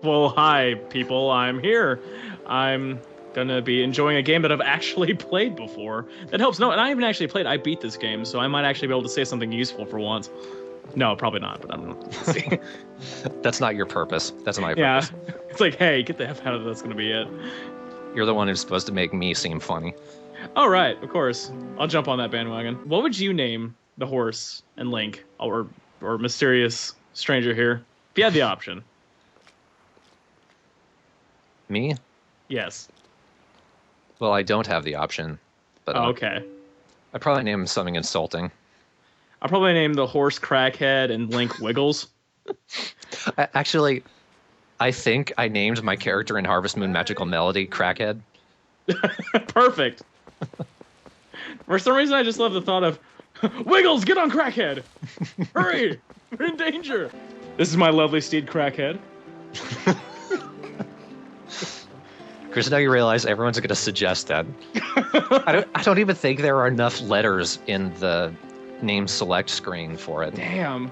Well, hi, people. I'm here. I'm gonna be enjoying a game that I've actually played before. That helps. No, and I haven't actually played. I beat this game, so I might actually be able to say something useful for once. No, probably not, but I don't know. Let's see. That's not your purpose. That's my Yeah, purpose. it's like, hey, get the F out of it. That's gonna be it. You're the one who's supposed to make me seem funny. Oh, right, of course. I'll jump on that bandwagon. What would you name the horse and Link, or mysterious stranger here, if you had the option? Me? Yes. Well, I don't have the option. But Oh, okay. I'd probably name him something insulting. I'll probably name the horse Crackhead and Link Wiggles. Actually, I think I named my character in Harvest Moon Magical Melody Crackhead. Perfect. For some reason, I just love the thought of, Wiggles, get on Crackhead! Hurry! We're in danger! This is my lovely steed, Crackhead. Chris, now you realize everyone's going to suggest that. I don't even think there are enough letters in the name select screen for it. Damn.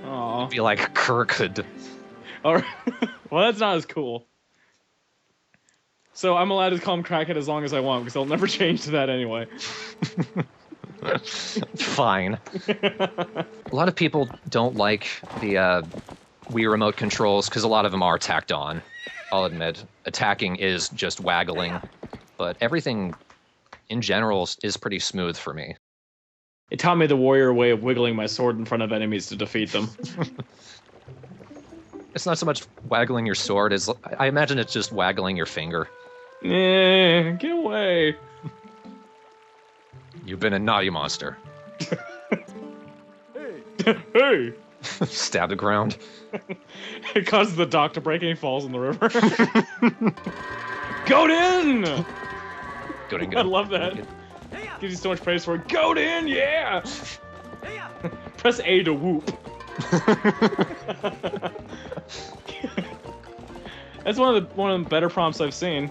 Aw. It'd be like Kirkhood. All right. Well, that's not as cool. So I'm allowed to call him Crackhead as long as I want, because I'll never change to that anyway. Fine. A lot of people don't like the Wii remote controls because a lot of them are tacked on. I'll admit, attacking is just waggling, but everything in general is pretty smooth for me. It taught me the warrior way of wiggling my sword in front of enemies to defeat them. It's not so much waggling your sword as I imagine it's just waggling your finger. Get away. You've been a naughty monster. Hey! Stab the ground. It causes the dock to break and he falls in the river. Goat in! Go I love that. Gives you so much praise for it. Goat in, yeah! Press A to whoop. That's one of the better prompts I've seen.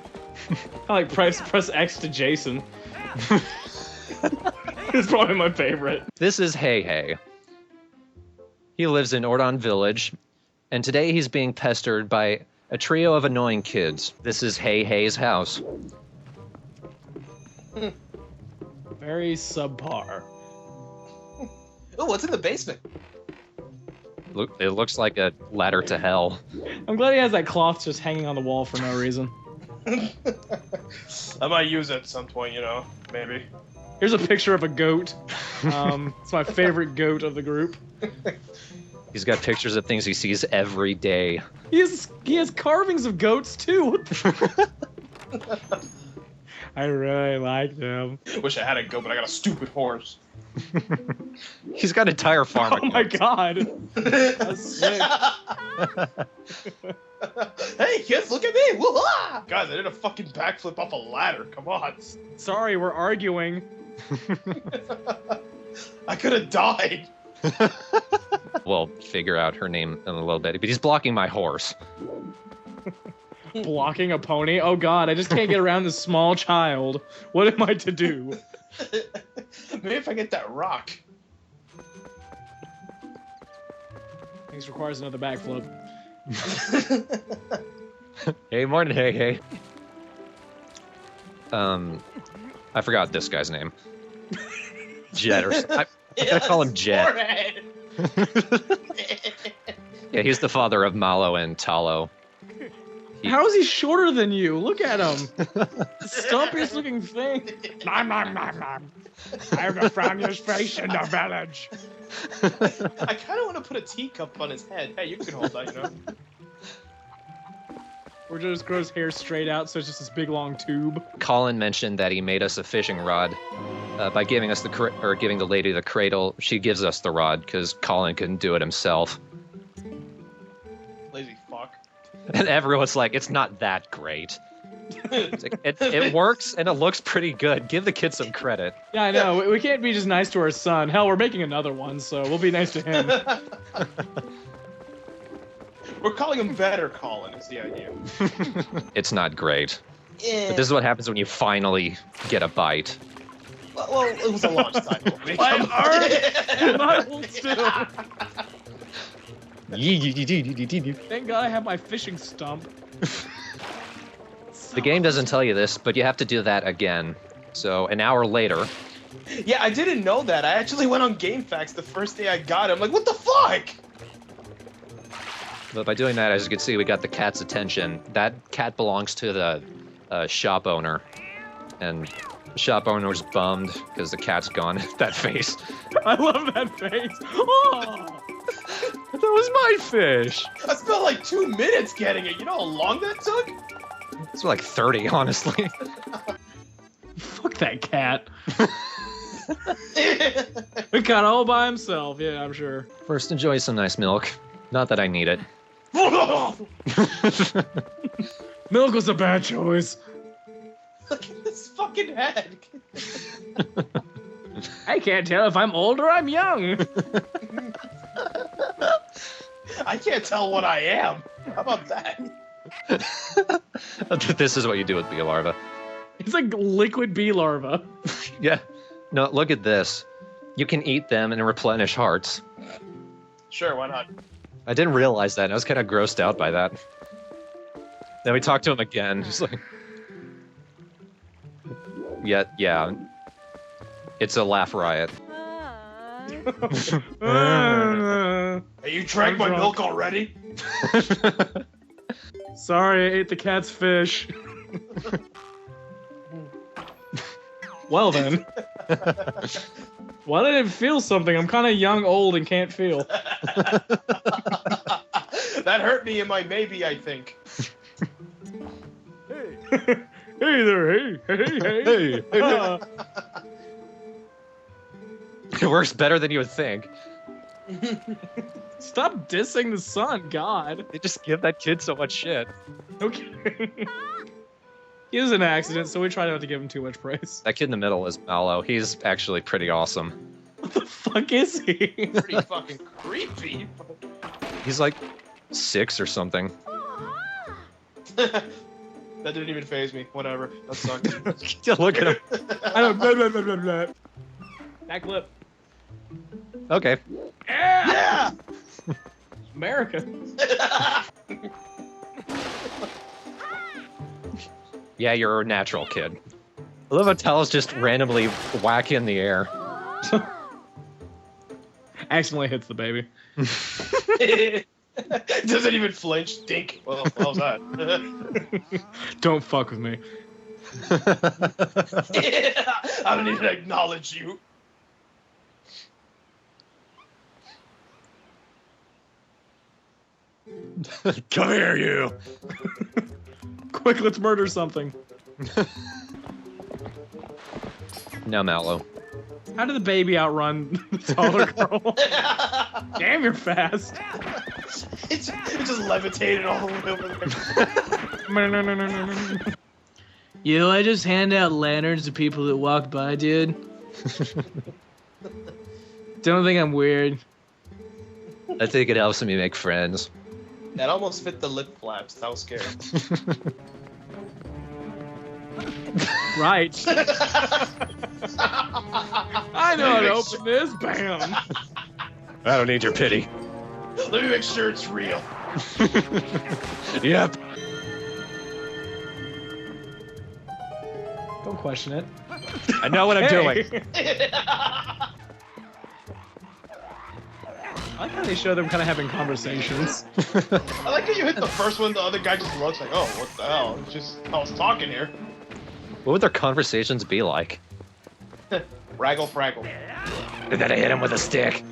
I like press X to Jason. It's probably my favorite. This is Hey Hey. He lives in Ordon Village, and today he's being pestered by a trio of annoying kids. This is Hey Hey's house. Very subpar. Oh, what's in the basement? Look, it looks like a ladder to hell. I'm glad he has that cloth just hanging on the wall for no reason. I might use it at some point, you know, maybe. Here's a picture of a goat. It's my favorite goat of the group. He's got pictures of things he sees every day. He has carvings of goats too. I really like them. Wish I had a goat, but I got a stupid horse. He's got an entire farm. Oh my god. That's sick. Hey kids, look at me! Woo-ha! Guys, I did a fucking backflip off a ladder. Come on. Sorry, we're arguing. I could have died. We'll figure out her name in a little bit, but he's blocking my horse. Blocking a pony? Oh god, I just can't get around this small child. What am I to do? Maybe if I get that rock. This requires another backflip. Hey, morning, Hey Hey. I forgot this guy's name. Jet, I'm gonna call him Jet. Yeah, he's the father of Malo and Talo. How is he shorter than you? Look at him. Stumpiest looking thing. I'm from your face in the village. I kind of want to put a teacup on his head. Hey, you can hold that, you know. Or just grow his hair straight out, so it's just this big long tube. Colin mentioned that he made us a fishing rod by giving us giving the lady the cradle. She gives us the rod because Colin couldn't do it himself. Lazy fuck. And everyone's like, it's not that great. It's like, it works and it looks pretty good. Give the kid some credit. Yeah, I know. We can't be just nice to our son. Hell, we're making another one, so we'll be nice to him. We're calling him Better Colin, is the idea. It's not great. Yeah. But this is what happens when you finally get a bite. Well, it was a launch title. My arm! Not hold still. Thank God I have my fishing stump. The game doesn't tell you this, but you have to do that again. So an hour later, Yeah, I didn't know that. I actually went on GameFAQs the first day I got it. I'm like, what the fuck? but by doing that, as you can see, we got the cat's attention. That cat belongs to the shop owner, and the shop owner's bummed because the cat's gone. That face. I love that face. Oh! That was my fish. I spent like 2 minutes getting it. You know how long that took? It's like 30, honestly. Fuck that cat. The cat all by himself. Yeah, I'm sure. First, enjoy some nice milk. Not that I need it. Milk was a bad choice. Look at this fucking head. I can't tell if I'm old or I'm young. I can't tell what I am. How about that? This is what you do with bee larvae. It's like liquid bee larva. Yeah. No, look at this. You can eat them and replenish hearts. Sure, why not? I didn't realize that, and I was kind of grossed out by that. Then we talked to him again. He's like... Yeah. It's a laugh riot. Hey, you drank my milk already? Sorry, I ate the cat's fish. Well then. Well, I didn't feel something. I'm kind of young, old, and can't feel. That hurt me in my maybe, I think. Hey. Hey there, hey. It works better than you would think. Stop dissing the sun, God. They just give that kid so much shit. Okay. He was an accident, so we try not to give him too much praise. That kid in the middle is Mallow. He's actually pretty awesome. What the fuck is he? Pretty fucking creepy. He's like 6 or something. That didn't even faze me. Whatever. That sucked. Yeah, look at him. I don't. Blah, blah, blah, blah, blah. Backflip. Okay. Yeah! America. Yeah, you're a natural kid. I love how Tal's just randomly whack in the air. Accidentally hits the baby. Doesn't even flinch. Dink. Well, how's that? Don't fuck with me. I don't even acknowledge you. Come here, you! Quick, let's murder something. Now, Mallow. How did the baby outrun the taller girl? Damn, you're fast. It just levitated all the way over there. Yo, I just hand out lanterns to people that walk by, dude. Don't think I'm weird. I think it helps me make friends. That almost fit the lip flaps. I was scared. Right. I know how to open this. Bam. I don't need your pity. Let me make sure it's real. Yep. Don't question it. I know what I'm doing. I like how they show them kind of having conversations. I like how you hit the first one, the other guy just looks like, oh, what the hell? It's just, I was talking here. What would their conversations be like? Raggle fraggle. And then I hit him with a stick.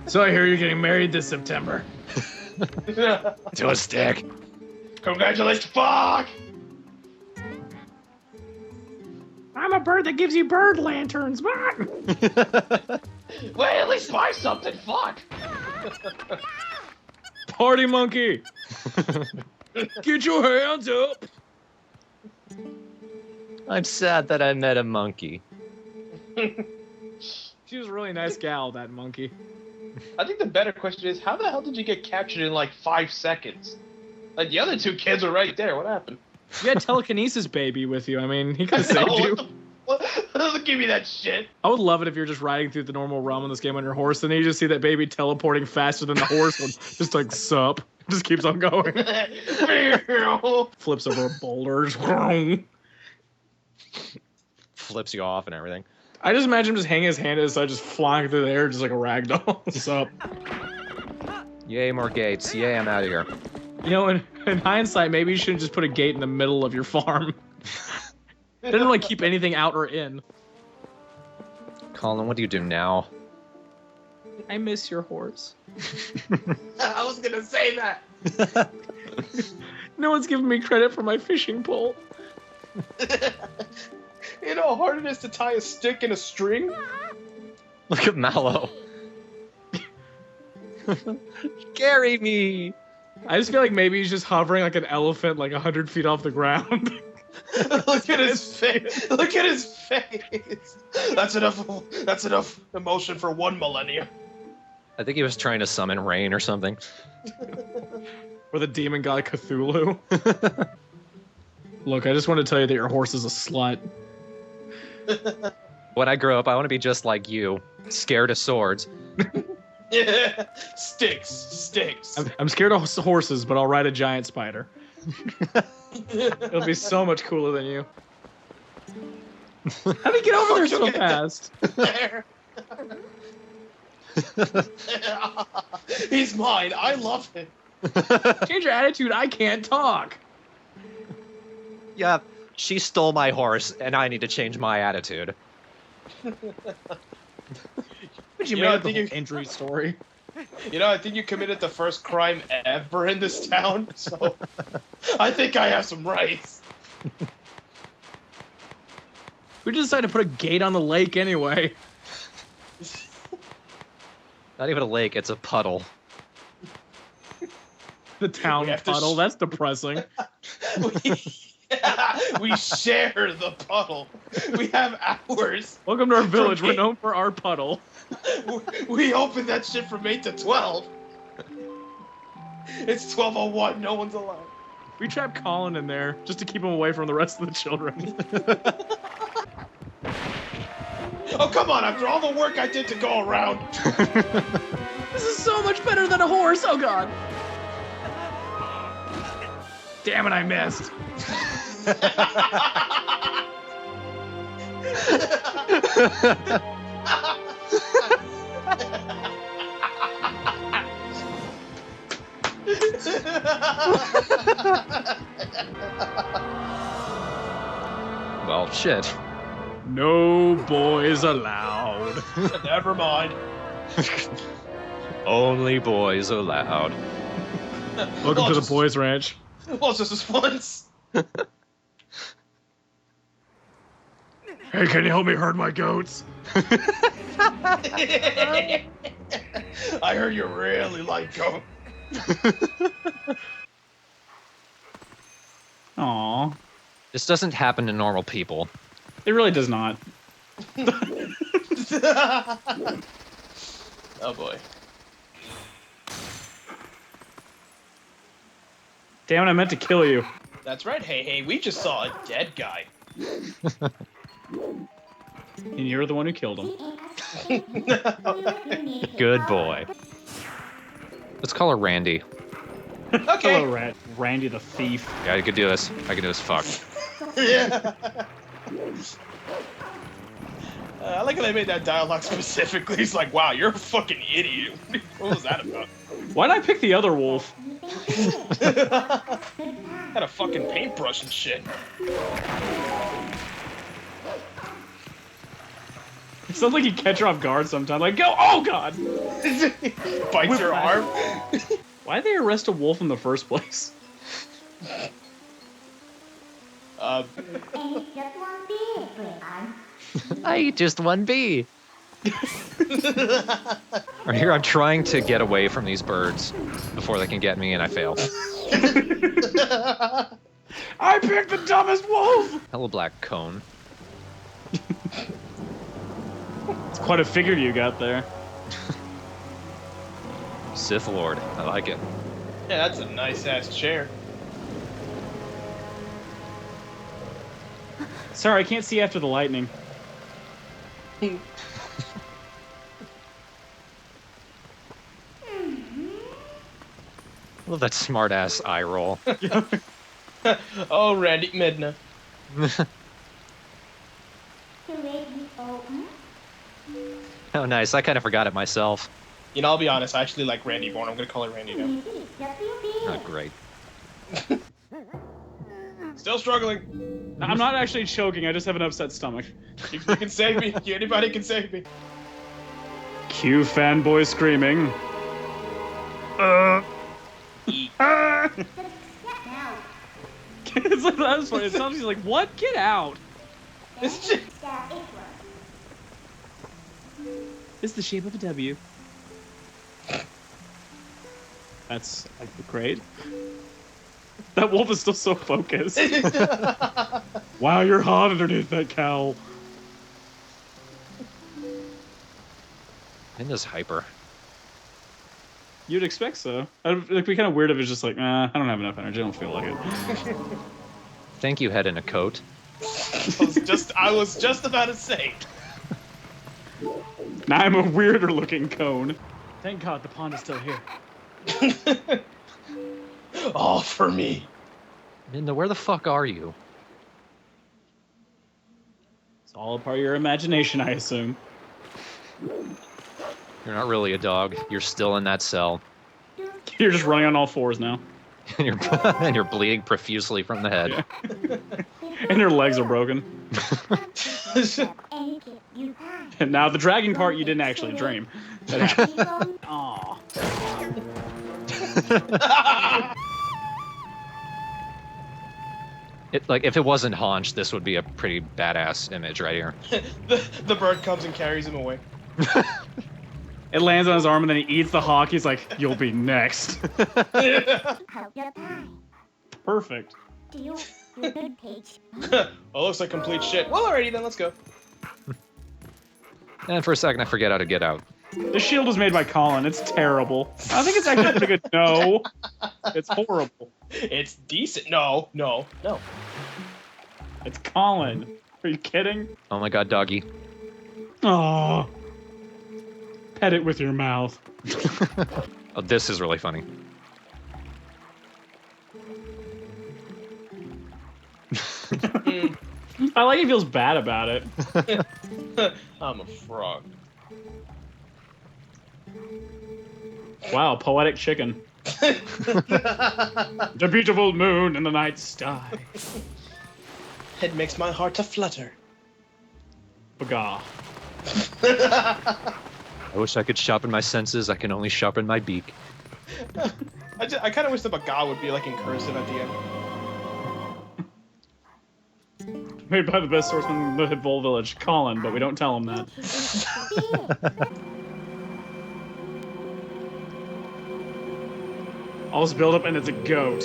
So I hear you're getting married this September. To a stick. Congratulations, fuck! I'm a bird that gives you bird lanterns. Wait, at least buy something, fuck! Party monkey. Get your hands up. I'm sad that I met a monkey. She was a really nice gal, that monkey. I think the better question is, how the hell did you get captured in like 5 seconds? Like, the other 2 kids are right there, what happened? You had telekinesis baby with you. I mean, he could have saved you. Give me that shit. I would love it if you're just riding through the normal realm in this game on your horse, and then you just see that baby teleporting faster than the horse, and just like sup, just keeps on going. Flips over boulders. Flips you off and everything. I just imagine him just hanging his hand at his side, just flying through the air, just like a ragdoll. Sup. Yay, more gates. Yay, I'm out of here. You know, in hindsight, maybe you shouldn't just put a gate in the middle of your farm. They didn't like keep anything out or in. Colin, what do you do now? I miss your horse. I was gonna say that. No one's giving me credit for my fishing pole. You know how hard it is to tie a stick in a string? Look at Mallow. Carry me! I just feel like maybe he's just hovering like an elephant, like 100 feet off the ground. Look at his face. Look at his face. That's enough. That's enough emotion for 1 millennium. I think he was trying to summon rain or something. Or the demon god Cthulhu. Look, I just want to tell you that your horse is a slut. When I grow up, I want to be just like you, scared of swords. Yeah. Sticks. I'm scared of horses, but I'll ride a giant spider. It'll be so much cooler than you. How did he get over there so fast? He's mine. I love him. Change your attitude. I can't talk. Yeah, she stole my horse, and I need to change my attitude. But you You know, made I up the think whole injury story. You know, I think you committed the first crime ever in this town, so I think I have some rights. We just decided to put a gate on the lake anyway. Not even a lake, it's a puddle. The town We have to puddle. That's depressing. We share the puddle. We have ours. Welcome to our village. We're me. known for our puddle. We opened that shit from 8 to 12. It's 12:01. No one's allowed. We trapped Colin in there just to keep him away from the rest of the children. Oh, come on. After all the work I did to go around. This is so much better than a horse. Oh, God. Damn it, I missed. Well, shit. No boys allowed. Never mind. Only boys allowed. Welcome to the boys' ranch. Well, just as once. Hey, can you help me herd my goats? I heard you really like goat. Aw. This doesn't happen to normal people. It really does not. Oh boy. Damn it, I meant to kill you. That's right. Hey, we just saw a dead guy. And you're the one who killed him. Good boy. Let's call her Randy. Okay. Hello, Randy the thief. Yeah, I could do this. I could do this. Fuck. Yeah. I like how they made that dialogue specifically. He's like, wow, you're a fucking idiot. What was that about? Why'd I pick the other wolf? Had a fucking paintbrush and shit. It sounds like you catch her off guard sometimes. Like, go! Oh, God! Bites your arm. Why'd they arrest a wolf in the first place? I eat just one bee. Right here, I'm trying to get away from these birds before they can get me, and I fail. I picked the dumbest wolf! Hello, black cone. It's quite a figure you got there. Sith Lord. I like it. Yeah, that's a nice ass chair. Sorry, I can't see after the lightning. I love that smart-ass eye roll. Oh, Randy Midna. Oh, nice. I kind of forgot it myself. You know, I'll be honest. I actually like Randy Born. I'm gonna call her Randy now. Oh, great. Still struggling. I'm not actually choking, I just have an upset stomach. You can save me. Anybody can save me. Cue fanboy screaming. It's like, that was funny. It sounds like, what? Get out! It's just... It's the shape of a W. That's great. That wolf is still so focused. Wow, you're hot underneath that cowl. Minna's hyper. You'd expect so. It'd be kind of weird if it's just like, I don't have enough energy. I don't feel like it. Thank you, head in a coat. I was just about to say. Now I'm a weirder looking cone. Thank God the pond is still here. All for me. Minna, where the fuck are you? It's all a part of your imagination, I assume. You're not really a dog. You're still in that cell. You're just running on all fours now. and you're bleeding profusely from the head. Yeah. And your legs are broken. And now the dragging part you didn't actually dream. Aww. If it wasn't Haunch, this would be a pretty badass image right here. the bird comes and carries him away. It lands on his arm and then he eats the hawk. He's like, you'll be next. Perfect. Well, looks like complete shit. Well, alrighty then, let's go. And for a second, I forget how to get out. The shield was made by Colin. It's terrible. I think it's actually pretty good. No. It's horrible. It's decent. No. It's Colin. Are you kidding? Oh my god, doggy. Oh. Pet it with your mouth. Oh, this is really funny. I like he feels bad about it. I'm a frog. Wow, poetic chicken. The beautiful moon in the night sky. It makes my heart to flutter. Baga. I wish I could sharpen my senses. I can only sharpen my beak. I kind of wish the baga would be like in cursive at the end. Made by the best swordsman in the Vol Village, Colin, but we don't tell him that. All this build up and it's a goat.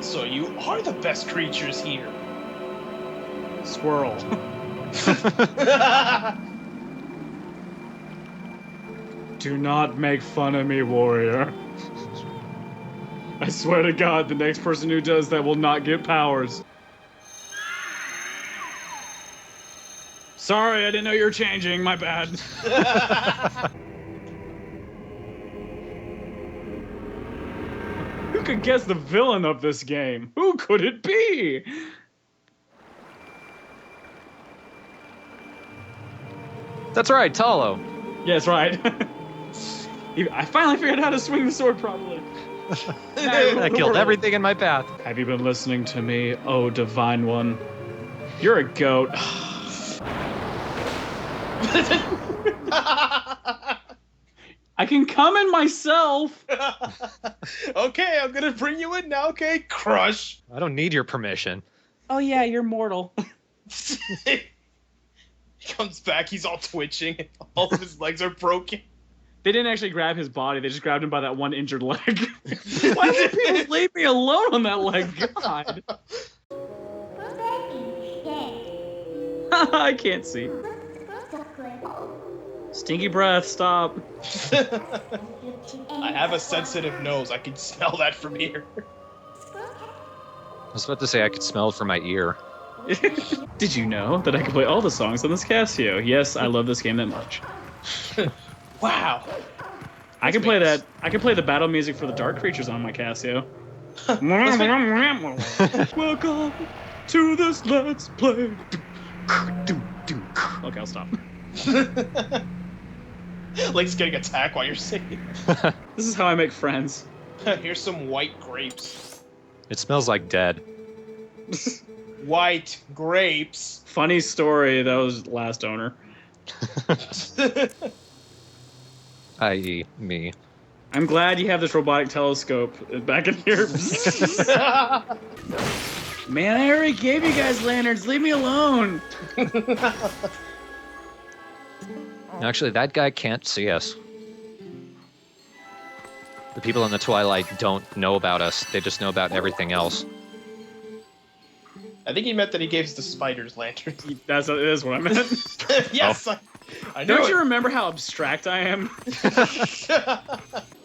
So you are the best creatures here. Squirrel. Do not make fun of me, warrior. I swear to God, the next person who does that will not get powers. Sorry, I didn't know you were changing. My bad. Who could guess the villain of this game? Who could it be? That's right, Talo. Yeah, that's right. I finally figured out how to swing the sword properly. I killed everything in my path. Have you been listening to me, oh divine one? You're a goat. I can come in myself. Okay, I'm gonna bring you in now. Okay, crush. I don't need your permission. Oh yeah, you're mortal. He comes back. He's all twitching. All of his legs are broken. They didn't actually grab his body. They just grabbed him by that one injured leg. Why did people leave me alone on that leg? God. I can't see. Stinky breath, stop. I have a sensitive nose. I can smell that from here. I was about to say I could smell it from my ear. Did you know that I can play all the songs on this Casio? Yes, I love this game that much. Wow. I can play that. I can play the battle music for the dark creatures on my Casio. Welcome to this Let's Play. Okay, I'll stop. Link's getting attacked while you're singing. This is how I make friends. Here's some white grapes. It smells like dead. White grapes. Funny story, that was last owner. I.e. me. I'm glad you have this robotic telescope back in here. Man, I already gave you guys lanterns. Leave me alone. Actually, that guy can't see us. The people in the Twilight don't know about us. They just know about everything else. I think he meant that he gave the spiders lanterns. That is what I meant. Yes, Oh. I know. Don't you remember how abstract I am?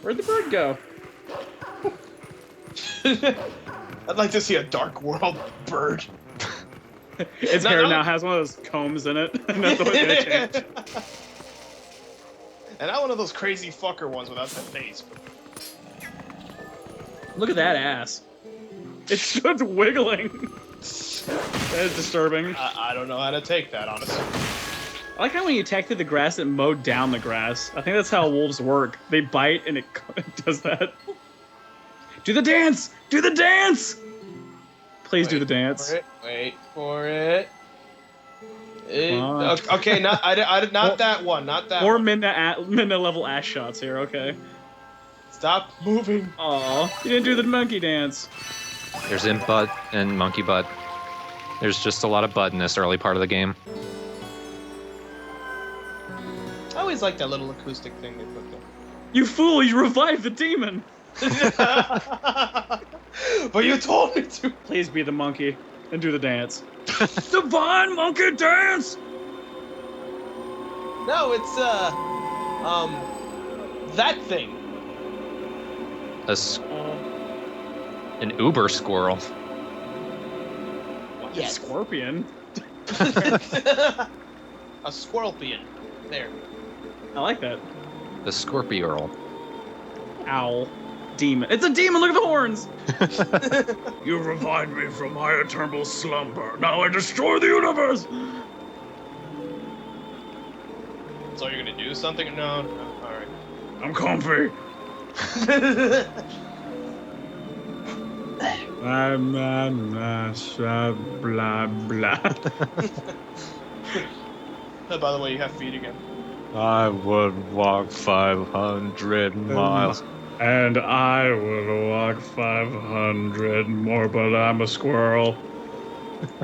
Where'd the bird go? I'd like to see a Dark World bird. Its hair now has one of those combs in it. And that's the way they change. And not one of those crazy fucker ones without the face. Look at that ass. It's just wiggling. That is disturbing. I don't know how to take that, honestly. I like how when you attack through the grass, it mowed down the grass. I think that's how wolves work. They bite and it does that. Do the dance! Do the dance! Please do the dance. Wait for it. Okay, not that one. Not that More one. Midna level ass shots here, okay. Stop moving. Aw, you didn't do the monkey dance. There's imp butt and monkey butt. There's just a lot of butt in this early part of the game. I always like that little acoustic thing they put there. You fool, you revived the demon! But you told me to. Please be the monkey and do the dance. Divine monkey dance! No, it's that thing. An uber squirrel. Yes. Scorpion. A squirrelpian. There. I like that. The scorpiorl. Owl. Demon. It's a demon, look at the horns! You revived me from my eternal slumber. Now I destroy the universe! So you're gonna do something? No. Alright. I'm comfy. I'm blah blah. Oh, by the way, you have feet again. I would walk 500 miles. And I will walk 500 more, but I'm a squirrel.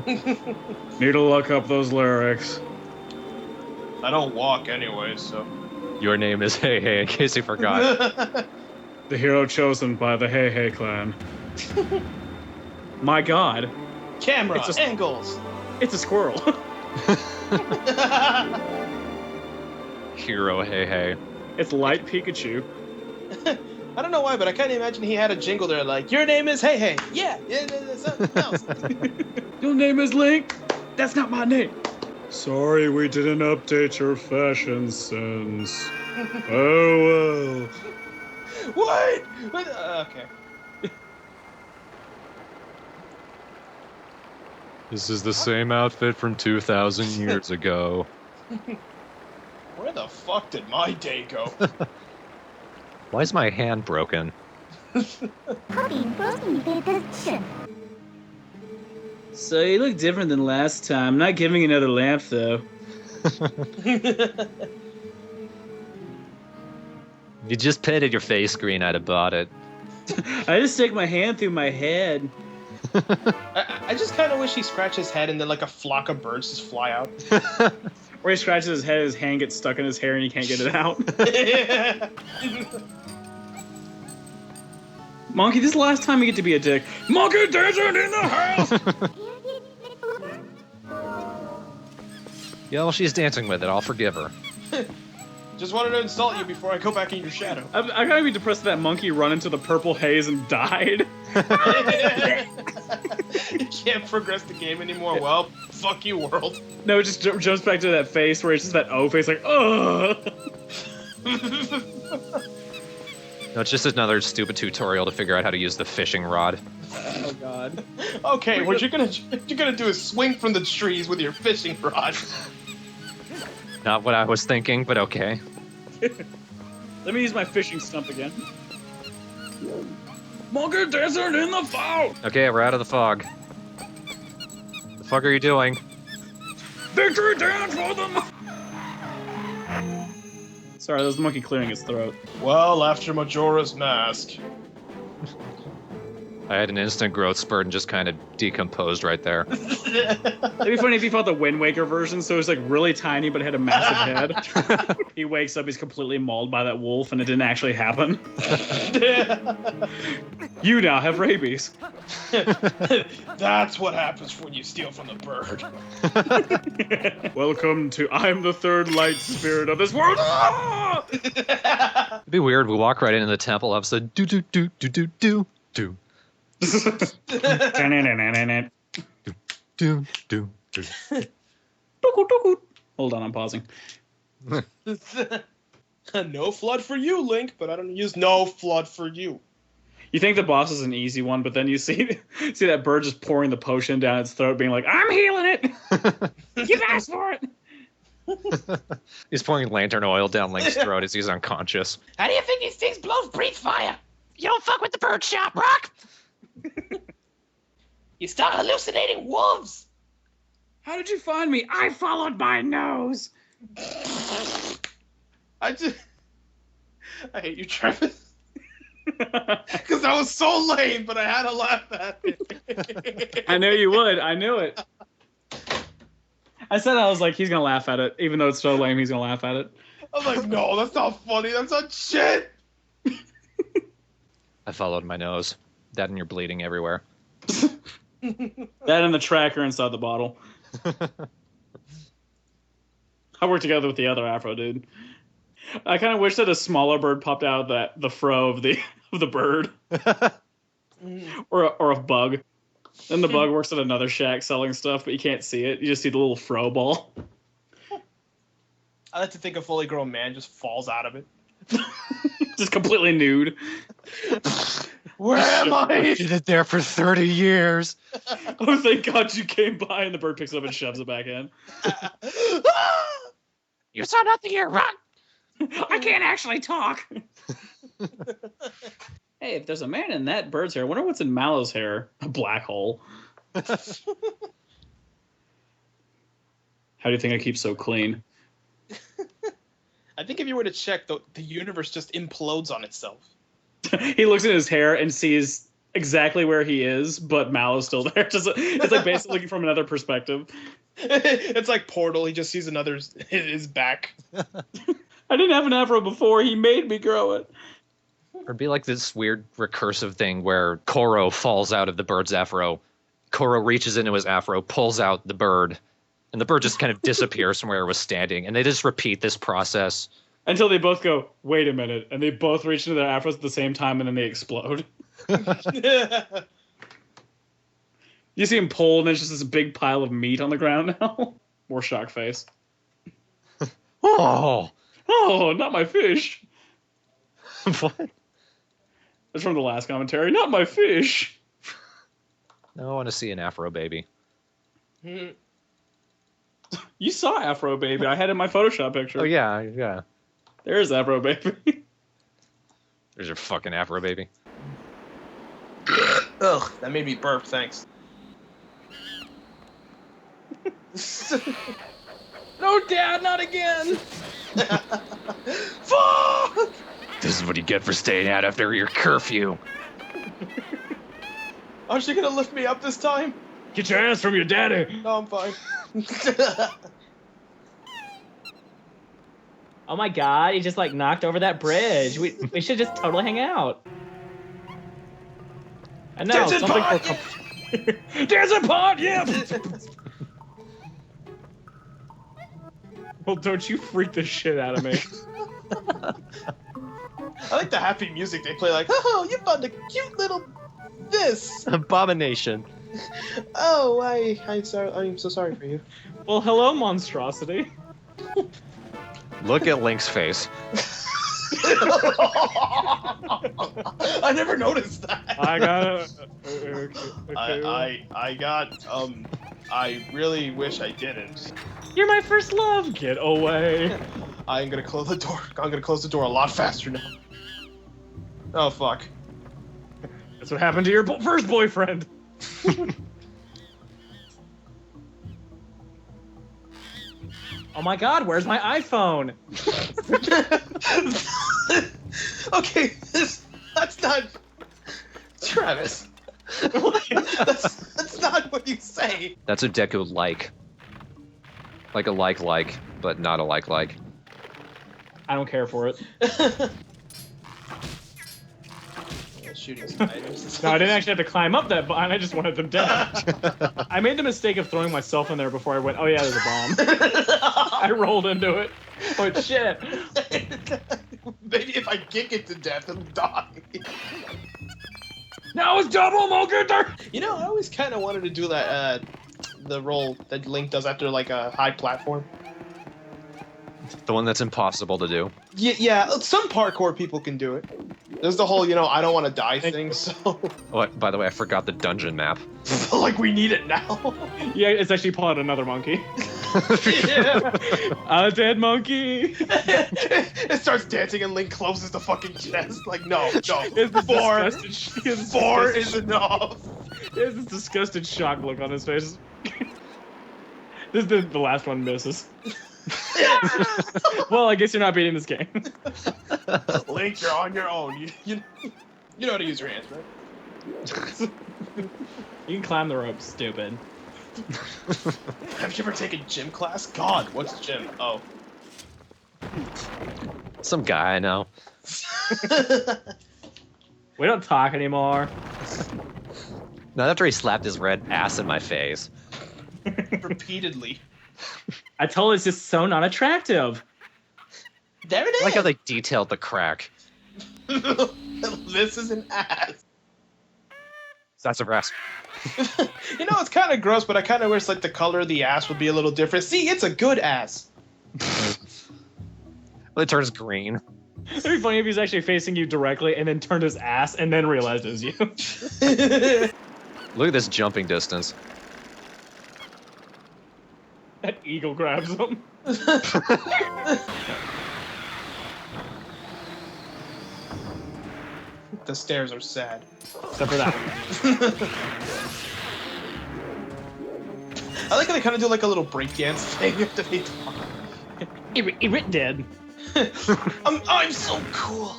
Need to look up those lyrics. I don't walk anyway, so. Your name is Hey Hey, in case you forgot. The hero chosen by the Hey Hey clan. My god. Camera, It's a- angles. It's a squirrel. Hero Hey Hey. It's light Pikachu. I don't know why, but I kind of imagine he had a jingle there like, your name is Hey Hey. Yeah, that's something else. Your name is Link? That's not my name. Sorry we didn't update your fashion sense. Oh well. What? Okay. This is the same outfit from 2,000 years ago. Where the fuck did my day go? Why is my hand broken? So you look different than last time. Not giving you another lamp though. If you just painted your face green, I'd have bought it. I just stick my hand through my head. I just kind of wish he scratched his head and then like a flock of birds just fly out. Or he scratches his head, his hand gets stuck in his hair and he can't get it out. Monkey, this is the last time you get to be a dick. Monkey dancing in the house! Yeah, well, she's dancing with it. I'll forgive her. Just wanted to insult you before I go back in your shadow. I gotta be depressed that monkey run into the purple haze and died. can't progress the game anymore. Well, fuck you, world. No, it just jumps back to that face where it's just that O face, like, ugh. No, it's just another stupid tutorial to figure out how to use the fishing rod. Oh god. Okay, what you're gonna do is swing from the trees with your fishing rod. Not what I was thinking, but okay. Let me use my fishing stump again. Monkey Desert in the fog! Okay, we're out of the fog. The fuck are you doing? Victory dance for them! Sorry, that was the monkey clearing his throat. Well, after Majora's Mask. I had an instant growth spurt and just kind of decomposed right there. It'd be funny if you fought the Wind Waker version, so it was like really tiny but it had a massive head. He wakes up, he's completely mauled by that wolf, and it didn't actually happen. You now have rabies. That's what happens when you steal from the bird. Welcome to I'm the third light spirit of this world. Ah! It'd be weird. We walk right into the temple, all of a sudden, do do do do do do do. Do do do. Hold on, I'm pausing. No flood for you, Link, but I don't use no flood for you. You think the boss is an easy one, but then you see that bird just pouring the potion down its throat, being like, "I'm healing it. You've asked for it." He's pouring lantern oil down Link's throat as he's unconscious. How do you think these things breathe fire? You don't fuck with the bird shop, Rock! You start hallucinating wolves. How did you find me? I followed my nose. I hate you, Travis. Because that was so lame, but I had to laugh at it. I knew you would. I knew it. I said I was like, he's gonna laugh at it, even though it's so lame. He's gonna laugh at it. I was like, no, that's not funny. That's not shit. I followed my nose. That and you're bleeding everywhere. That and the tracker inside the bottle. I work together with the other Afro dude. I kind of wish that a smaller bird popped out of the fro of the bird, or a bug. Then the bug works at another shack selling stuff, but you can't see it. You just see the little fro ball. I like to think a fully grown man just falls out of it. Just completely nude. Where am I? Did it there for 30 years. Oh, thank God you came by, and the bird picks it up and shoves it back in. You saw nothing here, Rock. I can't actually talk. Hey, if there's a man in that bird's hair, I wonder what's in Mallow's hair. A black hole. How do you think I keep so clean? I think if you were to check, the universe just implodes on itself. He looks at his hair and sees exactly where he is, but Mallow's still there. It's like basically looking from another perspective. It's like Portal. He just sees his back. I didn't have an afro before. He made me grow it. Or it'd be like this weird recursive thing where Koro falls out of the bird's afro. Koro reaches into his afro, pulls out the bird, and the bird just kind of disappears from where it was standing. And they just repeat this process. Until they both go, wait a minute, and they both reach into their afros at the same time, and then they explode. You see him pull, and there's just this big pile of meat on the ground now. More shock face. Oh! Oh, not my fish. What? That's from the last commentary. Not my fish. No, I want to see an afro baby. You saw Afro Baby. I had it in my Photoshop picture. Oh, yeah. There's Afro Baby. There's your fucking afro baby. Ugh, that made me burp, thanks. No, Dad, not again! Fuck! This is what you get for staying out after your curfew. Oh, is she gonna lift me up this time? Get your ass from your daddy. No, I'm fine. Oh my God, he just like knocked over that bridge. We should just totally hang out. I know, Dancing something pot! for Dancing pot, yeah! Well, don't you freak the shit out of me. I like the happy music they play, like, oh, you found a cute little this. Abomination. Oh, I'm sorry. I'm so sorry for you. Well, hello, monstrosity. Look at Link's face. I never noticed that. I got I got I really wish I didn't. You're my first love. Get away. I'm gonna close the door. I'm gonna close the door a lot faster now. Oh fuck. That's what happened to your first boyfriend. Oh my God, where's my iPhone? Okay, that's not Travis. That's not what you say. That's a Deku like. Like a like, but not a like. I don't care for it. Shooting spiders. No, I didn't actually have to climb up that vine. I just wanted them dead. I made the mistake of throwing myself in there before I went, oh yeah, there's a bomb. I rolled into it. Oh shit. Maybe if I kick it to death, it'll die. Now it's double Mulgator! You know, I always kind of wanted to do that, the roll that Link does after, like, a high platform. The one that's impossible to do. Yeah, some parkour people can do it. There's the whole, I don't want to die thing, so... Oh, by the way, I forgot the dungeon map. Like, we need it now. Yeah, it's actually pulling another monkey. Yeah. A dead monkey! It starts dancing and Link closes the fucking chest. Like, no. It's Four is enough. He has this disgusted shock look on his face. This is the last one misses. Well, I guess you're not beating this game. Link, you're on your own. You know how to use your hands, right? You can climb the rope, stupid. Have you ever taken gym class? God, what's gym? Oh. Some guy I know. We don't talk anymore. Not after he slapped his red ass in my face. Repeatedly. I told you it's just so not attractive. There it is. I like how they detailed the crack. This is an ass. That's a rest. It's kind of gross, but I kind of wish like the color of the ass would be a little different. See, it's a good ass. Well, it turns green. It'd be funny if he's actually facing you directly and then turned his ass and then realized it was you. Look at this jumping distance. That eagle grabs him. The stairs are sad. Except for that. I like how they kind of do like a little breakdance thing after they talk. It did. I'm so cool.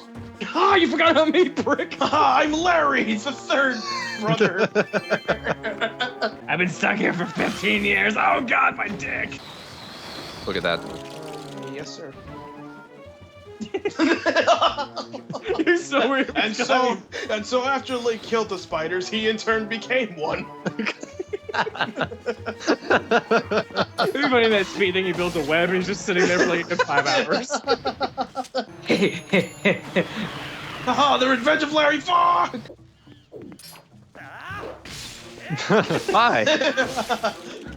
Ah, you forgot about me, prick. I'm Larry, the third brother. I've been stuck here for 15 years. Oh God, my dick. Look at that. Yes, sir. You're so weird. And so after Link killed the spiders, he in turn became one. Everybody in that speed thing, he builds a web and he's just sitting there for like 5 hours. Haha, the revenge of Larry Fogg! Hi!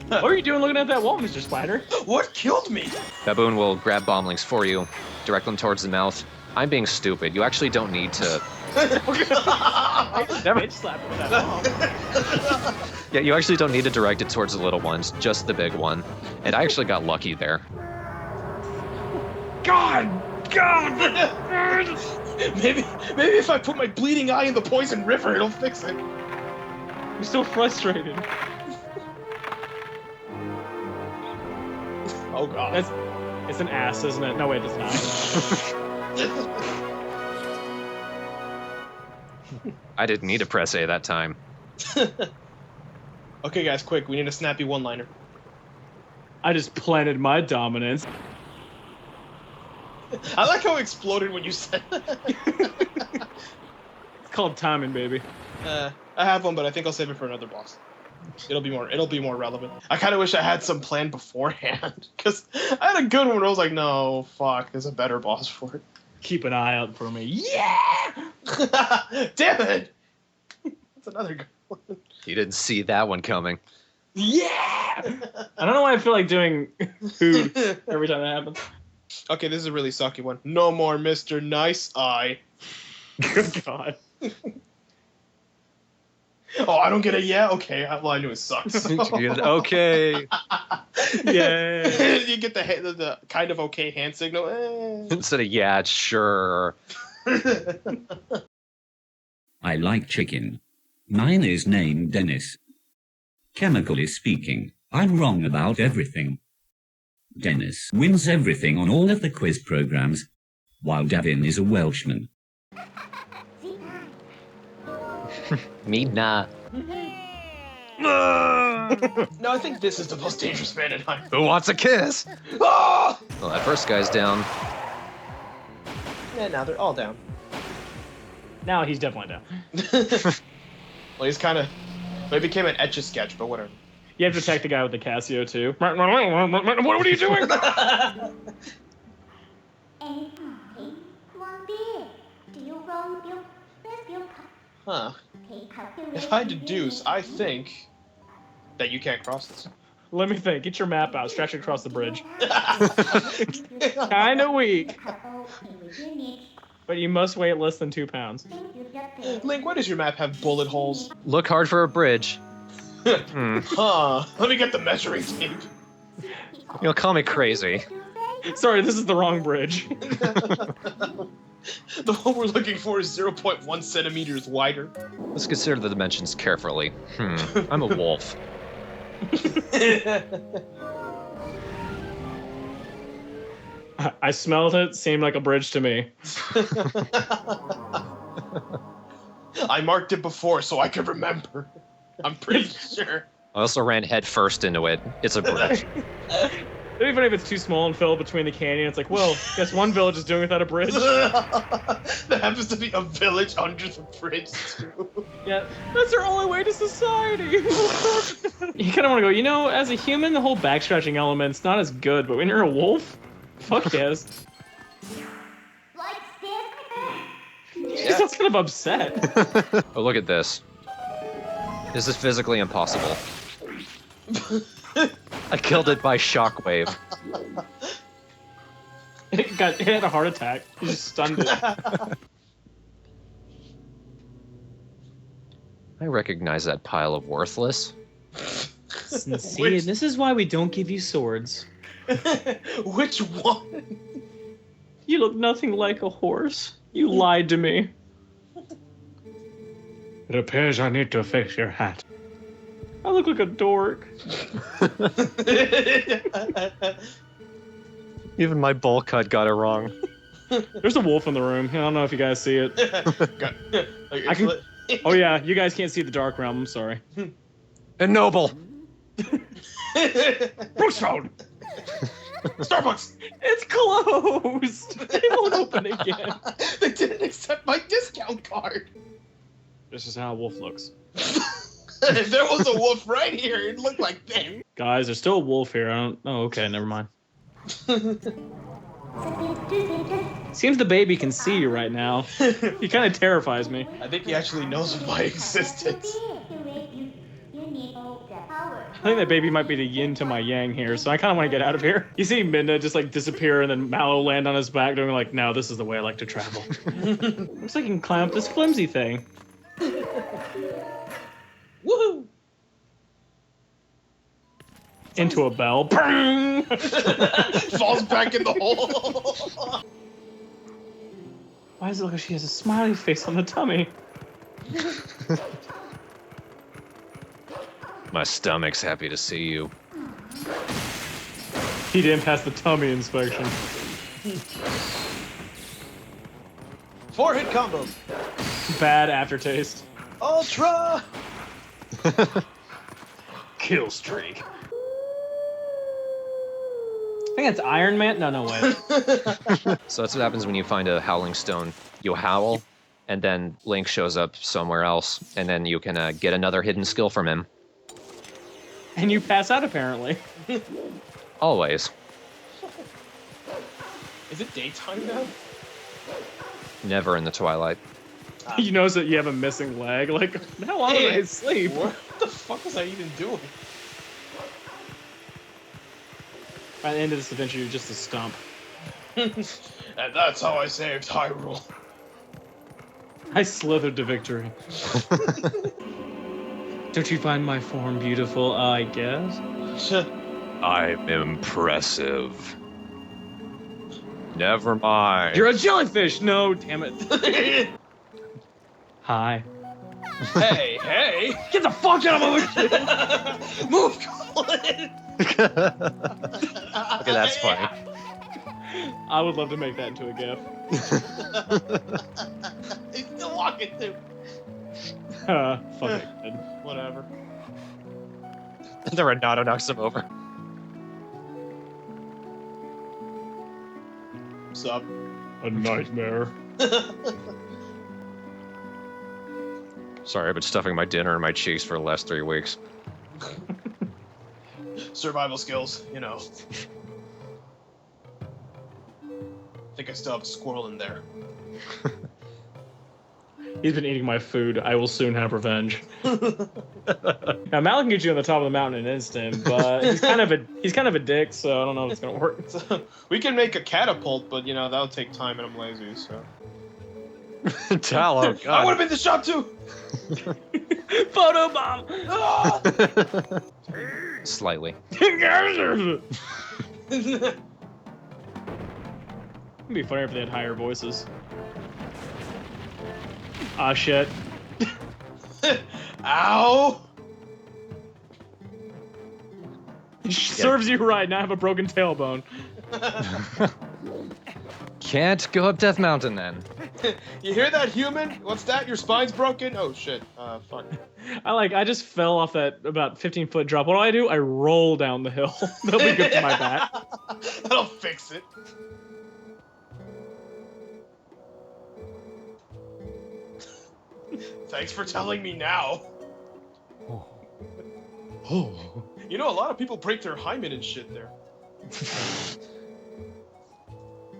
What are you doing looking at that wall, Mr. Spider? What killed me? Baboon will grab bomblinks for you, direct them towards the mouth. I'm being stupid. You actually don't need to... Never bitch slap with that bomb. Yeah, you actually don't need to direct it towards the little ones, just the big one. And I actually got lucky there. God! Maybe if I put my bleeding eye in the poison river, it'll fix it. I'm so frustrated. Oh God. It's an ass, isn't it? No, wait, it's not. I didn't need to press A that time. Okay, guys, quick. We need a snappy one-liner. I just planted my dominance. I like how it exploded when you said that. It's called timing, baby. I have one, but I think I'll save it for another boss. It'll be more relevant. I kind of wish I had some plan beforehand, because I had a good one where I was like, no, fuck, there's a better boss for it. Keep an eye out for me. Yeah! Damn it! That's another good one. You didn't see that one coming. Yeah! I don't know why I feel like doing food every time that happens. Okay, this is a really sucky one. No more Mr. Nice Eye. Good God. Oh, I don't get a yeah? Okay, well, I knew it sucks. Okay. Yay. You get the kind of okay hand signal. Instead of yeah, sure. I like chicken. Mine is named Dennis. Chemically speaking, I'm wrong about everything. Dennis wins everything on all of the quiz programs, while Davin is a Welshman. Me nah. No, I think this is the most dangerous man in Hyrule. Who wants a kiss? Oh! Well, that first guy's down. Yeah, now they're all down. Now he's definitely down. Well, he's kind of... It became an Etch-a-Sketch, but whatever. You have to attack the guy with the Casio, too. What are you doing? Huh. If I deduce, I think that you can't cross this. Let me think. Get your map out. Stretch it across the bridge. Kind of weak. But you must weigh less than 2 pounds. Link, why does your map have bullet holes? Look hard for a bridge. Huh. Let me get the measuring tape. You'll call me crazy. Sorry, this is the wrong bridge. The one we're looking for is 0.1 centimeters wider. Let's consider the dimensions carefully. I'm a wolf. I smelled it. Seemed like a bridge to me. I marked it before so I could remember. I'm pretty sure. I also ran head first into it. It's a bridge. It'd be funny if it's too small and fell between the canyon. It's like, well, guess one village is doing without a bridge. There happens to be a village under the bridge, too. Yeah, that's their only way to society. You kind of want to go, you know, as a human, the whole back-scratching element's not as good, but when you're a wolf, fuck yes. He sounds kind of upset. Oh, look at this. This is physically impossible. I killed it by shockwave. It had a heart attack. You just stunned it. I recognize that pile of worthless. See, this is why we don't give you swords. Which one? You look nothing like a horse. You lied to me. It appears I need to fix your hat. I look like a dork. Even my bowl cut got it wrong. There's a wolf in the room. I don't know if you guys see it. I can... Oh yeah, you guys can't see the dark realm. I'm sorry. And noble. Bruce Road! Starbucks! It's closed. They won't open again. They didn't accept my discount card. This is how a wolf looks. If there was a wolf right here, it'd look like them. Guys, there's still a wolf here. I don't. Oh, okay, never mind. Seems the baby can see you right now. He kind of terrifies me. I think he actually knows of my existence. I think that baby might be the yin to my yang here, so I kind of want to get out of here. You see Midna just like disappear and then Mallow land on his back doing like, now this is the way I like to travel. Looks like you can climb up this flimsy thing. Woohoo! Into a bell. Bang! Falls back in the hole. Why does it look like she has a smiley face on the tummy? My stomach's happy to see you. He didn't pass the tummy inspection. 4-hit combo. Bad aftertaste. Ultra! Kill streak. I think that's Iron Man. No, wait. So that's what happens when you find a howling stone. You howl, and then Link shows up somewhere else, and then you can get another hidden skill from him. And you pass out, apparently. Always. Is it daytime now? Never in the Twilight. You notice that you have a missing leg. Like, how long did I sleep? What the fuck was I even doing? By the end of this adventure, you're just a stump. And that's how I saved Hyrule. I slithered to victory. Don't you find my form beautiful? I guess. I'm impressive. Never mind. You're a jellyfish! No, damn it. Hi. Hey, hey! Get the fuck out of my way! Move, Colin! Okay, that's funny. I would love to make that into a gif. He's still walking too. Fuck it. Whatever. And then Renato knocks him over. What's up? A nightmare. Sorry, I've been stuffing my dinner in my cheeks for the last 3 weeks. Survival skills, you know. Think I still have a squirrel in there. He's been eating my food. I will soon have revenge. Now Mal can get you on the top of the mountain in an instant, but he's kind of a dick, so I don't know if it's gonna work. We can make a catapult, but you know that'll take time, and I'm lazy. So. Tal, oh I god. would have been the shot too. Photo bomb. Ah! Slightly. It'd be funnier if they had higher voices. Ah, shit. Ow! Serves you right. Now I have a broken tailbone. Can't go up Death Mountain then. You hear that, human? What's that? Your spine's broken? Oh shit. Fuck. I just fell off that about 15-foot drop. What do? I roll down the hill. That'll be good for my back. That'll fix it. Thanks for telling me now. Oh. You know, a lot of people break their hymen and shit there.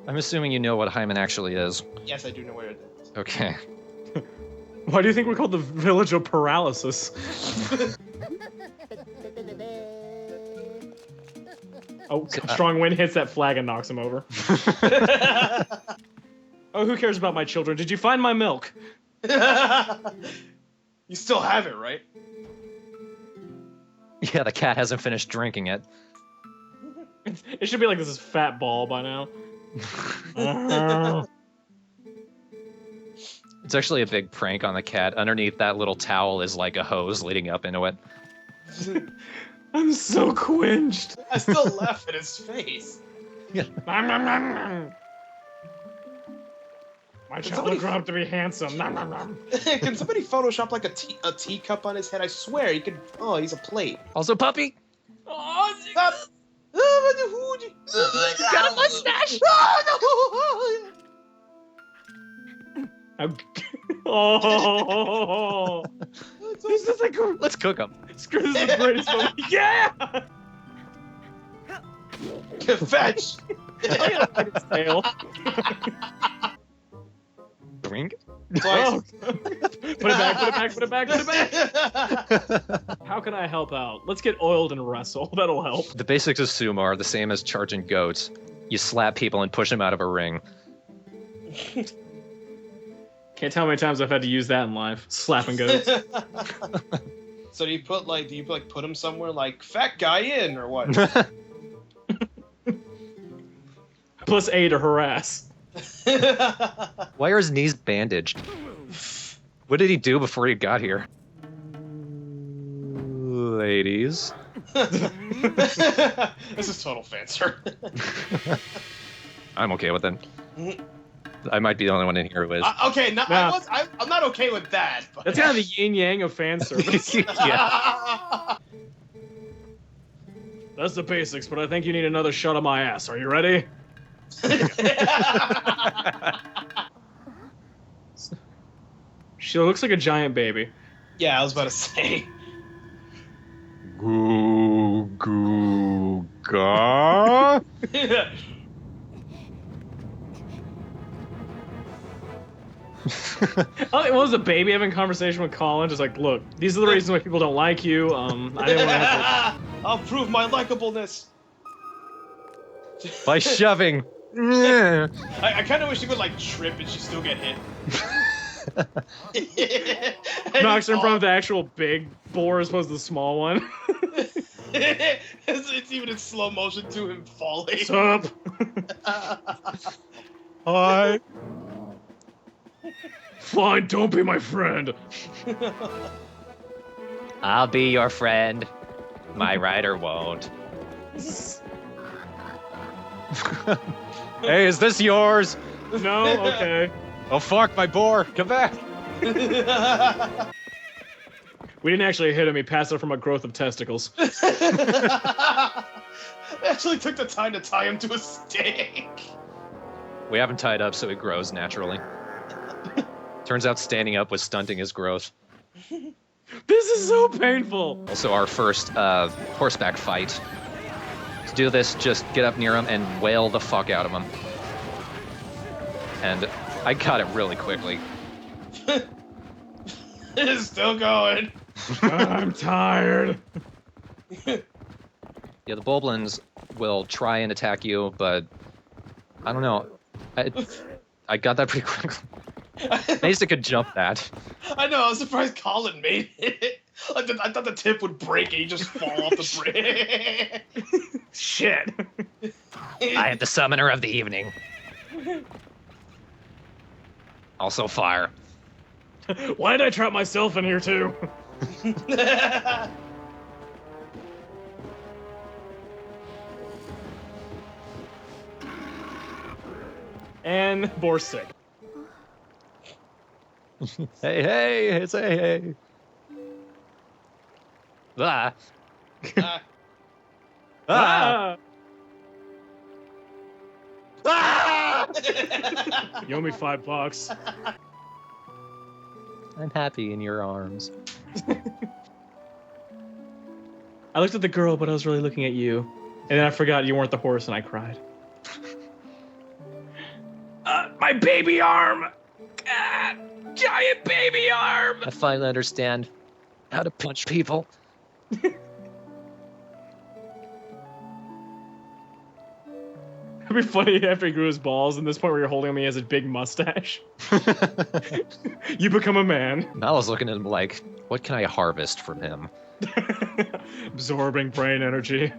I'm assuming you know what hymen actually is. Yes, I do know where it is. Okay. Why do you think we're called the Village of Paralysis? Oh, strong wind hits that flag and knocks him over. Oh, who cares about my children? Did you find my milk? You still have it, right? Yeah, the cat hasn't finished drinking it. It should be like this fat ball by now. It's actually a big prank on the cat. Underneath that little towel is like a hose leading up into it. I'm so quenched. I still laugh at his face. My child somebody- will grow up to be handsome. Can somebody Photoshop like a teacup on his head? I swear, he could. Oh, he's a plate. Also, puppy. Oh, Got a mustache. Oh, this is like Let's cook him. screw this is the greatest moment. Yeah. Fetch. Tail. Drink. Oh. Put it back. How can I help out? Let's get oiled and wrestle. That'll help. The basics of sumo are the same as charging goats. You slap people and push them out of a ring. Can't tell how many times I've had to use that in life. Slapping goats. So do you put put him somewhere like fat guy in or what? Plus A to harass. Why are his knees bandaged? What did he do before he got here? Ladies. This is total fan service. I'm okay with it. I might be the only one in here who is. Okay, no, Nah. I'm not okay with that. But... That's kind of the yin yang of fan service. Yeah. That's the basics, but I think you need another shot of my ass. Are you ready? She looks like a giant baby. Yeah, I was about to say. Goo goo ga. Oh, it was a baby having a conversation with Colin, just like, look, these are the reasons why people don't like you. I didn't want to have I'll prove my likableness. By shoving. I kind of wish you could like trip and she still get hit. to knocks her in front of the actual big boar as opposed to the small one. It's even in slow motion to him falling. What's up? Hi. Fine, don't be my friend. I'll be your friend. My rider won't. Hey, is this yours? No? Okay. Oh fuck, my boar! Come back! We didn't actually hit him, he passed it from a growth of testicles. They actually took the time to tie him to a stake. We haven't tied up, so it grows naturally. Turns out standing up was stunting his growth. This is so painful! Also, our first horseback fight. To do this, just get up near him and wail the fuck out of him. And I got it really quickly. It's still going. I'm tired. Yeah, the Boblins will try and attack you, but I don't know. I got that pretty quickly. Mesa could jump that. I know, I was surprised Colin made it. I thought the tip would break and he'd just fall off the bridge. Shit. I am the summoner of the evening. Also fire. Why did I trap myself in here too? And boar sick. Hey, it's hey. Ah. Ah. Ah! You owe me $5. I'm happy in your arms. I looked at the girl, but I was really looking at you. And then I forgot you weren't the horse, and I cried. My baby arm! Giant baby arm! I finally understand how to punch people. It'd be funny after he grew his balls, and this point where you're holding him, he has a big mustache. You become a man. Malo's looking at him like, what can I harvest from him? Absorbing brain energy.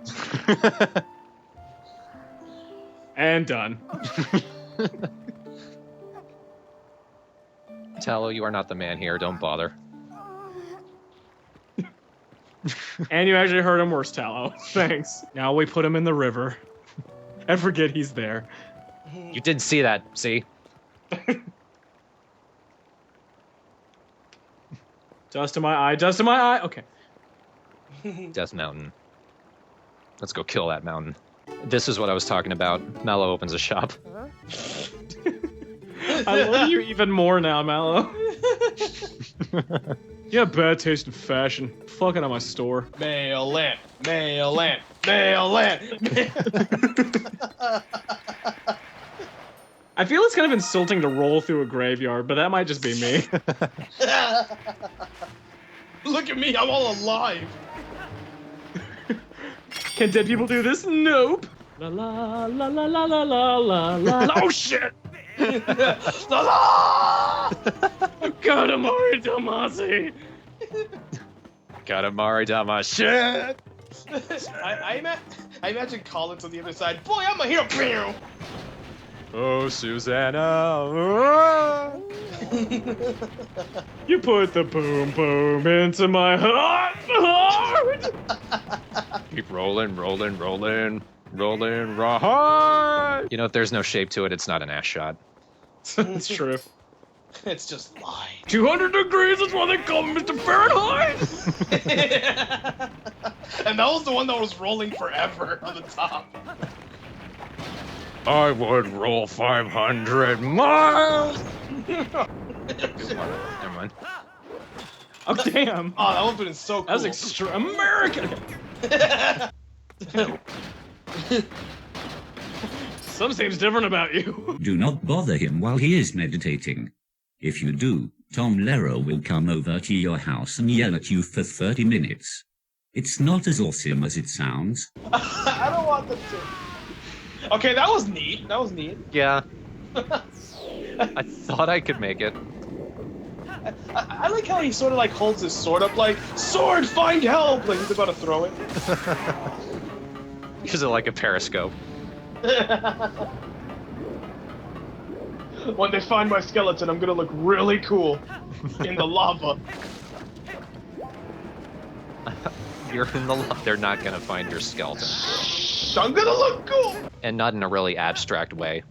And done. Tallow, you are not the man here. Don't bother. And you actually hurt him worse, Tallow. Thanks. Now we put him in the river. And forget he's there. You didn't see that, see? Dust in my eye, dust in my eye. Okay. Death Mountain. Let's go kill that mountain. This is what I was talking about. Mallow opens a shop. I love you even more now, Mallow. You have bad taste in fashion. Fucking at my store. Mail in, mail in, mail in. I feel it's kind of insulting to roll through a graveyard, but that might just be me. Look at me, I'm all alive. Can dead people do this? Nope. La la la la la la la la la. Oh shit! Katamari Damacy! Katamari Dama shit! I imagine Colin's on the other side. Boy, I'm a hero. Oh, Susanna. You put the boom boom into my heart. Keep rolling, rolling, rolling, rolling, right. You know, if there's no shape to it, it's not an ass shot. It's true. It's just lying. 200 degrees is what they call Mr. Fahrenheit. And that was the one that was rolling forever on the top. I would roll 500 miles. Never mind. Oh damn! Oh, that would've been so cool. That was extra American. Something seems different about you. Do not bother him while he is meditating. If you do, Tom Lehrer will come over to your house and yell at you for 30 minutes. It's not as awesome as it sounds. I don't want them to. Okay, that was neat. That was neat. Yeah. I thought I could make it. I like how he sort of like holds his sword up like, sword, find help! Like he's about to throw it. Use it like a periscope. When they find my skeleton, I'm gonna look really cool in the lava. You're in the lava. They're not gonna find your skeleton. I'm gonna look cool! And not in a really abstract way.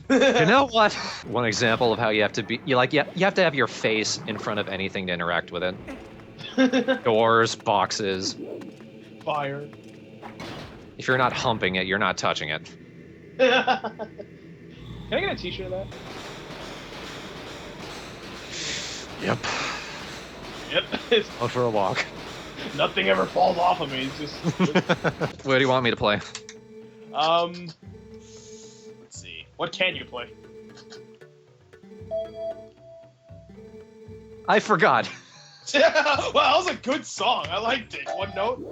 You know what? One example of how you have to be, you have to have your face in front of anything to interact with it. Doors, boxes. Fire. If you're not humping it, you're not touching it. Can I get a t-shirt of that? Yep. Yep. Out for a walk. Nothing ever falls off of me. It's just. What do you want me to play? Let's see. What can you play? I forgot. Well, that was a good song. I liked it. One note.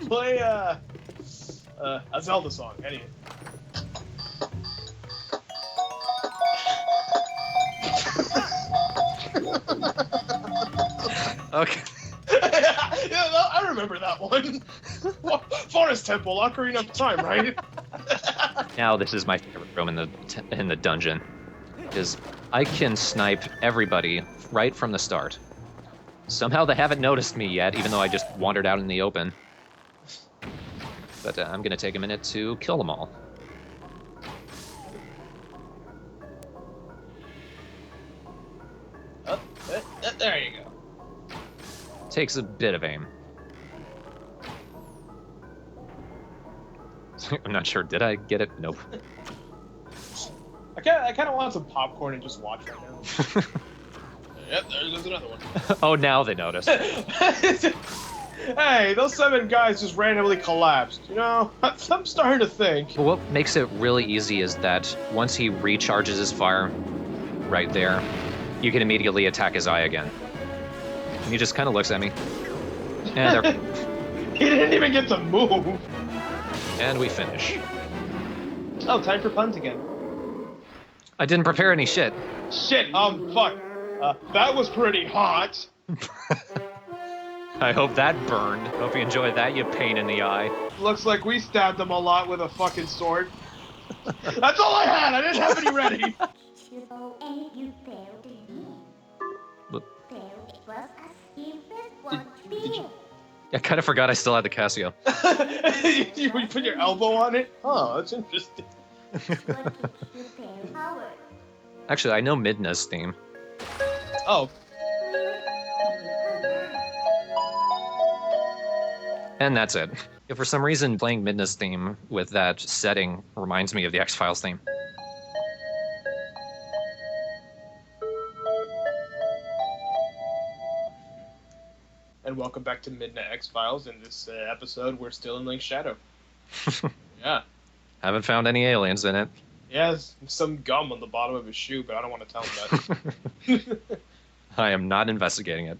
Play a Zelda song. Any. Okay. Yeah, no, I remember that one. Forest Temple, Ocarina of Time, right? Now this is my favorite room in the dungeon, is I can snipe everybody right from the start. Somehow they haven't noticed me yet, even though I just wandered out in the open. But I'm gonna take a minute to kill them all. There you go. Takes a bit of aim. I'm not sure. Did I get it? Nope. I kind of want some popcorn and just watch right now. Yep, there's another one. Oh, now they notice. Hey, those 7 guys just randomly collapsed. You know, I'm starting to think. But what makes it really easy is that once he recharges his fire right there, you can immediately attack his eye again. And he just kind of looks at me. And, He didn't even get to move. and we finish. Oh, time for puns again. I didn't prepare any shit. Shit, fuck. That was pretty hot. I hope that burned. Hope you enjoyed that, you pain in the eye. Looks like we stabbed them a lot with a fucking sword. That's all I had. I didn't have any ready. I kind of forgot I still had the Casio. You put your elbow on it? Oh, that's interesting. Actually, I know Midna's theme. Oh. And that's it. If for some reason playing Midna's theme with that setting reminds me of the X-Files theme. And welcome back to Midnight X-Files. In this episode, we're still in Link's Shadow. Yeah. Haven't found any aliens in it. Yeah, there's some gum on the bottom of his shoe, but I don't want to tell him that. I am not investigating it.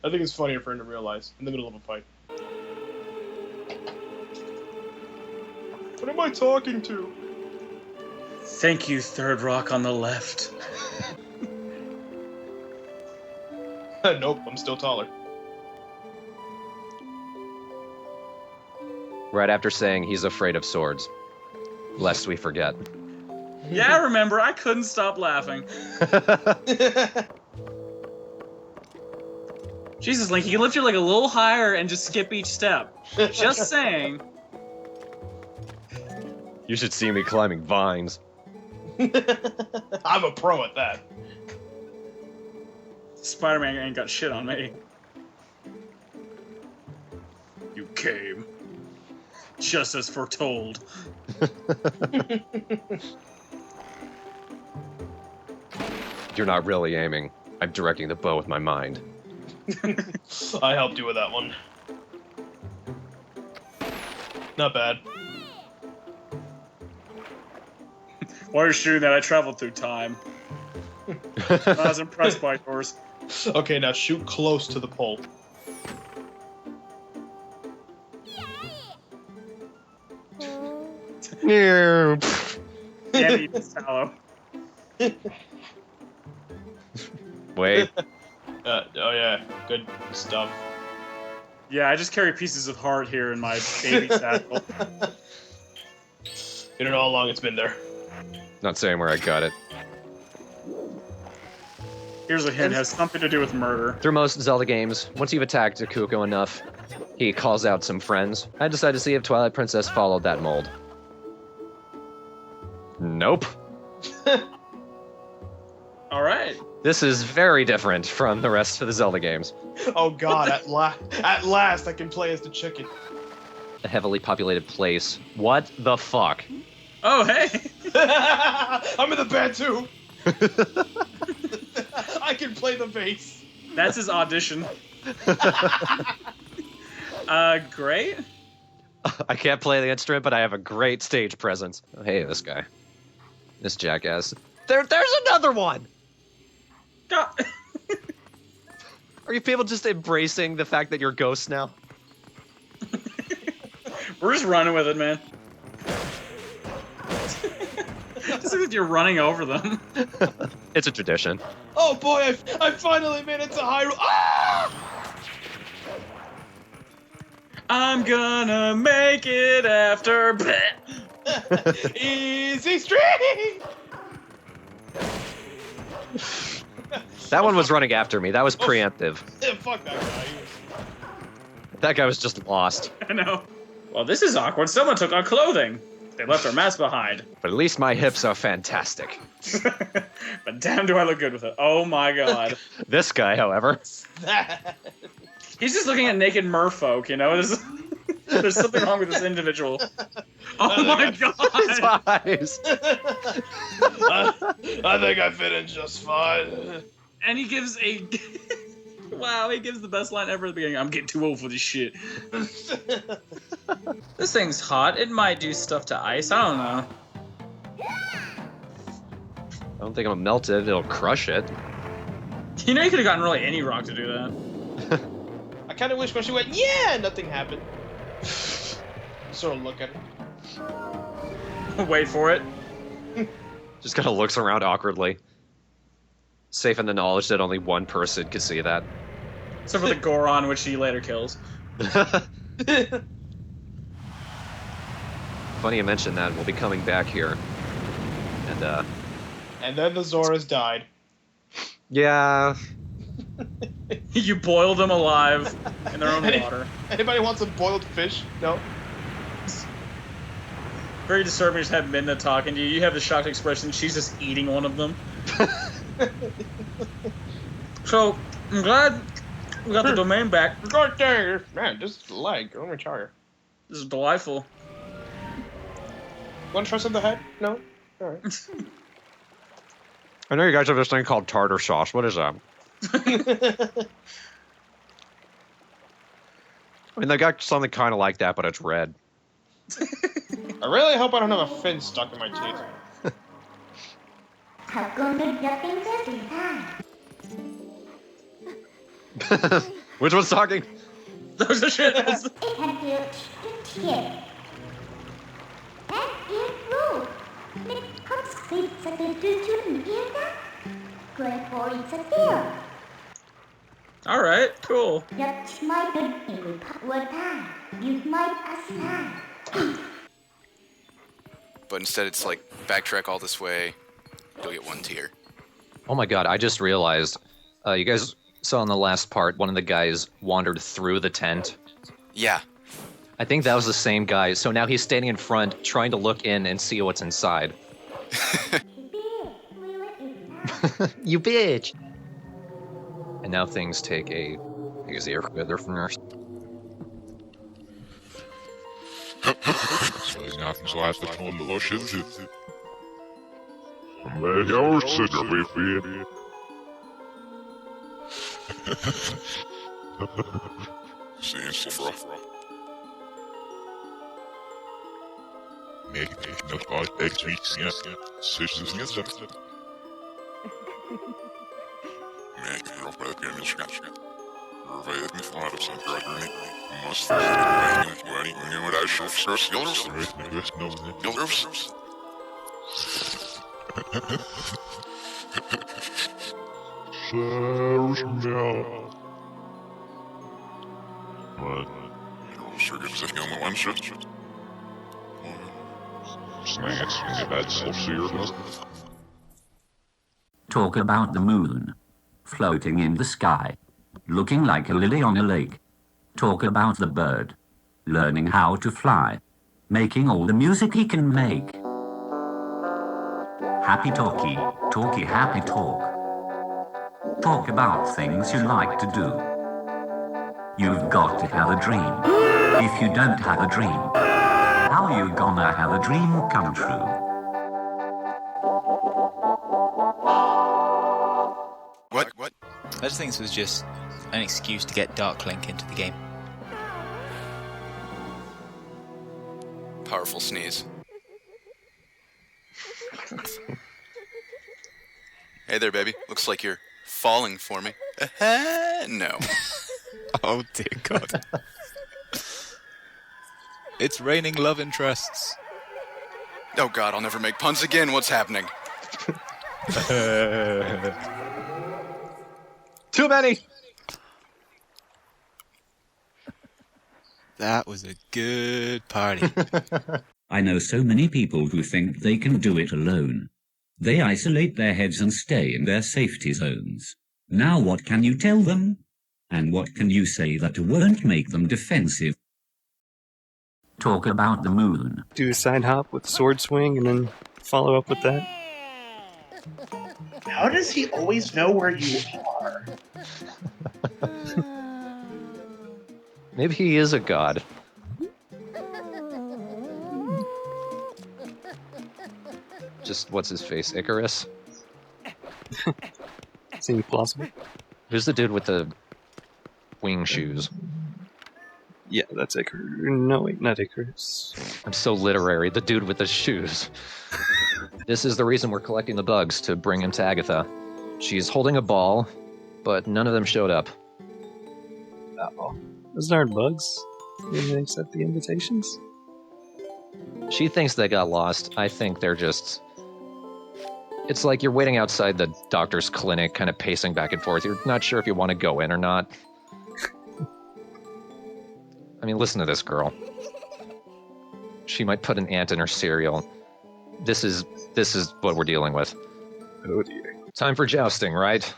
I think it's funnier for him to realize in the middle of a fight. What am I talking to? Thank you, Third Rock on the left. Nope, I'm still taller. Right after saying he's afraid of swords. Lest we forget. Yeah, I remember. I couldn't stop laughing. Jesus, Link, you can lift your leg a little higher and just skip each step. Just saying. You should see me climbing vines. I'm a pro at that. Spider-Man ain't got shit on me. You came. Just as foretold. You're not really aiming. I'm directing the bow with my mind. I helped you with that one. Not bad. Why are you shooting that? I traveled through time. I was impressed by yours. Okay, now shoot close to the pole. Can't eat this tallow. Wait. Oh yeah, good stuff. Yeah, I just carry pieces of heart here in my baby satchel. You don't know how long it's been there. Not saying where I got it. Here's a hint, has something to do with murder. Through most Zelda games, once you've attacked Akuko enough, he calls out some friends. I decided to see if Twilight Princess followed that mold. Nope. Alright. This is very different from the rest of the Zelda games. Oh god, at last I can play as the chicken. A heavily populated place. What the fuck? Oh, hey! I'm in the band too! I can play the bass. That's his audition. Great. I can't play the instrument, but I have a great stage presence. Oh, hey, this guy. This jackass. There's another one! God. Are you people just embracing the fact that you're ghosts now? We're just running with it, man. Just like you're running over them. It's a tradition. Oh boy, I finally made it to Hyrule. Ah! I'm gonna make it after. Easy street! That one was running after me. That was preemptive. Yeah, fuck that guy. That guy was just lost. I know. Well, this is awkward. Someone took our clothing. They left our masks behind. But at least my hips are fantastic. But damn, do I look good with it. Oh my god. This guy, however. He's just looking at naked merfolk, you know? There's something wrong with this individual. Oh my god! His eyes. I think I fit in just fine. And he gives a... Wow, he gives the best line ever at the beginning. I'm getting too old for this shit. This thing's hot. It might do stuff to ice. I don't know. I don't think it'll melt it. It'll crush it. You know you could have gotten really any rock to do that. I kind of wish when she went, yeah, nothing happened. Sort of look at it. Wait for it. Just kind of looks around awkwardly. Safe in the knowledge that only one person could see that. Except for the Goron, which he later kills. Funny you mentioned that. We'll be coming back here. And then the Zoras died. Yeah. You boiled them alive in their own water. Anybody want some boiled fish? No? Very disturbing to just have Midna talking to you. You have the shocked expression. She's just eating one of them. So, I'm glad we got the domain back. God dang, man, just leg. I'm retire. This is delightful. Want to try some of the head? No? Alright. I know you guys have this thing called tartar sauce. What is that? I mean, they got something kind of like that, but it's red. I really hope I don't have a fin stuck in my teeth. Which one's talking? Those are shit. Alright, cool. But instead it's like, backtrack all this way, you'll get 1 tier. Oh my god, I just realized. You guys saw in the last part, one of the guys wandered through the tent. Yeah. I think that was the same guy, so now he's standing in front, trying to look in and see what's inside. You bitch! And now things take a... I guess the air weather from there. Nothing så här för någon lotions. Men jag sätter mig fel. Syns ifrån. Talk about the moon, floating in the sky, looking like a lily on a lake. Talk about the bird, learning how to fly, making all the music he can make. Happy talky, talky happy talk. Talk about things you like to do. You've got to have a dream. If you don't have a dream, how are you gonna have a dream come true? What? I just think this was just an excuse to get Dark Link into the game. Powerful sneeze. Hey there, baby. Looks like you're falling for me. No. Oh dear God. It's raining love interests. Oh God, I'll never make puns again. What's happening? Too many! That was a good party. I know so many people who think they can do it alone. They isolate their heads and stay in their safety zones. Now what can you tell them? And what can you say that won't make them defensive? Talk about the moon. Do a side hop with sword swing and then follow up with that. How does he always know where you are? Maybe he is a god. Just, what's his face? Icarus? Seems plausible. Who's the dude with the wing shoes? Yeah, that's Icarus. No, wait, not Icarus. I'm so literary. The dude with the shoes. This is the reason we're collecting the bugs, to bring him to Agatha. She's holding a ball, but none of them showed up. Uh-oh. Those aren't bugs. Didn't they accept the invitations? She thinks they got lost. I think they're just... It's like you're waiting outside the doctor's clinic, kind of pacing back and forth. You're not sure if you want to go in or not. I mean, listen to this girl. She might put an ant in her cereal. This is what we're dealing with. Oh dear. Time for jousting, right?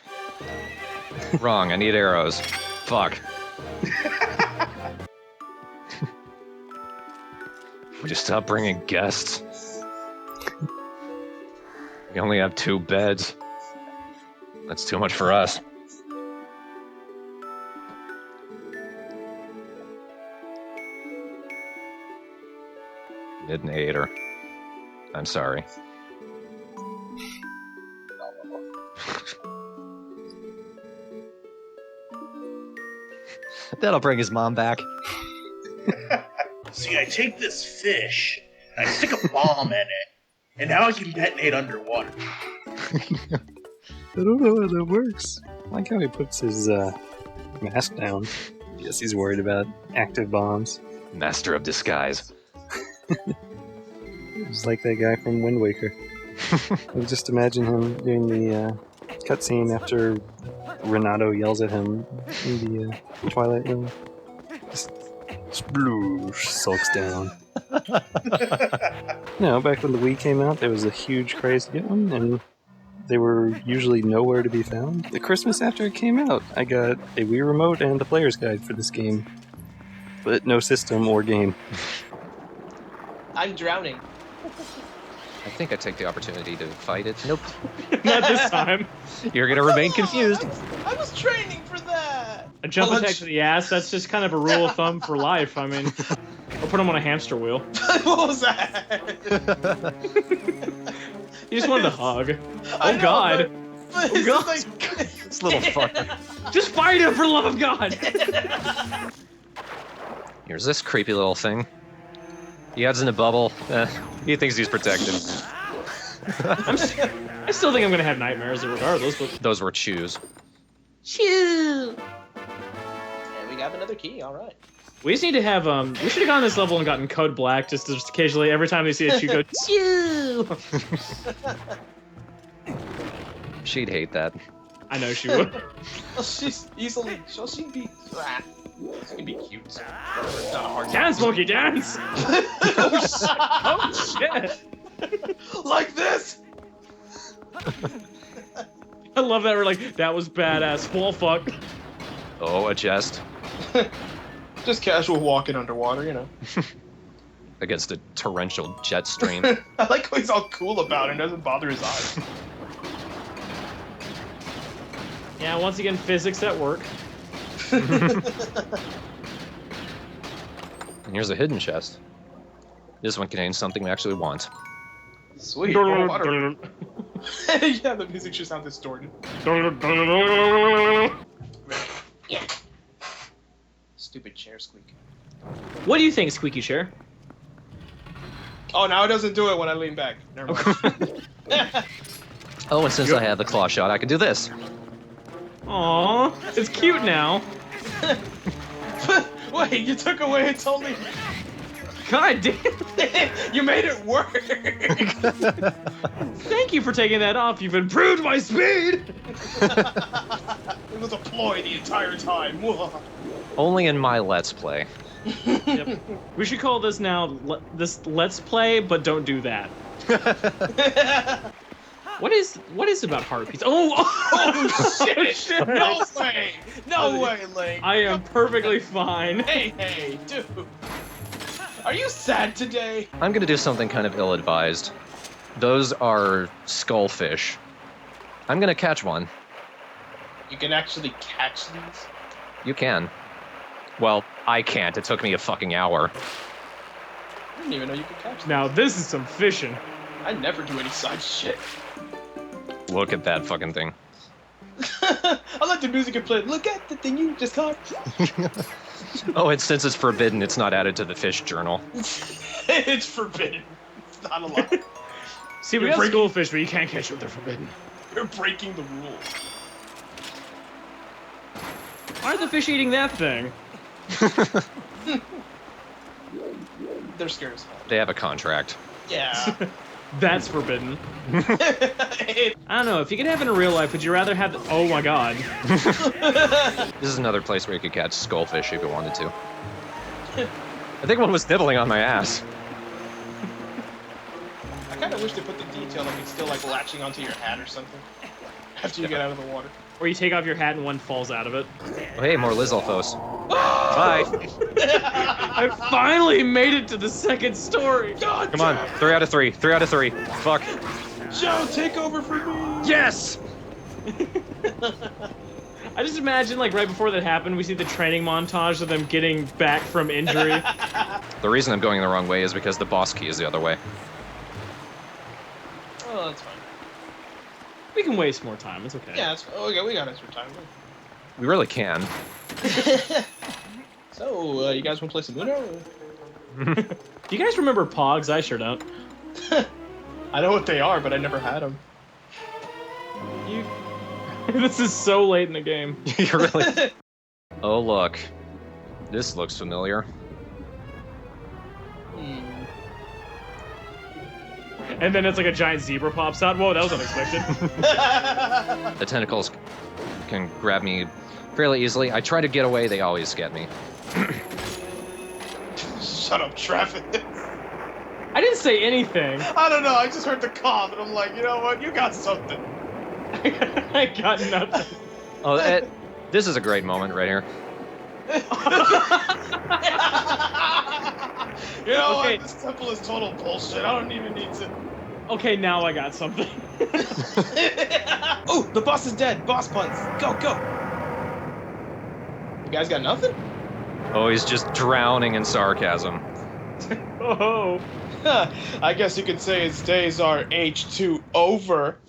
Wrong, I need arrows. Fuck. Would you stop bringing guests? We only have 2 beds. That's too much for us. Didn't hate her. I'm sorry. That'll bring his mom back. See, I take this fish, and I stick a bomb in it, and now I can detonate underwater. I don't know how that works. I like how he puts his mask down. Yes, he's worried about active bombs. Master of disguise. It's like that guy from Wind Waker. I just imagine him doing the cutscene after Renato yells at him in the Twilight room. Just sploosh, sulks down. Back when the Wii came out, there was a huge craze to get one, and they were usually nowhere to be found. The Christmas after it came out, I got a Wii remote and the player's guide for this game, but no system or game. I'm drowning. I think I take the opportunity to fight it. Nope. Not this time. You're gonna remain confused. I was training for that. A jump attack to the ass, that's just kind of a rule of thumb for life. I mean, or put him on a hamster wheel. What was that? He just wanted to hug. I Oh know, God. but Oh God. This little fucker. Just fight him for the love of God. Here's this creepy little thing. He adds in a bubble. He thinks he's protected. I still think I'm gonna have nightmares regardless, but Those were chews. Chew. And we got another key. All right. we just need to have we should have gone this level and gotten code black just occasionally every time they see a chew go chew. She'd hate that. I know she would. She's easily. She'll be. It's gonna be cute. It's not a hard Dance, monkey, dance! Oh shit! Like this. I love that. We're like, that was badass. Well, fuck. Oh, a chest. Just casual walking underwater, you know. Against a torrential jet stream. I like how he's all cool about it and doesn't bother his eyes. Yeah, once again, physics at work. And here's a hidden chest. This one contains something we actually want. Sweet. Water. Yeah, the music should sound distorted. Yeah. Stupid chair squeak. What do you think, Squeaky Chair? Oh, now it doesn't do it when I lean back. Never mind. Oh, and since I have the claw shot, I can do this. Aww, it's cute now. Wait, you took away its only. God damn. You made it work. Thank you for taking that off. You've improved my speed. It was a ploy the entire time. Only in my Let's Play. Yep. We should call this now this Let's Play, but don't do that. What is about heartbeats? Oh shit! No way! No way, Link! I am perfectly fine. Hey, dude! Are you sad today? I'm gonna do something kind of ill-advised. Those are skullfish. I'm gonna catch one. You can actually catch these? You can. Well, I can't. It took me a fucking hour. I didn't even know you could catch them. Now this is some fishing. I never do any side shit. Look at that fucking thing. I like the music it played. Look at the thing you just caught. Oh, and since it's forbidden, it's not added to the fish journal. It's forbidden. It's not allowed. See, we got schoolfish, but you can't catch them. They're forbidden. You're breaking the rules. Why are the fish eating that thing? They're scared as hell. They have a contract. Yeah. That's forbidden. I don't know. If you could have it in real life, would you rather have the... Oh my god. This is another place where you could catch skullfish if you wanted to. I think one was nibbling on my ass. I kind of wish they put the detail like it's still like latching onto your hat or something after you get out of the water. Or you take off your hat and one falls out of it. Oh, hey, more Lizalfos. Bye. I finally made it to the second story. God Come on, 3 out of 3. 3 out of 3. Fuck. Joe, take over for me. Yes. I just imagine, like, right before that happened, we see the training montage of them getting back from injury. The reason I'm going the wrong way is because the boss key is the other way. Oh, that's fine. We can waste more time. It's okay. Yeah, we got extra time. We really can. So, you guys want to play some Uno? Do you guys remember Pogs? I sure don't. I know what they are, but I never had them. This is so late in the game. You really... Oh, look. This looks familiar. And then it's like a giant zebra pops out. Whoa, that was unexpected. The tentacles can grab me fairly easily. I try to get away, they always get me. Shut up, traffic. I didn't say anything. I don't know, I just heard the cough, and I'm like, you know what, you got something. I got nothing. Oh, this is a great moment right here. You know Okay. what, this temple is total bullshit, I don't even need to... Okay, now I got something. Oh, the boss is dead, boss puns, go, go. You guys got nothing? Oh, he's just drowning in sarcasm. Oh. I guess you could say his days are H2 over.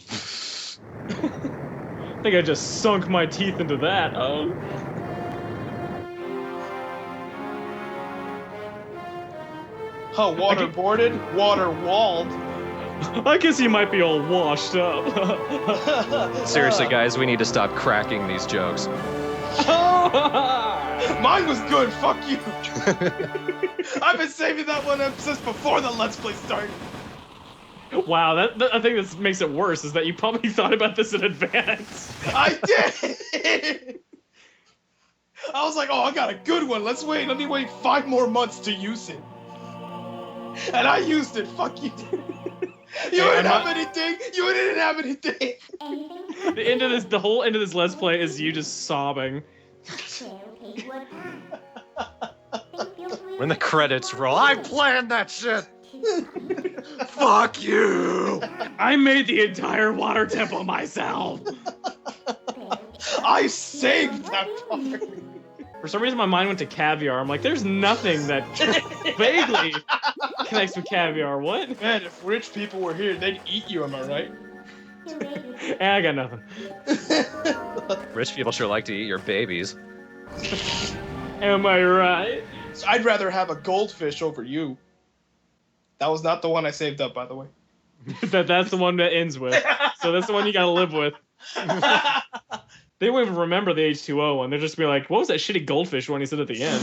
I think I just sunk my teeth into that. Oh. Huh, waterboarded, water walled. I guess he might be all washed up. Seriously, guys, we need to stop cracking these jokes. Mine was good, fuck you. I've been saving that one up since before the Let's Play started. Wow, that I think that makes it worse, is that you probably thought about this in advance. I did! I was like, oh, I got a good one. Let me wait 5 more months to use it. And I used it, fuck you. You didn't have anything! You didn't have anything! The whole end of this Let's Play is you just sobbing. When the credits roll, I planned that shit! Fuck you! I made the entire water temple myself! I saved that part! For some reason my mind went to caviar. I'm like, there's nothing that vaguely connects with caviar. What? Man, if rich people were here, they'd eat you, am I right? I got nothing. Rich people sure like to eat your babies. Am I right? I'd rather have a goldfish over you. That was not the one I saved up, by the way. That's the one that ends with. So that's the one you gotta live with. They won't even remember the H2O one. They'll just be like, what was that shitty goldfish one he said at the end?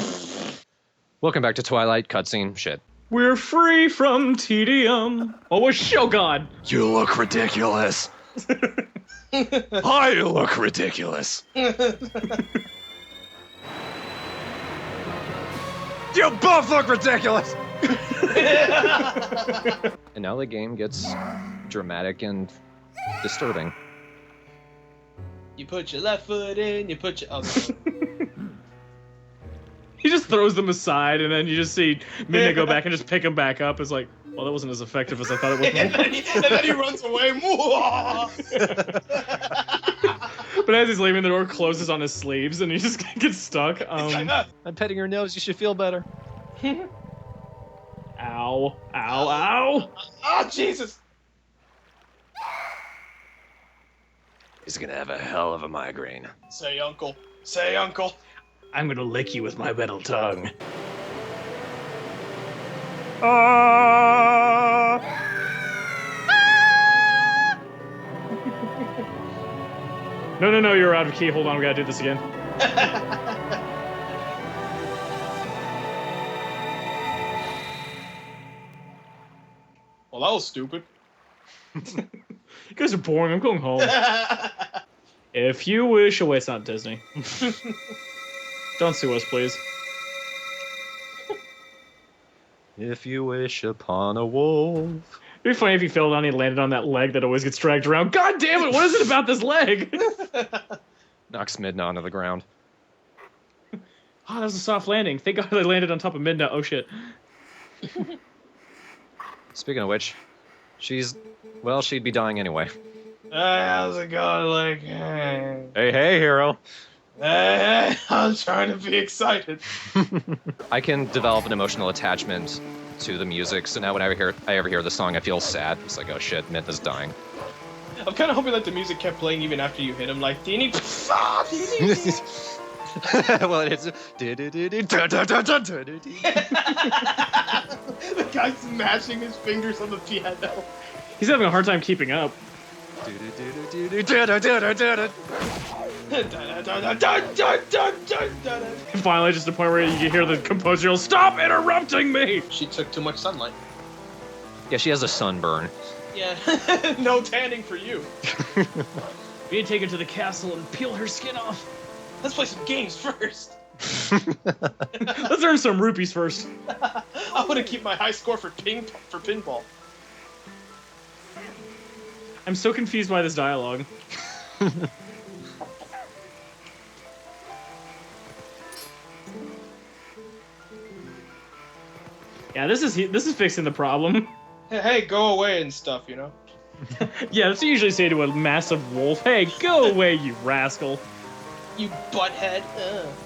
Welcome back to Twilight cutscene shit. We're free from tedium. Oh, oh God. You look ridiculous. I look ridiculous. You both look ridiculous. And now the game gets dramatic and disturbing. You put your left foot in, you put your... Oh, no. He just throws them aside, and then you just see Midna go back and just pick them back up. It's like, well, that wasn't as effective as I thought it would be. and then he runs away. But as he's leaving, the door closes on his sleeves, and he just gets stuck. I'm petting your nose. You should feel better. Ow. Ow, ow. Oh, Jesus. He's gonna have a hell of a migraine. Say, uncle. Say, uncle. I'm gonna lick you with my metal tongue. No, you're out of key. Hold on, we gotta do this again. Well, that was stupid. You guys are boring. I'm going home. If you wish... Oh, wait, it's not Disney. Don't sue us, please. If you wish upon a wolf. It'd be funny if he fell down and he landed on that leg that always gets dragged around. God damn it, what is it about this leg? Knocks Midna onto the ground. Oh, that was a soft landing. Thank God they landed on top of Midna. Oh, shit. Speaking of which, she'd be dying anyway. How's it going? Like, hey. Hey, hero. Hey, I'm trying to be excited. I can develop an emotional attachment to the music, so now whenever I ever hear the song, I feel sad. It's like, oh shit, Midna's dying. I'm kind of hoping that the music kept playing even after you hit him, like, Dini. Well, it is. The guy's smashing his fingers on the piano. He's having a hard time keeping up. Finally, just a point where you hear the composer yell, "Stop interrupting me!" She took too much sunlight. Yeah, she has a sunburn. Yeah, no tanning for you. We need to take her to the castle and peel her skin off. Let's play some games first. Let's earn some rupees first. I want to keep my high score for pinball. I'm so confused by this dialogue. Yeah, this is fixing the problem. Hey, go away and stuff, you know? Yeah, that's what you usually say to a massive wolf. Hey, go away, you rascal. You butthead.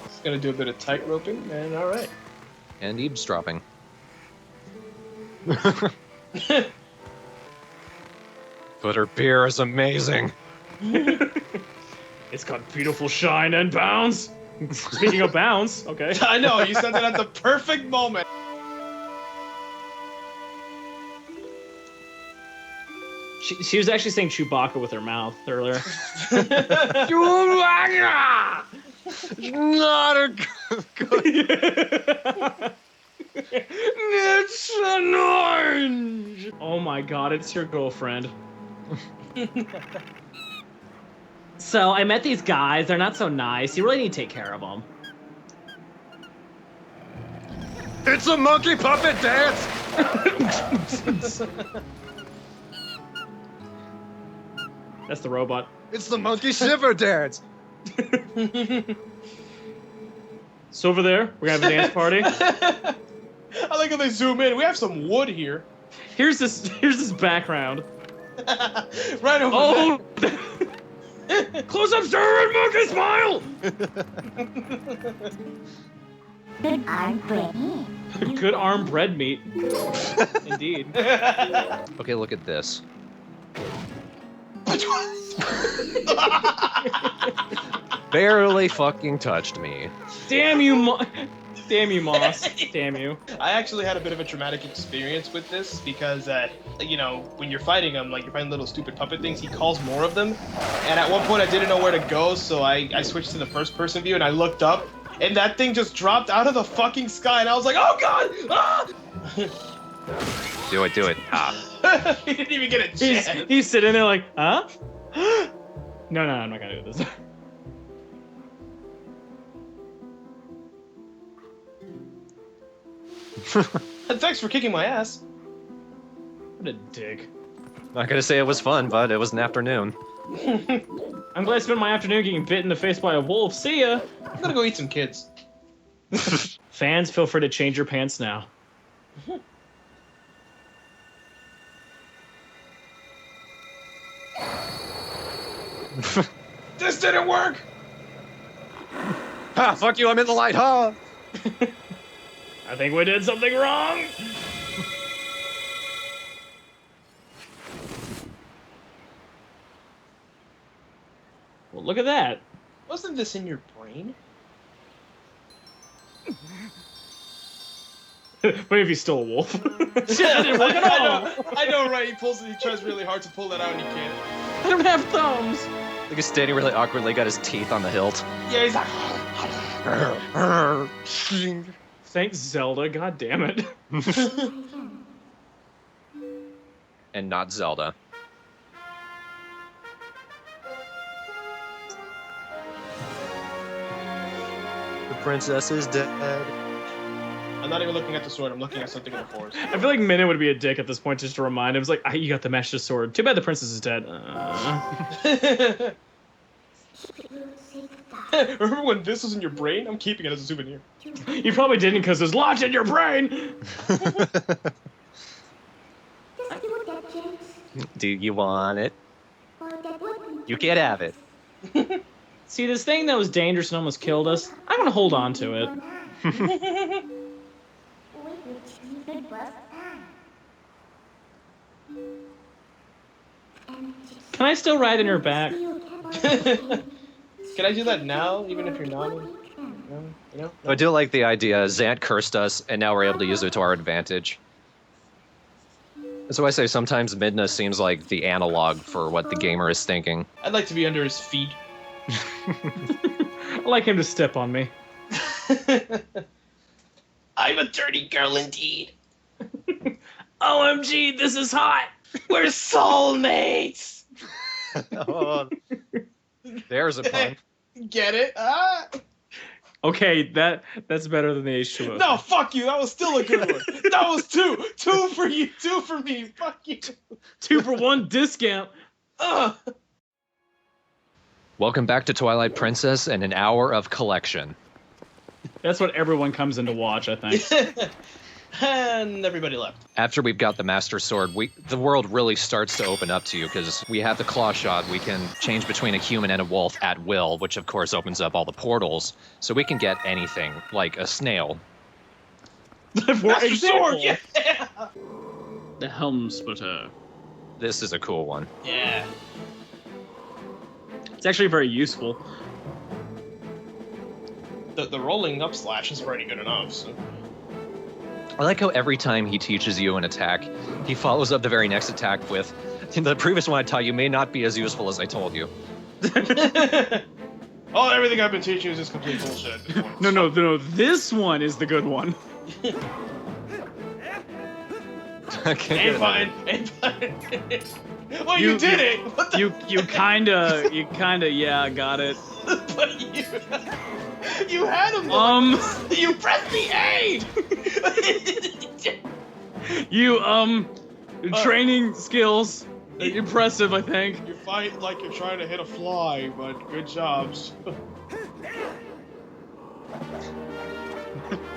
Just gonna do a bit of tight roping, and alright. And eavesdropping. But her beer is amazing. It's got beautiful shine and bounce. Speaking of bounce, okay. I know, you said that at the perfect moment. She was actually saying Chewbacca with her mouth earlier. Chewbacca! Not a good. It's an orange! Oh my god, it's your girlfriend. So, I met these guys. They're not so nice. You really need to take care of them. It's a monkey puppet dance! That's the robot. It's the monkey shiver dance! So over there, we're gonna have a dance party. I like how they zoom in. We have some wood here. Here's this background. Right over there. Close up, sir, and monkey smile! Good arm bread. Good arm bread meat. Indeed. Okay, look at this. Barely fucking touched me. Damn you, damn you, Moss. Damn you. I actually had a bit of a traumatic experience with this because, you know, when you're fighting him, like you're fighting little stupid puppet things, he calls more of them. And at one point I didn't know where to go, so I switched to the first person view and I looked up and that thing just dropped out of the fucking sky and I was like, oh god! Ah! Do it, do it. Ah. He didn't even get a chance. He's sitting there like, huh? No, I'm not gonna do this. And thanks for kicking my ass. What a dick. Not gonna say it was fun, but it was an afternoon. I'm glad I spent my afternoon getting bit in the face by a wolf. See ya! I'm gonna go eat some kids. Fans, feel free to change your pants now. This didn't work! Ha! Fuck you, I'm in the light, huh? I think we did something wrong! Well, look at that. Wasn't this in your brain? What if he's still a wolf? Shit, that didn't work at all! I know, right? He tries really hard to pull that out and he can't. I don't have thumbs! Like he's standing really awkwardly, got his teeth on the hilt. Yeah, he's like... Thanks, Zelda. God damn it. And not Zelda. The princess is dead. I'm not even looking at the sword, I'm looking at something in the forest. I feel like Minna would be a dick at this point just to remind him. It's like, you got the Master Sword. Too bad the princess is dead. Remember when this was in your brain? I'm keeping it as a souvenir. You probably didn't because there's lots in your brain! Do you want it? You can't have it. See, this thing that was dangerous and almost killed us, I'm gonna hold on to it. Can I still ride in her back? Can I do that now, even if you're not? You know? I do like the idea. Zant cursed us, and now we're able to use it to our advantage. That's why I say sometimes Midna seems like the analog for what the gamer is thinking. I'd like to be under his feet. I'd like him to step on me. I'm a dirty girl indeed. OMG, this is hot! We're soulmates! Oh, there's a pun. Get it? Ah. Okay, that's better than the H2O. No, fuck you. That was still a good one. That was two. Two for you, two for me. Fuck you. 2 for 1 discount. Welcome back to Twilight Princess and an hour of collection. That's what everyone comes in to watch, I think. And everybody left. After we've got the Master Sword, the world really starts to open up to you because we have the claw shot. We can change between a human and a wolf at will, which of course opens up all the portals. So we can get anything, like a snail. For example, yeah. the Helm Splitter. This is a cool one. Yeah. It's actually very useful. The rolling up slash is pretty good enough. So. I like how every time he teaches you an attack, he follows up the very next attack with, The previous one I taught you may not be as useful as I told you. Oh, everything I've been teaching is just complete bullshit. No. This one is the good one. Okay. Ain't fine. Well, you did it. What the? You kinda, yeah, got it. But you had him. You pressed the A. Training skills. Impressive, I think. You fight like you're trying to hit a fly, but good jobs.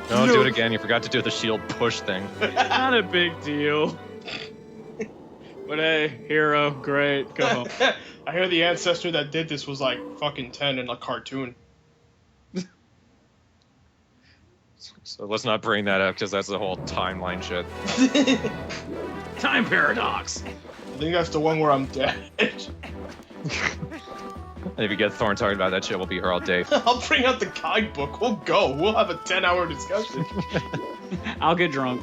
Don't do it again. You forgot to do the shield push thing. Not a big deal. But hey, hero, great, go home. I hear the ancestor that did this was like fucking 10 in a cartoon. So let's not bring that up, because that's the whole timeline shit. Time paradox. I think that's the one where I'm dead. And if you get Thorn talking about that shit, we'll be here all day. I'll bring out the guidebook. We'll go. We'll have a 10-hour discussion. I'll get drunk.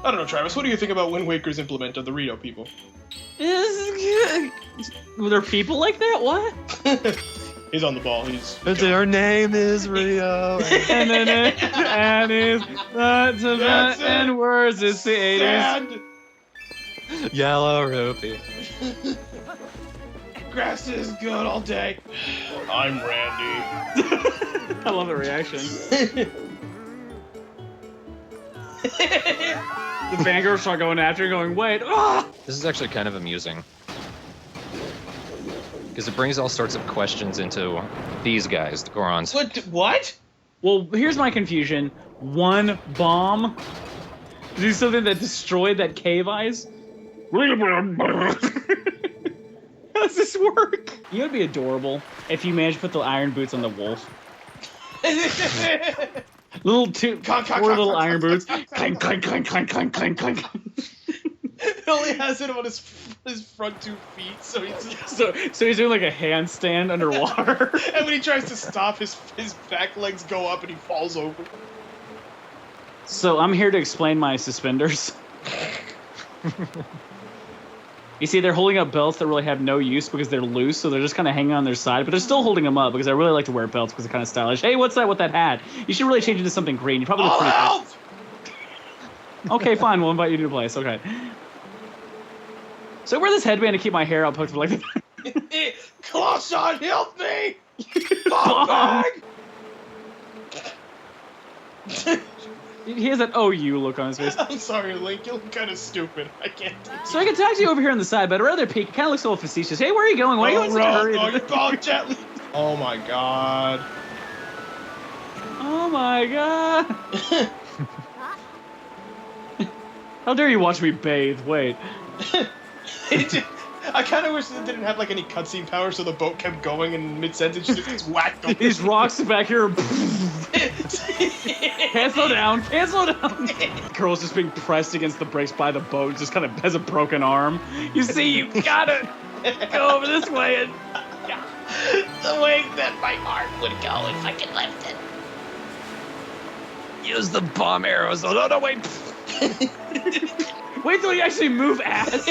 I don't know, Travis. What do you think about Wind Waker's implement of the Rito people? Were there people like that? What? He's on the ball. He's. Their name is Rio. and his and words is the 80s. Sand. Yellow rupee. Grass is good all day. I'm Randy. I love the reaction. The Vanguards start going after you, going, wait, ah! This is actually kind of amusing. Because it brings all sorts of questions into these guys, the Gorons. What? Well, here's my confusion. One bomb? Do something that destroyed that cave ice? How does this work? You would be adorable if you managed to put the iron boots on the wolf. Four little iron boots. Clank, clank, clank, clank, clank, clank, clank. It only has it on his front 2 feet, so he's so he's doing like a handstand underwater. And when he tries to stop, his back legs go up and he falls over. So I'm here to explain my suspenders. You see, they're holding up belts that really have no use because they're loose, so they're just kind of hanging on their side, but they're still holding them up because I really like to wear belts because they're kind of stylish. Hey, what's that with that hat? You should really change it to something green. You probably look pretty help! Okay, fine. We'll invite you to a place. Okay. So I wear this headband to keep my hair out poked like that. Clawshot, help me! Bomb bag! He has that OU look on his face. I'm sorry, Link. You look kind of stupid. I can't take it. So I can talk to you over here on the side, but I'd rather peek. It kind of looks a little facetious. Hey, where are you going? Why are you in such a hurry? Oh, you're going gently. Oh my god. Oh my god. How dare you watch me bathe? Wait. I kind of wish it didn't have like any cutscene power, so the boat kept going and mid-sentence just whacked them. These rocks back here. Can't slow down. Can't slow down. Girl's just being pressed against the brakes by the boat. Just kind of has a broken arm. You see, you gotta go over this way and. The way that my heart would go if I could lift it. Use the bomb arrows. Oh, no, wait. Wait till you actually move, ass.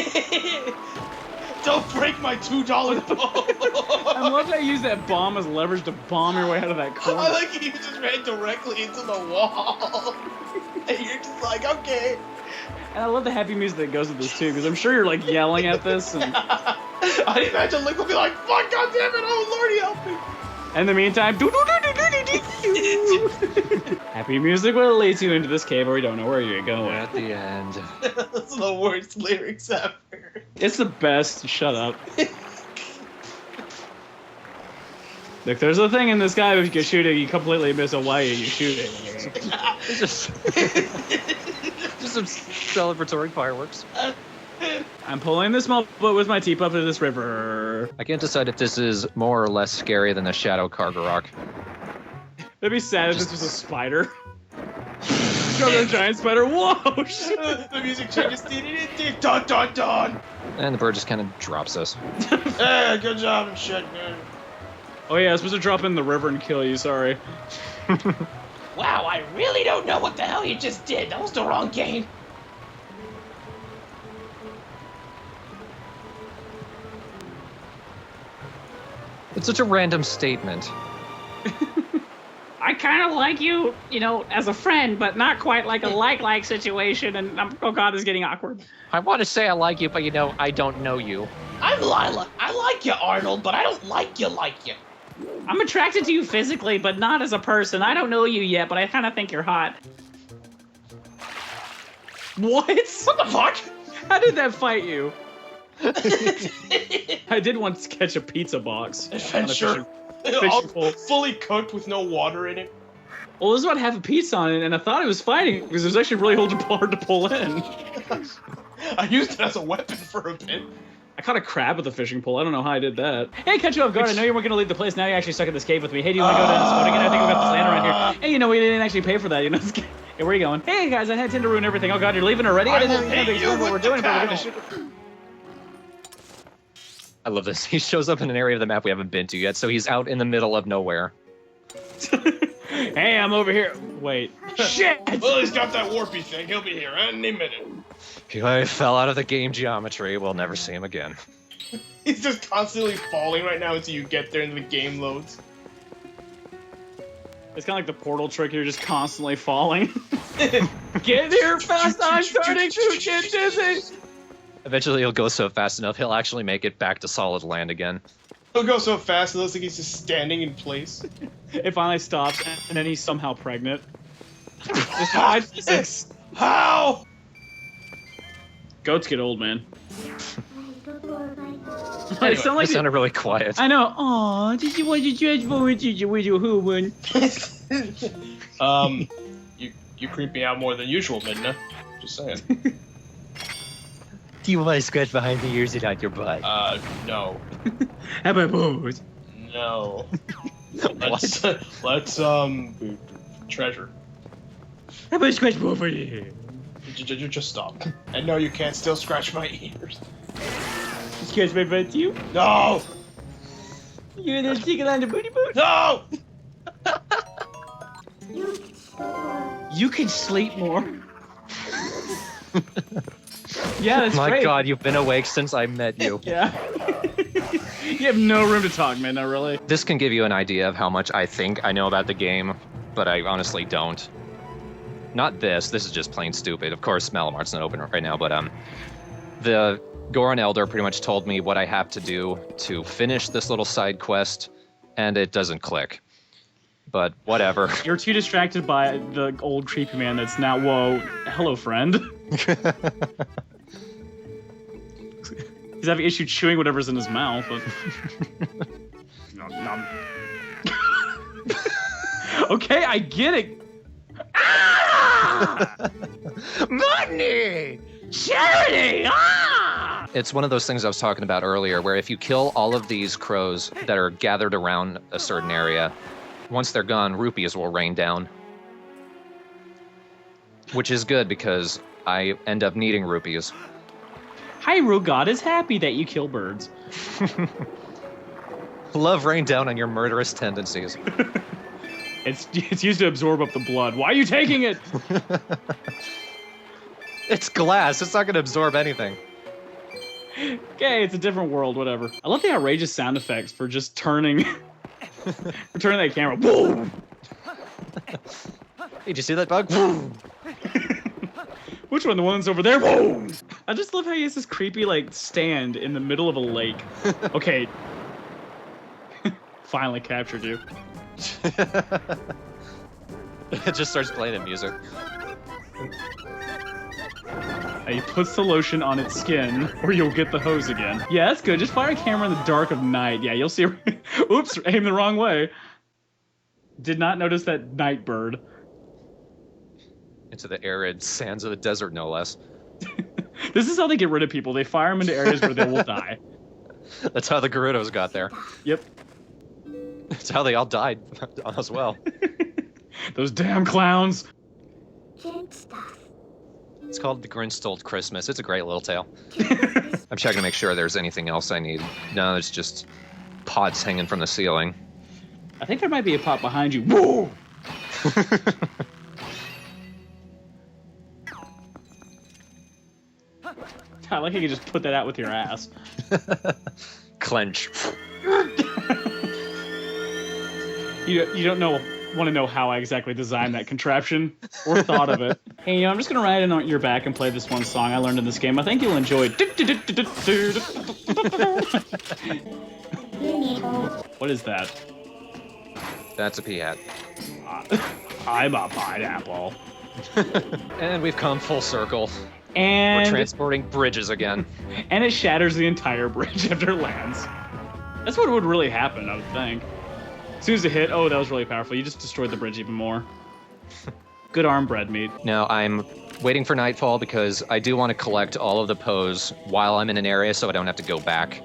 Don't break my $2 boat. I love how you use that bomb as leverage to bomb your way out of that corner. I like you just ran directly into the wall. And you're just like, okay. And I love the happy music that goes with this too, because I'm sure you're like yelling at this. And... I'd imagine Link will be like, fuck, goddammit, oh lordy, help me. In the meantime, happy music will lead you into this cave where we don't know where you're going. At the end. That's the worst lyrics ever. It's the best. Shut up. Look, there's a thing in the sky if you shoot it, you completely miss a way you shoot it. Just some celebratory fireworks. I'm pulling this small boat with my teep up to this river. I can't decide if this is more or less scary than the Shadow Cargarok. It'd be sad if this was a spider. A giant spider. Whoa! Shit. The music changes. Dun dun dun. And the bird just kind of drops us. Hey, good job and shit, man. Oh yeah, I was supposed to drop in the river and kill you. Sorry. Wow, I really don't know what the hell you just did. That was the wrong game. It's such a random statement. I kind of like you, you know, as a friend, but not quite like a like situation. And oh god, this is getting awkward. I want to say I like you, but you know, I don't know you. I'm Lila. I like you, Arnold, but I don't like you. I'm attracted to you physically, but not as a person. I don't know you yet, but I kind of think you're hot. What? What the fuck? How did that fight you? I did once catch a pizza box. Adventure. Fully cooked with no water in it. Well, this is about half a pizza on it, and I thought it was fighting because it was actually really hard to pull in. I used it as a weapon for a bit. I caught a crab with a fishing pole. I don't know how I did that. Hey, catch you off guard. I know you weren't going to leave the place. Now you're actually stuck in this cave with me. Hey, do you want to go down this boat again? I think we got this land around here. Hey, you know, we didn't actually pay for that. You know, hey, where are you going? Hey, guys, I had to ruin everything. Oh, God, you're leaving already? I didn't know what we're doing, but we're going to shoot. I love this. He shows up in an area of the map we haven't been to yet, so he's out in the middle of nowhere. Hey, I'm over here. Wait. Shit! Well, he's got that warpy thing. He'll be here any minute. He fell out of the game geometry. We'll never see him again. He's just constantly falling right now until you get there and the game loads. It's kind of like the portal trick. You're just constantly falling. Get here fast! I'm starting to get dizzy! Eventually he'll go so fast enough, he'll actually make it back to solid land again. He'll go so fast, it looks like he's just standing in place. It finally stops, and then he's somehow pregnant. Just How? Goats get old, man. Anyway, it sounded really quiet. I know. Aw, did you want to transform into your who one? You creep me out more than usual, Midna. Just saying. Do you want to scratch behind the ears and out your butt? No. How about both? No. Let's treasure. How about scratch both of you? Just stop. And no, you can't still scratch my ears. Scratch my butt too? No! You're gonna stick it on the booty boot? No! You can sleep more. Yeah, that's My great. God, you've been awake since I met you. Yeah. You have no room to talk, man, not really. This can give you an idea of how much I think I know about the game, but I honestly don't. Not this is just plain stupid. Of course, Malamart's not open right now, but the Goron Elder pretty much told me what I have to do to finish this little side quest, and it doesn't click. But whatever. You're too distracted by the old creepy man that's now, whoa, hello, friend. He's having issue chewing whatever's in his mouth, but... Nom. Okay, I get it. Ah! Money! Charity! Ah! It's one of those things I was talking about earlier, where if you kill all of these crows that are gathered around a certain area, once they're gone, rupees will rain down. Which is good, because I end up needing rupees. Hyrule God is happy that you kill birds. Love rain down on your murderous tendencies. It's used to absorb up the blood. Why are you taking it? It's glass. It's not going to absorb anything. Okay, it's a different world, whatever. I love the outrageous sound effects for just turning... for turning that camera. Boom! Did you see that bug? Which one? The one that's over there? Boom! I just love how he has this creepy, like, stand in the middle of a lake. Okay. Finally captured you. It just starts playing the music. He puts the lotion on its skin, or you'll get the hose again. Yeah, that's good. Just fire a camera in the dark of night. Yeah, you'll see. Oops, aimed the wrong way. Did not notice that night bird. Into the arid sands of the desert, no less. This is how they get rid of people. They fire them into areas where they will die. That's how the Gerudos got there. Yep. That's how they all died as well. Those damn clowns. It's called The Grinch Stole Christmas. It's a great little tale. I'm checking to make sure there's anything else I need. No, there's just pots hanging from the ceiling. I think there might be a pot behind you. Whoa! I like how you can just put that out with your ass. Clench. You don't want to know how I exactly designed that contraption or thought of it. Hey, I'm just gonna ride in on your back and play this one song I learned in this game. I think you'll enjoy it. What is that? That's a pea hat. I'm a pineapple. And we've come full circle. And we're transporting bridges again. And it shatters the entire bridge after it lands. That's what would really happen, I would think. As soon as it hit, oh, that was really powerful. You just destroyed the bridge even more. Good arm bread meat. Now, I'm waiting for nightfall because I do want to collect all of the Poes while I'm in an area so I don't have to go back.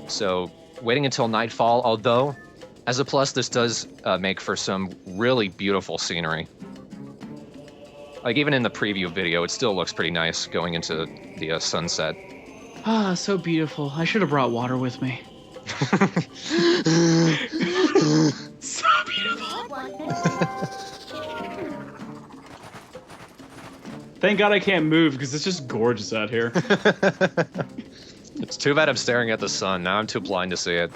So, waiting until nightfall, although, as a plus, this does make for some really beautiful scenery. Like, even in the preview video, it still looks pretty nice going into the sunset. Ah, so beautiful. I should have brought water with me. So beautiful. Thank God I can't move because it's just gorgeous out here. It's too bad I'm staring at the sun. Now I'm too blind to see it.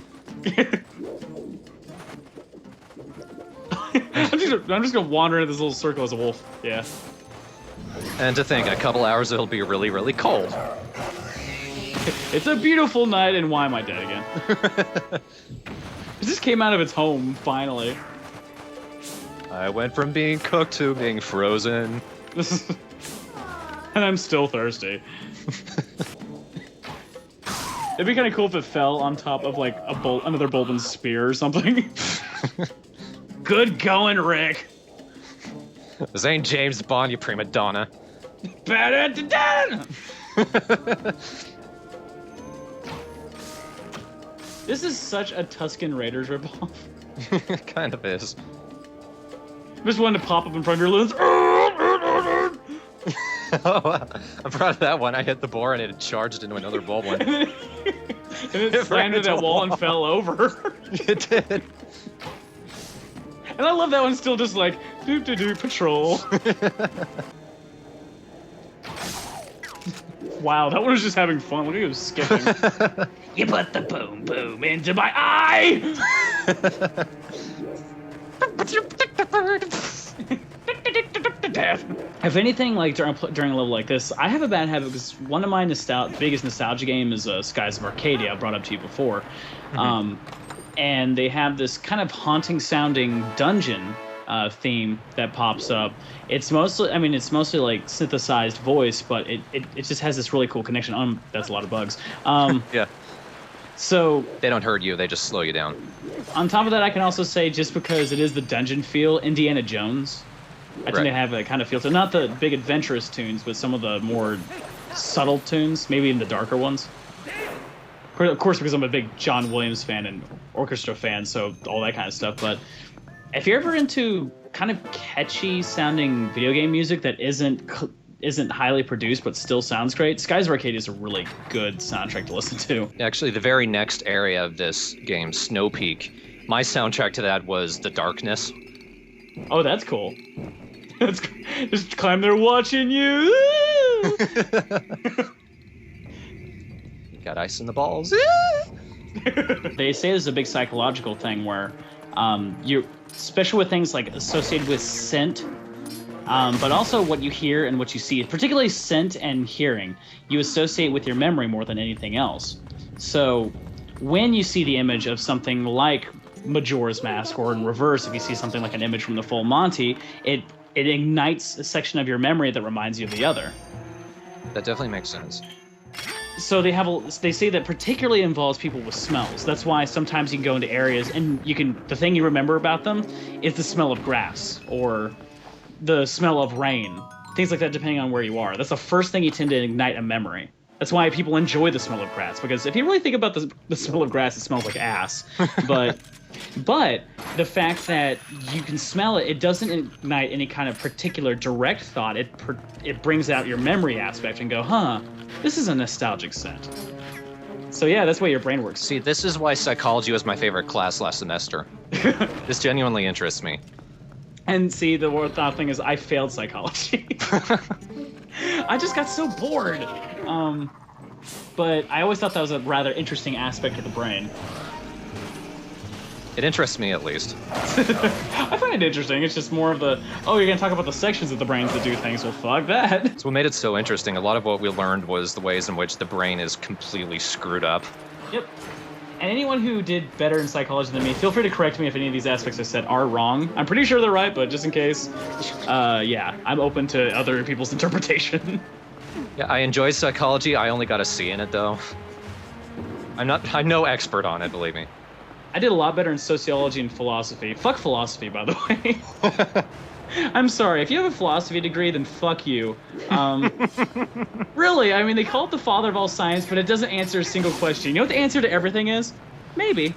I'm just gonna wander into this little circle as a wolf. Yeah. And to think, in a couple hours it'll be really, really cold. It's a beautiful night, and why am I dead again? It just came out of its home, finally. I went from being cooked to being frozen. And I'm still thirsty. It'd be kind of cool if it fell on top of, like, another Bolden spear or something. Good going, Rick. This ain't James Bond, you prima donna. This is such a Tusken Raiders ripoff. Kind of is. Just wanted to pop up in front of your lens. Oh, I'm proud of that one. I hit the boar and it charged into another Bulblin. And it slammed into that wall and fell over. It did. And I love that one still just like, do patrol. Wow, that one was just having fun. Look at him skipping. You put the boom boom into my eye! If anything, like during a level like this, I have a bad habit because one of my biggest nostalgia game is Skies of Arcadia. I brought up to you before. Mm-hmm. And they have this kind of haunting sounding dungeon theme that pops up. It's mostly like synthesized voice, but it just has this really cool connection. That's a lot of bugs. Yeah. So they don't hurt you, they just slow you down. On top of that, I can also say, just because it is the dungeon feel, Indiana Jones, I tend to have a kind of feel to, not the big adventurous tunes, but some of the more subtle tunes, maybe even the darker ones. Of course, because I'm a big John Williams fan and orchestra fan, so all that kind of stuff. But if you're ever into kind of catchy sounding video game music that isn't highly produced but still sounds great, Skies of Arcadia is a really good soundtrack to listen to. Actually, the very next area of this game, Snow Peak, my soundtrack to that was The Darkness. Oh, that's cool. Just climb there watching you. Got ice in the balls. They say there's a big psychological thing where you, especially with things like associated with scent, but also what you hear and what you see, particularly scent and hearing, you associate with your memory more than anything else. So when you see the image of something like Majora's Mask, or in reverse, if you see something like an image from the Full Monty, it ignites a section of your memory that reminds you of the other. That definitely makes sense. So they say that particularly involves people with smells. That's why sometimes you can go into areas and the thing you remember about them is the smell of grass or the smell of rain, things like that, depending on where you are. That's the first thing you tend to ignite a memory. That's why people enjoy the smell of grass, because if you really think about the smell of grass, it smells like ass. But the fact that you can smell it, it doesn't ignite any kind of particular direct thought. It brings out your memory aspect and go, huh, this is a nostalgic scent. So yeah, that's why your brain works. See, this is why psychology was my favorite class last semester. This genuinely interests me. And see, the odd thing is I failed psychology. I just got so bored. But I always thought that was a rather interesting aspect of the brain. It interests me, at least. I find it interesting. It's just more of the, oh, you're going to talk about the sections of the brains that do things. Well, fuck that. So what made it so interesting, a lot of what we learned was the ways in which the brain is completely screwed up. Yep. And anyone who did better in psychology than me, feel free to correct me if any of these aspects I said are wrong. I'm pretty sure they're right, but just in case, yeah, I'm open to other people's interpretation. Yeah, I enjoy psychology. I only got a C in it, though. I'm no expert on it, believe me. I did a lot better in sociology and philosophy. Fuck philosophy, by the way. I'm sorry. If you have a philosophy degree, then fuck you. Really, I mean, they call it the father of all science, but it doesn't answer a single question. You know what the answer to everything is? Maybe.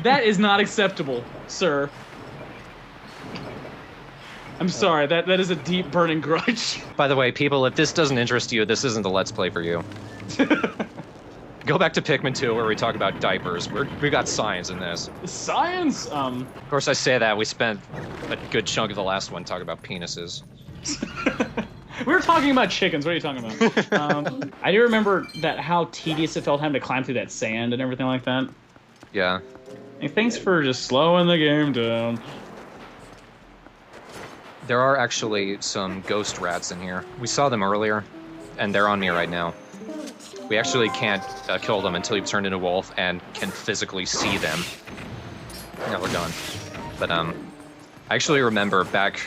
That is not acceptable, sir. I'm sorry. That is a deep, burning grudge. By the way, people, if this doesn't interest you, this isn't the Let's Play for you. Go back to Pikmin 2 where we talk about diapers. We got science in this. Science? Of course, I say that. We spent a good chunk of the last one talking about penises. We were talking about chickens. What are you talking about? I do remember that how tedious it felt having to climb through that sand and everything like that. Yeah. And thanks for just slowing the game down. There are actually some ghost rats in here. We saw them earlier, and they're on me right now. We actually can't kill them until you've turned into a wolf and can physically see them. Now we're done. But I actually remember back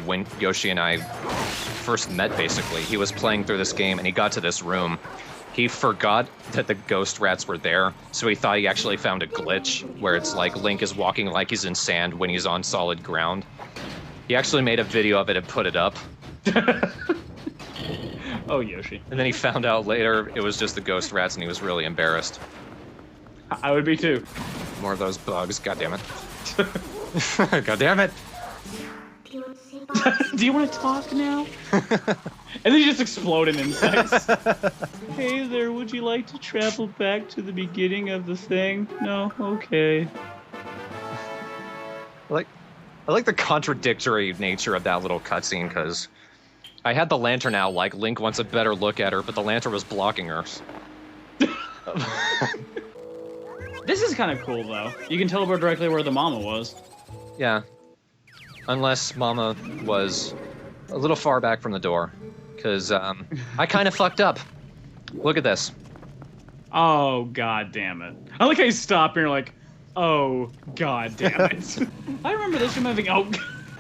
when Yoshi and I first met, basically. He was playing through this game and he got to this room. He forgot that the ghost rats were there, so he thought he actually found a glitch where it's like Link is walking like he's in sand when he's on solid ground. He actually made a video of it and put it up. Oh, Yoshi. And then he found out later it was just the ghost rats and he was really embarrassed. I would be too. More of those bugs, god damn it. God damn it. Do you want to talk now? And then you just explode in insects. Hey there, would you like to travel back to the beginning of the thing? No? Okay. I like the contradictory nature of that little cutscene, because I had the lantern out like Link wants a better look at her, but the lantern was blocking her. This is kind of cool, though. You can teleport directly where the mama was. Yeah. Unless Mama was a little far back from the door. Because I kind of fucked up. Look at this. Oh, god damn it. I like how you stop and you're like, oh, god damn it. I remember this from having... Oh,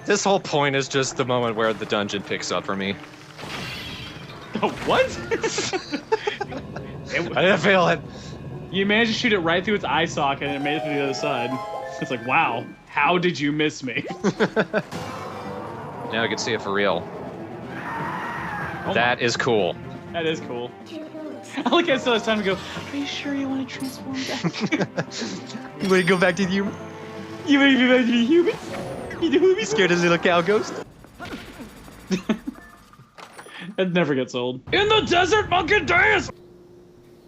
this whole point is just the moment where the dungeon picks up for me. Oh, what? I didn't feel it. You managed to shoot it right through its eye socket and it made it to the other side. It's like, wow, how did you miss me? Now I can see it for real. Oh, that is cool. That is cool. I like I still have time to go, are you sure you want to transform back? You want to go back to the human? You want to go back to the human? You don't want to be scared as a little cow ghost? It never gets old. In the desert monkey days!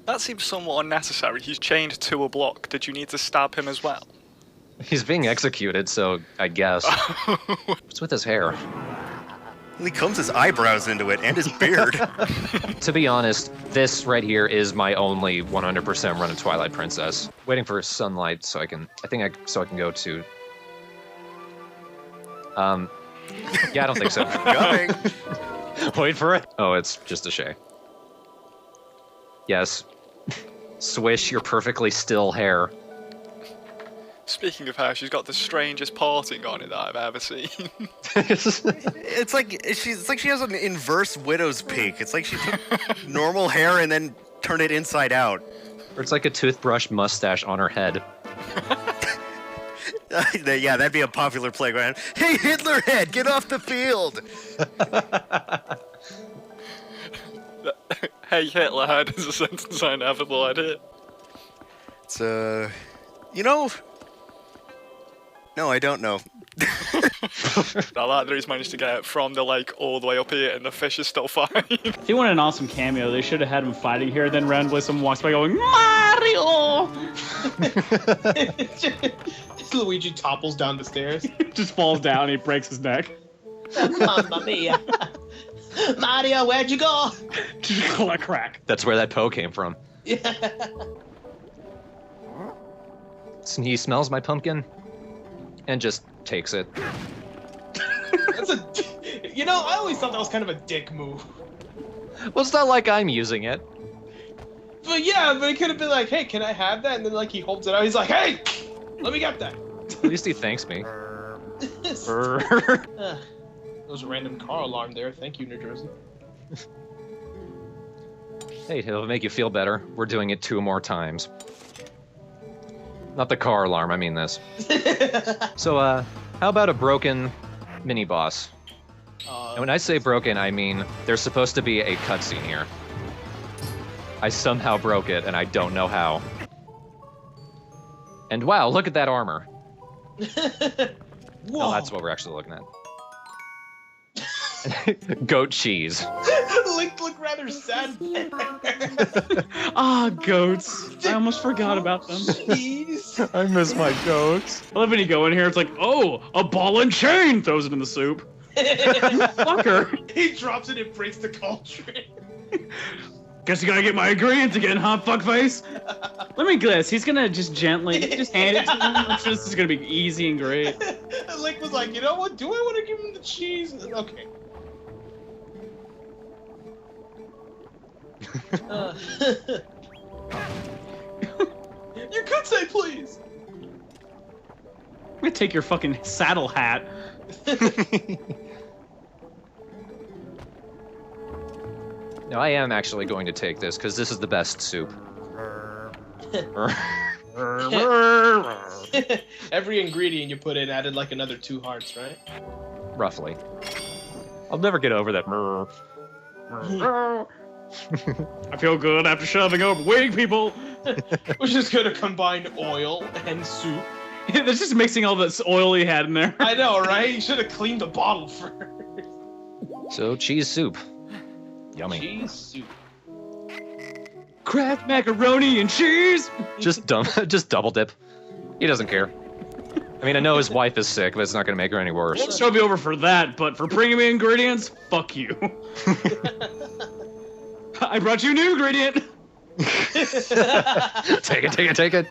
That seems somewhat unnecessary. He's chained to a block. Did you need to stab him as well? He's being executed, so I guess. What's with his hair? He combs his eyebrows into it and his beard. To be honest, this right here is my only 100% run of Twilight Princess. Waiting for sunlight so I can go to. Yeah, I don't think so. Coming. Wait for it. Oh, it's just a Shay. Yes. Swish your perfectly still hair. Speaking of hair, she's got the strangest parting on it that I've ever seen. It's like she has an inverse widow's peak. It's like she took normal hair and then turned it inside out. Or it's like a toothbrush mustache on her head. Yeah, that'd be a popular playground. Hey, Hitler head, get off the field! Hey, Hitler head is a sentence I never thought I'd hear. It's, you know... No, I don't know. I like that he's managed to get it from the lake all the way up here and the fish is still fine. If they want an awesome cameo, they should have had him fighting here, then randomly someone walks by going, Mario! Luigi topples down the stairs. Just falls down and he breaks his neck. Mamma mia. Mario, where'd you go? Crack. That's where that Poe came from. Yeah. He smells my pumpkin and just takes it. That's a. You know, I always thought that was kind of a dick move. Well, it's not like I'm using it. But yeah, but it could have been like, hey, can I have that? And then like he holds it out. He's like, hey, let me get that. At least he thanks me. There was a random car alarm there. Thank you, New Jersey. Hey, it'll make you feel better. We're doing it 2 more times. Not the car alarm, I mean this. So, how about a broken mini-boss? And when I say broken, I mean there's supposed to be a cutscene here. I somehow broke it, and I don't know how. And wow, look at that armor. Oh, that's what we're actually looking at. Goat cheese. Link looked rather sad. Ah, goats. I almost forgot about them. Cheese. I miss my goats. I love when you go in here, it's like, oh, a ball and chain, throws it in the soup. Fucker. He drops it and breaks the cauldron. Guess you gotta get my ingredients again, huh, fuckface? Let me guess, he's gonna just gently, just hand it to him. I'm sure this is gonna be easy and great. Link was like, you know what, do I want to give him the cheese? Okay. You could say please. I'm gonna take your fucking saddle hat. No, I am actually going to take this, because this is the best soup. Every ingredient you put in added like another 2 hearts, right? Roughly. I'll never get over that. I feel good after shoving over waiting people. We're just gonna combine oil and soup. They're just mixing all this oil he had in there. I know, right? You should have cleaned the bottle first. So, cheese soup. Yummy. Cheese soup. Kraft macaroni and cheese. Just double dip. He doesn't care. I mean, I know his wife is sick, but it's not gonna make her any worse. Won't shove you over for that, but for bringing me ingredients, fuck you. I brought you a new ingredient. Take it.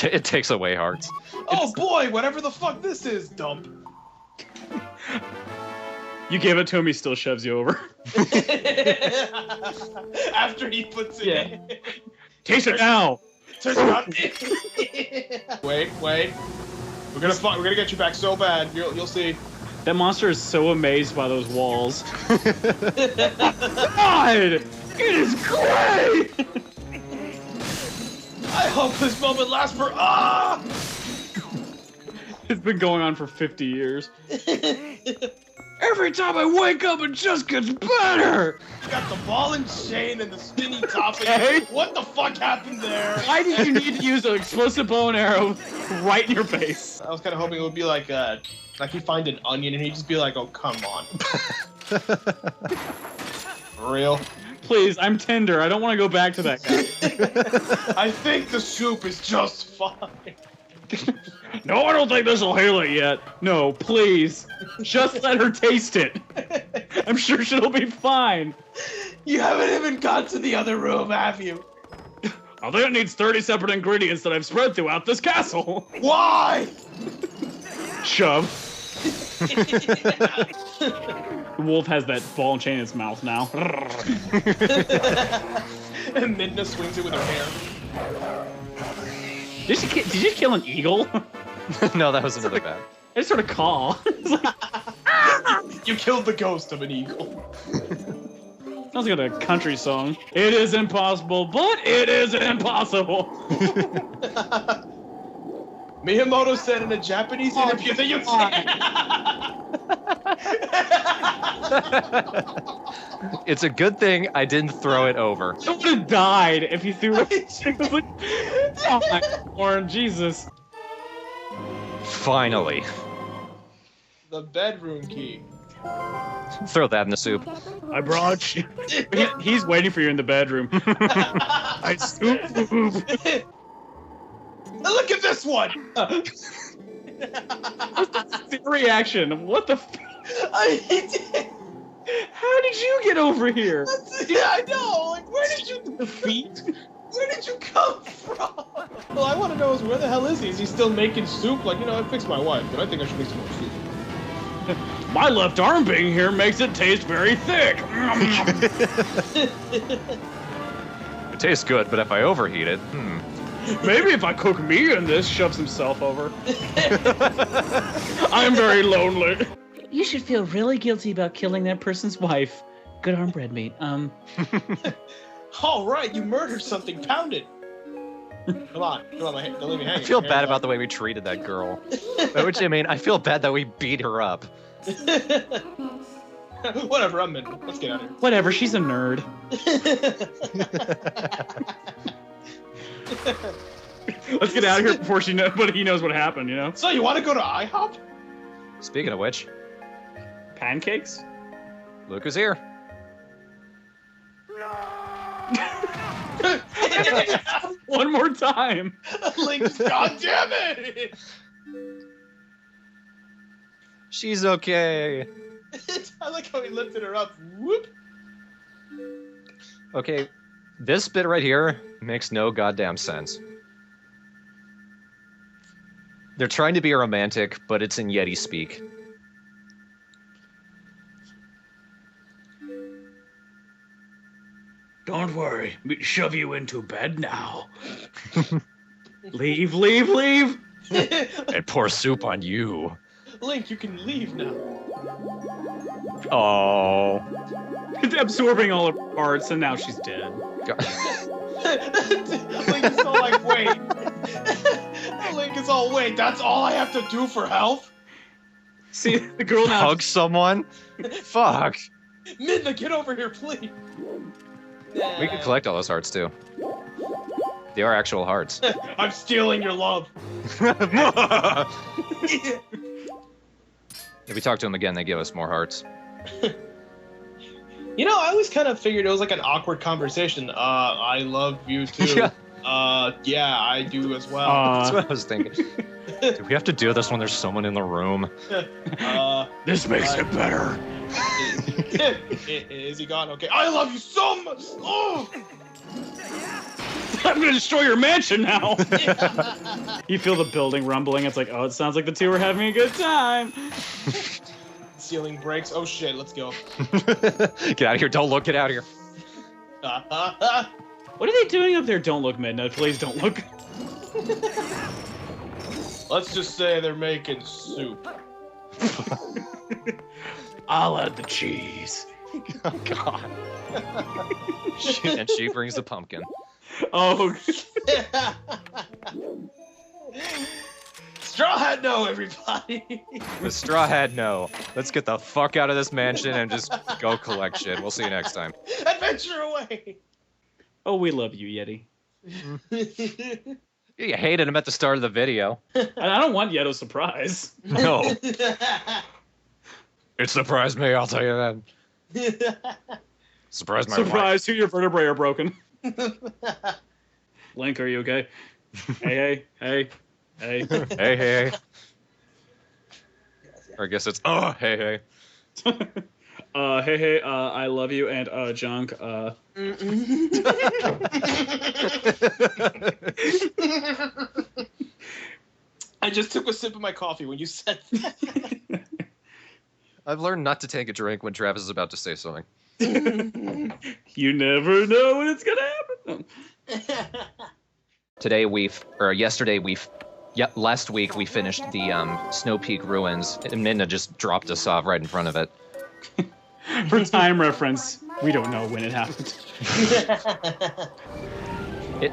It takes away hearts. Oh boy, whatever the fuck this is, dump. You give it to him, he still shoves you over. After he puts it in. Taste it now. Turns around. Wait. We're gonna get you back so bad. You'll see. That monster is so amazed by those walls. God! It is great! I hope this moment lasts for It's been going on for 50 years. Every time I wake up, it just gets better! You got the ball and chain and the spinny top. Hey. What the fuck happened there? Why did you need to use an explosive bow and arrow right in your face? I was kind of hoping it would be like he'd find an onion and he'd just be like, oh, come on. For real? Please, I'm tender. I don't want to go back to that guy. I think the soup is just fine. No, I don't think this will heal it yet. No, please. Just let her taste it. I'm sure she'll be fine. You haven't even got to the other room, have you? I think it needs 30 separate ingredients that I've spread throughout this castle. Why? Shove. The wolf has that ball and chain in its mouth now. And Midna swings it with her hair. Did you kill an eagle? No, that was another bad. I just heard a call. You killed the ghost of an eagle. Sounds like a country song. It is impossible, but it is impossible. Miyamoto said in a Japanese interview that you can't. It's a good thing I didn't throw it over. I would have died if you threw it. Like, oh my Lord, Jesus. Finally. The bedroom key. Throw that in the soup. I brought you. He's waiting for you in the bedroom. I soup. Look at this one! The reaction. What the I did. How did you get over here? Yeah, I know. Like, where did you... The feet? Where did you come from? Well, I want to know is where the hell is he? Is he still making soup? Like, I fixed my wife, but I think I should make some more soup. My left arm being here makes it taste very thick. It tastes good, but if I overheat it, Maybe if I cook me in this, shoves himself over. I'm very lonely. You should feel really guilty about killing that person's wife. Good arm bread meat. All right, you murdered something. Pound it. Come on, don't leave me hanging. I feel bad about the way we treated that girl. By which I mean, I feel bad that we beat her up. Whatever, I'm in. Let's get out of here. Whatever, she's a nerd. Let's get out of here before he knows what happened, So, you want to go to IHOP? Speaking of which, pancakes? Luke is here. One more time. Link's, God damn it! She's okay. I like how he lifted her up. Whoop. Okay, this bit right here makes no goddamn sense. They're trying to be romantic, but it's in Yeti speak. Don't worry, we shove you into bed now. Leave, leave, leave! And pour soup on you. Link, you can leave now. Oh. It's absorbing all her parts, and now she's dead. Link is all like, wait. Link is all, wait, that's all I have to do for health? See, the girl now... Hug someone? Fuck. Midna, get over here, please. We can collect all those hearts, too. They are actual hearts. I'm stealing your love. If we talk to them again, they give us more hearts. I always kind of figured it was like an awkward conversation. I love you too. Yeah, I do as well. That's what I was thinking. Do we have to do this when there's someone in the room? This makes it better. Is he gone? Okay. I love you so much. Oh! I'm gonna destroy your mansion now. You feel the building rumbling. It's like, oh, it sounds like the two are having a good time. Ceiling breaks. Oh shit, let's go. Get out of here. Don't look. Get out of here. What are they doing up there? Don't look, Midna. Please don't look. Let's just say they're making soup. I'll add the cheese. Oh, God. And she brings the pumpkin. Oh. TheStrawhatNO, everybody. TheStrawhatNO. Let's get the fuck out of this mansion and just go collect shit. We'll see you next time. Adventure away. Oh, we love you, Yeti. You hated him at the start of the video. I don't want Yeto's surprise. No. It surprised me, I'll tell you that. Surprised my wife. Surprise, two of your vertebrae are broken. Link, are you okay? Hey. Hey, hey. Or I guess it's, oh, hey. Hey, I love you, and, junk, I just took a sip of my coffee when you said that. I've learned not to take a drink when Travis is about to say something. You never know when it's gonna happen. Last week we finished the Snow Peak Ruins, and Midna just dropped us off right in front of it. For time reference, we don't know when it happened.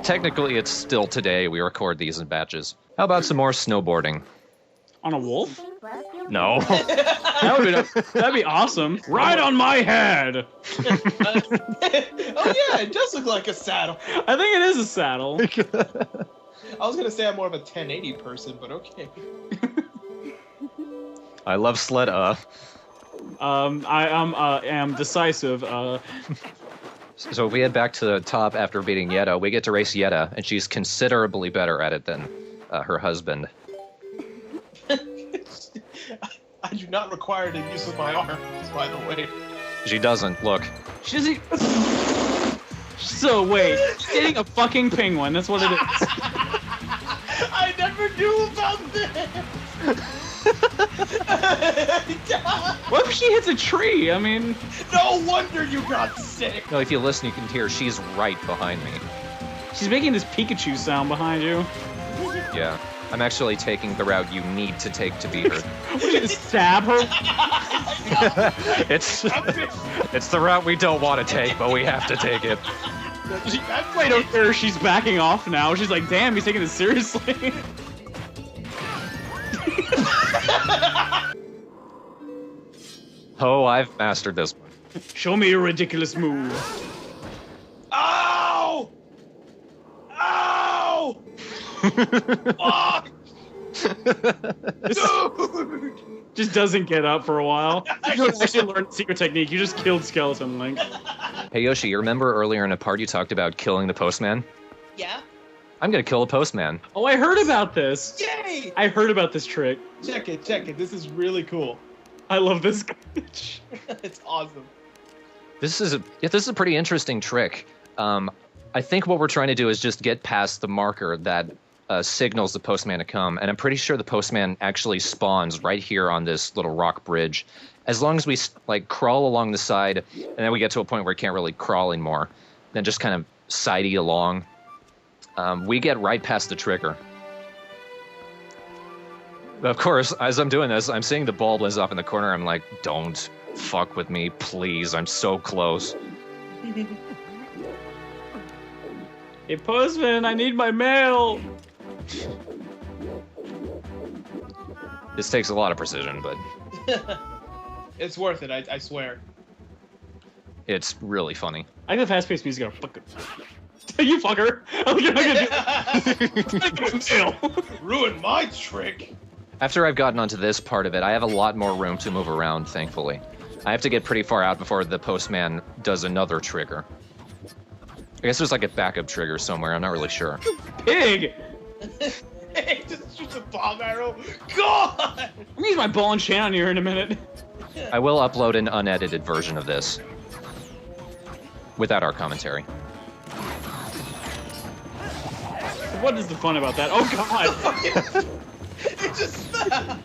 Technically, it's still today. We record these in batches. How about some more snowboarding? On a wolf? No. That'd be awesome. Ride on my head! Oh yeah, it does look like a saddle. I think it is a saddle. I was gonna say I'm more of a 1080 person, but okay. I love sled. I am decisive. So if we head back to the top after beating Yetta, we get to race Yetta, and she's considerably better at it than her husband. I do not require the use of my arms, by the way. She doesn't. Look. She doesn't. She's Also, wait, she's dating a fucking penguin. That's what it is. I never knew about this. What if she hits a tree? I mean, no wonder you got sick. No, if you listen, you can hear she's right behind me. she's making this Pikachu sound behind you. Yeah. I'm actually taking the route you need to take to beat her. Would you just stab her? it's the route we don't want to take, but we have to take it. Wait, don't care. She's backing off now. She's like, damn, he's taking this seriously. Oh, I've mastered this one. Show me your ridiculous move. Ow! Ow! Fuck! Dude! Just doesn't get up for a while. You don't actually learn the secret technique. You just killed Skeleton Link. Hey Yoshi, you remember earlier in a part you talked about killing the postman? Yeah? I'm gonna kill the postman. Oh, I heard about this. Yay! I heard about this trick. Check it. This is really cool. I love this. It's awesome. This is a pretty interesting trick. I think what we're trying to do is just get past the marker that signals the postman to come, and I'm pretty sure the postman actually spawns right here on this little rock bridge. As long as we like crawl along the side, and then we get to a point where we can't really crawl anymore, then just kind of sidey along, we get right past the trigger. Of course, as I'm doing this, I'm seeing the bulb is up in the corner. I'm like, don't fuck with me, please. I'm so close. Hey, postman, I need my mail. This takes a lot of precision, but It's worth it, I swear. it's really funny. I got fast-paced music. Fuck it. You fucker. I'm gonna mail. Ruin my trick. After I've gotten onto this part of it, I have a lot more room to move around, thankfully. I have to get pretty far out before the postman does another trigger. I guess there's like a backup trigger somewhere, I'm not really sure. Pig! Hey, just shoot a bomb arrow. God! I'm gonna use my ball and chain on you here in a minute. I will upload an unedited version of this. Without our commentary. What is the fun about that? Oh god! It just fell.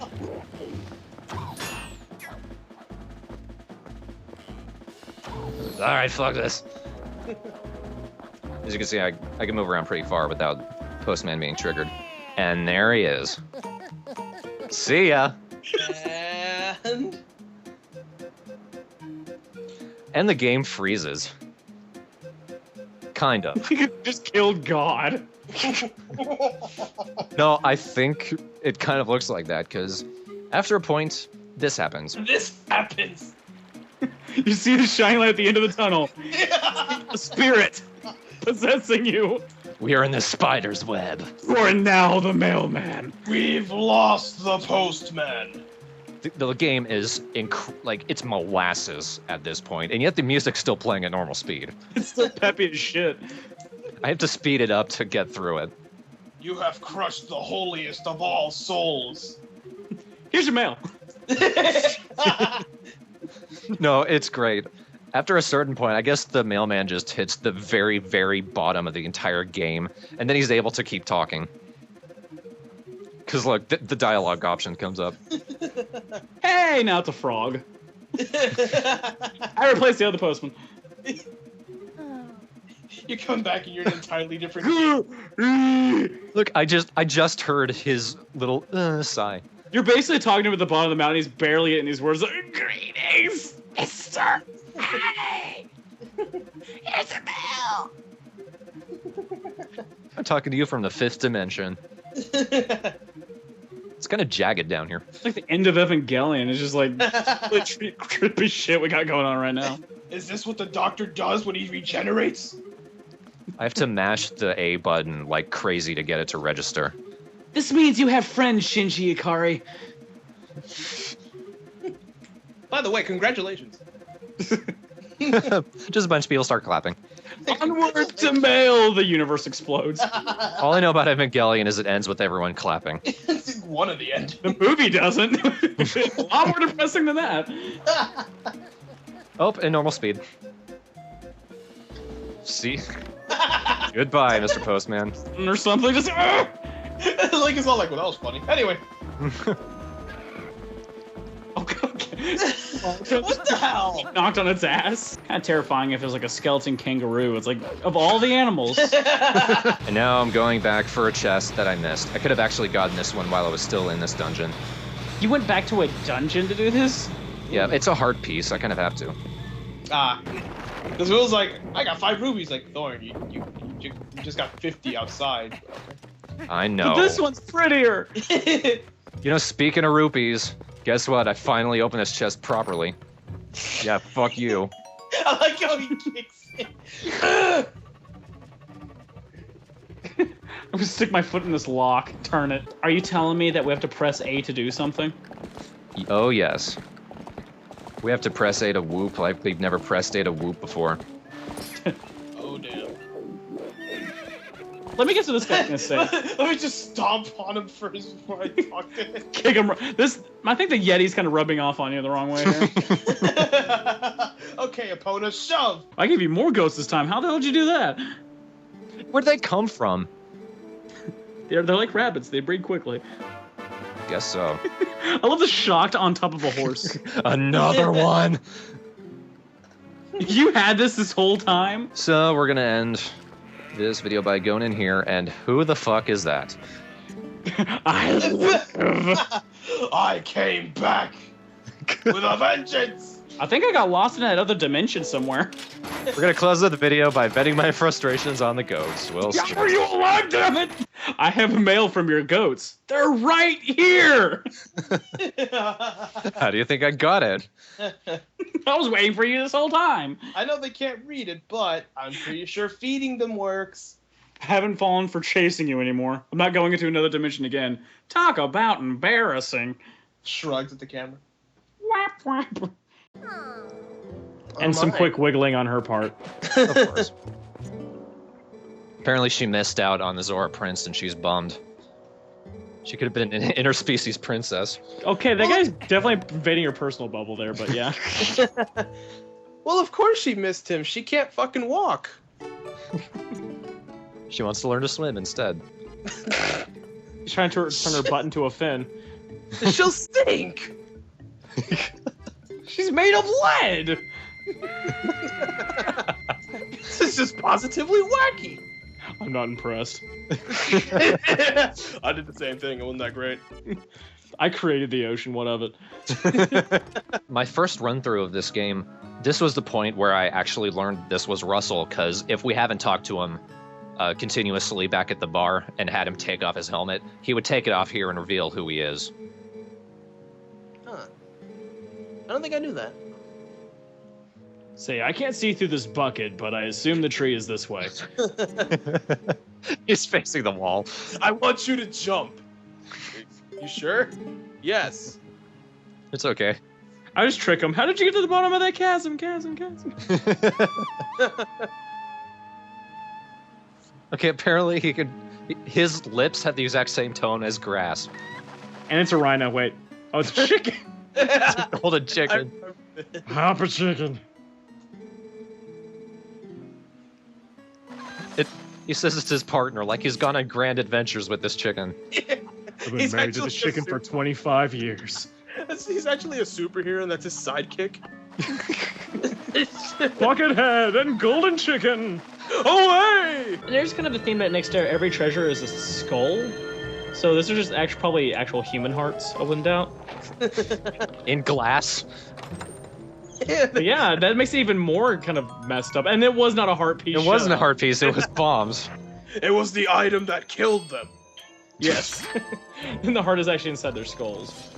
Alright, fuck this. As you can see, I can move around pretty far without Postman being triggered. And there he is. See ya! And the game freezes. Kind of. You just killed God. No, I think it kind of looks like that, because after a point, this happens. This happens. You see the shining light at the end of the tunnel. A spirit possessing you. We are in the spider's web. You are now the mailman. We've lost the postman. The game is it's molasses at this point, and yet the music's still playing at normal speed. It's still peppy as shit. I have to speed it up to get through it. You have crushed the holiest of all souls. Here's your mail. No, it's great. After a certain point, I guess the mailman just hits the very, very bottom of the entire game, and then he's able to keep talking. Because, look, the dialogue option comes up. Hey, now it's a frog. I replaced the other postman. You come back and you're an entirely different game. Look, I just heard his little sigh. You're basically talking to him at the bottom of the mountain. He's barely getting these words like, greetings, mister. Hey, here's a mail. I'm talking to you from the 5th dimension. It's kind of jagged down here. It's like the end of Evangelion. It's just like really trippy shit we got going on right now. Is this what the doctor does when he regenerates? I have to mash the A button like crazy to get it to register. This means you have friends, Shinji Ikari. By the way, congratulations. Just a bunch of people start clapping. Onward to mail, the universe explodes. All I know about Evangelion is it ends with everyone clapping. One at the end. The movie doesn't. A lot more depressing than that. Oh, in normal speed. See? Goodbye, Mr. Postman. Or something. Just. Link is all like, well, that was funny. Anyway. Okay. What the hell? Knocked on its ass. Kind of terrifying if it was like a skeleton kangaroo. It's like, of all the animals. And now I'm going back for a chest that I missed. I could have actually gotten this one while I was still in this dungeon. You went back to a dungeon to do this? Yeah, it's a hard piece. I kind of have to. Because Will's like, I got 5 rubies. Like, Thorn, you just got 50 outside. I know. But this one's prettier. You know, speaking of rupees, guess what? I finally opened this chest properly. Yeah, fuck you. I like how he kicks it. I'm gonna stick my foot in this lock, turn it. Are you telling me that we have to press A to do something? Oh, yes. We have to press A to whoop like we've never pressed A to whoop before. Oh, damn. Let me get to this guy in a sec. Let me just stomp on him first before I talk to him. Kick him. I think the Yeti's kind of rubbing off on you the wrong way here. Okay, opponent, shove. I gave you more ghosts this time. How the hell did you do that? Where'd they come from? They're like rabbits. They breed quickly. Guess so. I love the shocked on top of a horse. Another one! You had this whole time? So we're gonna end this video by going in here, and who the fuck is that? I came back with a vengeance. I think I got lost in that other dimension somewhere. We're gonna close out the video by venting my frustrations on the goats. Will Are you alive, damn it? I have mail from your goats. They're right here. How do you think I got it? I was waiting for you this whole time. I know they can't read it, but I'm pretty sure feeding them works. I haven't fallen for chasing you anymore. I'm not going into another dimension again. Talk about embarrassing. Shrugs at the camera. Whap, whap. And some quick wiggling on her part. Of course. Apparently she missed out on the Zora Prince and she's bummed. She could have been an interspecies princess. Okay, that guy's definitely invading your personal bubble there, but yeah. Well, of course she missed him. She can't fucking walk. She wants to learn to swim instead. She's trying to turn her butt into a fin. She'll stink. She's made of lead. This is just positively wacky. I'm not impressed. I did the same thing. It wasn't that great. I created the ocean. What of it? My first run through of this game, this was the point where I actually learned this was Russell, because if we haven't talked to him continuously back at the bar and had him take off his helmet, he would take it off here and reveal who he is. Huh. I don't think I knew that. Say, I can't see through this bucket, but I assume the tree is this way. He's facing the wall. I want you to jump. You sure? Yes. It's okay. I just trick him. How did you get to the bottom of that chasm? Okay, apparently he could... His lips have the exact same tone as grass. And it's a rhino. Wait. Oh, it's a chicken. Hold a chicken. Hop a chicken. He says it's his partner, like he's gone on grand adventures with this chicken. I've been married to this chicken for 25 years. He's actually a superhero, and that's his sidekick. Buckethead and golden chicken. Away! There's kind of a theme that next to every treasure is a skull. So these are just probably actual human hearts, I wouldn't doubt. In glass. But yeah, that makes it even more kind of messed up. And it was not a heart piece. It wasn't a heart piece, it was bombs. It was the item that killed them. Yes. And the heart is actually inside their skulls.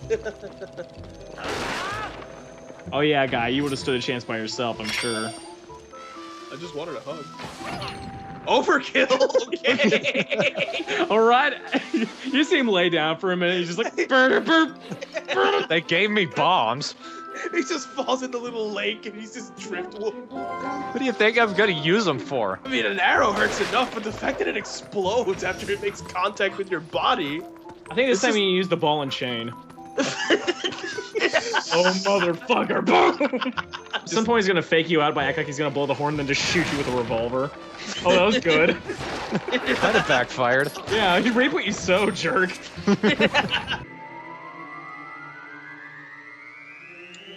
Oh yeah, guy, you would have stood a chance by yourself, I'm sure. I just wanted a hug. Overkill! Okay! Alright. You see him lay down for a minute, he's just like, burn, burn, burn. They gave me bombs. He just falls in the little lake and he's just driftwood. What do you think I'm gonna use them for? I mean, an arrow hurts enough, but the fact that it explodes after it makes contact with your body... I think this time you use the ball and chain. Oh, motherfucker. Boom! At some point he's gonna fake you out by acting like he's gonna blow the horn, then just shoot you with a revolver. Oh, that was good. Kind of backfired. Yeah, you reap what you sow, jerk.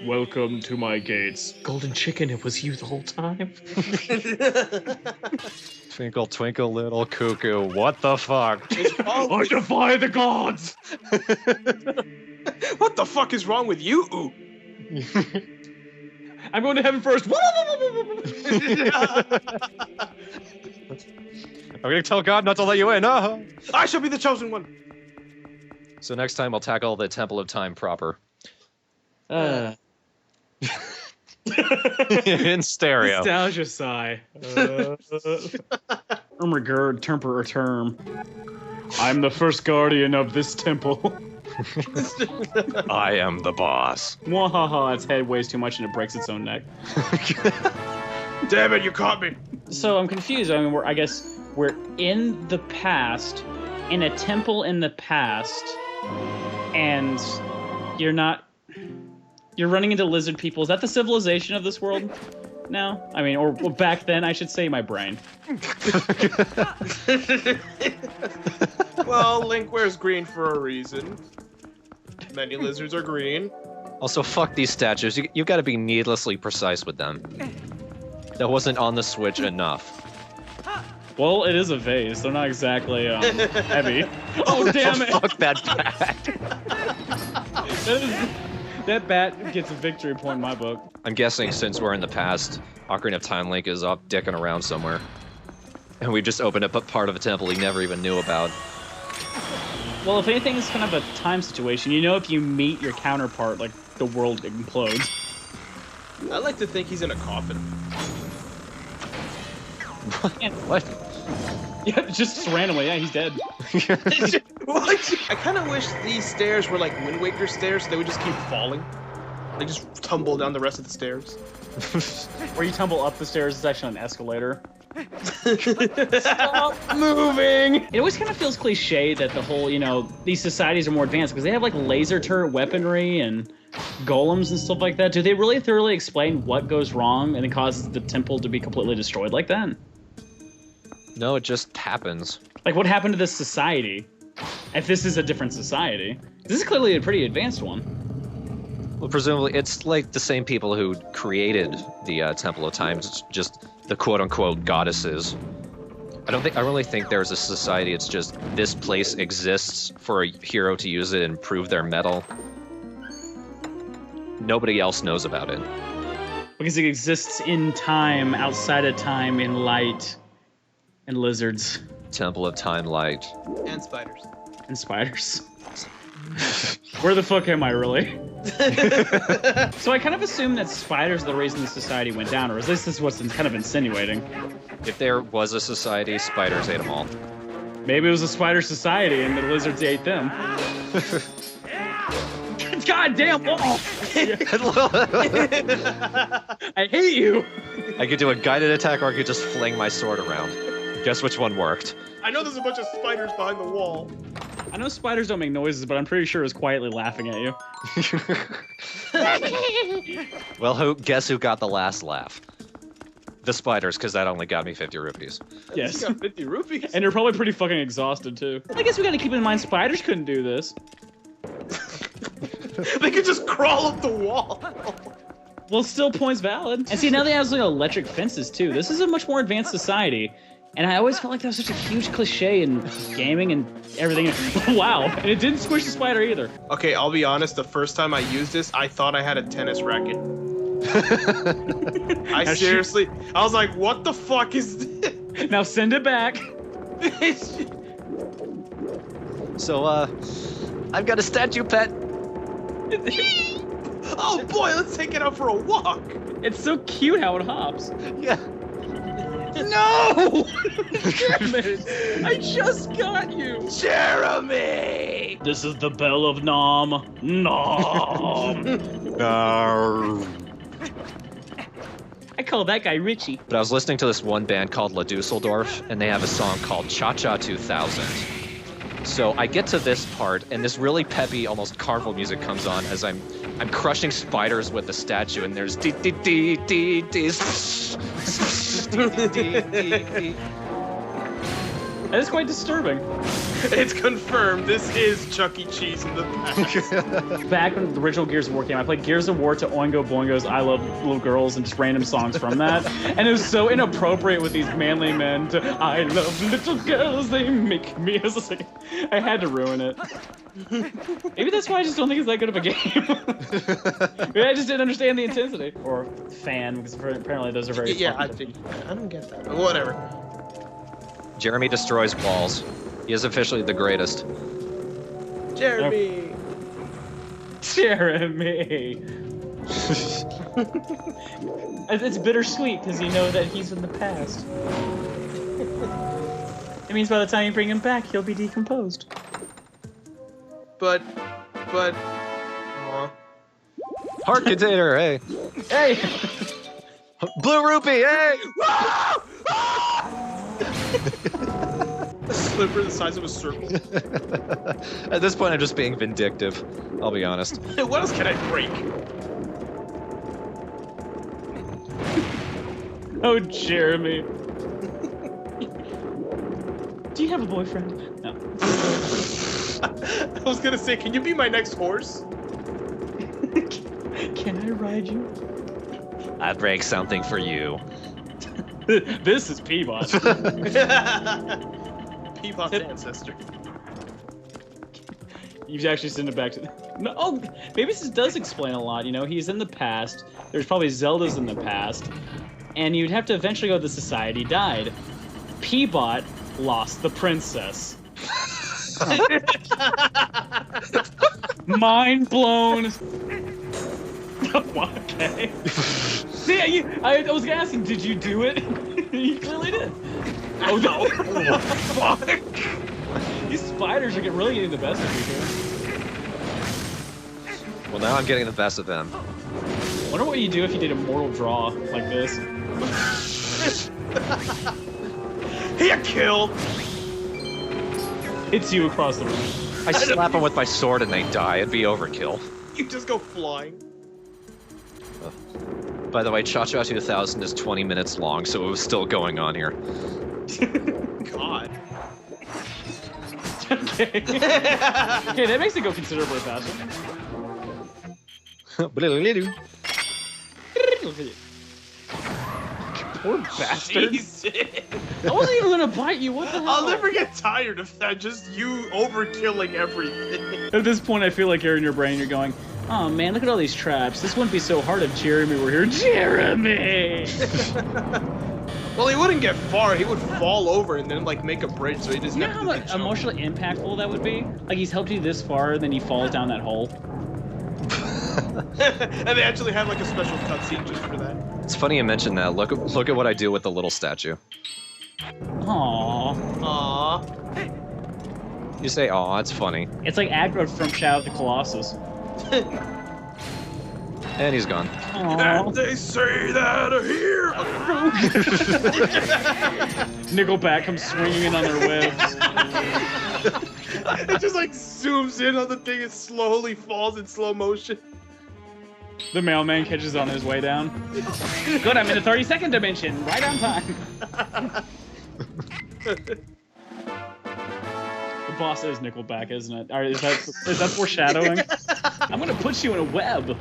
Welcome to my gates. Golden chicken, it was you the whole time. Twinkle, twinkle, little cuckoo. What the fuck? I defy the gods! What the fuck is wrong with you? Ooh. I'm going to heaven first. I'm gonna tell God not to let you in. I shall be the chosen one. So next time I'll tackle the Temple of Time proper. In stereo. Nostalgia sigh. Ermagerd, temper or term. I'm the first guardian of this temple. I am the boss. Mwahaha, its head weighs too much and it breaks its own neck. Damn it, you caught me. So I'm confused. I mean, I guess we're in the past, in a temple in the past, and you're running into lizard people. Is that the civilization of this world now? I mean, or back then, I should say, my brain. Well, Link wears green for a reason. Many lizards are green. Also, fuck these statues. You gotta be needlessly precise with them. That wasn't on the Switch enough. Well, it is a vase. They're not exactly heavy. Oh, damn it! Fuck that bat. That bat gets a victory point in my book. I'm guessing since we're in the past, Ocarina of Time Link is up dicking around somewhere. And we just opened up a part of a temple he never even knew about. Well, if anything, it's kind of a time situation. You know, if you meet your counterpart, like, the world implodes. I like to think he's in a coffin. What? Yeah, just randomly. Yeah, he's dead. What? I kind of wish these stairs were like Wind Waker stairs, so they would just keep falling. They just tumble down the rest of the stairs. Where you tumble up the stairs is actually an escalator. Stop moving! It always kind of feels cliche that the whole, these societies are more advanced because they have like laser turret weaponry and golems and stuff like that. Do they really thoroughly explain what goes wrong and it causes the temple to be completely destroyed like that? No, it just happens. Like, what happened to this society? If this is a different society. This is clearly a pretty advanced one. Well, presumably, it's like the same people who created the Temple of Time, just the quote-unquote goddesses. I really think there's a society, it's just this place exists for a hero to use it and prove their mettle. Nobody else knows about it. Because it exists in time, outside of time, in light, and lizards. Temple of Time Light. And spiders. And spiders. Where the fuck am I, really? So I kind of assume that spiders are the reason the society went down, or is this what's kind of insinuating? If there was a society, spiders ate them all. Maybe it was a spider society and the lizards ate them. God damn wall! I hate you! I could do a guided attack or I could just fling my sword around. Guess which one worked? I know there's a bunch of spiders behind the wall. I know spiders don't make noises, but I'm pretty sure it's quietly laughing at you. Well, guess who got the last laugh? The spiders, because that only got me 50 rupees. Yes. You got 50 rupees. And you're probably pretty fucking exhausted, too. I guess we gotta keep in mind spiders couldn't do this. They could just crawl up the wall. Well, still points valid. And see, now they have like electric fences, too. This is a much more advanced society. And I always felt like that was such a huge cliche in gaming and everything. Wow. And it didn't squish the spider either. Okay, I'll be honest. The first time I used this, I thought I had a tennis racket. I was like, what the fuck is this? Now send it back. So, I've got a statue pet. Oh boy, let's take it out for a walk. It's so cute how it hops. Yeah. No! Damn it! I just got you! Jeremy! This is the bell of Nom. Nom! I call that guy Richie. But I was listening to this one band called La Dusseldorf, and they have a song called Cha Cha 2000. So I get to this part, and this really peppy, almost carnival music comes on as I'm crushing spiders with the statue, and there's dee dee dee dee dee. That is quite disturbing. It's confirmed. This is Chuck E. Cheese in the past. Back when the original Gears of War came, I played Gears of War to Oingo Boingo's I Love Little Girls and just random songs from that. And it was so inappropriate with these manly men to I love little girls, they make me. I was just like, I had to ruin it. Maybe that's why I just don't think it's that good of a game. Maybe I just didn't understand the intensity. Or fan, because apparently those are very Yeah, I don't get that. But whatever. Jeremy destroys walls. He is officially the greatest. Jeremy. Jeremy. It's bittersweet because you know that he's in the past. It means by the time you bring him back, he'll be decomposed. But. Aw. Heart container, hey. Hey! Blue rupee, hey! A slipper the size of a circle. At this point, I'm just being vindictive. I'll be honest. What else can I break? Oh, Jeremy. Do you have a boyfriend? No. I was gonna say, can you be my next horse? Can I ride you? I'd break something for you. This is Peabot. Peabot's ancestor. You've actually sent it back to... No, oh, maybe this does explain a lot, you know? He's in the past. There's probably Zeldas in the past. And you'd have to eventually go, the society died. Peabot lost the princess. Mind blown. Okay. Yeah, I was gonna ask him, did you do it? You clearly did. Oh no! Fuck! These spiders are really getting the best of you here. Well, now I'm getting the best of them. Wonder what you do if you did a mortal draw like this. Here, kill! Hits you across the room. I slap them with my sword and they die. It'd be overkill. You just go flying. By the way, Cha-Cha 2000 is 20 minutes long, so it was still going on here. God. Okay. Okay, that makes it go considerably faster. Poor bastard. Jesus. I wasn't even gonna bite you, what the hell? I'll never get tired of that, just you overkilling everything. At this point, I feel like you're in your brain, you're going, oh man, look at all these traps. This wouldn't be so hard if Jeremy were here. Jeremy! Well, he wouldn't get far. He would fall over and then, like, make a bridge so he doesn't You know have how to much emotionally impactful that would be? Like, he's helped you this far, and then he falls down that hole. And they actually had, like, a special cutscene just for that. It's funny you mentioned that. Look at what I do with the little statue. Aww. Aww. You say, aw, it's funny. It's like Aggro from Shadow of the Colossus. And he's gone. And they say that here. Nickelback comes swinging in on their webs. It just like zooms in on the thing and slowly falls in slow motion. The mailman catches on his way down. Good, I'm in the 32nd dimension, right on time. The boss is Nickelback, isn't it? Or is that foreshadowing? I'm gonna put you in a web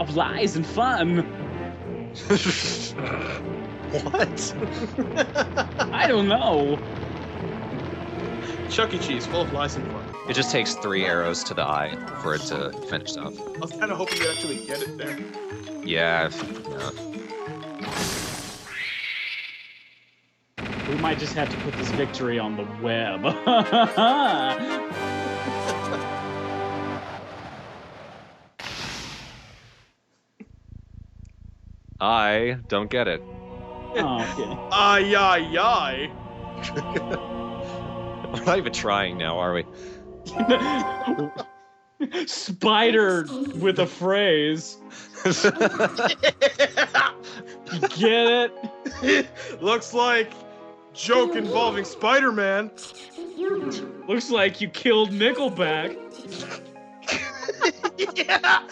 of lies and fun. What? I don't know. Chuck E. Cheese, full of lies and fun. It just takes 3 arrows to the eye for it to finish off. I was kind of hoping you'd actually get it there. Yeah. We might just have to put this victory on the web. I don't get it. Oh, okay. Ay, ay, ay. We're not even trying now, are we? Spider with a phrase. You get it? Looks like joke involving Spider-Man. You Looks like you killed Nickelback. Yeah.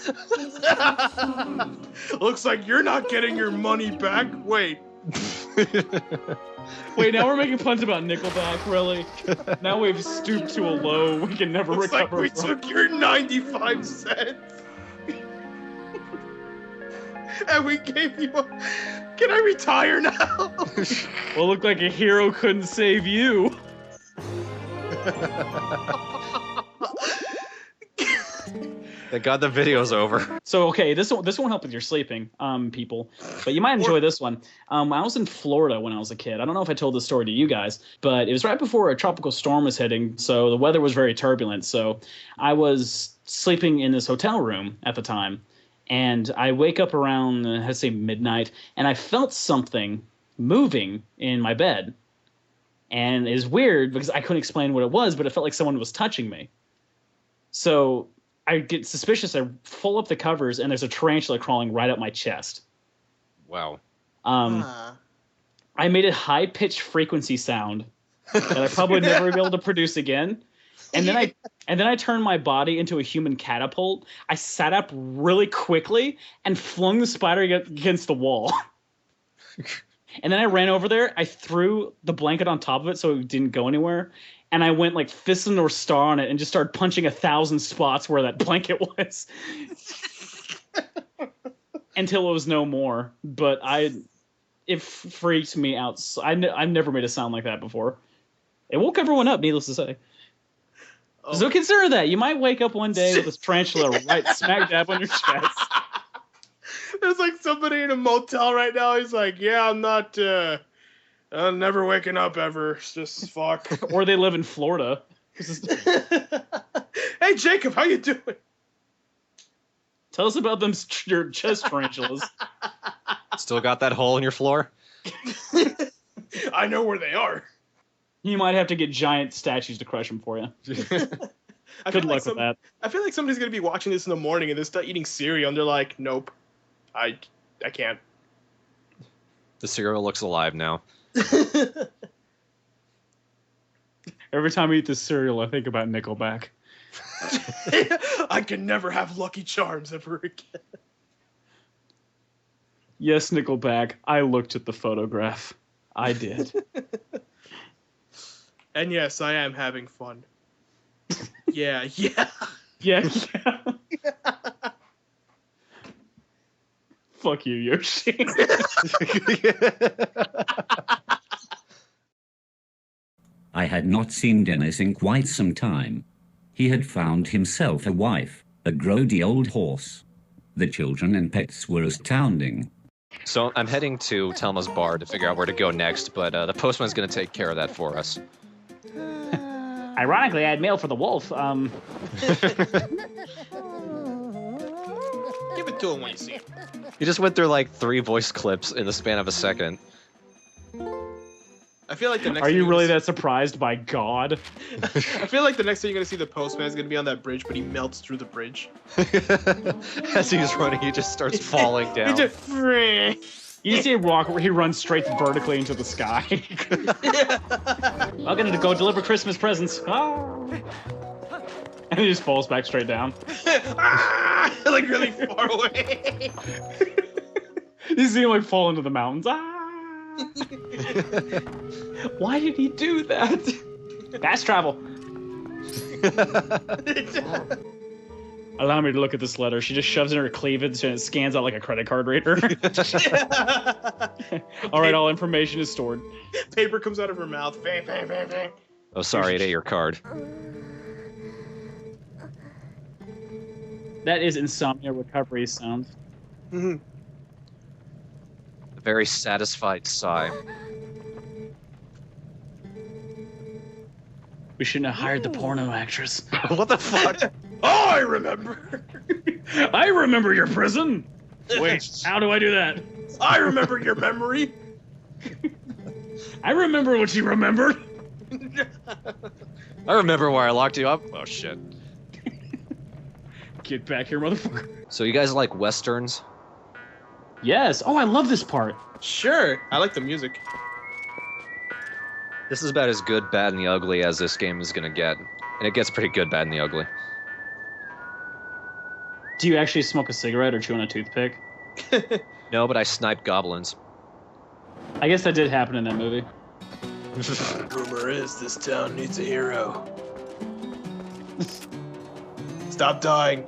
Looks like you're not getting your money back. Wait. Wait, now we're making puns about Nickelback, really? Now we've stooped to a low we can never Looks like recover we from. took your 95 cents. And we gave you a... Can I retire now? Well, looked like a hero couldn't save you. Thank God the video's over. So okay, this won't help with your sleeping, people, but you might enjoy this one. I was in Florida when I was a kid. I don't know if I told this story to you guys, but it was right before a tropical storm was hitting, so the weather was very turbulent. So I was sleeping in this hotel room at the time, and I wake up around, let's say midnight, and I felt something moving in my bed, and it was weird because I couldn't explain what it was, but it felt like someone was touching me. So I get suspicious. I pull up the covers, and there's a tarantula crawling right up my chest. Wow. I made a high-pitched frequency sound that I probably never would be able to produce again. And then I turned my body into a human catapult. I sat up really quickly and flung the spider against the wall. And then I ran over there. I threw the blanket on top of it so it didn't go anywhere. And I went like fist in North Star on it and just started punching 1,000 spots where that blanket was. Until it was no more. But it freaked me out. I've never made a sound like that before. It woke everyone up, needless to say. Oh. So consider that. You might wake up one day with this tarantula right smack dab on your chest. There's like somebody in a motel right now. He's like, yeah, I'm never waking up ever. It's just fuck. Or they live in Florida. Hey, Jacob, how you doing? Tell us about them your chest tarantulas. Still got that hole in your floor? I know where they are. You might have to get giant statues to crush them for you. Good luck with that. I feel like somebody's going to be watching this in the morning and they start eating cereal and they're like, nope, I can't. The cereal looks alive now. Every time I eat this cereal, I think about Nickelback. I can never have Lucky Charms ever again. Yes, Nickelback, I looked at the photograph. I did. And yes, I am having fun. Yeah. Yeah. Fuck you, Yoshi. I had not seen Dennis in quite some time. He had found himself a wife, a grody old horse. The children and pets were astounding. So I'm heading to Telma's bar to figure out where to go next, but the postman's going to take care of that for us. Ironically, I had mail for the wolf. Give it to him when you see him. You just went through like 3 voice clips in the span of a second. I feel like the next. Are you really that surprised by God? I feel like the next thing you're gonna see the postman is gonna be on that bridge, but he melts through the bridge. As he's running, he just starts falling down. You see him walk where he runs straight vertically into the sky. I'm gonna go deliver Christmas presents. And he just falls back straight down. Like really far away. You see him like fall into the mountains. Why did he do that? Fast travel. Allow me to look at this letter. She just shoves it in her cleavage and it scans out like a credit card reader. All right, all information is stored. Paper comes out of her mouth. Bang, bang, bang, bang. Oh, sorry, it ate your card. That is insomnia recovery sound. A very satisfied sigh. We shouldn't have hired the porno actress. What the fuck? Oh, I remember. I remember your prison. Wait, how do I do that? I remember your memory. I remember what you remembered. I remember where I locked you up. Oh, shit. Get back here, motherfucker. So you guys like westerns? Yes. Oh, I love this part. Sure. I like the music. This is about as good, bad, and the ugly as this game is gonna get. And it gets pretty good, bad, and the ugly. Do you actually smoke a cigarette or chew on a toothpick? No, but I snipe goblins. I guess that did happen in that movie. Rumor is this town needs a hero. Stop dying.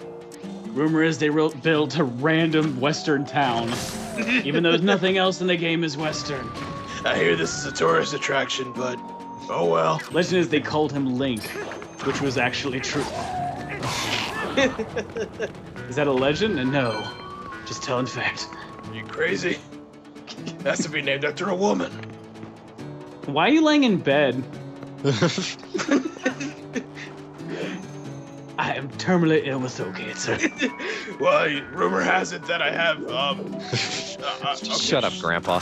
Rumor is they built a random Western town, even though nothing else in the game is Western. I hear this is a tourist attraction, but oh well. Legend is they called him Link, which was actually true. Is that a legend? And no, just telling fact. Are you crazy? It has to be named after a woman. Why are you laying in bed? I am terminally ill with throat cancer. Well, rumor has it that I have, Shut up, Grandpa.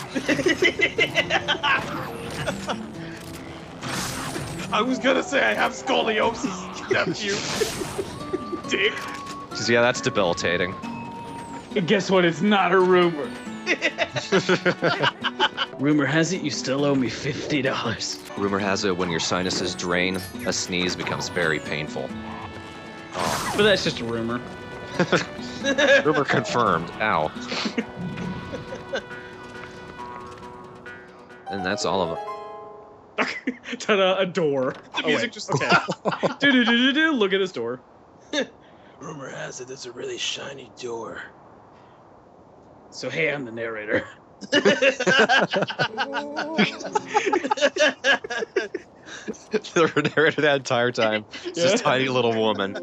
I was gonna say I have scoliosis, nephew. Dick. Yeah, that's debilitating. And guess what? It's not a rumor. Rumor has it you still owe me $50. Rumor has it when your sinuses drain, a sneeze becomes very painful. Oh. But that's just a rumor. Rumor confirmed. Ow. And that's all of it. Ta-da, a door. The music just... Okay. Do-do-do-do-do, look at this door. Rumor has it there's a really shiny door. So hey, I'm the narrator. The narrator that entire time. It's this tiny little woman.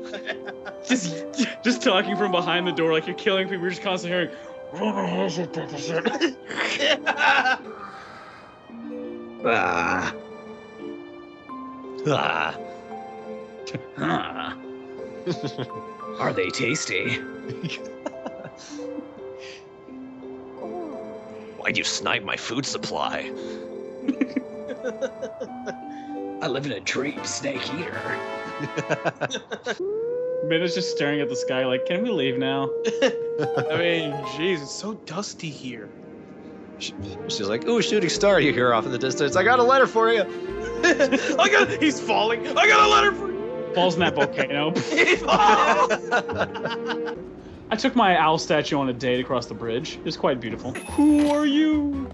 Just talking from behind the door like you're killing people. You're just constantly hearing, rumor has it that the shit. Ah. Ah. Ah. Are they tasty? Why'd you snipe my food supply? I live in a dream, snake eater. Minna's just staring at the sky like, can we leave now? I mean, jeez, it's so dusty here. She's like, ooh, shooting star you hear off in the distance. I got a letter for you. He's falling. I got a letter for you. Falls in that volcano. I took my owl statue on a date across the bridge. It was quite beautiful. Who are you?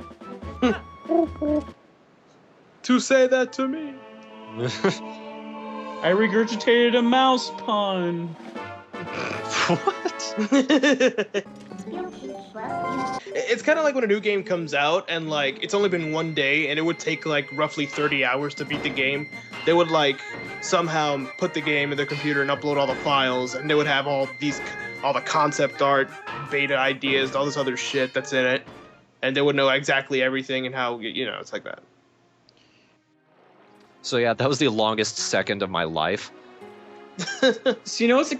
To say that to me. I regurgitated a mouse pun. What? It's kind of like when a new game comes out and like it's only been one day and it would take like roughly 30 hours to beat the game. They would like somehow put the game in their computer and upload all the files, and they would have all the concept art, beta ideas, all this other shit that's in it, and they would know exactly everything and how, you know, it's like that. So yeah, that was the longest second of my life. So you know what's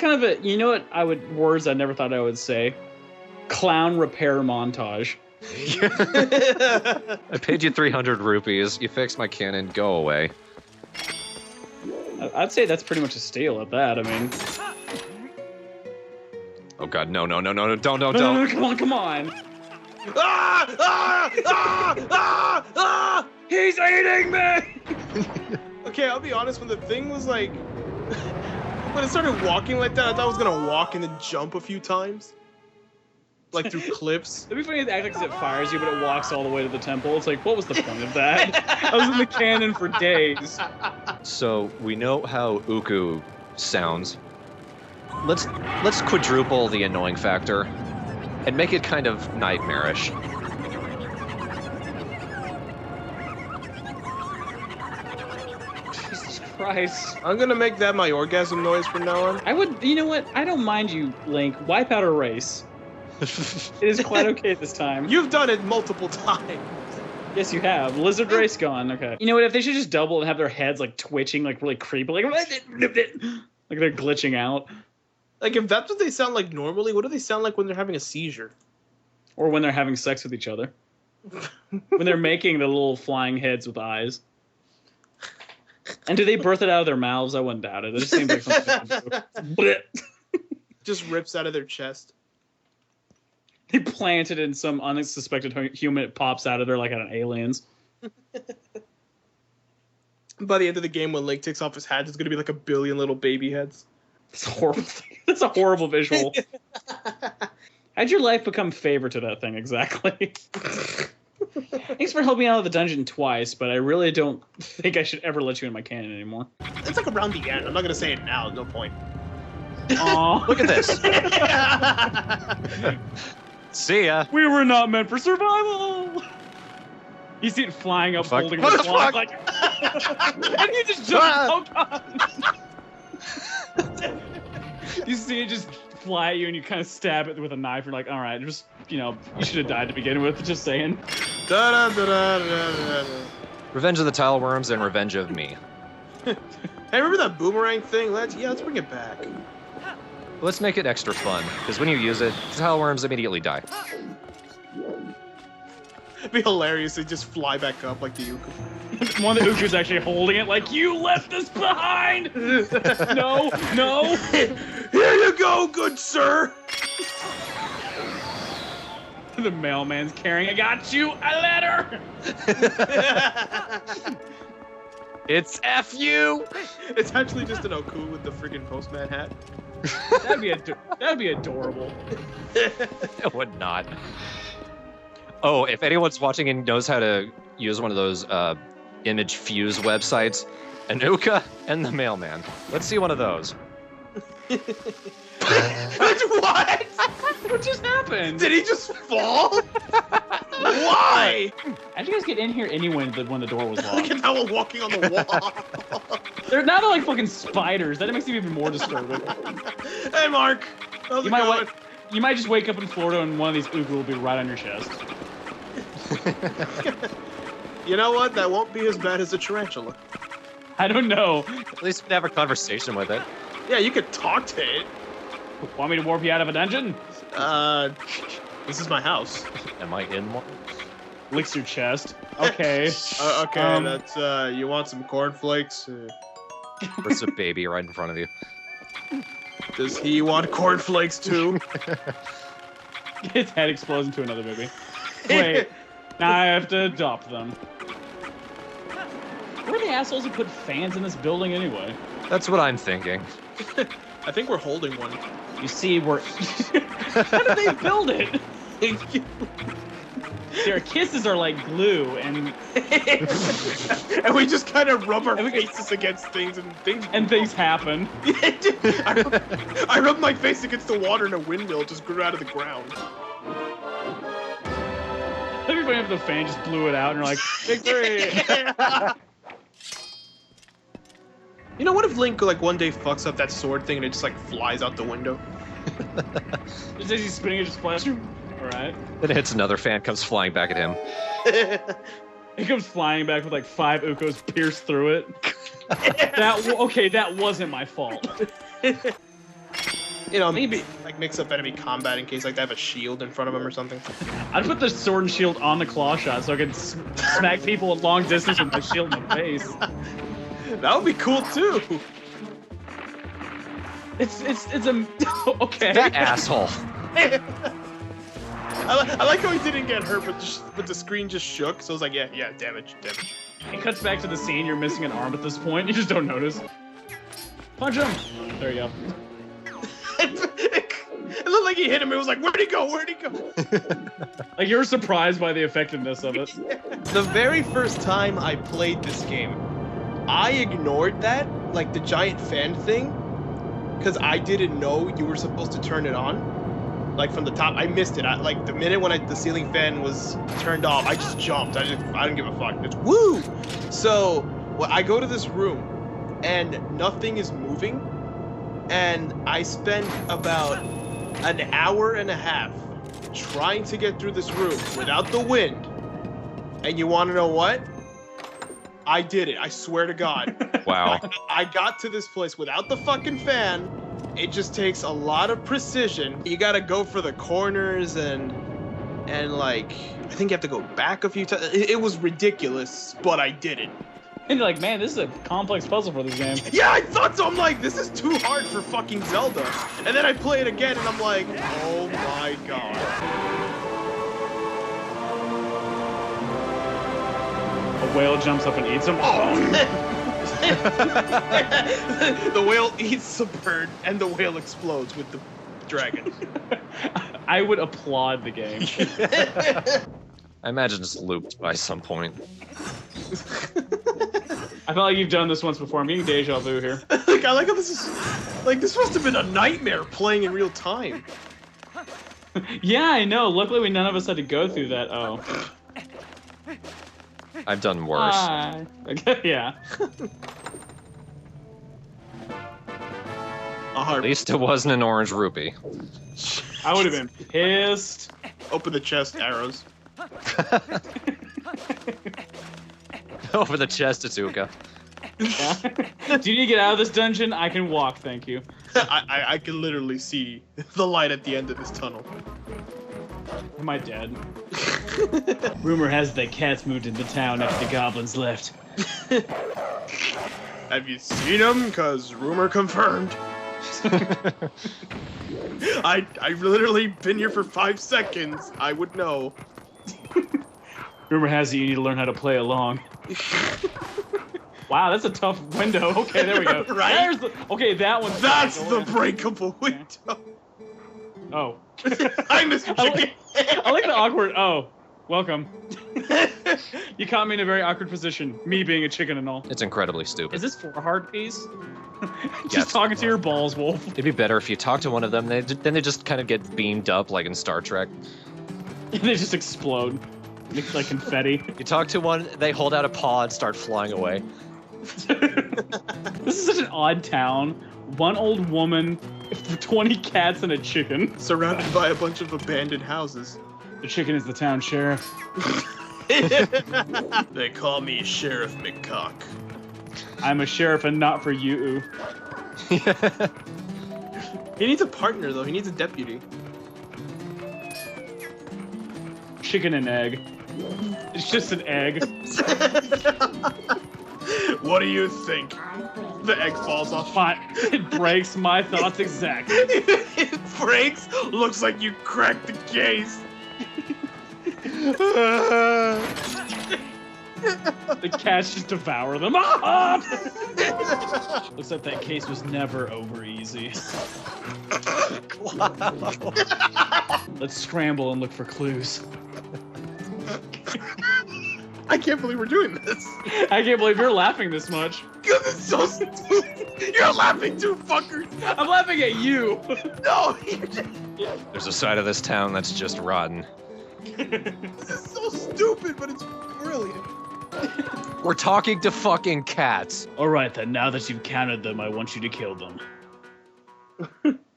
words I never thought I would say? Clown repair montage. I paid you 300 rupees. You fixed my cannon. Go away. I'd say that's pretty much a steal at that. I mean, oh god, no, don't. no, come on. Ah! Ah! Ah! Ah! Ah! He's eating me! Okay, I'll be honest, when the thing was like... when it started walking like that, I thought I was gonna walk and then jump a few times. Like through cliffs. It'd be funny if it acts like it fires you, but it walks all the way to the temple. It's like, what was the point of that? I was in the cannon for days. So we know how Uku sounds. Let's quadruple the annoying factor and make it kind of nightmarish. Jesus Christ. I'm gonna make that my orgasm noise from now on. I would, you know what? I don't mind you, Link. Wipe out a race. It is quite okay this time. You've done it multiple times. Yes, you have. Lizard race gone. Okay. You know what? If they should just double and have their heads like twitching, like really creepy, like they're glitching out. Like if that's what they sound like normally, what do they sound like when they're having a seizure? Or when they're having sex with each other. When they're making the little flying heads with eyes. And do they birth it out of their mouths? I wouldn't doubt it. It just seems like something they do. Just rips out of their chest. They plant it in some unsuspected human. It pops out of there like on Aliens. By the end of the game, when Link takes off his hat, there's gonna be like 1 billion little baby heads. It's horrible. That's a horrible visual. How'd your life become favor to that thing exactly? Thanks for helping me out of the dungeon twice, but I really don't think I should ever let you in my cannon anymore. It's like around the end. I'm not gonna say it now. No point. Aw. Look at this. See ya. We were not meant for survival. You see it flying up, Fuck. holding What the the clock, fuck? like, and you just jump. Oh god! You see it just fly at you, and you kind of stab it with a knife. You're like, all right, just you should have died to begin with. Just saying. Revenge of the Tile Worms and Revenge of Me. Hey, remember that boomerang thing? Let's bring it back. Let's make it extra fun, because when you use it, the Tile Worms immediately die. It'd be hilarious to just fly back up like the Uku. One of the Uku's actually holding it, like, you left us behind! No! Here you go, good sir! The mailman's carrying, I got you a letter! It's F-U! It's actually just an Oku with the friggin' postman hat. That'd be adorable. It would not. Oh, if anyone's watching and knows how to use one of those image fuse websites, Anuka and the mailman. Let's see one of those. What? What just happened? Did he just fall? Why? How'd you guys get in here anyway when the door was locked? Look at how we're walking on the wall. They're like fucking spiders. That makes it even more disturbing. Hey, Mark. How's it going? You might just wake up in Florida and one of these Ugu will be right on your chest. You know what? That won't be as bad as a tarantula. I don't know. At least we can have a conversation with it. Yeah, you could talk to it. Want me to warp you out of a dungeon? This is my house. Am I in one? Licks your chest. Okay. Okay, that's, you want some cornflakes? There's a baby right in front of you. Does he want cornflakes too? His head explodes into another baby. Wait, now I have to adopt them. Who are the assholes who put fans in this building anyway? That's what I'm thinking. I think we're holding one. You see, how did they build it? Their kisses are like glue, and and we just kind of rub our faces against things, and things happen. I rubbed my face against the water, and a windmill just grew out of the ground. Everybody up the fan just blew it out, and you're like, victory! You know, what if Link like one day fucks up that sword thing and it just like flies out the window? Just as he's spinning, it just flies. All right. Then it hits another fan, comes flying back at him. He comes flying back with like 5 Ukos pierced through it. That wasn't my fault. You know, maybe like mix up enemy combat in case like they have a shield in front of them or something. I'd put the sword and shield on the claw shot so I could smack people at long distance with my shield in the face. That would be cool too. It's a okay. That asshole. I like how he didn't get hurt, but the screen just shook. So I was like, yeah, damage. It cuts back to the scene. You're missing an arm at this point. You just don't notice. Punch him. There you go. It looked like he hit him. It was like, where'd he go? Like you were surprised by the effectiveness of it. The very first time I played this game, I ignored that, like the giant fan thing, because I didn't know you were supposed to turn it on. Like from the top, I missed it. Like the minute when the ceiling fan was turned off, I just jumped. I didn't give a fuck. It's woo. So I go to this room, and nothing is moving, and I spent about an hour and a half trying to get through this room without the wind. And you want to know what? I did it. I swear to God. Wow. I got to this place without the fucking fan. It just takes a lot of precision. You gotta go for the corners and like, I think you have to go back a few times. It was ridiculous, but I did it. And you're like, man, this is a complex puzzle for this game. Yeah, I thought so. I'm like, this is too hard for fucking Zelda. And then I play it again and I'm like, oh my God. A whale jumps up and eats him. Oh. The whale eats the bird, and the whale explodes with the dragon. I would applaud the game. I imagine it's looped by some point. I feel like you've done this once before. I'm getting deja vu here. Like, I like how this is... Like, this must have been a nightmare playing in real time. Yeah, I know. Luckily, none of us had to go through that. Oh. I've done worse. Okay, yeah. At least it wasn't an orange rupee. I would have been pissed. Open the chest, arrows. Over the chest, Azuka. Yeah. Do you need to get out of this dungeon? I can walk, thank you. I can literally see the light at the end of this tunnel. Am I dead? Rumor has that cats moved into town after the goblins left. Have you seen them? Cause rumor confirmed. I've literally been here for 5 seconds. I would know. Rumor has it you need to learn how to play along. Wow, that's a tough window. Okay, there we go. Right? There's the, okay, that one's... That's the breakable window. Oh. Hi, Mr. Chicken. I like the awkward... Oh, welcome. You caught me in a very awkward position, me being a chicken and all. It's incredibly stupid. Is this for a hard piece? Just Yes. talking to your balls, Wolf. It'd be better if you talk to one of them, then they just kind of get beamed up like in Star Trek. They just explode. Like confetti. You talk to one, they hold out a paw and start flying away. This is such an odd town. One old woman, 20 cats, and a chicken. Surrounded by a bunch of abandoned houses. The chicken is the town sheriff. They call me Sheriff McCock. I'm a sheriff and not for you. He needs a partner, though. He needs a deputy. Chicken and egg. It's just an egg. What do you think? The egg falls off. Fine. It breaks my thoughts exactly. It breaks? Looks like you cracked the case. The cats just devour them. Ah! Looks like that case was never over easy. Let's scramble and look for clues. I can't believe we're doing this. I can't believe you're laughing this much. Because it's so stupid. You're laughing too, fuckers. I'm laughing at you. No, There's a side of this town that's just rotten. this is so stupid, but it's brilliant. We're talking to fucking cats. All right, then. Now that you've counted them, I want you to kill them.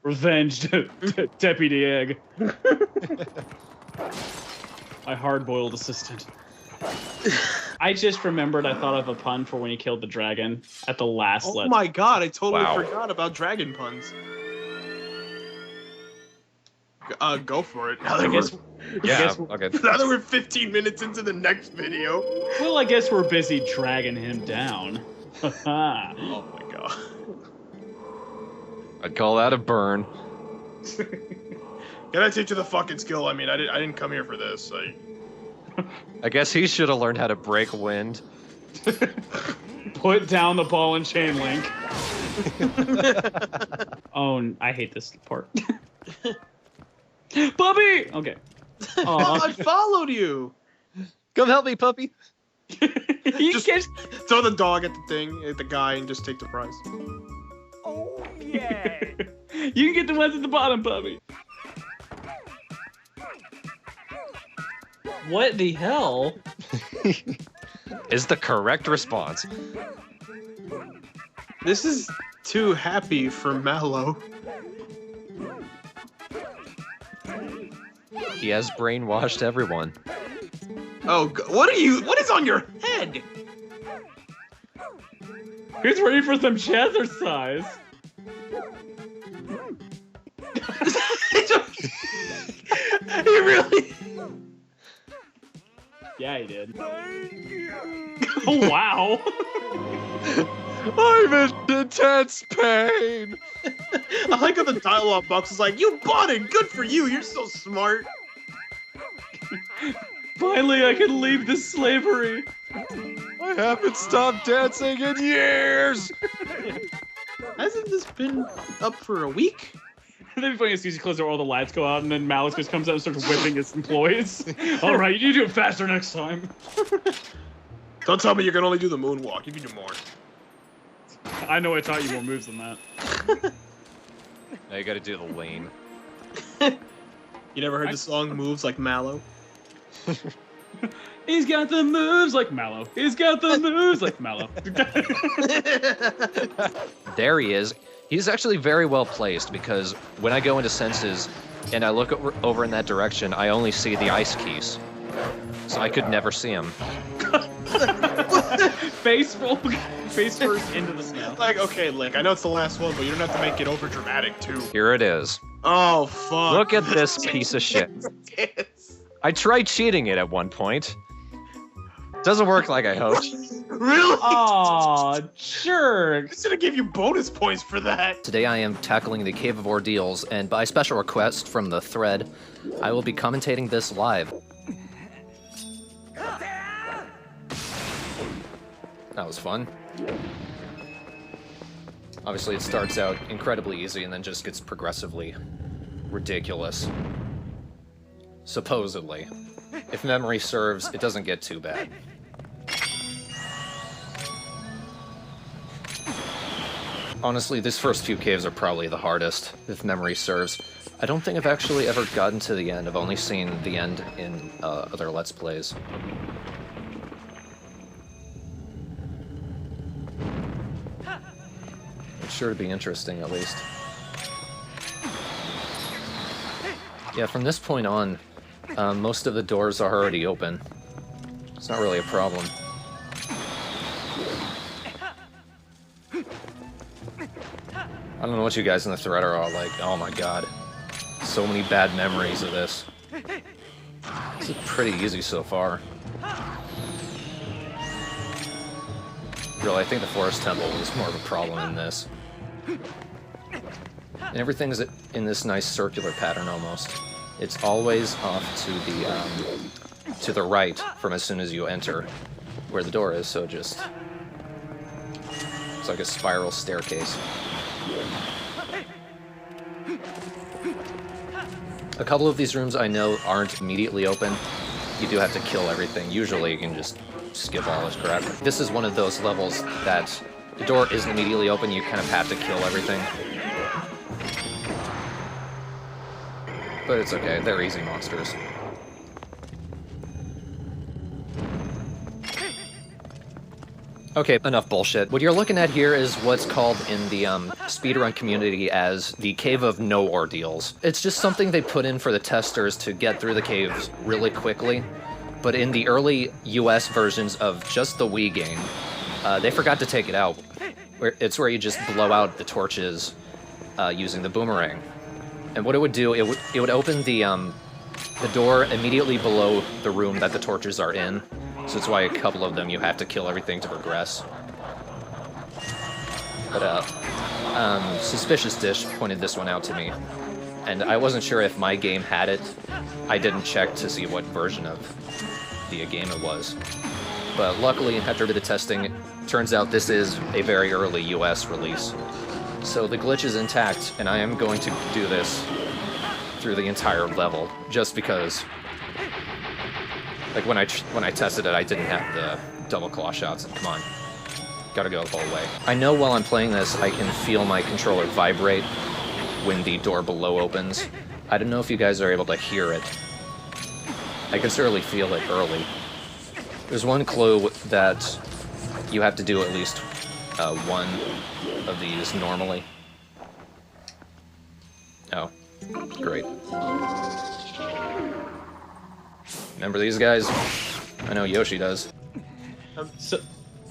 Revenge, Deputy Egg. My hard-boiled assistant. I just remembered I thought of a pun for when he killed the dragon at the last Oh my god, I totally Wow. forgot about dragon puns. Go for it. Now that Okay. now that we're 15 minutes into the next video. Well, I guess we're busy dragging him down. Oh my god. I'd call that a burn. Can I teach you the fucking skill? I mean, I didn't come here for this. I guess he should have learned how to break wind. Put down the ball and chain link. Oh, I hate this part. Puppy! Okay. I followed you. Come help me, puppy. Just throw the dog at the thing, at the guy, and just take the prize. Oh, yeah. You can get the ones at the bottom, puppy. What the hell? Is the correct response. This is too happy for Mallow. He has brainwashed everyone. Oh, what is on your head? He's ready for some jazzercise. He really... Yeah, he did. Oh, wow. I'm in intense pain. I like how the dialogue box is like, you bought it, good for you, you're so smart. Finally, I can leave this slavery. I I haven't stopped dancing in years. Hasn't this been up for a week? That'd be funny as soon as you close the door, all the lights go out, and then Malice just comes out and starts whipping his employees. All right, you do it faster next time. Don't tell me you can only do the moonwalk. You can do more. I know I taught you more moves than that. Now you gotta do the lane. You never heard the song Moves Like Mallow? He's got the moves like Mallow. He's got the moves like Mallow. There he is. He's actually very well placed because when I go into senses and I look over in that direction, I only see the ice keys. So I could never see him. Face first into the snow. Like, okay, Link, I know it's the last one, but you don't have to make it over dramatic too. Here it is. Oh, fuck. Look at this piece of shit. I tried cheating it at one point. Doesn't work like I hoped. Really? Aw, jerk. I should have gave you bonus points for that. Today I am tackling the Cave of Ordeals, and by special request from the thread, I will be commentating this live. That was fun. Obviously it starts out incredibly easy and then just gets progressively ridiculous. Supposedly. If memory serves, it doesn't get too bad. Honestly, these first few caves are probably the hardest, if memory serves. I don't think I've actually ever gotten to the end. I've only seen the end in other Let's Plays. It's sure to be interesting, at least. Yeah, from this point on, most of the doors are already open. It's not really a problem. I don't know what you guys in the thread are all like. Oh my god. So many bad memories of this. This is pretty easy so far. Really, I think the Forest Temple is more of a problem in this. And everything's in this nice circular pattern almost. It's always off to the right from as soon as you enter where the door is, so just... It's like a spiral staircase. A couple of these rooms I know aren't immediately open. You do have to kill everything. Usually you can just skip all this crap. This is one of those levels that the door isn't immediately open, you kind of have to kill everything. But it's okay, they're easy monsters. Okay, enough bullshit. What you're looking at here is what's called in the speedrun community as the Cave of No Ordeals. It's just something they put in for the testers to get through the caves really quickly. But in the early US versions of just the Wii game, they forgot to take it out. It's where you just blow out the torches using the boomerang. And what it would do, it would open the door immediately below the room that the torches are in. So that's why a couple of them you have to kill everything to progress. But Suspicious Dish pointed this one out to me, and I wasn't sure if my game had it. I didn't check to see what version of the game it was. But luckily, after a bit of testing, it turns out this is a very early US release. So the glitch is intact, and I am going to do this through the entire level, just because... Like, when I tested it, I didn't have the double claw shots. Come on. Gotta go the whole way. I know while I'm playing this, I can feel my controller vibrate when the door below opens. I don't know if you guys are able to hear it. I can certainly feel it early. There's one clue that you have to do at least one of these normally. Oh, great. Remember these guys? I know Yoshi does. So,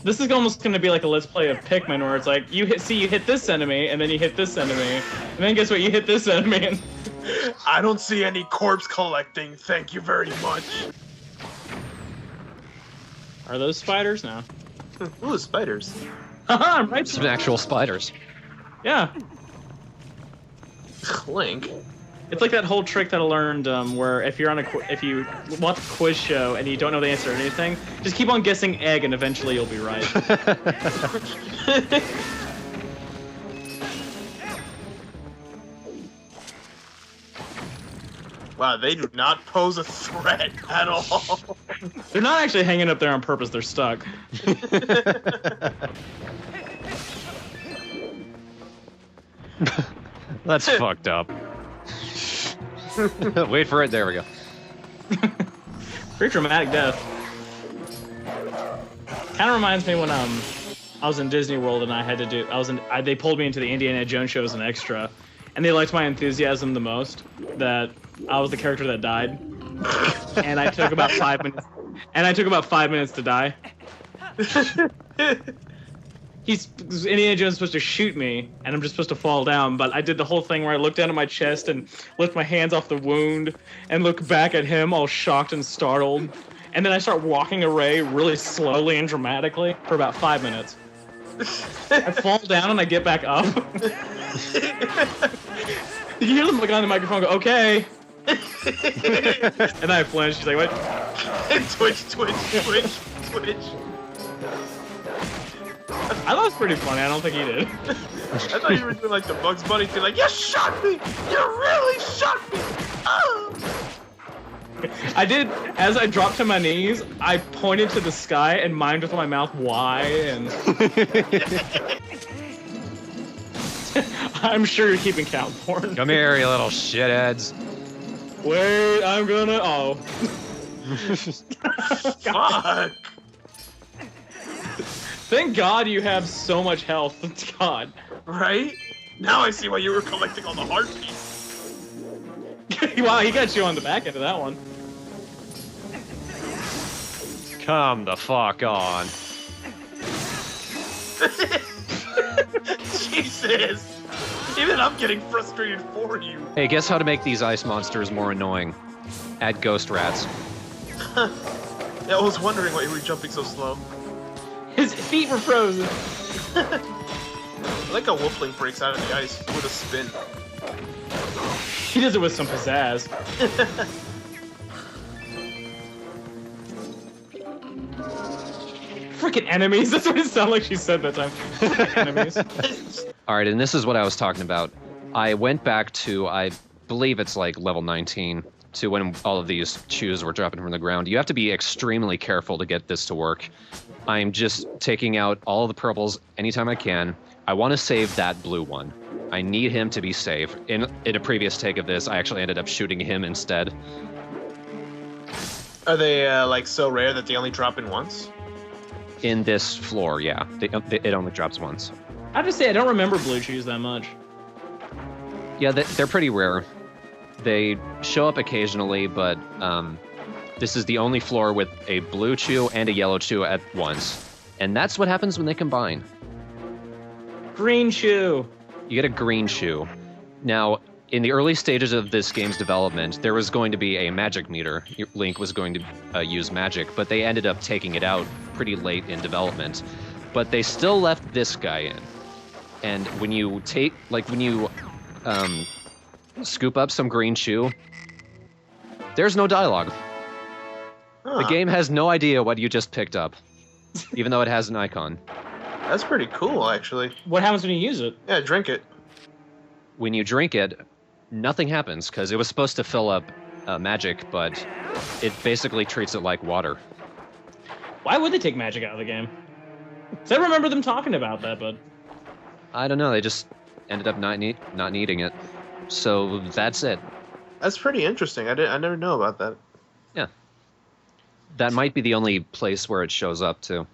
this is almost going to be like a Let's Play of Pikmin, where it's like, you hit this enemy, and then you hit this enemy, and then guess what, you hit this enemy, and... I don't see any corpse collecting, thank you very much. Are those spiders? No. Ooh, spiders. Haha, I'm right. Some actual spiders. Yeah. Link, It's like that whole trick that I learned, where if you watch a quiz show and you don't know the answer to anything, just keep on guessing egg, and eventually you'll be right. Wow, they do not pose a threat at all. They're not actually hanging up there on purpose. They're stuck. That's fucked up. Wait for it. There we go. Pretty dramatic death. Kind of reminds me when I was in Disney World and I had to do. They pulled me into the Indiana Jones show as an extra, and they liked my enthusiasm the most. That I was the character that died, and I took about 5 minutes. And I took about 5 minutes to die. Indiana Jones is supposed to shoot me, and I'm just supposed to fall down, but I did the whole thing where I looked down at my chest and lift my hands off the wound and look back at him all shocked and startled, and then I start walking away really slowly and dramatically for about 5 minutes. I fall down and I get back up. You hear them look on the microphone and go, okay. And I flinch. She's like, what? Twitch. I thought it was pretty funny. I don't think he did. I thought you were doing like the Bugs Bunny thing, like, you shot me! You really shot me! Oh! I did, as I dropped to my knees, I pointed to the sky and mimed with my mouth why, and... I'm sure you're keeping count, Porn. Come here, you little shitheads. Wait, I'm gonna... Oh. Fuck! Thank God you have so much health. Thank God. Right? Now I see why you were collecting all the heart pieces. Wow, he got you on the back end of that one. Come the fuck on. Jesus! Even I'm getting frustrated for you. Hey, guess how to make these ice monsters more annoying? Add ghost rats. Yeah, I was wondering why you were jumping so slow. His feet were frozen. I like how Wolfling breaks out of the ice with a spin. He does it with some pizzazz. Frickin' enemies. That's what it sounded like she said that time. Frickin' enemies. Alright, and this is what I was talking about. I went back to, I believe it's like level 19, to when all of these chews were dropping from the ground. You have to be extremely careful to get this to work. I'm just taking out all of the purples anytime I can. I want to save that blue one. I need him to be safe. In a previous take of this, I actually ended up shooting him instead. Are they like so rare that they only drop in once? In this floor, yeah. It only drops once. I have to say, I don't remember blue chews that much. Yeah, they're pretty rare. They show up occasionally, but this is the only floor with a blue chew and a yellow chew at once. And that's what happens when they combine. Green chew. You get a green chew. Now, in the early stages of this game's development, there was going to be a magic meter. Link was going to use magic, but they ended up taking it out pretty late in development. But they still left this guy in. And when you scoop up some green chew, there's no dialogue. Huh. The game has no idea what you just picked up, even though it has an icon. That's pretty cool, actually. What happens when you use it? Yeah, drink it. When you drink it, nothing happens, because it was supposed to fill up magic, but it basically treats it like water. Why would they take magic out of the game? So I remember them talking about that, but... I don't know, they just ended up not needing it. So that's it. That's pretty interesting. I never know about that. Yeah. That might be the only place where it shows up, too.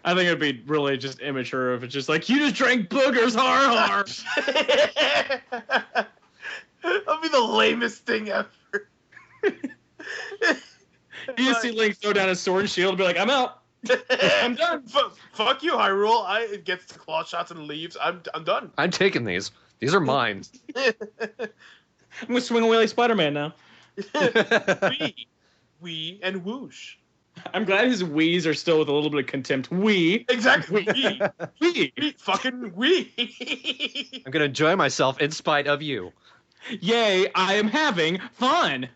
I think it'd be really just immature if it's just like, you just drank boogers, har. That'd be the lamest thing ever. You just see Link throw down his sword and shield and be like, I'm out. I'm done. Fuck you, Hyrule. It gets the claw shots and leaves. I'm done. I'm taking these. These are mine. I'm gonna swing away like Spider-Man now. Wee and whoosh. I'm glad his wees are still with a little bit of contempt. Wee. Exactly. Wee. Wee. Fucking wee. I'm gonna enjoy myself in spite of you. Yay, I am having fun!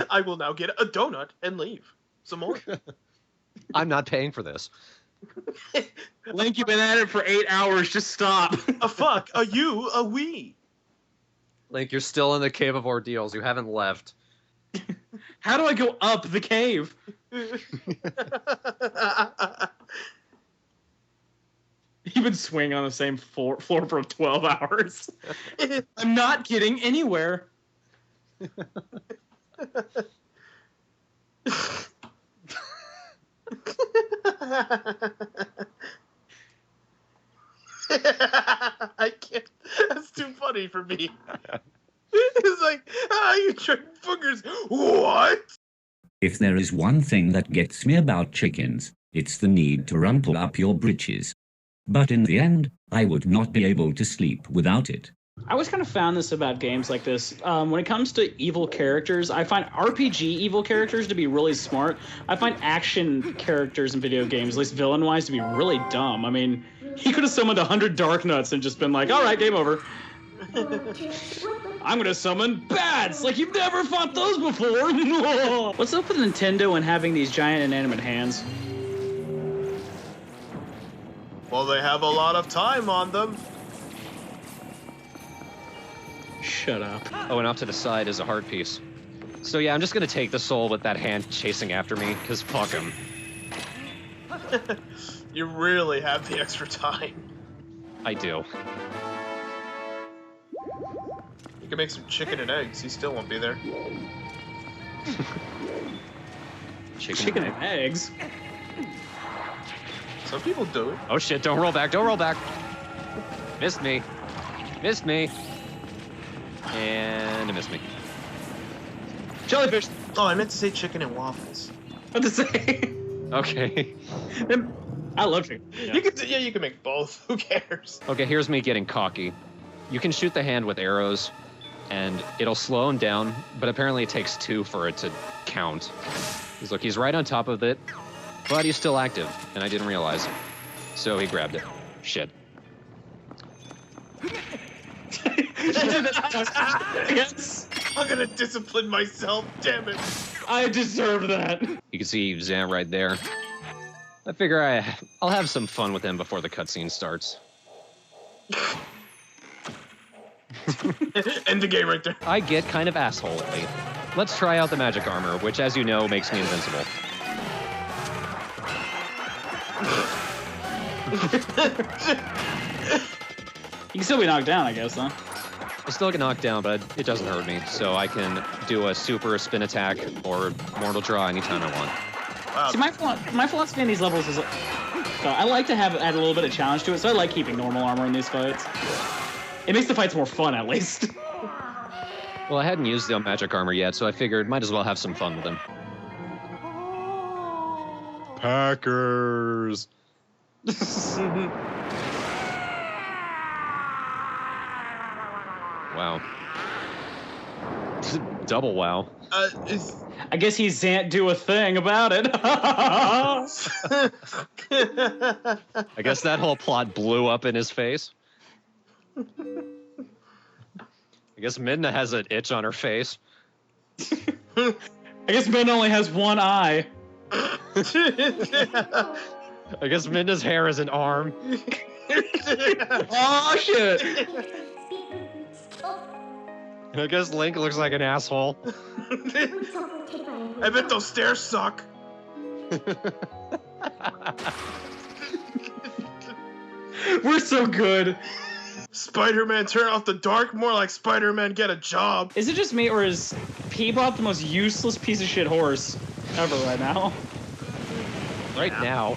I will now get a donut and leave. Some more. I'm not paying for this. Link, you've been at it for 8 hours, just stop. A fuck, a you, a we. Link, you're still in the Cave of Ordeals. You haven't left. How do I go up the cave? You've been swinging on the same floor for 12 hours. I'm not getting anywhere. I can't. That's too funny for me. It's like, you tried boogers. What? If there is one thing that gets me about chickens, it's the need to rumple up your britches. But in the end, I would not be able to sleep without it. I always kind of found this about games like this. When it comes to evil characters, I find RPG evil characters to be really smart. I find action characters in video games, at least villain-wise, to be really dumb. I mean, he could have summoned 100 Dark Nuts and just been like, all right, game over. I'm going to summon bats, like you've never fought those before. What's up with Nintendo and having these giant inanimate hands? Well, they have a lot of time on them. Shut up. Oh, and off to the side is a heart piece. So yeah, I'm just gonna take the soul with that hand chasing after me, because fuck him. You really have the extra time. I do. You can make some chicken and eggs. He still won't be there. Chicken and eggs? Some people do it. Oh shit, don't roll back, don't roll back. Missed me. Missed me. And it missed me. Jellyfish! Oh, I meant to say chicken and waffles. What to say? Okay. I love chicken. Yeah. You can make both. Who cares? Okay, here's me getting cocky. You can shoot the hand with arrows, and it'll slow him down, but apparently it takes 2 for it to count. Look, he's right on top of it, but he's still active, and I didn't realize. So he grabbed it. Shit. Yes. I'm gonna discipline myself, damn it. I deserve that. You can see Zant right there. I figure I'll have some fun with him before the cutscene starts. End the game right there. I get kind of assholey. Let's try out the magic armor, which, as you know, makes me invincible. You can still be knocked down, I guess, huh? I still get knocked down, but it doesn't hurt me, so I can do a super spin attack or mortal draw anytime I want. Wow. See, my philosophy in these levels is, I like to add a little bit of challenge to it, so I like keeping normal armor in these fights. It makes the fights more fun, at least. Well, I hadn't used the magic armor yet, so I figured might as well have some fun with him. Packers! Wow. Double wow. I guess he can't do a thing about it. I guess that whole plot blew up in his face. I guess Midna has an itch on her face. I guess Midna only has one eye. I guess Midna's hair is an arm. Oh, shit! I guess Link looks like an asshole. I bet those stairs suck. We're so good. Spider-Man turn off the dark, more like Spider-Man get a job. Is it just me, or is Peebop the most useless piece of shit horse ever right now? Right now,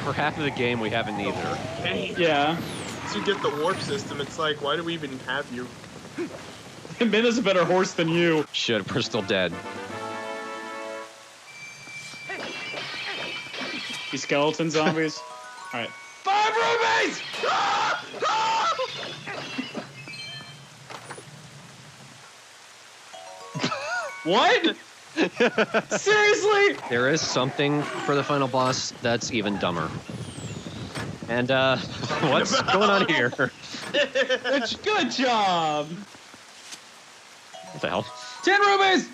for half of the game, we haven't either. Hey, Yeah. once you get the warp system, it's like, why do we even have you? Midna's a better horse than you. Shit, we're still dead. These skeleton zombies. Alright. 5 rubies! What? Seriously? There is something for the final boss that's even dumber. And, what's going on here? Good job. What the hell? 10 rubies!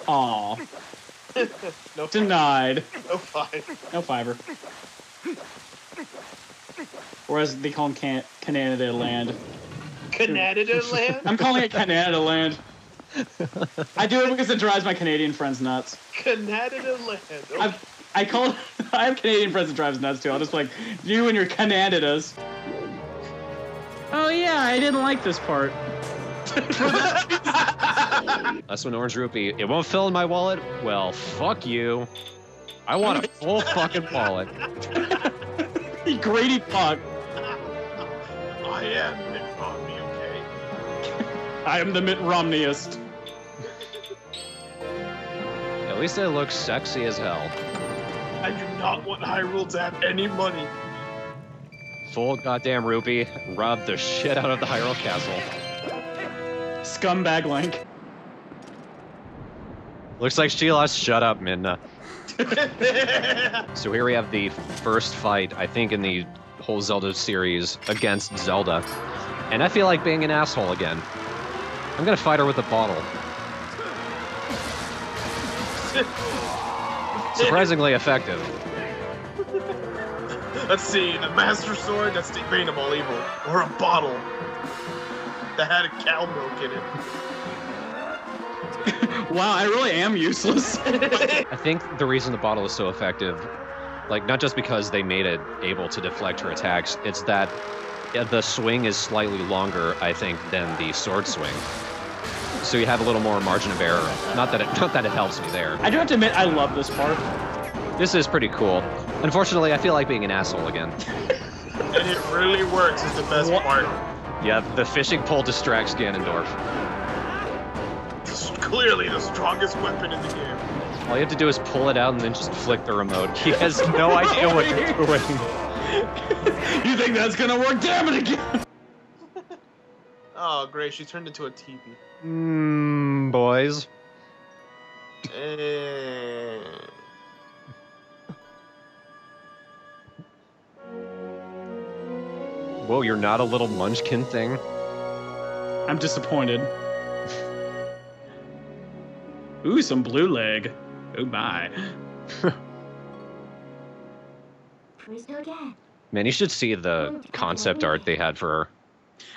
Aw. No Denied. No five. No fiver. Or as they call them, Canada Land. Canada Land? I'm calling it Canada Land. I do it because it drives my Canadian friends nuts. Canada Land. Okay. I have Canadian friends that drives nuts too. I'll just be like, you and your Canadas. Oh yeah, I didn't like this part. That's an orange rupee. It won't fill in my wallet? Well, fuck you. I want a full fucking wallet. You greedy fuck. I am Mitt Romney, okay? I am the Mitt Romneyist. At least it looks sexy as hell. I do not want Hyrule to have any money. Full goddamn rupee. Rob the shit out of the Hyrule Castle. Scumbag Link. Looks like she lost Shut Up, Midna. So here we have the first fight, I think, in the whole Zelda series against Zelda. And I feel like being an asshole again. I'm gonna fight her with a bottle. Surprisingly effective. Let's see, the Master Sword, that's debatable evil. Or a bottle that had a cow milk in it. Wow, I really am useless. I think the reason the bottle is so effective, like, not just because they made it able to deflect her attacks, it's that the swing is slightly longer, I think, than the sword swing. So you have a little more margin of error. Not that it helps me there. I do have to admit, I love this part. This is pretty cool. Unfortunately, I feel like being an asshole again. And it really works, is the best part. Yeah, the fishing pole distracts Ganondorf. It's clearly the strongest weapon in the game. All you have to do is pull it out and then just flick the remote. He has no idea what you're doing. You think that's gonna work? Damn it again! Oh, great, she turned into a teepee. Boys. Whoa, you're not a little munchkin thing? I'm disappointed. Ooh, some blue leg. Oh my. Man, you should see the concept art they had for her.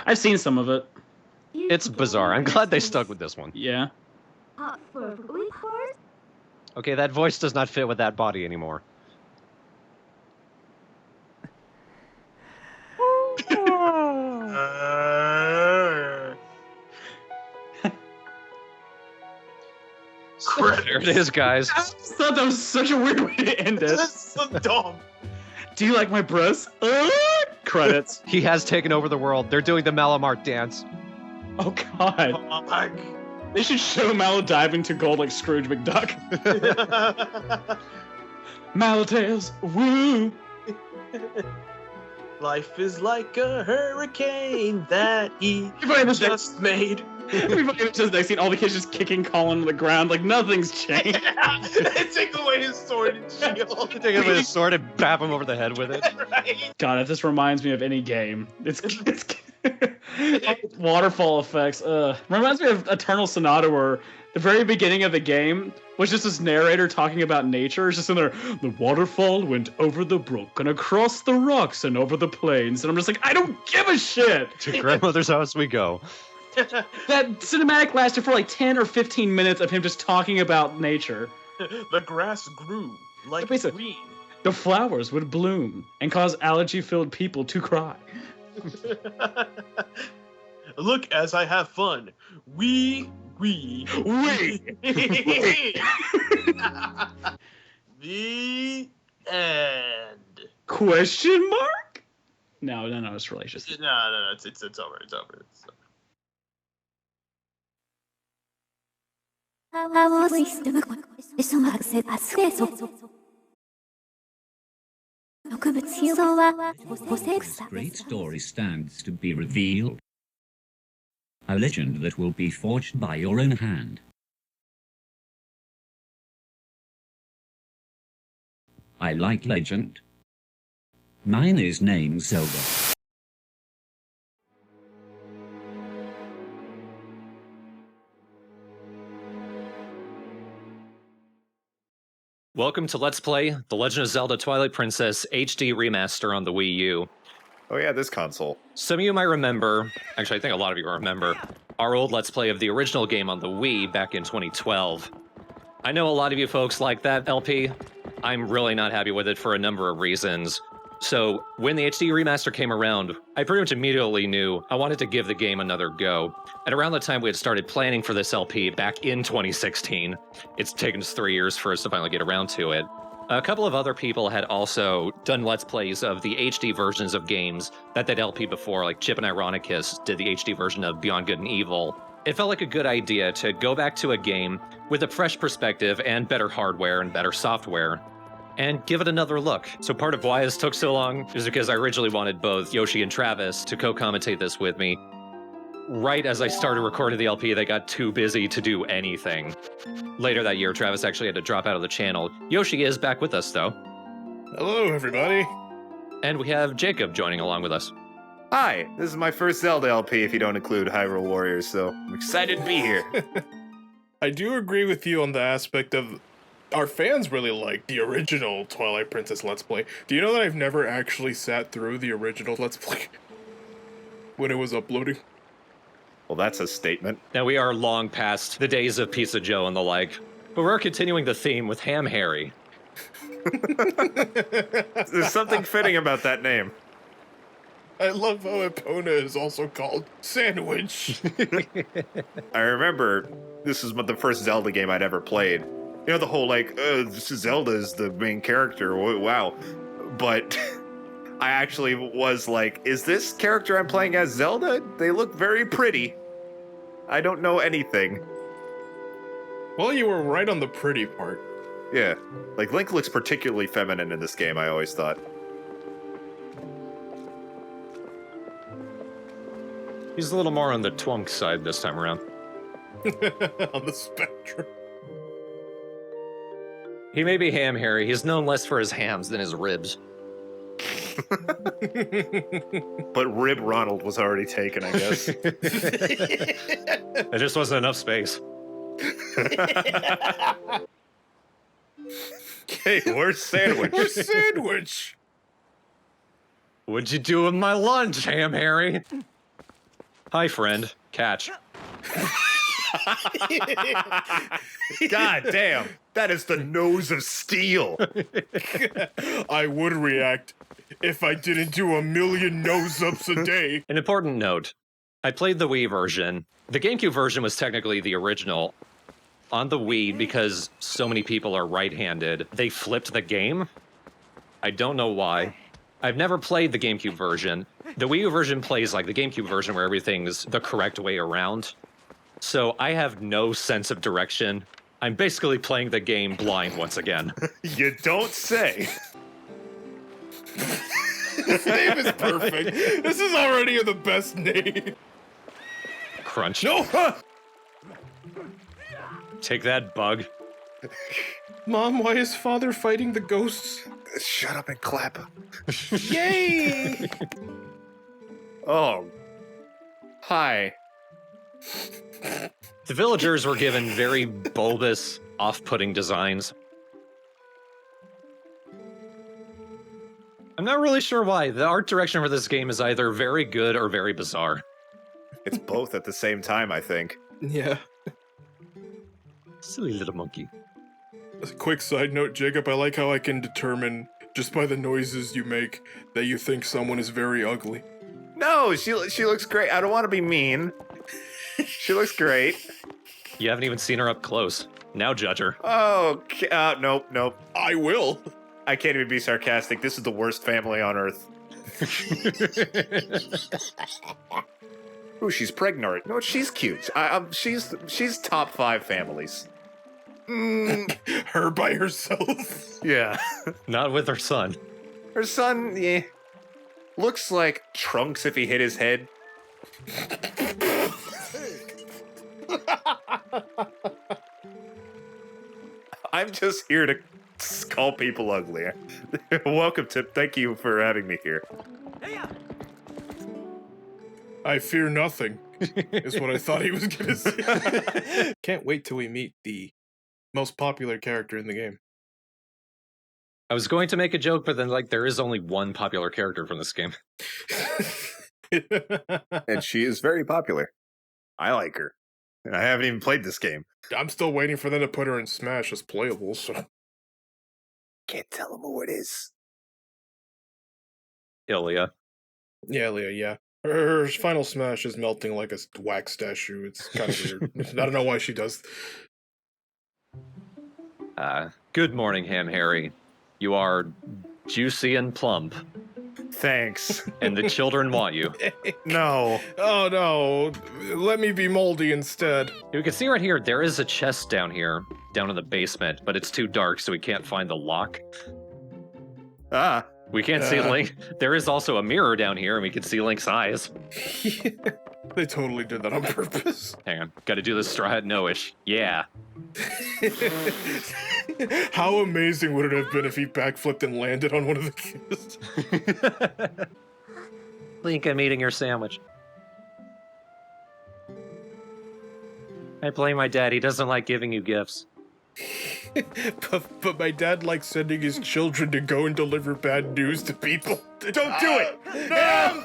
I've seen some of it. It's bizarre. I'm glad they stuck with this one. Yeah. Okay, that voice does not fit with that body anymore. There it is, guys. I thought that was such a weird way to end it. That's so dumb. Do you like my breasts? Credits. He has taken over the world. They're doing the Malamart dance. Oh god. They should show Mallow diving to gold like Scrooge McDuck. Mallow-tails, woo! Life is like a hurricane that he just made. Just next scene, all the kids just kicking Colin to the ground like nothing's changed. Take away his sword and shield. Take away his sword and bap him over the head with it. Right. God, if this reminds me of any game, it's waterfall effects. Reminds me of Eternal Sonata, where the very beginning of the game was just this narrator talking about nature. It's just in there, the waterfall went over the brook and across the rocks and over the plains. And I'm just like, I don't give a shit! To grandmother's house we go. That cinematic lasted for like 10 or 15 minutes of him just talking about nature. The grass grew like green. The flowers would bloom and cause allergy-filled people to cry. Look as I have fun. We. The end. Question mark? No, it's relationship. No, it's over. It's over. This great story stands to be revealed. A legend that will be forged by your own hand. I like legend. Mine is named Zelda. Welcome to Let's Play The Legend of Zelda Twilight Princess HD Remaster on the Wii U. Oh yeah, this console. Some of you might remember, actually I think a lot of you remember, our old Let's Play of the original game on the Wii back in 2012. I know a lot of you folks like that LP. I'm really not happy with it for a number of reasons. So, when the HD remaster came around, I pretty much immediately knew I wanted to give the game another go. And around the time we had started planning for this LP back in 2016, it's taken us 3 years for us to finally get around to it. A couple of other people had also done Let's Plays of the HD versions of games that LP before, like Chip and Ironicus did the HD version of Beyond Good and Evil. It felt like a good idea to go back to a game with a fresh perspective and better hardware and better software, and give it another look. So part of why this took so long is because I originally wanted both Yoshi and Travis to co-commentate this with me. Right as I started recording the LP, they got too busy to do anything. Later that year, Travis actually had to drop out of the channel. Yoshi is back with us, though. Hello, everybody. And we have Jacob joining along with us. Hi, this is my first Zelda LP if you don't include Hyrule Warriors, so I'm excited to be here. I do agree with you on the aspect of our fans really like the original Twilight Princess Let's Play. Do you know that I've never actually sat through the original Let's Play when it was uploading? Well, that's a statement. Now, we are long past the days of Pizza Joe and the like, but we're continuing the theme with Ham Harry. There's something fitting about that name. I love how Epona is also called Sandwich. I remember this is the first Zelda game I'd ever played. You know, the whole, like, Zelda is the main character, wow. But I actually was like, is this character I'm playing as Zelda? They look very pretty. I don't know anything. Well, you were right on the pretty part. Yeah. Like, Link looks particularly feminine in this game, I always thought. He's a little more on the twunk side this time around. On the spectrum. He may be Ham Harry. He's known less for his hams than his ribs. But Rib Ronald was already taken, I guess. There just wasn't enough space. Okay, where's Sandwich? Where's Sandwich? What'd you do with my lunch, Ham Harry? Hi, friend. Catch. God damn. That is the nose of steel. I would react if I didn't do 1,000,000 nose-ups a day. An important note. I played the Wii version. The GameCube version was technically the original. On the Wii, because so many people are right-handed, they flipped the game. I don't know why. I've never played the GameCube version. The Wii U version plays like the GameCube version where everything's the correct way around. So I have no sense of direction. I'm basically playing the game blind once again. You don't say. This name is perfect. This is already the best name. Crunch. No! Take that, bug. Mom, why is father fighting the ghosts? Shut up and clap. Yay! Oh. Hi. The villagers were given very bulbous, off-putting designs. I'm not really sure why. The art direction for this game is either very good or very bizarre. It's both at the same time, I think. Yeah. Silly little monkey. A quick side note, Jacob, I like how I can determine, just by the noises you make, that you think someone is very ugly. No, she looks great. I don't want to be mean. She looks great. You haven't even seen her up close. Now judge her. Oh, nope. I will. I can't even be sarcastic. This is the worst family on earth. Ooh, she's pregnant. No, she's cute. She's top 5 families. Her by herself. Yeah. Not with her son. Her son, yeah, looks like Trunks if he hit his head. I'm just here to call people ugly. Welcome to. Thank you for having me here. I fear nothing, is what I thought he was gonna say. Can't wait till we meet the most popular character in the game. I was going to make a joke, but then like there is only one popular character from this game. And she is very popular. I like her. And I haven't even played this game. I'm still waiting for them to put her in Smash as playable, so... Can't tell them who it is. Ilya. Yeah, Leah, yeah. Her final Smash is melting like a wax statue. It's kind of weird. I don't know why she does. Good morning, Ham Harry. You are juicy and plump, Thanks. and the children want you. No. Oh no, let me be moldy instead. You can see right here, there is a chest down here, down in the basement, but it's too dark, so we can't find the lock. Ah. We can't see Link. There is also a mirror down here, and we can see Link's eyes. They totally did that on purpose. Hang on, gotta do this StrawhatNO-ish. Yeah. How amazing would it have been if he backflipped and landed on one of the kids? Link, I'm eating your sandwich. I blame my dad, he doesn't like giving you gifts. but my dad likes sending his children to go and deliver bad news to people. Don't do it! No!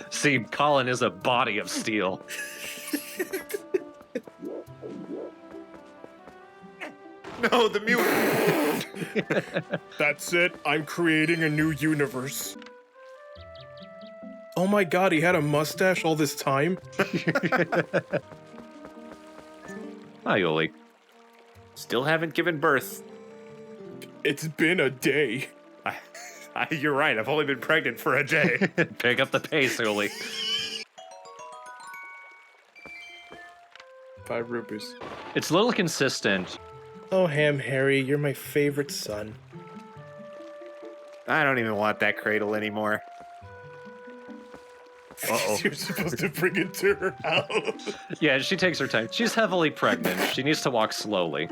See, Colin is a body of steel. No, the mutant! That's it. I'm creating a new universe. Oh my god, he had a mustache all this time? Hi, Yoli. Still haven't given birth. It's been a day. You're right, I've only been pregnant for a day. Pick up the pace, Yoli. 5 rupees. It's a little consistent. Oh, Ham Harry, you're my favorite son. I don't even want that cradle anymore. Uh-oh. You're supposed to bring it to her house. Yeah, she takes her time. She's heavily pregnant. She needs to walk slowly.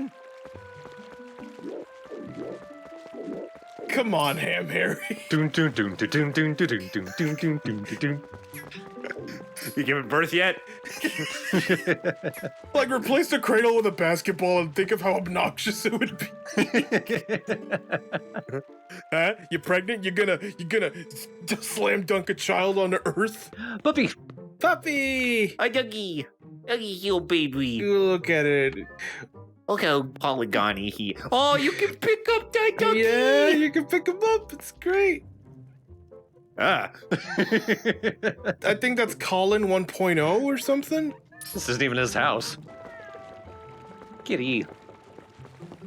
Come on, Ham Harry. Doon doon doon doon doon doon doon doon doon doon doon doon. You giving birth yet? Like, replace the cradle with a basketball and think of how obnoxious it would be. Huh? You pregnant? You're gonna slam dunk a child onto Earth? Puppy! Puppy! A doggy! Doggy, little baby. Look at it. Look how polygony he... Oh, you can pick up that doggy! Yeah, you can pick him up. It's great. Ah. I think that's Colin 1.0 or something. This isn't even his house. Kitty.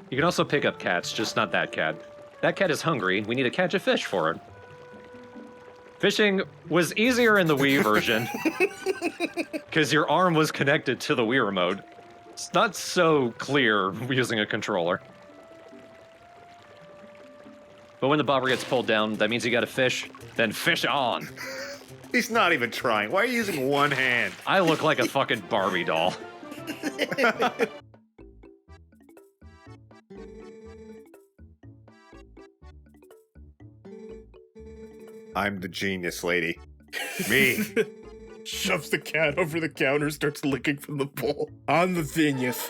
You can also pick up cats, just not that cat. That cat is hungry. We need to catch a fish for it. Fishing was easier in the Wii version because your arm was connected to the Wii remote. It's not so clear using a controller. But when the bobber gets pulled down, that means you gotta fish, then fish on. He's not even trying. Why are you using one hand? I look like a fucking Barbie doll. I'm the genius lady. Me. Shoves the cat over the counter, starts licking from the bowl. I'm the genius.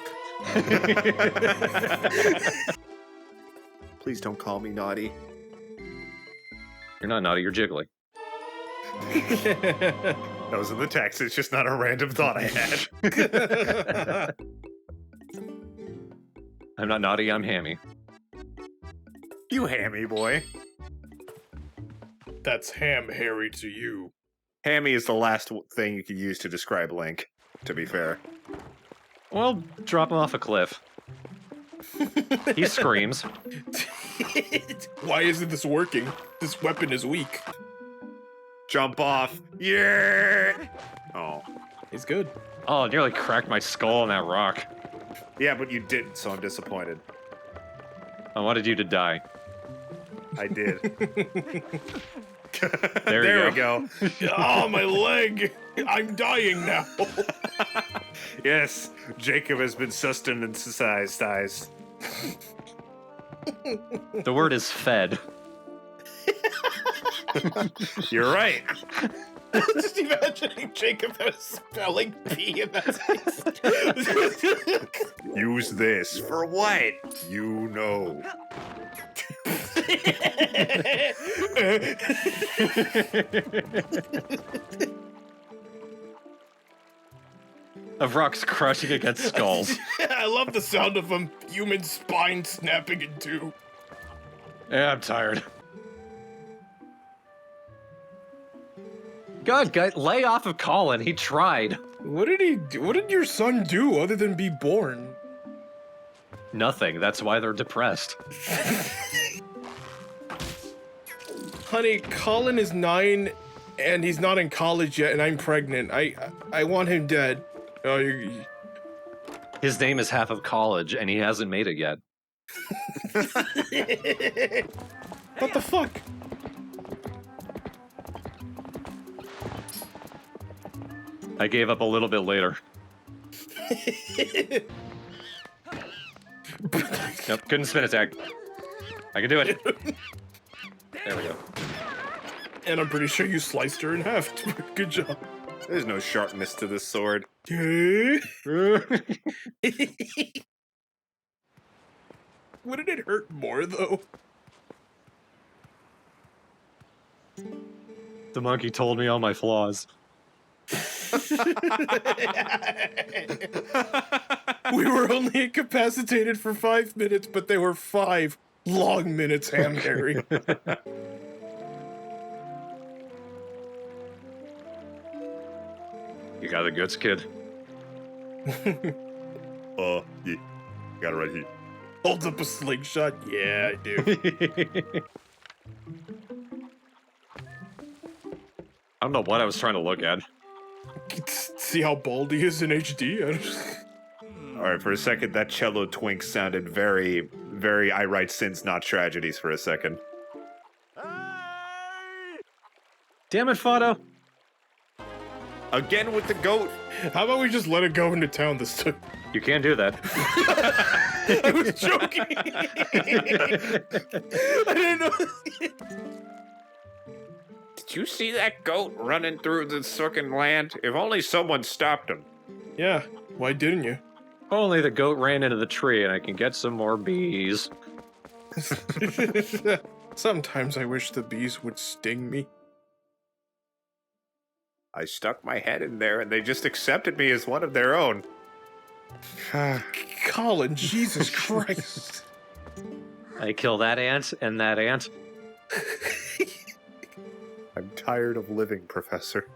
Please don't call me naughty. You're not naughty, you're jiggly. That was in the text, it's just not a random thought I had. I'm not naughty, I'm hammy. You hammy boy. That's Ham Harry to you. Hammy is the last thing you could use to describe Link, to be fair. Well, drop him off a cliff. He screams. Why isn't this working? This weapon is weak. Jump off. Yeah. Oh. He's good. Oh, nearly cracked my skull on that rock. Yeah, but you didn't, so I'm disappointed. I wanted you to die. I did. There we go. Oh, my leg! I'm dying now. Yes, Jacob has been sustenance. The word is fed. You're right. Just imagining Jacob as spelling P in that space. Use this for what? You know. Of rocks crushing against skulls. I love the sound of a human spine snapping in two. Yeah, I'm tired. God, lay off of Colin. He tried. What did he do? What did your son do other than be born? Nothing. That's why they're depressed. Honey, Colin is 9 and he's not in college yet, and I'm pregnant. I want him dead. Oh, His name is half of college, and he hasn't made it yet. What the fuck? I gave up a little bit later. Nope, couldn't spin attack. I can do it. There we go. And I'm pretty sure you sliced her in half. Good job. There's no sharpness to this sword. Wouldn't it hurt more, though? The monkey told me all my flaws. We were only incapacitated for 5 minutes, but they were 5 long minutes, Ham Harry. You got the goods, kid. Yeah. Got it right here. Holds up a slingshot. Yeah, I do. I don't know what I was trying to look at. See how bald he is in HD? Alright, for a second, that cello twink sounded very, very I write sins, not tragedies for a second. Damn it, Fado. Again with the goat. How about we just let it go into town this time? You can't do that. I was joking. I didn't know. Did you see that goat running through the sunken land? If only someone stopped him. Yeah, why didn't you? Only the goat ran into the tree and I can get some more bees. Sometimes I wish the bees would sting me. I stuck my head in there and they just accepted me as one of their own. Colin, Jesus Christ. I kill that ant and that ant. I'm tired of living, Professor.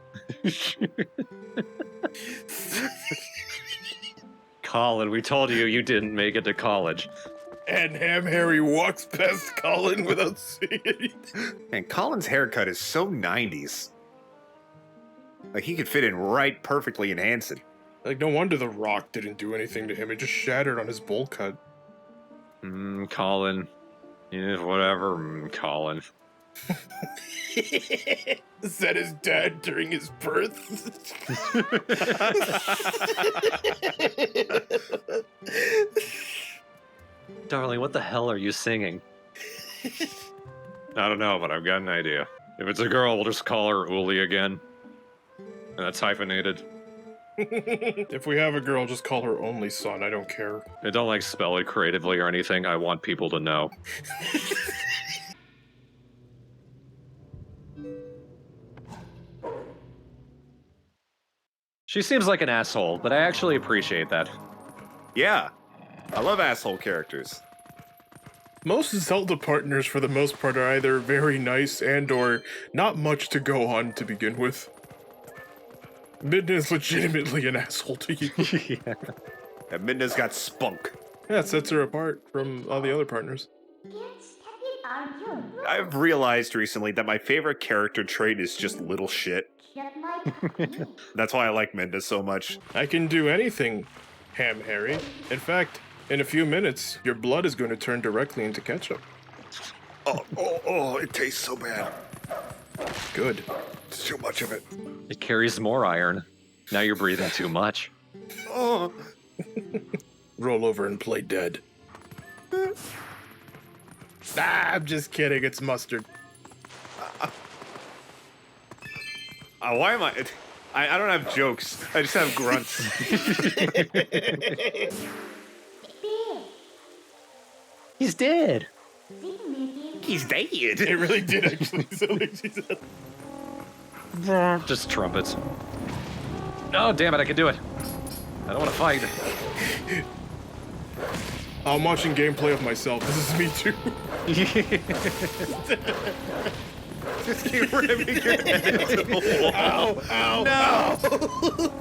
Colin, we told you you didn't make it to college. And Ham Harry walks past Colin without seeing it. And Colin's haircut is so 90s. Like, he could fit in right perfectly in Hanson. Like, no wonder The Rock didn't do anything to him. It just shattered on his bowl cut. Colin. Yeah, whatever, Colin. Is that his dad during his birth? Darling, what the hell are you singing? I don't know, but I've got an idea. If it's a girl, we'll just call her Uli again. And that's hyphenated. If we have a girl, just call her only son. I don't care. I don't like spell it creatively or anything. I want people to know. She seems like an asshole, but I actually appreciate that. Yeah. I love asshole characters. Most Zelda partners, for the most part, are either very nice and or not much to go on to begin with. Midna is legitimately an asshole to you. Yeah. And Midna's got spunk. Yeah, it sets her apart from all the other partners. I've realized recently that my favorite character trait is just little shit. That's why I like Midna so much. I can do anything, Ham Harry. In fact, in a few minutes, your blood is going to turn directly into ketchup. Oh, it tastes so bad. Good. It's too much of it. It carries more iron. Now you're breathing too much. Oh. Roll over and play dead. I'm just kidding. It's mustard. Why am I? I don't have jokes. I just have grunts. He's dead. He's dead. It really did actually sound like she said. Just trumpets. Oh, damn it, I can do it. I don't want to fight. I'm watching gameplay of myself. This is me too. Just keep ramming your head into the wall. Ow, ow, No.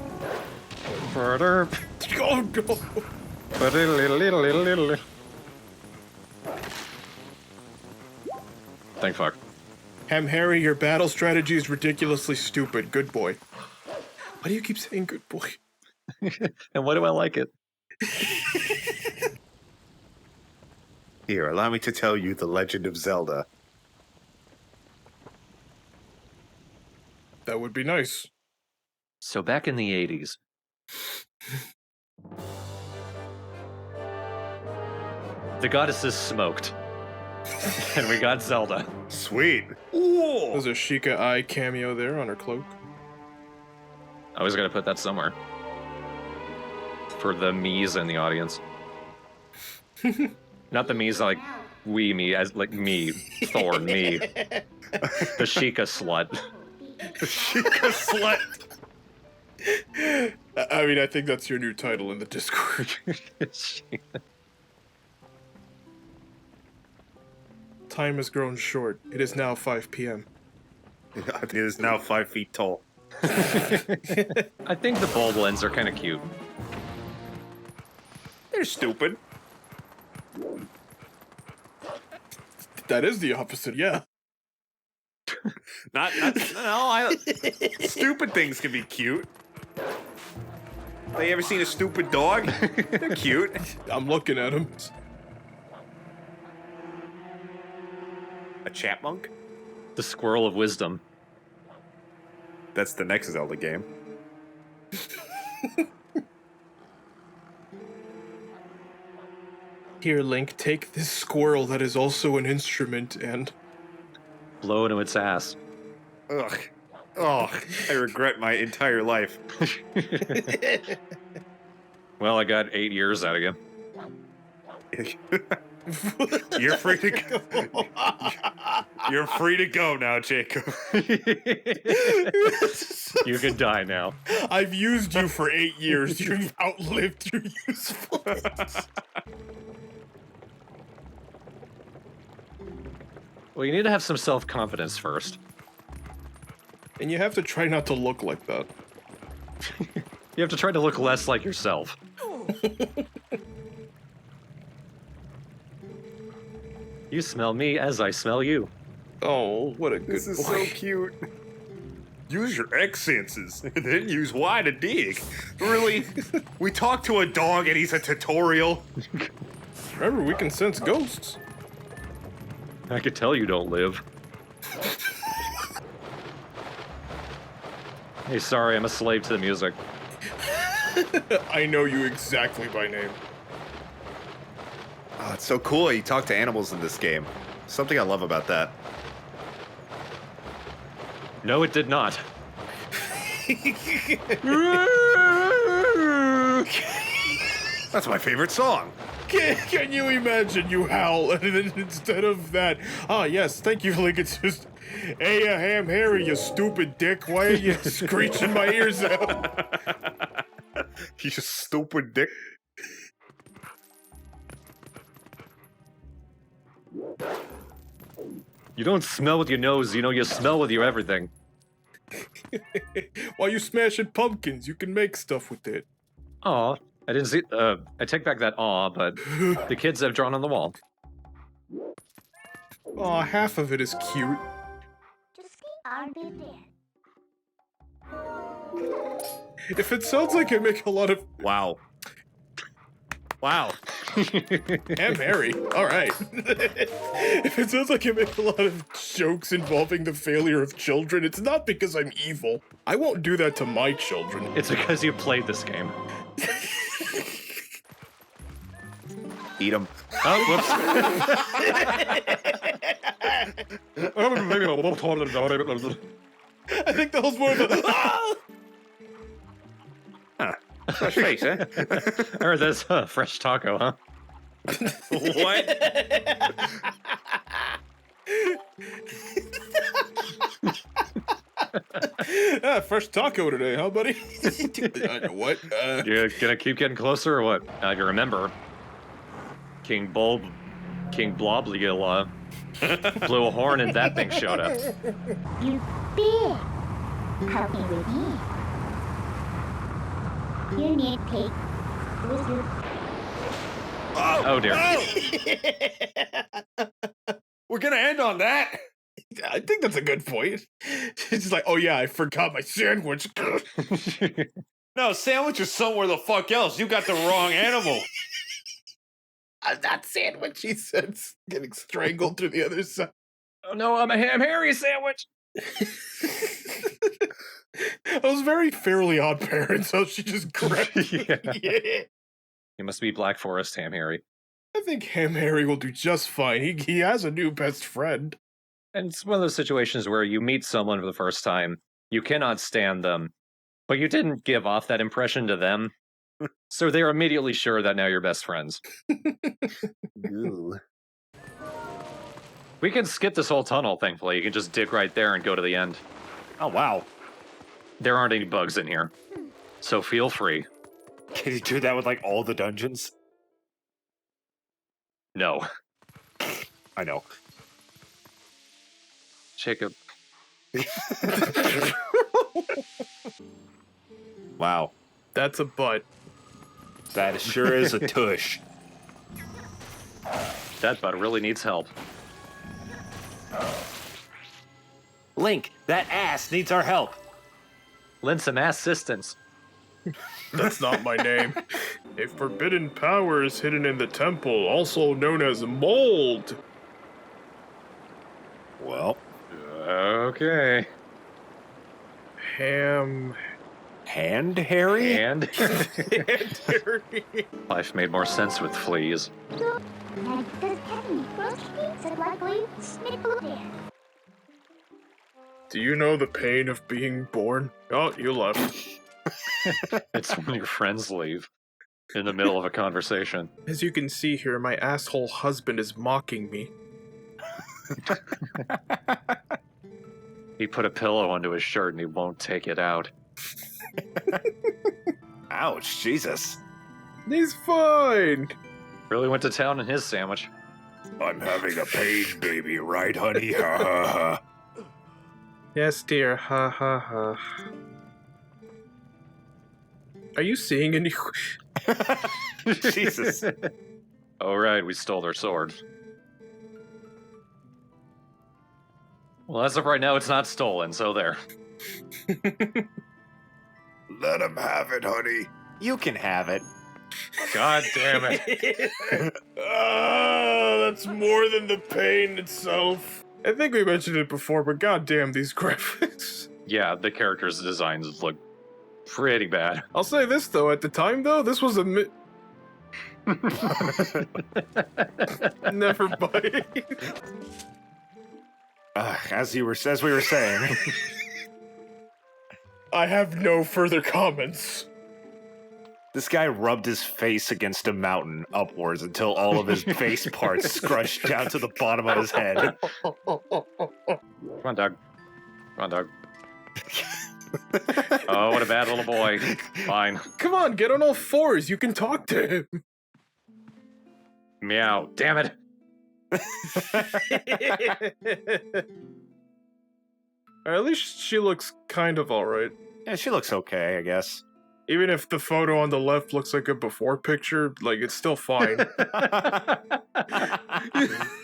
Murder. Go, go. Thank fuck. Harry, your battle strategy is ridiculously stupid. Good boy. Why do you keep saying good boy? And why do I like it? Here, allow me to tell you the Legend of Zelda. That would be nice. So back in the 80s. The goddesses smoked. And we got Zelda. Sweet. Ooh. There's a Sheikah Eye cameo there on her cloak. I was gonna put that somewhere. For the me's in the audience. Not the me's like me, as like me, Thor, me. The Sheikah slut. The Sheikah slut. I mean, I think that's your new title in the Discord. Time has grown short. It is now 5 p.m. It is now 5 feet tall. I think the bulb lens are kind of cute. They're stupid. That is the opposite, yeah. Stupid things can be cute. Have you ever seen a stupid dog? They're cute. I'm looking at them. A chapmunk? The squirrel of wisdom. That's the next Zelda game. Here, Link, take this squirrel that is also an instrument and... blow into its ass. Ugh. Oh, I regret my entire life. Well, I got 8 years out of you. You're free to go. You're free to go now, Jacob. You can die now. I've used you for 8 years. You've outlived your usefulness. Well, you need to have some self-confidence first. And you have to try not to look like that. You have to try to look less like yourself. You smell me as I smell you. Oh, what a good boy. This is so cute. Use your X senses, and then use Y to dig. Really? We talk to a dog and he's a tutorial? Remember, we can sense ghosts. I could tell you don't live. Hey, sorry, I'm a slave to the music. I know you exactly by name. Oh, it's so cool you talk to animals in this game. Something I love about that. No, it did not. That's my favorite song. Can you imagine you howl and then instead of that, yes, thank you, Link, it's just, hey, Ham Harry, you stupid dick, why are you screeching my ears out? You stupid dick. You don't smell with your nose, you smell with your everything. While you smashing pumpkins, you can make stuff with it. Aw, I didn't see. I take back that aw, but the kids have drawn on the wall. Aw, half of it is cute. If it sounds like I make a lot of... Wow. Wow. Ham Harry. Alright. If it sounds like I make a lot of jokes involving the failure of children, it's not because I'm evil. I won't do that to my children. It's because you played this game. Eat them. Oh, whoops. I think that was more of a. Huh. Fresh face, eh? I heard that's fresh taco, huh? What? Fresh taco today, huh, buddy? What? You're gonna keep getting closer or what? You remember, King Blobligilla blew a horn and that thing showed up. You big. Help me with me. You need pig. Wizard. Oh dear. We're gonna end on that. I think that's a good point. It's just like, oh yeah, I forgot my sandwich. No, sandwich is somewhere the fuck else. You got the wrong animal. That sandwich, he said, getting strangled to the other side. Oh no, I'm a Ham Harry sandwich. I was very Fairly Odd Parents, so she just grabbed. Yeah. He must be Black Forest Ham Harry. I think Ham Harry will do just fine. He has a new best friend. And it's one of those situations where you meet someone for the first time, you cannot stand them, but you didn't give off that impression to them. So they're immediately sure that now you're best friends. We can skip this whole tunnel, thankfully. You can just dig right there and go to the end. Oh, wow. There aren't any bugs in here, so feel free. Can you do that with, like, all the dungeons? No. I know. Jacob. Wow. That's a butt. That sure is a tush. That butt really needs help. Link, that ass needs our help. Lend some assistance. That's not my name. A forbidden power is hidden in the temple, also known as mold. Well. Okay. Ham. Hand Harry? And Hand Harry. life made more sense with fleas. Do you know the pain of being born? Oh, you left. It's when your friends leave in the middle of a conversation. As you can see here, my asshole husband is mocking me. He put a pillow under his shirt and he won't take it out. Ouch, Jesus. He's fine. Really went to town in his sandwich. I'm having a pain, baby, right, honey? Ha ha ha. Yes, dear. Ha ha ha. Are you seeing any? Jesus. Oh, right, we stole their swords. Well, as of right now, it's not stolen, so there. Let him have it, honey. You can have it. God damn it. That's more than the pain itself. I think we mentioned it before, but goddamn these graphics. Yeah, the characters' designs look pretty bad. I'll say this though, at the time though, this was a never mind. As we were saying. I have no further comments. This guy rubbed his face against a mountain upwards until all of his face parts scrunched down to the bottom of his head. Come on, Doug. Come on, Doug. Oh, what a bad little boy. Fine. Come on, get on all fours. You can talk to him. Meow. Damn it. At least she looks kind of alright. Yeah, she looks okay, I guess. Even if the photo on the left looks like a before picture, like, it's still fine.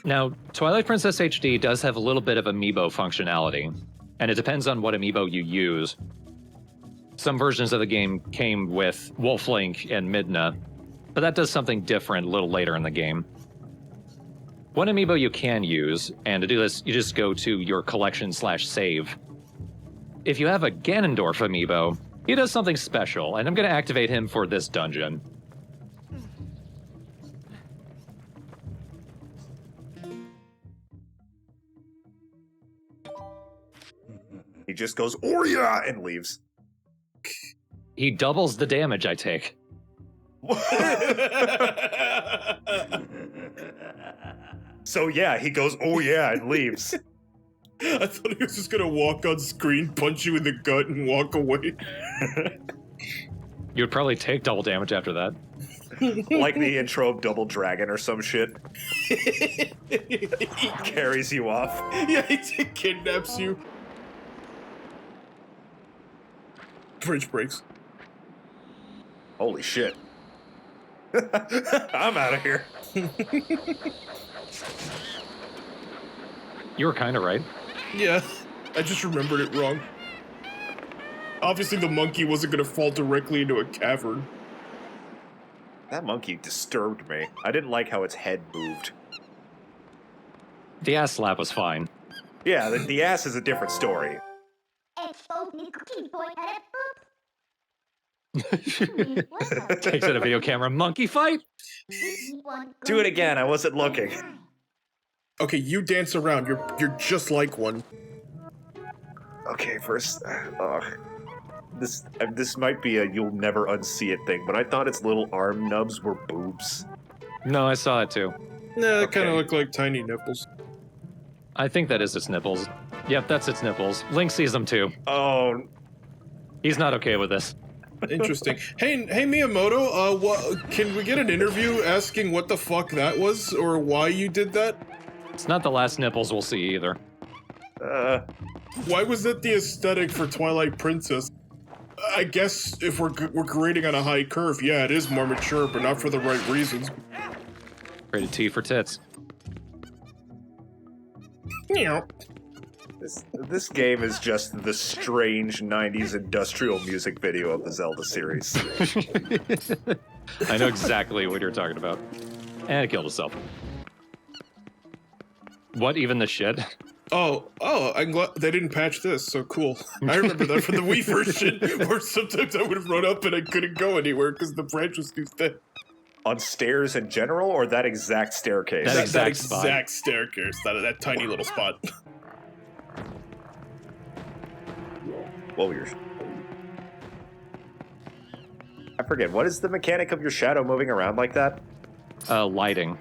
Now, Twilight Princess HD does have a little bit of amiibo functionality, and it depends on what amiibo you use. Some versions of the game came with Wolf Link and Midna, but that does something different a little later in the game. One amiibo you can use, and to do this, you just go to your collection/save. If you have a Ganondorf amiibo, he does something special, and I'm going to activate him for this dungeon. He just goes, "Oh yeah," and leaves. He doubles the damage I take. So yeah, he goes, "Oh yeah," and leaves. I thought he was just gonna walk on screen, punch you in the gut, and walk away. You would probably take double damage after that. Like the intro of Double Dragon or some shit. He carries you off. Yeah, he kidnaps you. Bridge breaks. Holy shit. I'm out of here. You were kind of right. Yeah, I just remembered it wrong. Obviously, the monkey wasn't gonna fall directly into a cavern. That monkey disturbed me. I didn't like how its head moved. The ass slap was fine. Yeah, the ass is a different story. Takes out a video camera. Monkey fight? Do it again. I wasn't looking. Okay, you dance around. You're just like one. Okay, first, this might be a you'll never unsee it thing, but I thought its little arm nubs were boobs. No, I saw it too. Nah, it kind of look like tiny nipples. I think that is its nipples. Yep, that's its nipples. Link sees them too. Oh. He's not okay with this. Interesting. Hey Miyamoto, can we get an interview asking what the fuck that was, or why you did that? It's not the last nipples we'll see either. Why was that the aesthetic for Twilight Princess? I guess if we're grading on a high curve, yeah, it is more mature, but not for the right reasons. Rated T for tits. This game is just the strange 90s industrial music video of the Zelda series. I know exactly what you're talking about. And it killed itself. What, even the shit? Oh, I'm glad they didn't patch this, so cool. I remember that from the Wii version, where sometimes I would have run up and I couldn't go anywhere because the branch was too thin. On stairs in general, or that exact staircase? That exact staircase, that tiny little spot. Whoa, I forget, what is the mechanic of your shadow moving around like that? Lighting.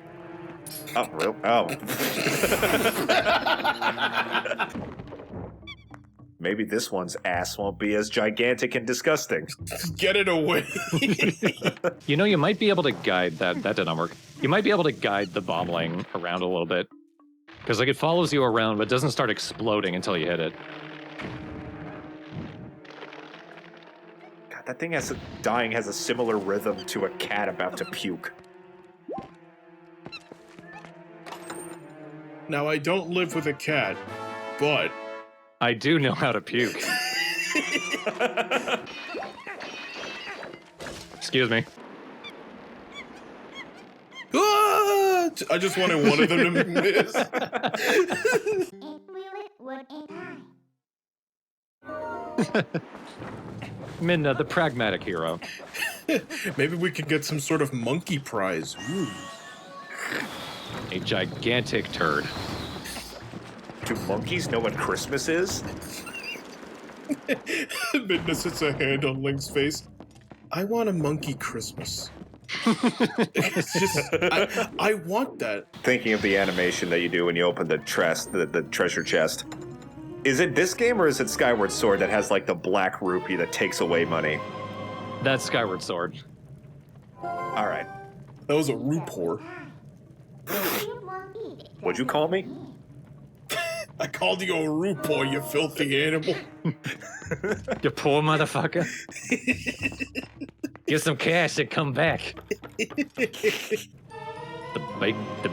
Oh, real? Oh. Maybe this one's ass won't be as gigantic and disgusting. Get it away. You know, you might be able to guide that. That did not work. You might be able to guide the bombling around a little bit. Because, like, it follows you around, but doesn't start exploding until you hit it. God, that thing dying has a similar rhythm to a cat about to puke. Now, I don't live with a cat, but... I do know how to puke. Excuse me. Ah! I just wanted one of them to miss. Minna, the pragmatic hero. Maybe we could get some sort of monkey prize. Ooh. A gigantic turd. Do monkeys know what Christmas is? Midna sits a hand on Link's face. I want a monkey Christmas. It's just, I want that. Thinking of the animation that you do when you open the treasure chest. Is it this game or is it Skyward Sword that has like the black rupee that takes away money? That's Skyward Sword. Alright. That was a rupor. What'd you call me? I called you a rupor, you filthy animal. You poor motherfucker. Get some cash and come back. The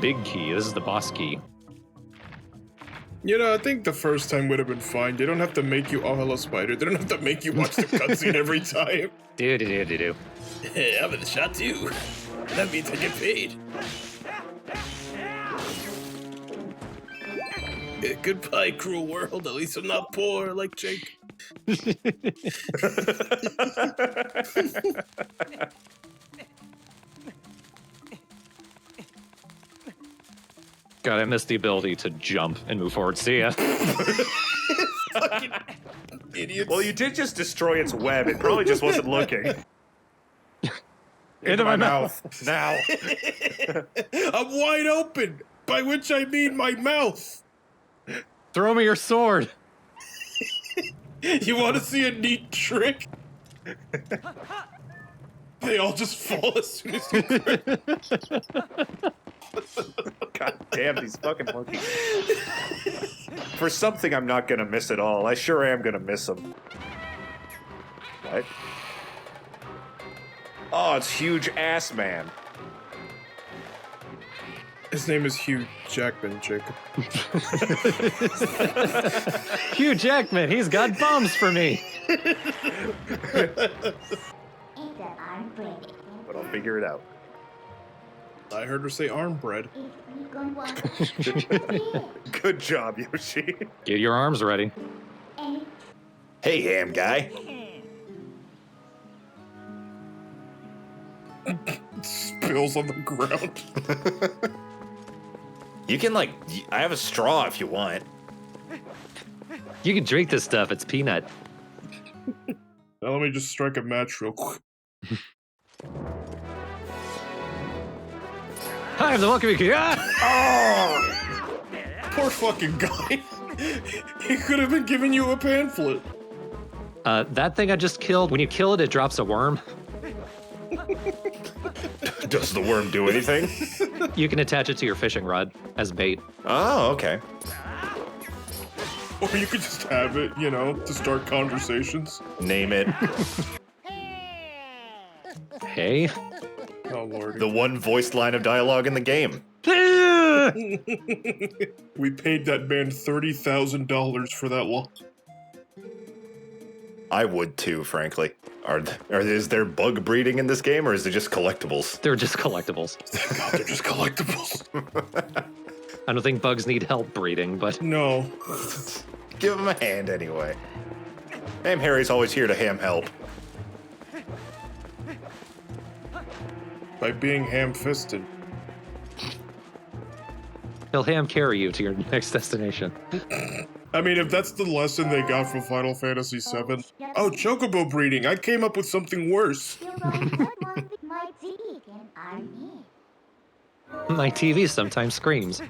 big key. This is the boss key. You know, I think the first time would have been fine. They don't have to make you, oh, hello, spider. They don't have to make you watch the cutscene every time. Do. Hey, I'm in the shot too. That means I get paid. Goodbye, cruel world. At least I'm not poor like Jake. God, I missed the ability to jump and move forward. See ya. Fucking idiots. Well, you did just destroy its web. It probably just wasn't looking. Into my mouth. Now. I'm wide open, by which I mean my mouth. Throw me your sword. You want to see a neat trick? They all just fall as soon as you God damn these fucking monkeys. For something I'm not gonna miss at all. I sure am gonna miss them. What? Oh, it's Huge Ass Man. His name is Hugh Jackman, Jacob. Hugh Jackman, he's got bombs for me. But I'll figure it out. I heard her say arm bread. Good job, Yoshi. Get your arms ready. Hey, ham guy. Spills on the ground. You can, like, I have a straw if you want. You can drink this stuff. It's peanut. Now let me just strike a match real quick. Hi, I'm the welcome you. Oh! Poor fucking guy. He could have been giving you a pamphlet. That thing I just killed, when you kill it, it drops a worm. Does the worm do anything? You can attach it to your fishing rod as bait. Oh, okay. Or you could just have it, you know, to start conversations. Name it. Hey. Oh, Lord. The one voiced line of dialogue in the game. We paid that man $30,000 for that law. I would too, frankly. Is there bug breeding in this game, or is it just collectibles? They're just collectibles. Thank God they're just collectibles. I don't think bugs need help breeding, but... No. Give him a hand anyway. Ham Harry's always here to ham help. By being ham-fisted. He'll ham carry you to your next destination. I mean, if that's the lesson they got from Final Fantasy VII. Oh, chocobo breeding. I came up with something worse. My TV sometimes screams.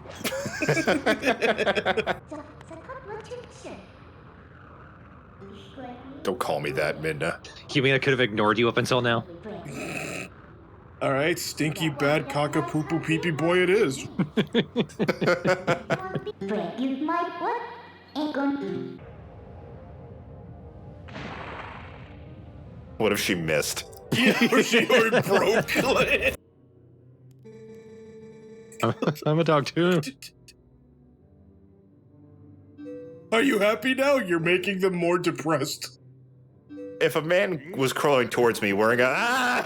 Don't call me that, Midna. You mean I could have ignored you up until now? Alright, stinky bad cockapoo pee-pee boy it is. What if she missed? Yeah, or she already broke. I'm a dog too. Are you happy now? You're making them more depressed. If a man was crawling towards me wearing a yeah,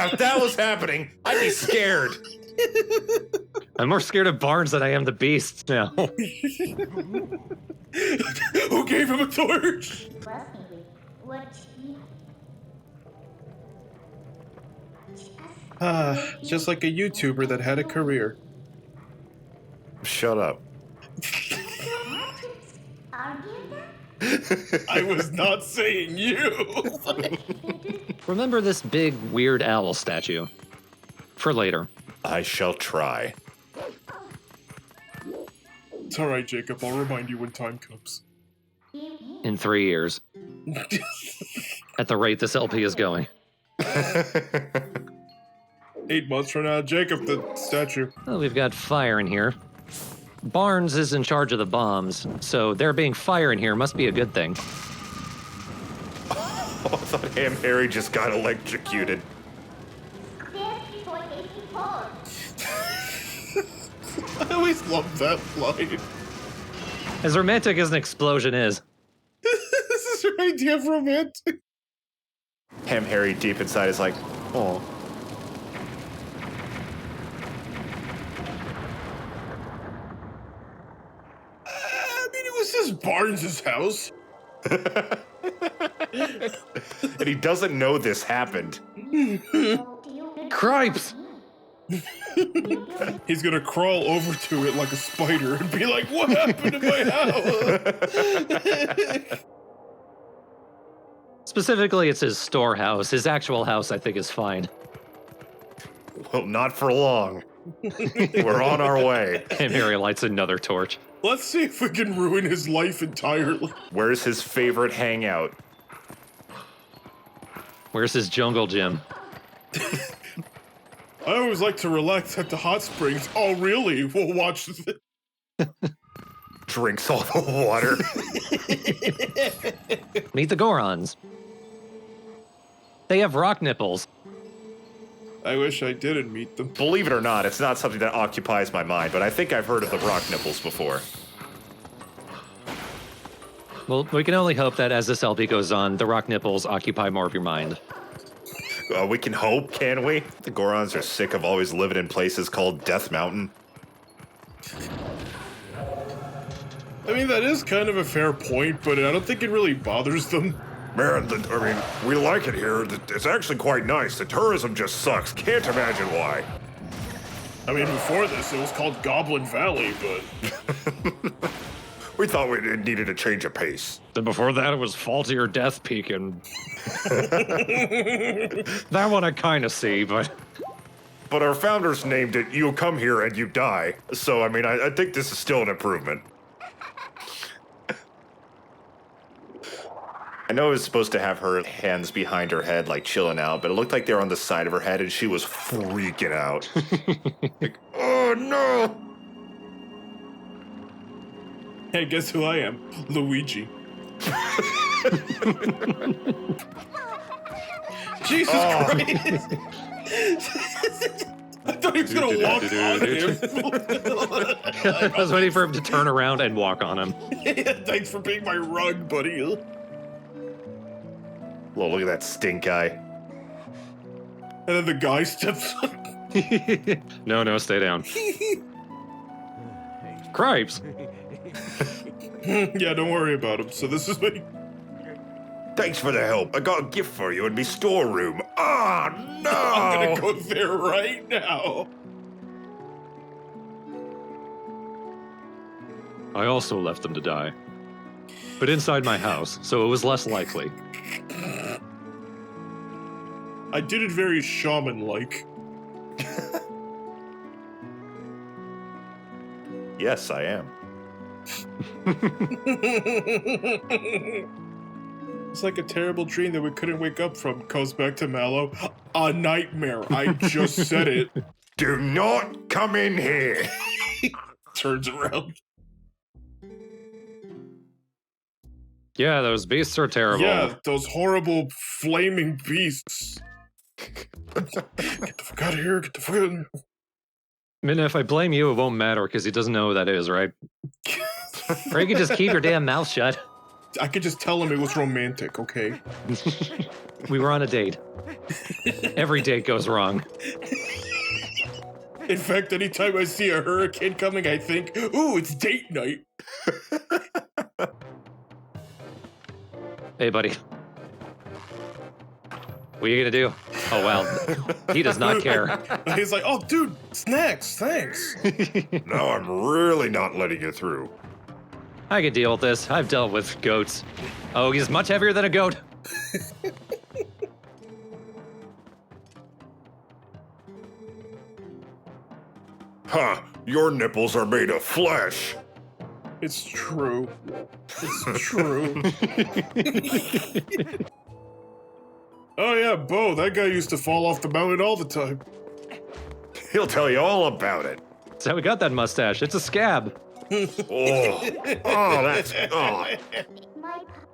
if that was happening, I'd be scared. I'm more scared of barns than I am the beasts now. Who gave him a torch? Just like a YouTuber that had a career. Shut up. I was not saying you. Remember this big, weird owl statue. For later. I shall try. It's alright, Jacob. I'll remind you when time comes. In 3 years. At the rate this LP is going. 8 months from now, Jacob, the statue. Well, we've got fire in here. Barnes is in charge of the bombs, so there being fire in here must be a good thing. Oh, I thought Ham Harry just got electrocuted. I always loved that line. As romantic as an explosion is. This is your idea of romantic. Ham Harry deep inside is like, oh. This is Barnes' house. And he doesn't know this happened. Cripes! He's gonna crawl over to it like a spider and be like, "What happened to my house?" Specifically, it's his storehouse. His actual house, I think, is fine. Well, not for long. We're on our way. And Harry lights another torch. Let's see if we can ruin his life entirely. Where's his favorite hangout? Where's his jungle gym? I always like to relax at the hot springs. Oh, really? We'll watch this. Drinks all the water. Meet the Gorons. They have rock nipples. I wish I didn't meet them. Believe it or not, it's not something that occupies my mind, but I think I've heard of the rock nipples before. Well, we can only hope that as this LP goes on, the rock nipples occupy more of your mind. We can hope, can we? The Gorons are sick of always living in places called Death Mountain. I mean, that is kind of a fair point, but I don't think it really bothers them. Man, we like it here. It's actually quite nice. The tourism just sucks. Can't imagine why. I mean, before this, it was called Goblin Valley, but... We thought we needed a change of pace. Then before that, it was Faulty or Death Peak, and... that one I kind of see, but... But our founders named it You Come Here and You Die. So, I mean, I think this is still an improvement. I know it was supposed to have her hands behind her head, like chilling out, but it looked like they were on the side of her head and she was freaking out. Like, oh no! Hey, guess who I am? Luigi. Jesus Christ! I thought he was gonna walk on him. I was waiting for him to turn around and walk on him. Thanks for being my rug, buddy. Well, look at that stink eye. And then the guy steps up. No, stay down. Cripes. Yeah, don't worry about him. So this is me. Thanks for the help. I got a gift for you in my storeroom. Ah, no! I'm gonna go there right now. I also left them to die. But inside my house, so it was less likely. I did it very shaman-like. Yes, I am. It's like a terrible dream that we couldn't wake up from. Goes back to Mallow. A nightmare. I just said it. Do not come in here. Turns around. Yeah, those beasts are terrible. Yeah, those horrible flaming beasts. Get the fuck out of here. Get the fuck out of here. I mean, if I blame you, it won't matter because he doesn't know who that is, right? Or you can just keep your damn mouth shut. I could just tell him it was romantic, okay? We were on a date. Every date goes wrong. In fact, anytime I see a hurricane coming, I think, ooh, it's date night. Hey, buddy. What are you gonna do? Oh, wow. He does not care. He's like, oh, dude, snacks, thanks. No, I'm really not letting you through. I can deal with this. I've dealt with goats. Oh, he's much heavier than a goat. Huh, your nipples are made of flesh. It's true. It's true. Oh yeah, Bo, that guy used to fall off the mountain all the time. He'll tell you all about it. That's how we got that mustache. It's a scab. Oh,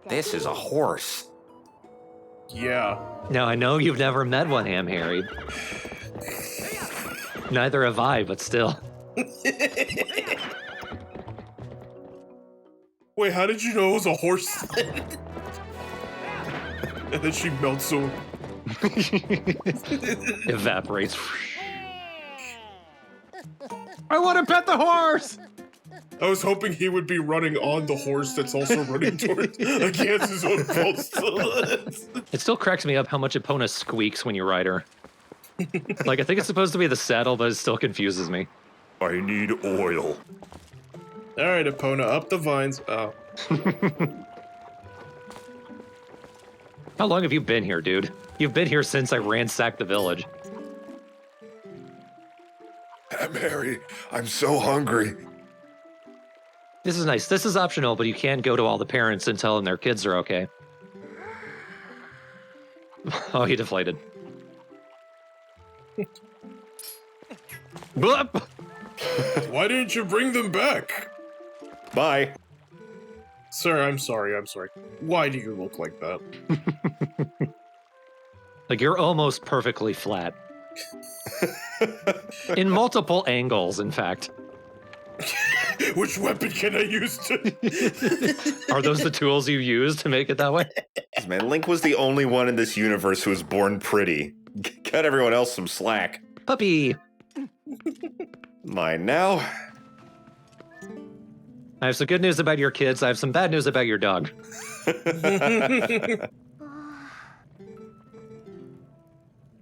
this is a horse. Yeah. Now, I know you've never met one, Ham Harry. Neither have I, but still. Wait, how did you know it was a horse? And then she melts away. Evaporates. I want to pet the horse! I was hoping he would be running on the horse that's also running towards against his own pulse. It still cracks me up how much Epona squeaks when you ride her. Like, I think it's supposed to be the saddle, but it still confuses me. I need oil. All right, Epona, up the vines. Oh. How long have you been here, dude? You've been here since I ransacked the village. Mary, I'm so hungry. This is nice. This is optional, but you can't go to all the parents and tell them their kids are okay. Oh, he deflated. Bloop! Why didn't you bring them back? Bye. Sir, I'm sorry. Why do you look like that? Like, you're almost perfectly flat. In multiple angles, in fact. Which weapon can I use to... Are those the tools you use to make it that way? Man, Link was the only one in this universe who was born pretty. Cut everyone else some slack. Puppy! Mine now. I have some good news about your kids. I have some bad news about your dog.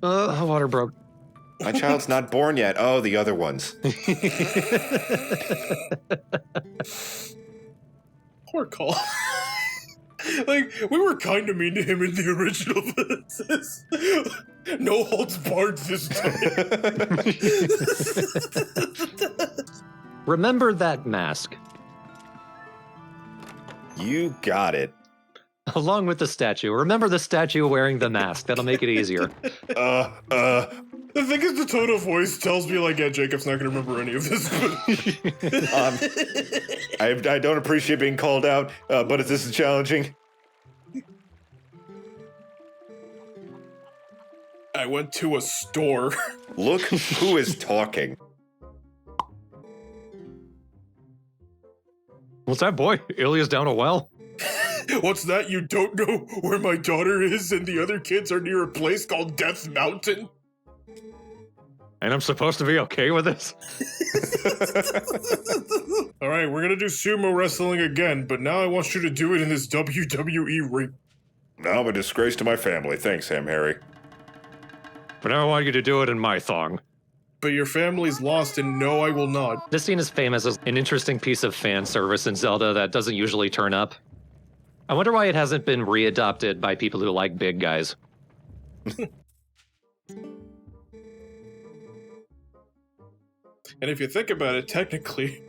Water broke. My child's not born yet. Oh, the other ones. Poor Cole. Like, we were kind of mean to him in the original Princess. No holds barred this time. Remember that mask. You got it. Along with the statue. Remember the statue wearing the mask. That'll make it easier. The thing is, the tone of voice tells me, like, yeah, Jacob's not going to remember any of this. I don't appreciate being called out, but this is challenging. I went to a store. Look who is talking. What's that, boy? Ilya's down a well? What's that? You don't know where my daughter is and the other kids are near a place called Death Mountain? And I'm supposed to be okay with this? Alright, we're gonna do sumo wrestling again, but now I want you to do it in this WWE ring. Now I'm a disgrace to my family. Thanks, Sam Harry. But now I want you to do it in my thong. But your family's lost, and no, I will not. This scene is famous as an interesting piece of fan service in Zelda that doesn't usually turn up. I wonder why it hasn't been readopted by people who like big guys. And if you think about it, technically,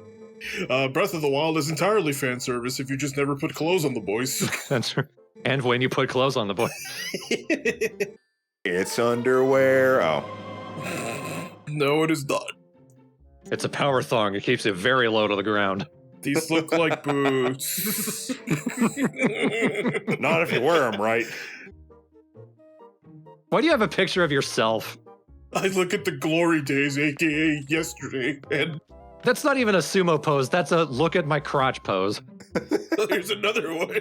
Breath of the Wild is entirely fan service if you just never put clothes on the boys. That's right. And when you put clothes on the boy. It's underwear. Oh. No, it is not. It's a power thong. It keeps it very low to the ground. These look like boots. Not if you wear them right. Why do you have a picture of yourself? I look at the glory days, aka yesterday, and... That's not even a sumo pose. That's a look at my crotch pose. Here's another one.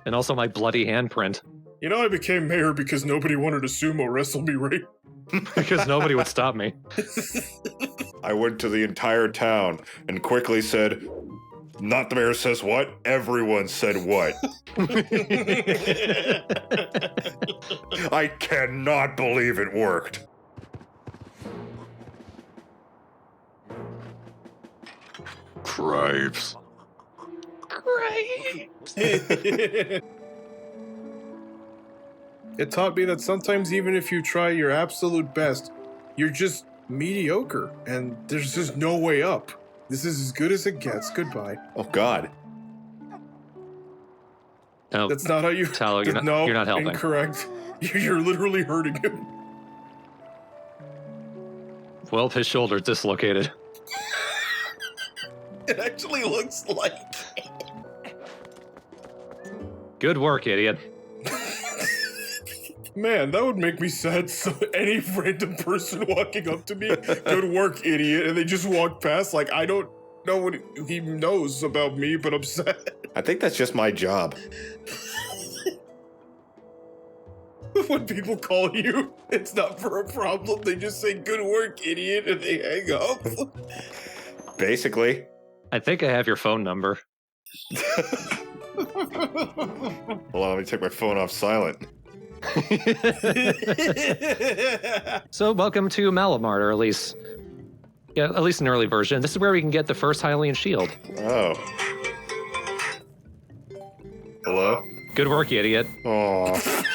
And also my bloody handprint. You know, I became mayor because nobody wanted to sumo wrestle me, right? Because nobody would stop me. I went to the entire town and quickly said, not the mayor says what, everyone said what. I cannot believe it worked. Cripes. It taught me that sometimes even if you try your absolute best, you're just mediocre, and there's just no way up. This is as good as it gets. Goodbye. Oh, God. No, that's not how you... Tallow, you're not helping. Incorrect. You're literally hurting him. Well, his shoulder's dislocated. It actually looks like... Good work, idiot. Man, that would make me sad. So any random person walking up to me, good work, idiot, and they just walk past like, I don't know what he knows about me, but I'm sad. I think that's just my job. When people call you, it's not for a problem. They just say, good work, idiot, and they hang up. Basically. I think I have your phone number. Hold on, let me take my phone off silent. So welcome to Malamart, or at least an early version. This is where we can get the first Hylian shield. Oh. Hello? Good work, you idiot. Aw.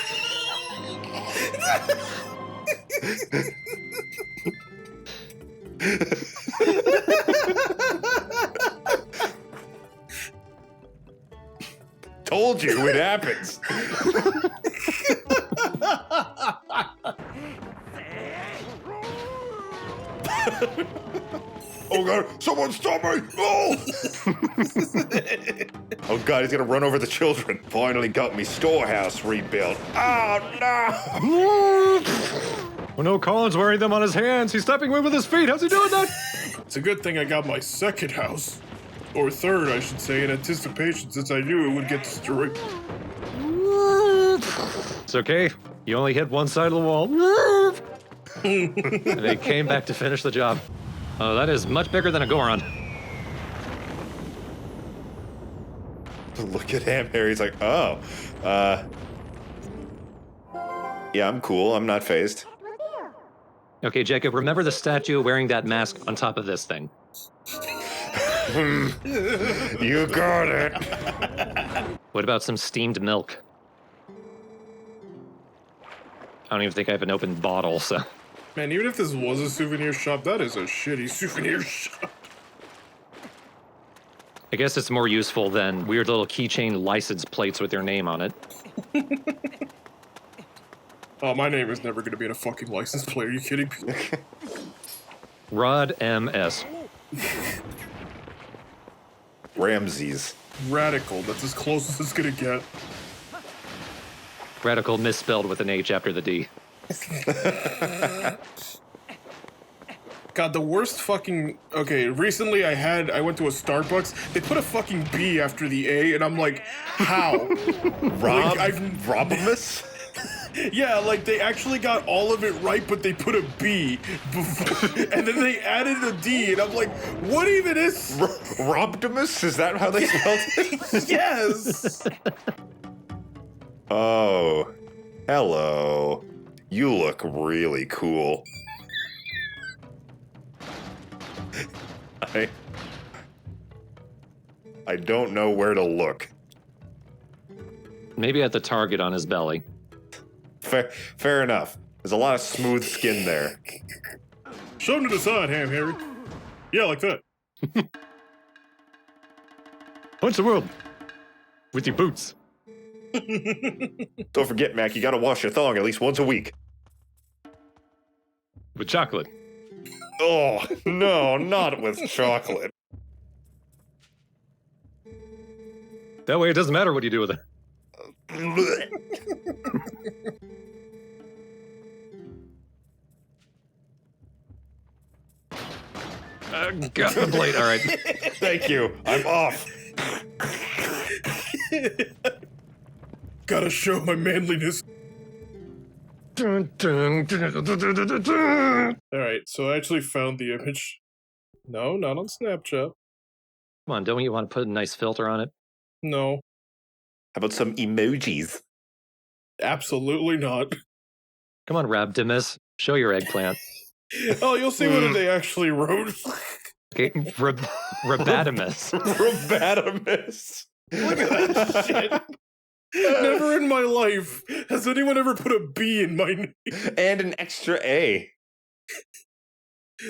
Told you it happens. Oh god, someone stop me! Oh! Oh god, he's gonna run over the children. Finally got me storehouse rebuilt. Oh no! Oh no, Colin's wearing them on his hands. He's stepping away with his feet. How's he doing that? It's a good thing I got my second house. Or third, I should say, in anticipation, since I knew it would get destroyed. It's okay. You only hit one side of the wall. And they came back to finish the job. Oh, that is much bigger than a Goron. Look at him here. He's like, oh, yeah, I'm cool. I'm not phased. Okay, Jacob, remember the statue wearing that mask on top of this thing. You got it. What about some steamed milk? I don't even think I have an open bottle, so... Man, even if this was a souvenir shop, that is a shitty souvenir shop. I guess it's more useful than weird little keychain license plates with your name on it. Oh, my name is never going to be in a fucking license plate. Are you kidding me? Rod M.S. Ramses. Radical. That's as close as it's going to get. Radical misspelled with an H after the D. God, the worst fucking... Okay, recently I went to a Starbucks. They put a fucking B after the A, and I'm like, how? Robimus? Yeah, like, they actually got all of it right, but they put a B. And then they added a D, and I'm like, what even is... Robdimus? Is that how they spelled it? Yes! Oh, hello. You look really cool. I don't know where to look. Maybe at the target on his belly. Fair enough. There's a lot of smooth skin there. Show him to the side, Ham Harry. Yeah, like that. Punch the world with your boots. Don't forget, Mac, you gotta wash your thong at least once a week. With chocolate. Oh, no, not with chocolate. That way it doesn't matter what you do with it. Got the blade, all right. Thank you, I'm off. Gotta show my manliness. Alright, so I actually found the image. No, not on Snapchat. Come on, don't you want to put a nice filter on it? No. How about some emojis? Absolutely not. Come on, Rabdimus. Show your eggplant. Oh, you'll see what they actually wrote. Okay, Rabadimus. Rabadimus. Look at that shit. Never in my life has anyone ever put a B in my name. And an extra A.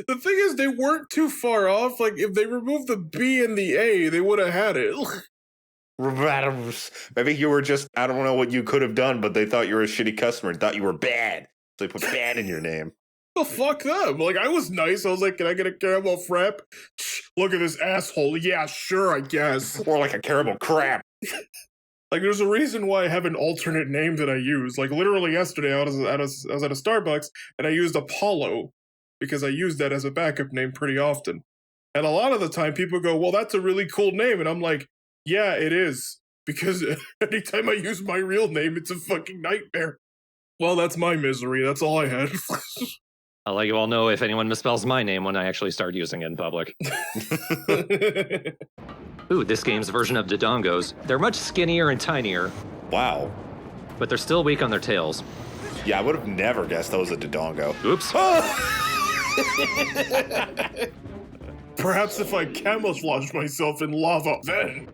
The thing is, they weren't too far off. Like, if they removed the B and the A, they would have had it. Maybe you were just, I don't know what you could have done, but they thought you were a shitty customer and thought you were bad. So they put bad in your name. Well, fuck them. Like, I was nice. I was like, can I get a caramel frap? Look at this asshole. Yeah, sure, I guess. Or like a caramel crap. Like, there's a reason why I have an alternate name that I use. Like, literally yesterday, I was at a Starbucks, and I used Apollo, because I use that as a backup name pretty often. And a lot of the time, people go, well, that's a really cool name. And I'm like, yeah, it is. Because anytime I use my real name, it's a fucking nightmare. Well, that's my misery. That's all I had. I'll let you all know if anyone misspells my name when I actually start using it in public. Ooh, this game's version of Dodongos. They're much skinnier and tinier. Wow. but they're still weak on their tails. Yeah, I would have never guessed that was a Dodongo. Oops. Perhaps if I camouflage myself in lava, then.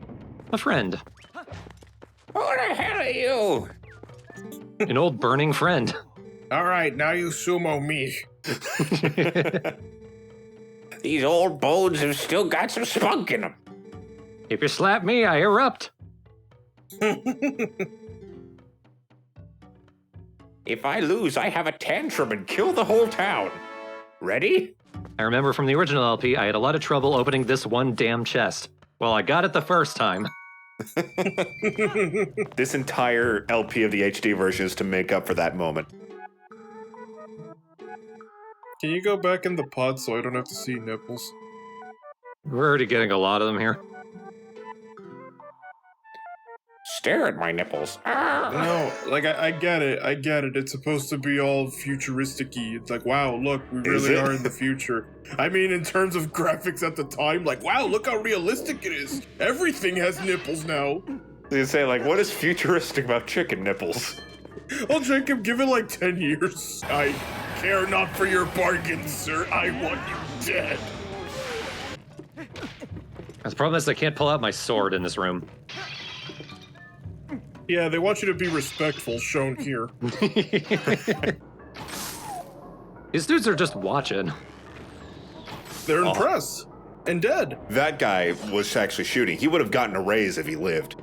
A friend. Who the hell are you? An old burning friend. All right, now you sumo me. These old bones have still got some spunk in them. If you slap me, I erupt. If I lose, I have a tantrum and kill the whole town. Ready? I remember from the original LP, I had a lot of trouble opening this one damn chest. Well, I got it the first time. This entire LP of the HD version is to make up for that moment. Can you go back in the pod so I don't have to see nipples? We're already getting a lot of them here. Stare at my nipples. No, like, I get it. I get it. It's supposed to be all futuristic-y. It's like, wow, look, we really are in the future. I mean, in terms of graphics at the time, like, wow, look how realistic it is. Everything has nipples now. You say, like, what is futuristic about chicken nipples? Well, Jacob, give it like 10 years. I care not for your bargains, sir. I want you dead. The problem is I can't pull out my sword in this room. Yeah, they want you to be respectful, shown here. These dudes are just watching. They're impressed. And dead. That guy was actually shooting. He would have gotten a raise if he lived.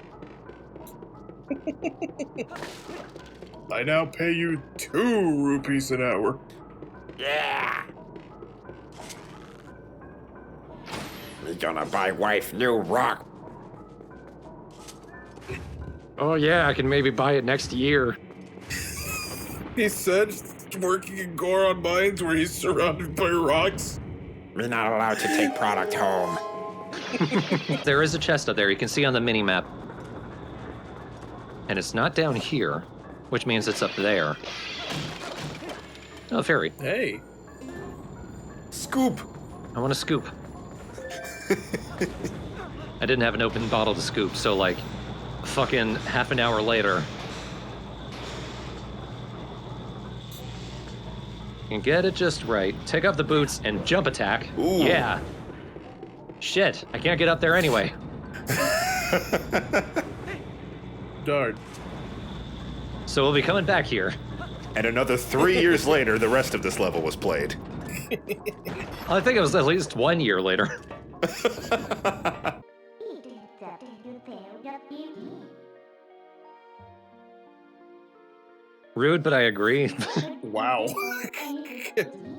I now pay you 2 rupees an hour. Yeah. We're gonna buy wife new rock. Oh yeah, I can maybe buy it next year. He said working in Goron Mines where he's surrounded by rocks. We're not allowed to take product home. There is a chest up there, you can see on the mini-map. And it's not down here, which means it's up there. Oh, fairy. Hey. Scoop. I want to scoop. I didn't have an open bottle to scoop, so like, fucking half an hour later. And get it just right. Take off the boots and jump attack. Ooh. Yeah. Shit, I can't get up there anyway. Darn. So we'll be coming back here. And another 3 years later, the rest of this level was played. I think it was at least 1 year later. Rude, but I agree. Wow.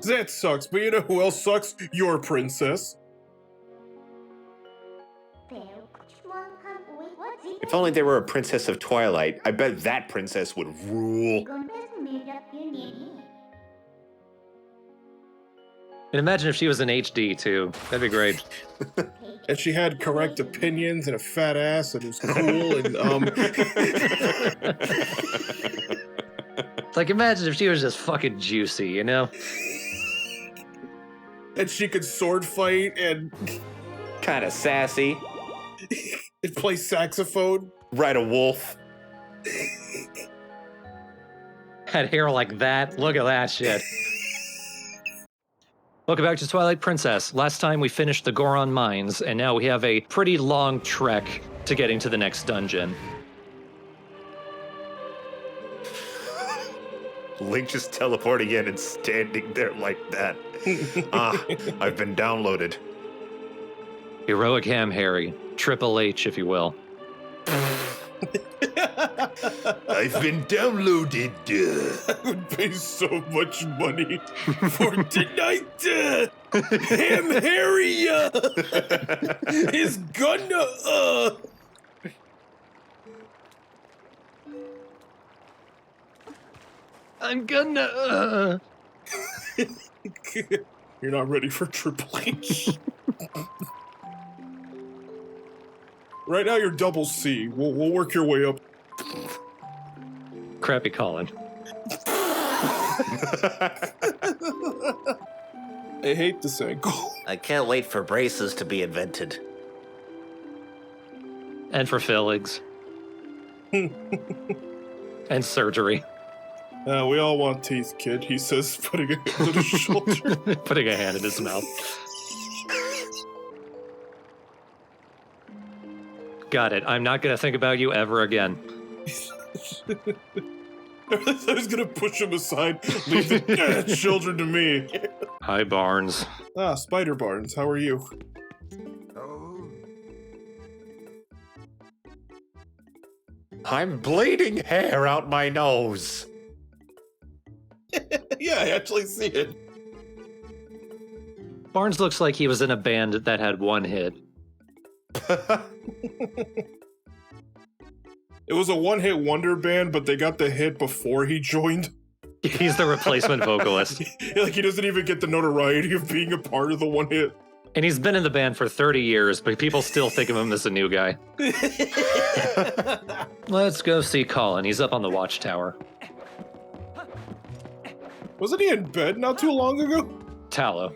That sucks, but you know who else sucks? Your princess. If only there were a princess of Twilight, I bet that princess would rule. And imagine if she was in HD too. That'd be great. And she had correct opinions and a fat ass and it was cool and Like imagine if she was just fucking juicy, you know? And she could sword fight and Kinda sassy. and play saxophone. Ride a wolf. Had hair like that. Look at that shit. Welcome back to Twilight Princess. Last time we finished the Goron Mines, and now we have a pretty long trek to getting to the next dungeon. Link just teleporting in and standing there like that. I've been downloaded. Heroic Ham Harry. Triple H, if you will. I've been downloaded. I would pay so much money for tonight. Ham Harry is gonna. I'm gonna. You're not ready for Triple H. Right now you're double C. We'll work your way up. Crappy Colin. I hate this angle. I can't wait for braces to be invented. And for fillings. And surgery. We all want teeth, kid, he says, putting a hand on his shoulder. Putting a hand in his mouth. Got it. I'm not gonna think about you ever again. I was gonna push him aside, leave the children to me. Hi, Barnes. Ah, Spider Barnes, how are you? I'm bleeding hair out my nose. Yeah, I actually see it. Barnes looks like he was in a band that had one hit. It was a one-hit wonder band, but they got the hit before he joined. He's the replacement vocalist. Like, he doesn't even get the notoriety of being a part of the one hit. And he's been in the band for 30 years, but people still think of him as a new guy. Let's go see Colin. He's up on the watchtower. Wasn't he in bed not too long ago? Tallow.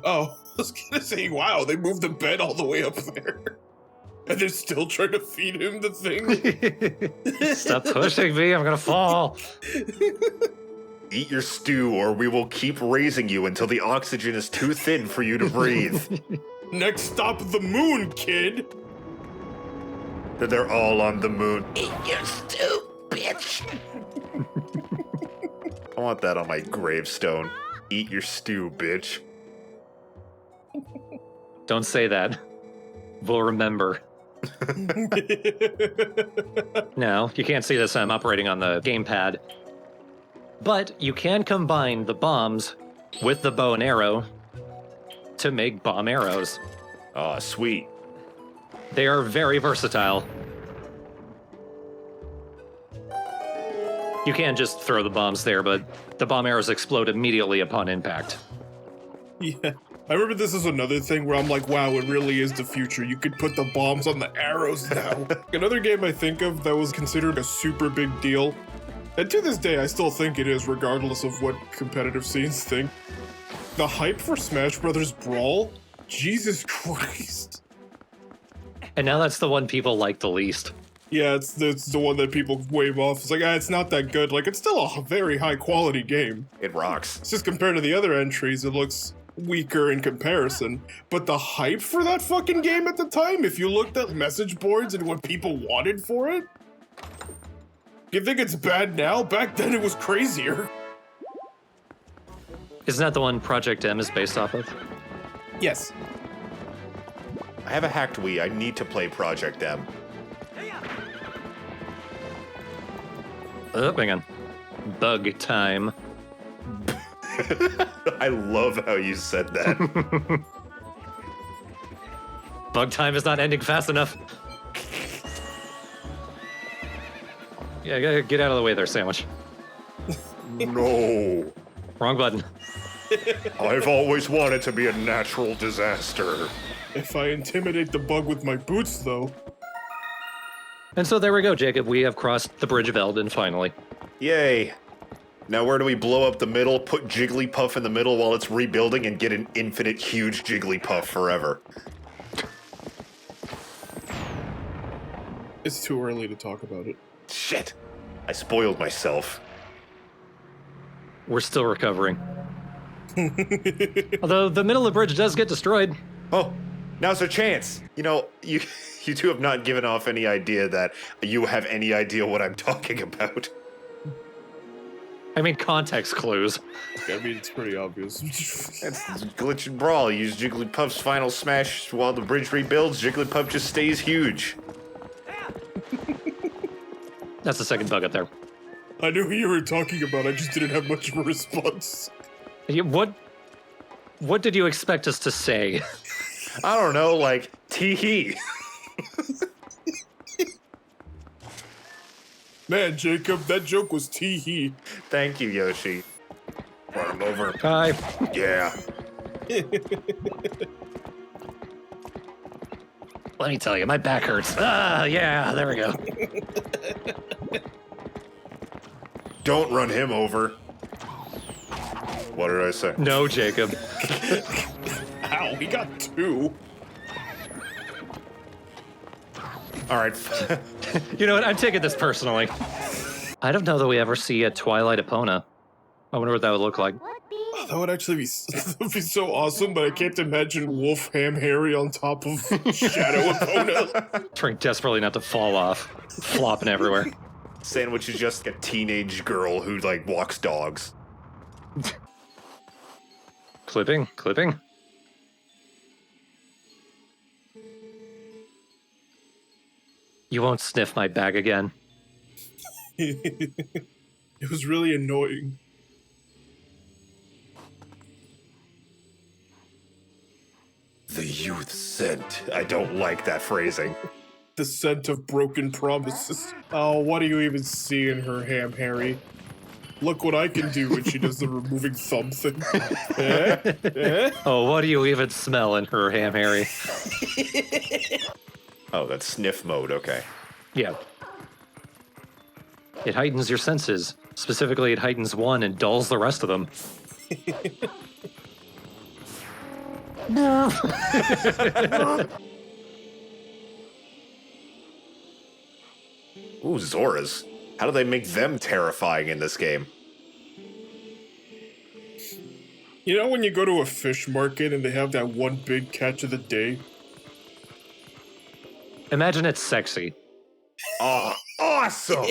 Oh, I was gonna say, wow, they moved the bed all the way up there. And they're still trying to feed him the thing. Stop pushing me, I'm gonna fall. Eat your stew, or we will keep raising you until the oxygen is too thin for you to breathe. Next stop, the moon, kid. They're all on the moon. Eat your stew, bitch. I want that on my gravestone. Eat your stew, bitch. Don't say that. We'll remember. No, you can't see this. I'm operating on the gamepad. But you can combine the bombs with the bow and arrow to make bomb arrows. Oh, sweet. They are very versatile. You can just throw the bombs there, but the bomb arrows explode immediately upon impact. Yeah. I remember this is another thing where I'm like, wow, it really is the future. You could put the bombs on the arrows now. Another game I think of that was considered a super big deal, and to this day I still think it is, regardless of what competitive scenes think. The hype for Smash Brothers Brawl? Jesus Christ. And now that's the one people like the least. Yeah, it's the one that people wave off. It's like, it's not that good. Like, it's still a very high quality game. It rocks. It's just compared to the other entries, it looks weaker in comparison. But the hype for that fucking game at the time, if you looked at message boards and what people wanted for it, you think it's bad now? Back then it was crazier. Isn't that the one Project M is based off of? Yes. I have a hacked Wii. I need to play Project M. Oh, hang on. Bug time. I love how you said that. Bug time is not ending fast enough. Yeah, get out of the way there, sandwich. No. Wrong button. I've always wanted to be a natural disaster. If I intimidate the bug with my boots, though. And so there we go, Jacob. We have crossed the Bridge of Elden, finally. Yay. Now where do we blow up the middle, put Jigglypuff in the middle while it's rebuilding, and get an infinite huge Jigglypuff forever? It's too early to talk about it. Shit. I spoiled myself. We're still recovering. Although the middle of the bridge does get destroyed. Oh, now's our chance. You know, you two have not given off any idea that you have any idea what I'm talking about. I mean, context clues. I mean, it's pretty obvious. That's Glitch and Brawl. Use Jigglypuff's final smash while the bridge rebuilds. Jigglypuff just stays huge. That's the second bug up there. I knew who you were talking about, I just didn't have much of a response. What did you expect us to say? I don't know, like, tee-hee. Man, Jacob, that joke was tee-hee. Thank you, Yoshi. Run him over. Hi. Yeah. Let me tell you, my back hurts. Ah, yeah, there we go. Don't run him over. What did I say? No, Jacob. Ow, he got two. All right. You know what? I'm taking this personally. I don't know that we ever see a Twilight Epona. I wonder what that would look like. Oh, that would actually be that would be so awesome, but I can't imagine Wolf Ham Harry on top of Shadow Epona. Trying desperately not to fall off, flopping everywhere. Sandwich is just a teenage girl who, like, walks dogs. Clipping. You won't sniff my bag again. It was really annoying. The youth scent. I don't like that phrasing. The scent of broken promises. Oh, what do you even see in her, Ham Harry? Look what I can do when she does the removing thumb thing. Oh, what do you even smell in her, Ham Harry? Oh, that's sniff mode, okay. Yeah. It heightens your senses. Specifically, it heightens one and dulls the rest of them. No. Ooh, Zoras. How do they make them terrifying in this game? You know when you go to a fish market and they have that one big catch of the day? Imagine it's sexy. Oh, awesome!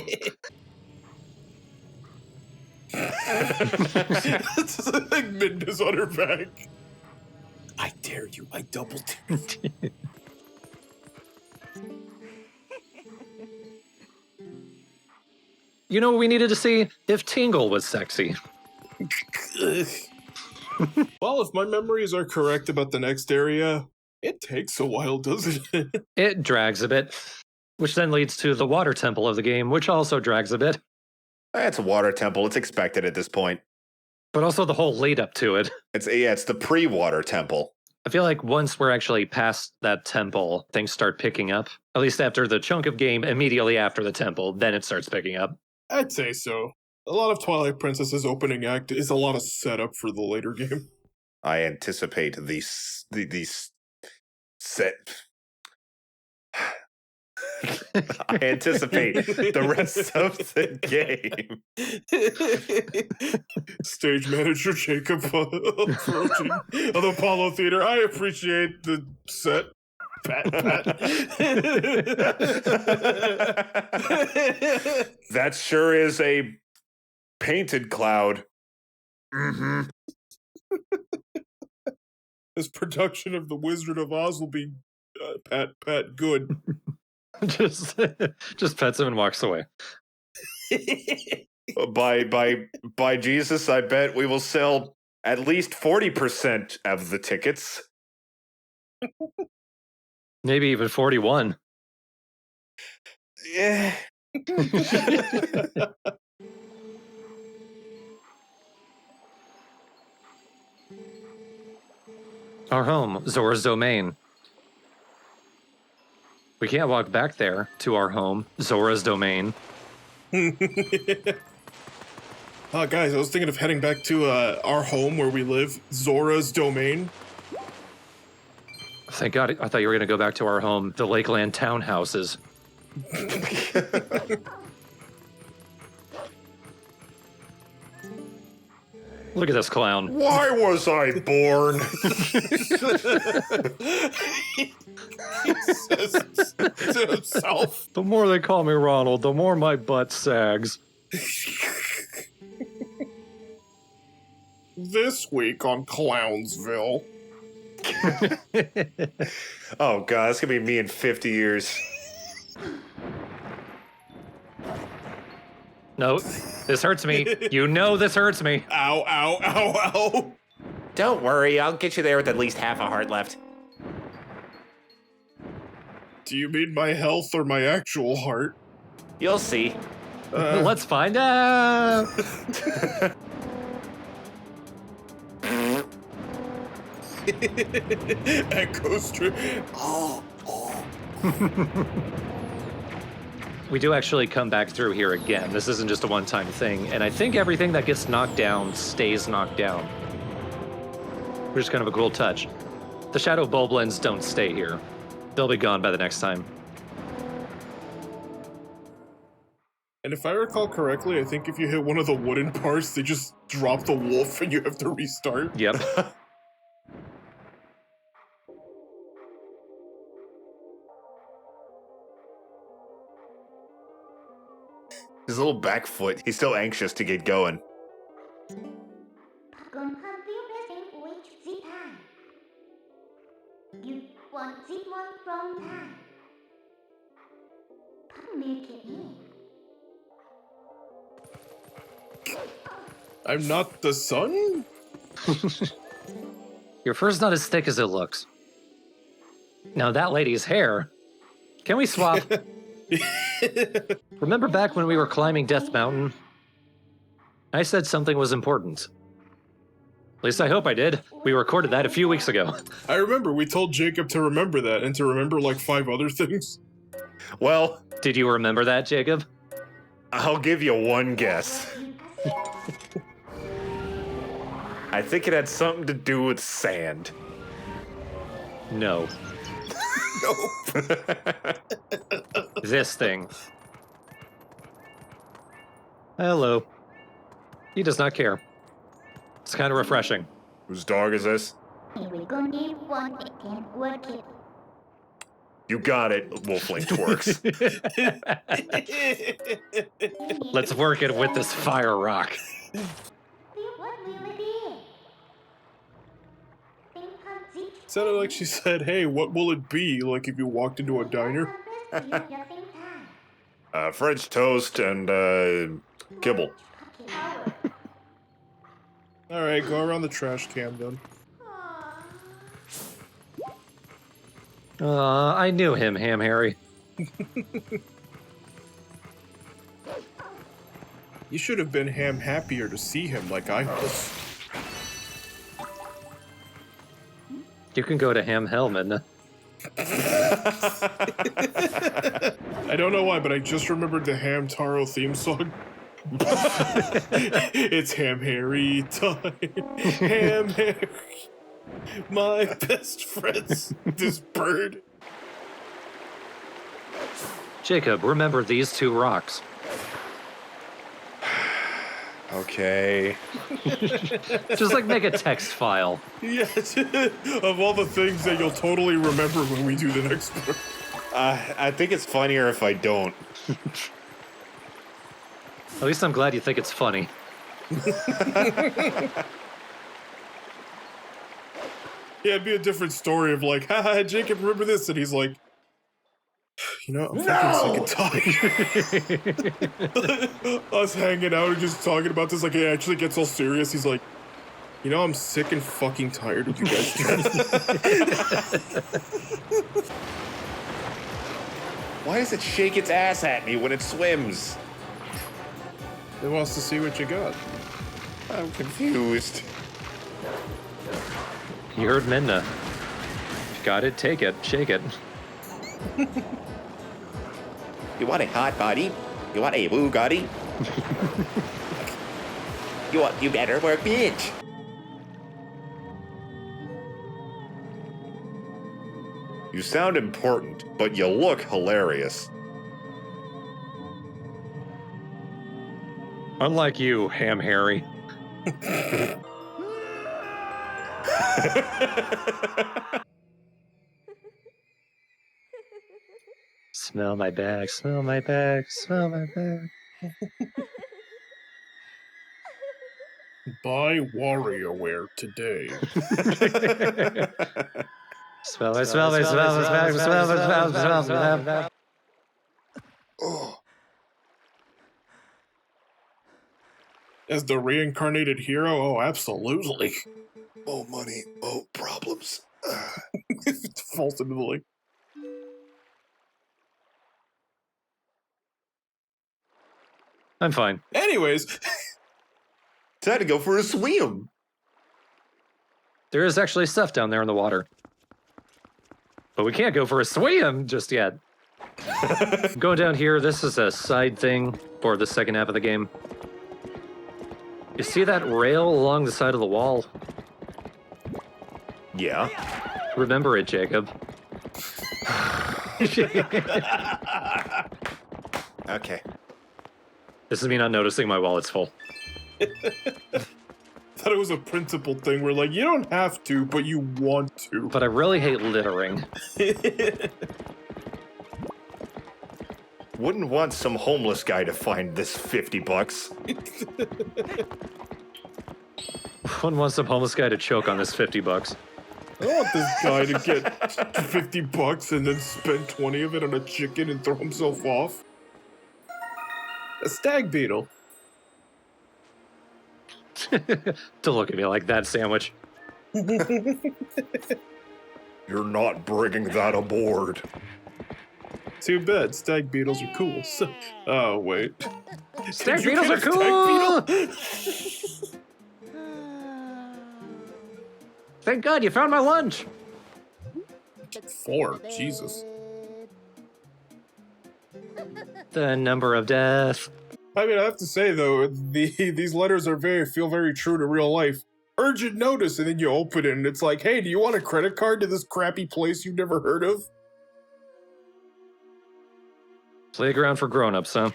It's like Minda's on her back. I dare you, I double dare you. You know what we needed to see? If Tingle was sexy. Well, if my memories are correct about the next area, it takes a while, doesn't it? It drags a bit, which then leads to the water temple of the game, which also drags a bit. It's a water temple. It's expected at this point. But also the whole lead up to it. It's the pre-water temple. I feel like once we're actually past that temple, things start picking up. At least after the chunk of game, immediately after the temple, then it starts picking up. I'd say so. A lot of Twilight Princess's opening act is a lot of setup for the later game. I anticipate these set. I anticipate the rest of the game. Stage manager Jacob approaching of the Apollo Theater. I appreciate the set. Pat. That sure is a painted cloud. Mm-hmm. This production of The Wizard of Oz will be Pat good. just pets him and walks away. By Jesus, I bet we will sell at least 40% of the tickets. Maybe even 41. Yeah. Our home, Zora's Domain. We can't walk back there to our home, Zora's Domain. Oh, guys, I was thinking of heading back to our home where we live, Zora's Domain. Thank God, I thought you were going to go back to our home, the Lakeland townhouses. Look at this clown. Why was I born? He says to himself. The more they call me Ronald, the more my butt sags. This week on Clownsville. Oh god, it's gonna be me in 50 years. No, this hurts me. You know this hurts me. Ow, ow, ow, ow. Don't worry, I'll get you there with at least half a heart left. Do you mean my health or my actual heart? You'll see. Let's find out. Echo Stream. We do actually come back through here again. This isn't just a one-time thing, and I think everything that gets knocked down stays knocked down. Which is kind of a cool touch. The Shadow Bulblins don't stay here. They'll be gone by the next time. And if I recall correctly, I think if you hit one of the wooden parts, they just drop the wolf and you have to restart. Yep. His little back foot. He's still anxious to get going. You want this one from time. Make it in. I'm not the sun? Your fur's not as thick as it looks. Now that lady's hair. Can we swap? Remember back when we were climbing Death Mountain? I said something was important. At least I hope I did. We recorded that a few weeks ago. I remember we told Jacob to remember that and to remember like 5 other things. Well, did you remember that, Jacob? I'll give you one guess. I think it had something to do with sand. No. Nope. This thing. Hello. He does not care. It's kind of refreshing. Whose dog is this? We gonna need one that can work it. You got it, Wolflink Twerks. Let's work it with this fire rock. Sounded like she said, hey, what will it be? Like if you walked into a diner? French toast and, kibble. Alright, go around the trash can then. I knew him, Ham Harry. You should have been ham happier to see him like I was. You can go to Ham Hellman. I don't know why, but I just remembered the Ham Taro theme song. It's Ham Harry time. Ham Harry. My best friend's this bird. Jacob, remember these 2 rocks. Okay. Just like make a text file. Yes, of all the things that you'll totally remember when we do the next one. I think it's funnier if I don't. At least I'm glad you think it's funny. Yeah, it'd be a different story of like, haha, Jacob, remember this? And he's like, you know, I'm fucking sick and tired. Us hanging out and just talking about this, like, it actually gets all serious. He's like, you know, I'm sick and fucking tired of you guys. Why does it shake its ass at me when it swims? It wants to see what you got. I'm confused. You heard Minna. If you got it, take it, shake it. You want a hot body? You want a Bugatti? You better work, bitch. You sound important, but you look hilarious. Unlike you, Ham Harry. Smell my bag, smell my bag, smell my bag. Buy WarioWare today. Smell it, smell it, smell it, smell it, smell it, smell it, smell it, smell it. Oh. As the reincarnated hero? Oh, absolutely. Oh, money. Oh, problems. Falls into the lake. I'm fine. Anyways. Time to go for a swim. There is actually stuff down there in the water. But we can't go for a swim just yet. Going down here, this is a side thing for the second half of the game. You see that rail along the side of the wall? Yeah. Remember it, Jacob. Okay. This is me not noticing my wallet's full. Thought it was a principle thing where, like, you don't have to, but you want to. But I really hate littering. Wouldn't want some homeless guy to find this $50. Wouldn't want some homeless guy to choke on this $50. I don't want this guy to get $50 and then spend 20 of it on a chicken and throw himself off. A stag beetle. Don't look at me like that, Sandwich. You're not bringing that aboard. Too bad. Stag beetles are cool. So, oh, wait. Stag Did you beetles get are a stag cool! beetle? Thank God you found my lunch! 4. Jesus. The number of death. I mean, I have to say, though, these letters are feel very true to real life. Urgent notice, and then you open it, and it's like, hey, do you want a credit card to this crappy place you've never heard of? Playground for grown-ups, huh?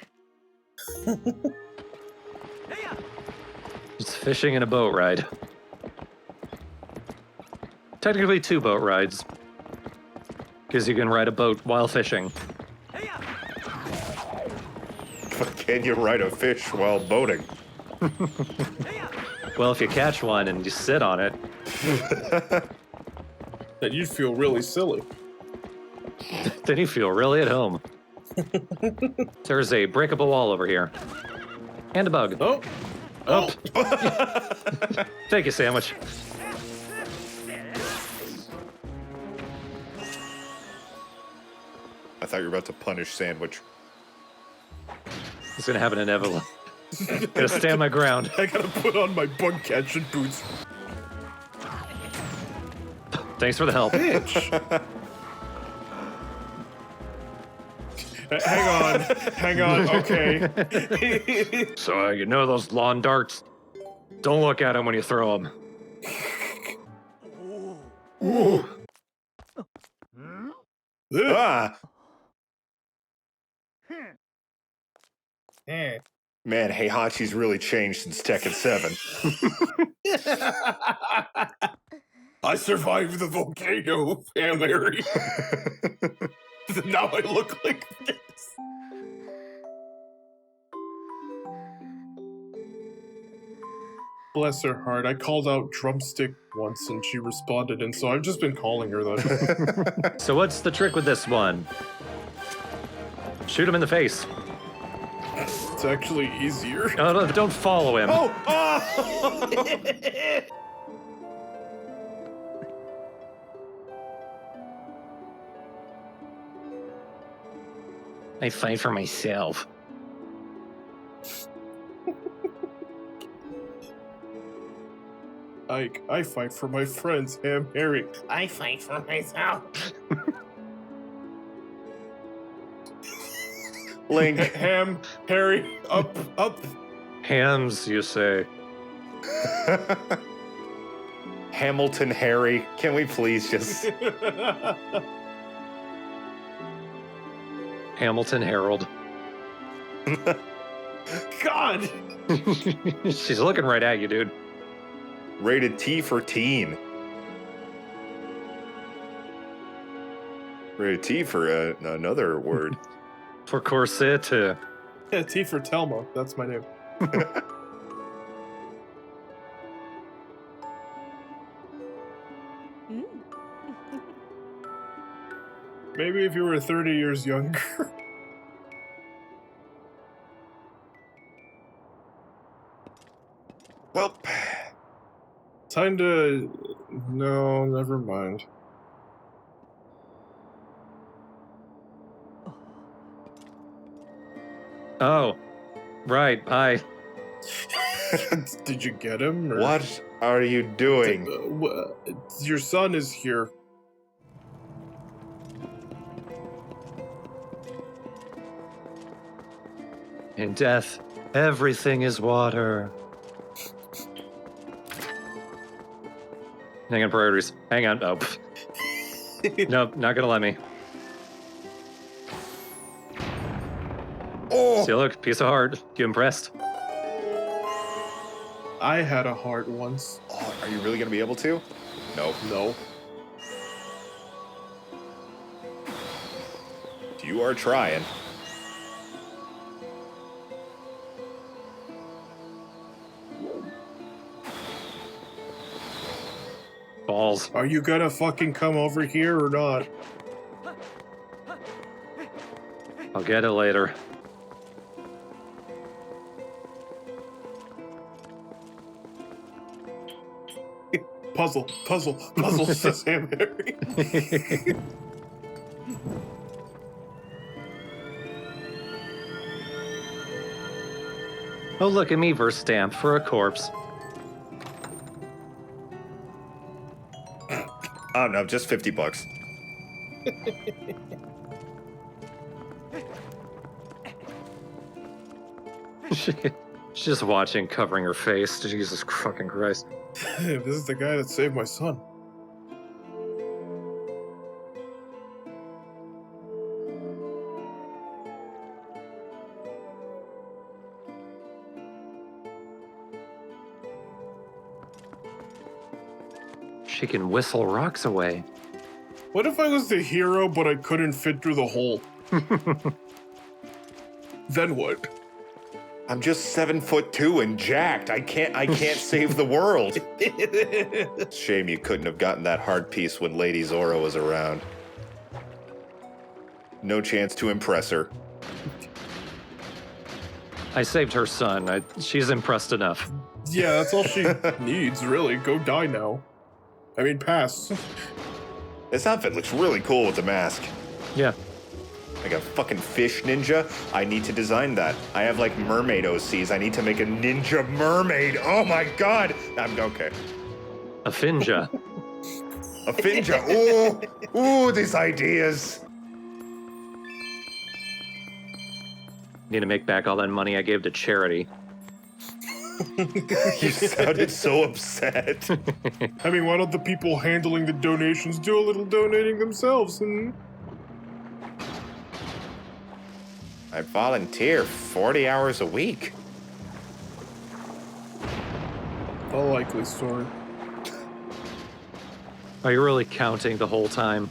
It's fishing and a boat ride. Technically 2 boat rides. Because you can ride a boat while fishing. But can you ride a fish while boating? Well, if you catch one and you sit on it... Then you'd feel really silly. Then you feel really at home. There's a breakable wall over here. And a bug. Oh. Oh. Thank you, Sandwich. I thought you were about to punish Sandwich. It's gonna happen inevitably. Gotta stand my ground. I gotta put on my bug catching boots. Thanks for the help. Bitch. Hang on, okay. So, you know those lawn darts? Don't look at them when you throw them. Ooh. Ah! Eh. Man, Heihachi's really changed since Tekken 7. I survived the volcano, Hail Mary. Now I look like this. Bless her heart. I called out Drumstick once and she responded, and so I've just been calling her that. So what's the trick with this one? Shoot him in the face. It's actually easier. Oh, no, don't follow him. Oh! I fight for myself. Ike, I fight for my friends, Ham, Harry. I fight for myself. Link. Ham, Harry, up, up. Hams, you say. Hamilton Harry, can we please just... Hamilton Harold. God! She's looking right at you, dude. Rated T for teen. Rated T for another word. For corset. Yeah, T for Telma. That's my name. Maybe if you were 30 years younger. Well, time to... No, never mind. Oh, right. Hi. Did you get him? Or... What are you doing? Your son is here. In death, everything is water. Hang on, priorities. Hang on. Oh. Nope, not gonna let me. Oh! See, look, piece of heart. You impressed? I had a heart once. Oh, are you really gonna be able to? No. No. You are trying. Balls. Are you gonna fucking come over here or not? I'll get it later. Puzzle, says Sam Harry. Oh, look at me verse stamp for a corpse. Oh no, just $50. She's just watching, covering her face. Jesus fucking Christ. This is the guy that saved my son. She can whistle rocks away. What if I was the hero, but I couldn't fit through the hole? Then what? I'm just 7'2" and jacked. I can't save the world. Shame you couldn't have gotten that hard piece when Lady Zora was around. No chance to impress her. I saved her son. She's impressed enough. Yeah, that's all she needs, really. Go die now. I mean, pass. This outfit looks really cool with the mask. Yeah. Like a fucking fish ninja? I need to design that. I have like mermaid OCs. I need to make a ninja mermaid. Oh my god! I'm okay. A finja. A finja. Ooh, these ideas. Need to make back all that money I gave to charity. You sounded so upset. I mean, why don't the people handling the donations do a little donating themselves? I volunteer 40 hours a week. A likely story. Are you really counting the whole time?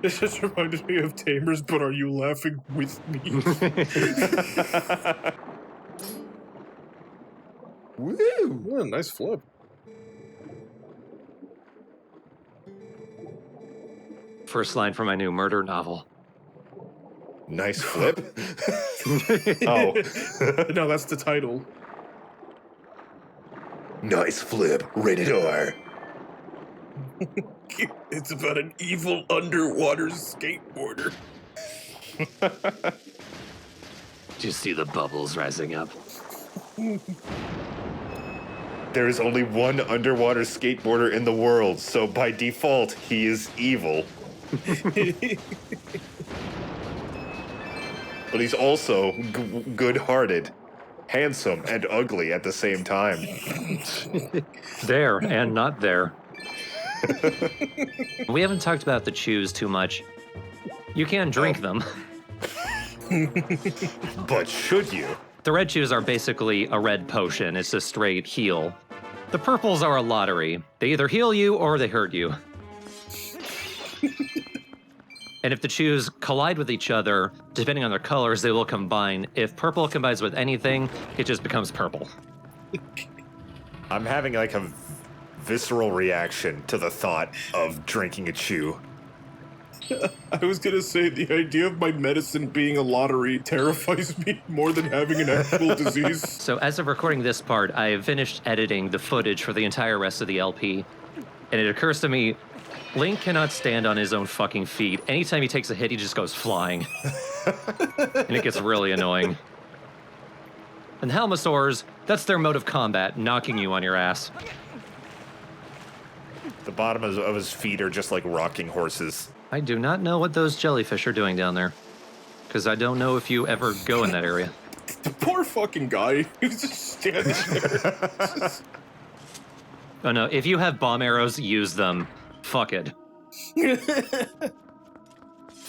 This just reminded me of Tamers, but are you laughing with me? Woo! Yeah, nice flip. First line from my new murder novel. Nice flip? Oh. No, that's the title. Nice flip, rated R. It's about an evil underwater skateboarder. Do you see the bubbles rising up? There is only one underwater skateboarder in the world, so by default, he is evil. But he's also good-hearted, handsome, and ugly at the same time. There and not there. We haven't talked about the chews too much. You can drink them. But should you? The red chews are basically a red potion. It's a straight heal. The purples are a lottery. They either heal you or they hurt you. And if the chews collide with each other, depending on their colors, they will combine. If purple combines with anything, it just becomes purple. I'm having like a visceral reaction to the thought of drinking a chew. I was gonna say, the idea of my medicine being a lottery terrifies me more than having an actual disease. So as of recording this part, I have finished editing the footage for the entire rest of the LP. And it occurs to me, Link cannot stand on his own fucking feet. Anytime he takes a hit, he just goes flying. And it gets really annoying. And Helmosaurs, that's their mode of combat, knocking you on your ass. The bottom of his feet are just like rocking horses. I do not know what those jellyfish are doing down there. Because I don't know if you ever go in that area. The poor fucking guy who's just standing there. Oh no, if you have bomb arrows, use them. Fuck it.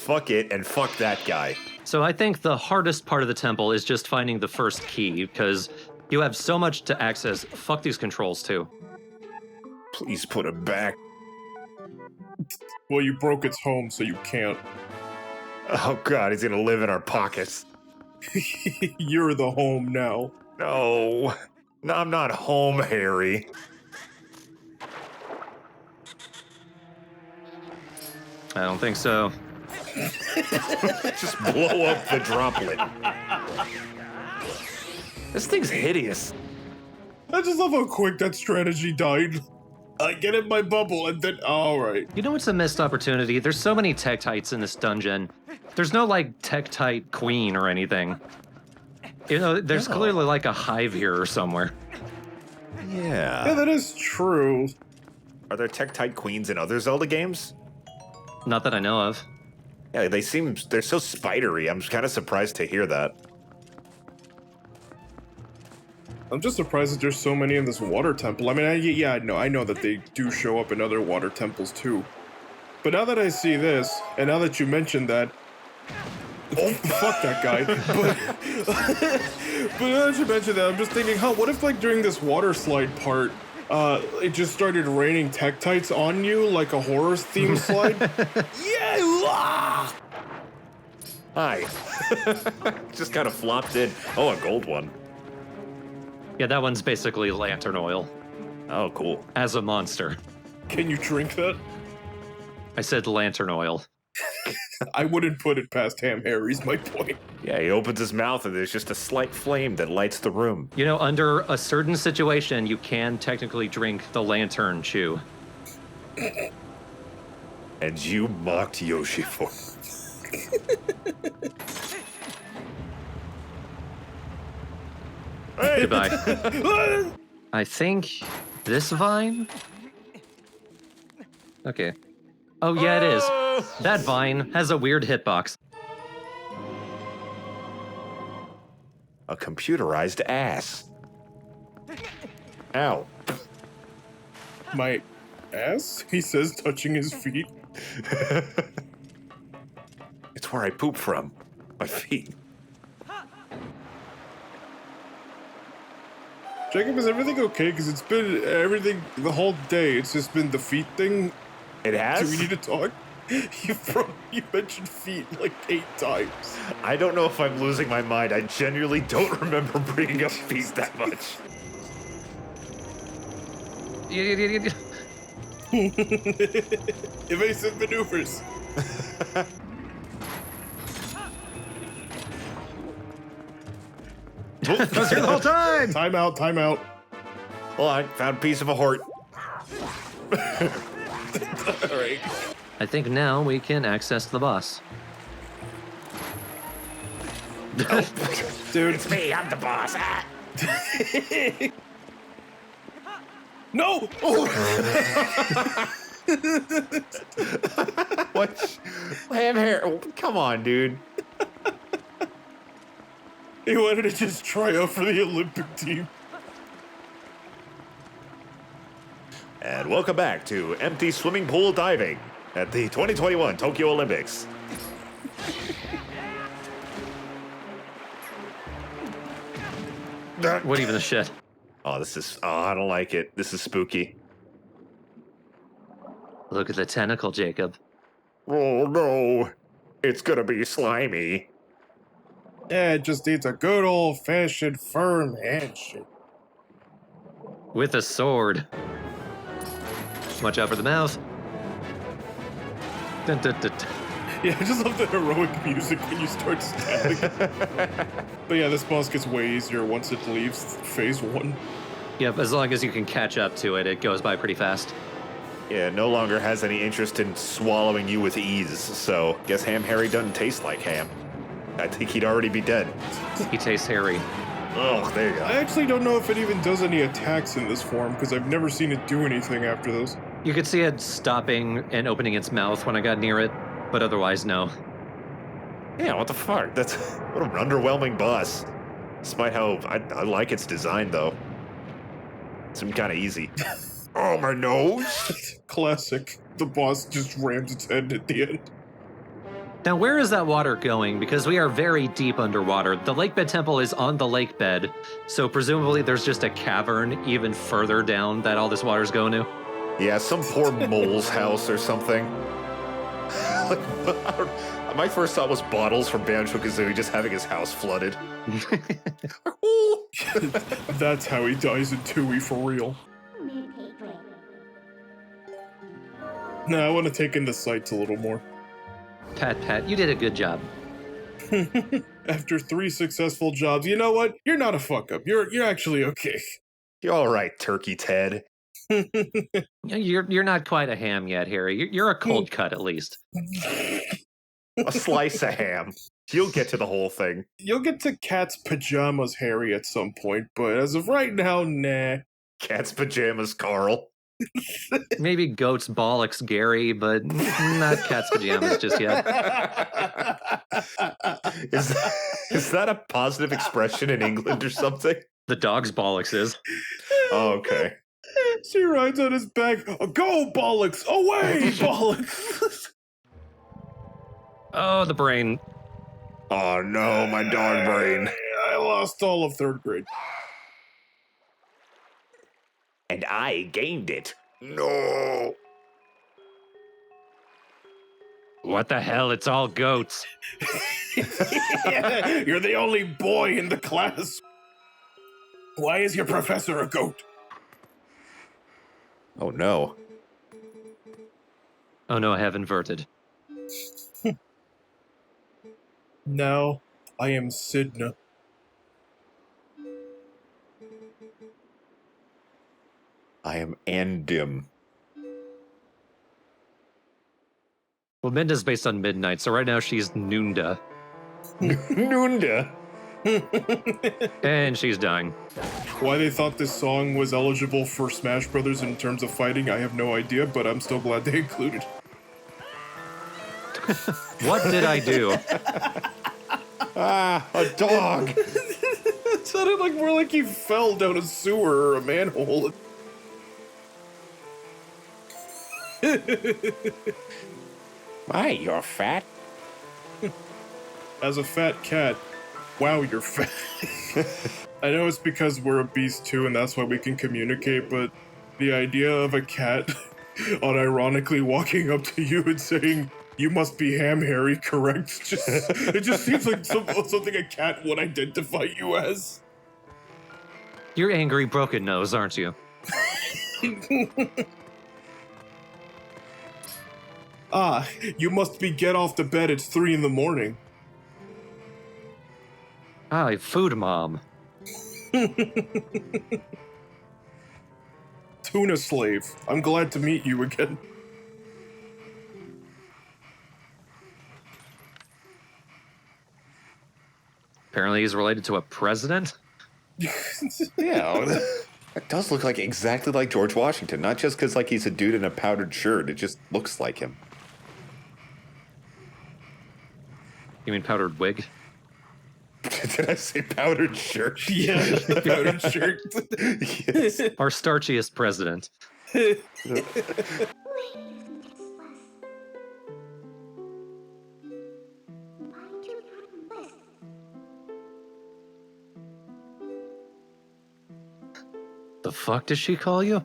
fuck it, and fuck that guy. So I think the hardest part of the temple is just finding the first key, because you have so much to access. Fuck these controls, too. Please put him back. Well, you broke its home, so you can't. Oh god, he's gonna live in our pockets. You're the home now. No. No, I'm not home, Harry. I don't think so. Just blow up the droplet. This thing's hideous. I just love how quick that strategy died. I get in my bubble and then, alright. You know what's a missed opportunity? There's so many Tektites in this dungeon. There's no, like, Tektite queen or anything. You know, there's clearly, like, a hive here or somewhere. Yeah. Yeah, that is true. Are there Tektite queens in other Zelda games? Not that I know of. Yeah, they're so spidery. I'm kind of surprised to hear that. I'm just surprised that there's so many in this water temple. I mean, I know that they do show up in other water temples too. But now that I see this, and now that you mentioned that, fuck that guy. But now that you mentioned that, I'm just thinking, what if like during this water slide part, it just started raining Tektites on you like a horror theme slide? Yeah! Hi. Just kind of flopped in. Oh, a gold one. Yeah, that one's basically lantern oil. Oh, cool. As a monster. Can you drink that? I said lantern oil. I wouldn't put it past Ham Harry's my point. Yeah, he opens his mouth and there's just a slight flame that lights the room. You know, under a certain situation, you can technically drink the lantern chew. And you mocked Yoshi for Hey. Goodbye. I think this vine? Okay. Oh, yeah, it is. That vine has a weird hitbox. a computerized ass. Ow. My ass? He says, touching his feet. It's where I poop from. My feet. Jacob, is everything okay? Because it's been everything the whole day. It's just been the feet thing. It has? Do we need to talk? You mentioned feet like 8 times. I don't know if I'm losing my mind. I genuinely don't remember bringing up feet that much. Evasive maneuvers. That's the whole time. Time out. Time out. Well, I found a piece of a heart. All right. I think now we can access the boss. Dude, it's me. I'm the boss. Ah. No! What? Ham hair. Oh, come on, dude. He wanted to just try out for the Olympic team. And welcome back to empty swimming pool diving at the 2021 Tokyo Olympics. What even the shit? Oh, this is. Oh, I don't like it. This is spooky. Look at the tentacle, Jacob. Oh no, it's gonna be slimy. Yeah, it just needs a good old-fashioned firm handshake. With a sword. Watch out for the mouth. Dun, dun, dun, dun. Yeah, I just love the heroic music when you start stabbing. But yeah, this boss gets way easier once it leaves phase 1. Yep, as long as you can catch up to it, it goes by pretty fast. Yeah, no longer has any interest in swallowing you with ease, so guess Ham Harry doesn't taste like ham. I think he'd already be dead. He tastes hairy. Oh, there you go. I actually don't know if it even does any attacks in this form, because I've never seen it do anything after this. You could see it stopping and opening its mouth when I got near it, but otherwise, no. Yeah, what the fuck? That's what an underwhelming boss. Despite how I like its design, though. Seemed kind of easy. Oh, my nose! Classic. The boss just rams its head at the end. Now, where is that water going? Because we are very deep underwater. The lake bed temple is on the lake bed, so presumably there's just a cavern even further down that all this water's going to. Yeah, some poor mole's house or something. My first thought was Bottles from Banjo-Kazooie just having his house flooded. That's how he dies in Tui for real. No, I want to take in the sights a little more. Pat, you did a good job. After 3 successful jobs, you know what? You're not a fuck up. You're actually okay. You're all right, Turkey Ted. You're not quite a ham yet, Harry. You're a cold cut at least. A slice of ham. You'll get to the whole thing. You'll get to Cat's pajamas, Harry, at some point, but as of right now, nah. Cat's pajamas, Carl. Maybe Goat's bollocks, Gary, but not Cat's pajamas just yet. Is that a positive expression in England or something? The dog's bollocks is. Oh, okay. She rides on his back. Go, bollocks! Away, bollocks! Oh, the brain. Oh no, my dog brain. I lost all of 3rd grade. And I gained it. No. What the hell? It's all goats. Yeah, you're the only boy in the class. Why is your professor a goat? Oh no. Oh no, I have inverted. Now, I am Sidna. I am Andim. Well, Minda's based on midnight, so right now she's Noonda. Noonda? And she's dying. Why they thought this song was eligible for Smash Brothers in terms of fighting, I have no idea, but I'm still glad they included. What did I do? Ah, a dog. It sounded like more like he fell down a sewer or a manhole. My, you're fat. As a fat cat, wow, you're fat. I know it's because we're a beast too, and that's why we can communicate, but the idea of a cat unironically walking up to you and saying, "You must be Ham Harry, correct?" It just seems like something a cat would identify you as. You're angry, broken nose, aren't you? Ah, you must be get off the bed, it's 3 in the morning. Hi, food mom. Tuna slave, I'm glad to meet you again. Apparently he's related to a president? Yeah, it does look like exactly like George Washington. Not just because like he's a dude in a powdered shirt. It just looks like him. You mean powdered wig? Did I say powdered shirt? Yeah, powdered shirt. Yes. Our starchiest president. The fuck does she call you?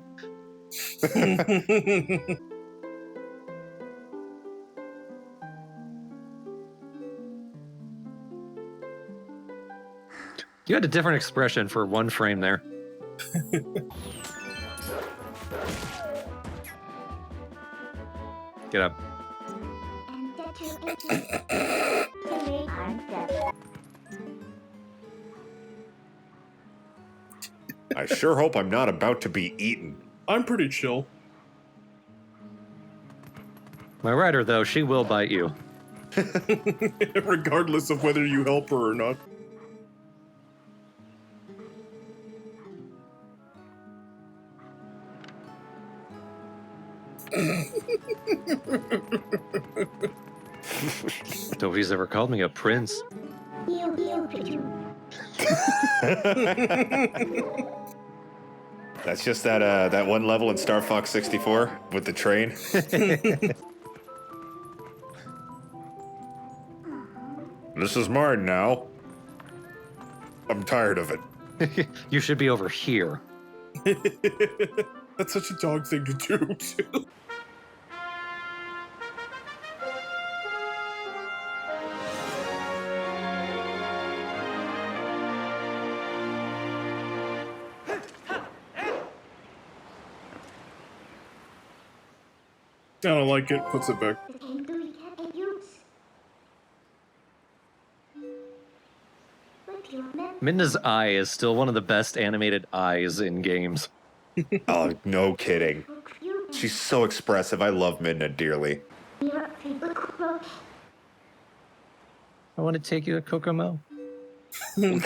You had a different expression for one frame there. Get up. I sure hope I'm not about to be eaten. I'm pretty chill. My rider, though, she will bite you. Regardless of whether you help her or not. Nobody's ever called me a prince. That's just that one level in Star Fox 64 with the train. This is mine now. I'm tired of it. You should be over here. That's such a dog thing to do, too. I don't like it. Puts it back. Midna's eye is still one of the best animated eyes in games. Oh, no kidding. She's so expressive. I love Midna dearly. I want to take you to Kokomo. You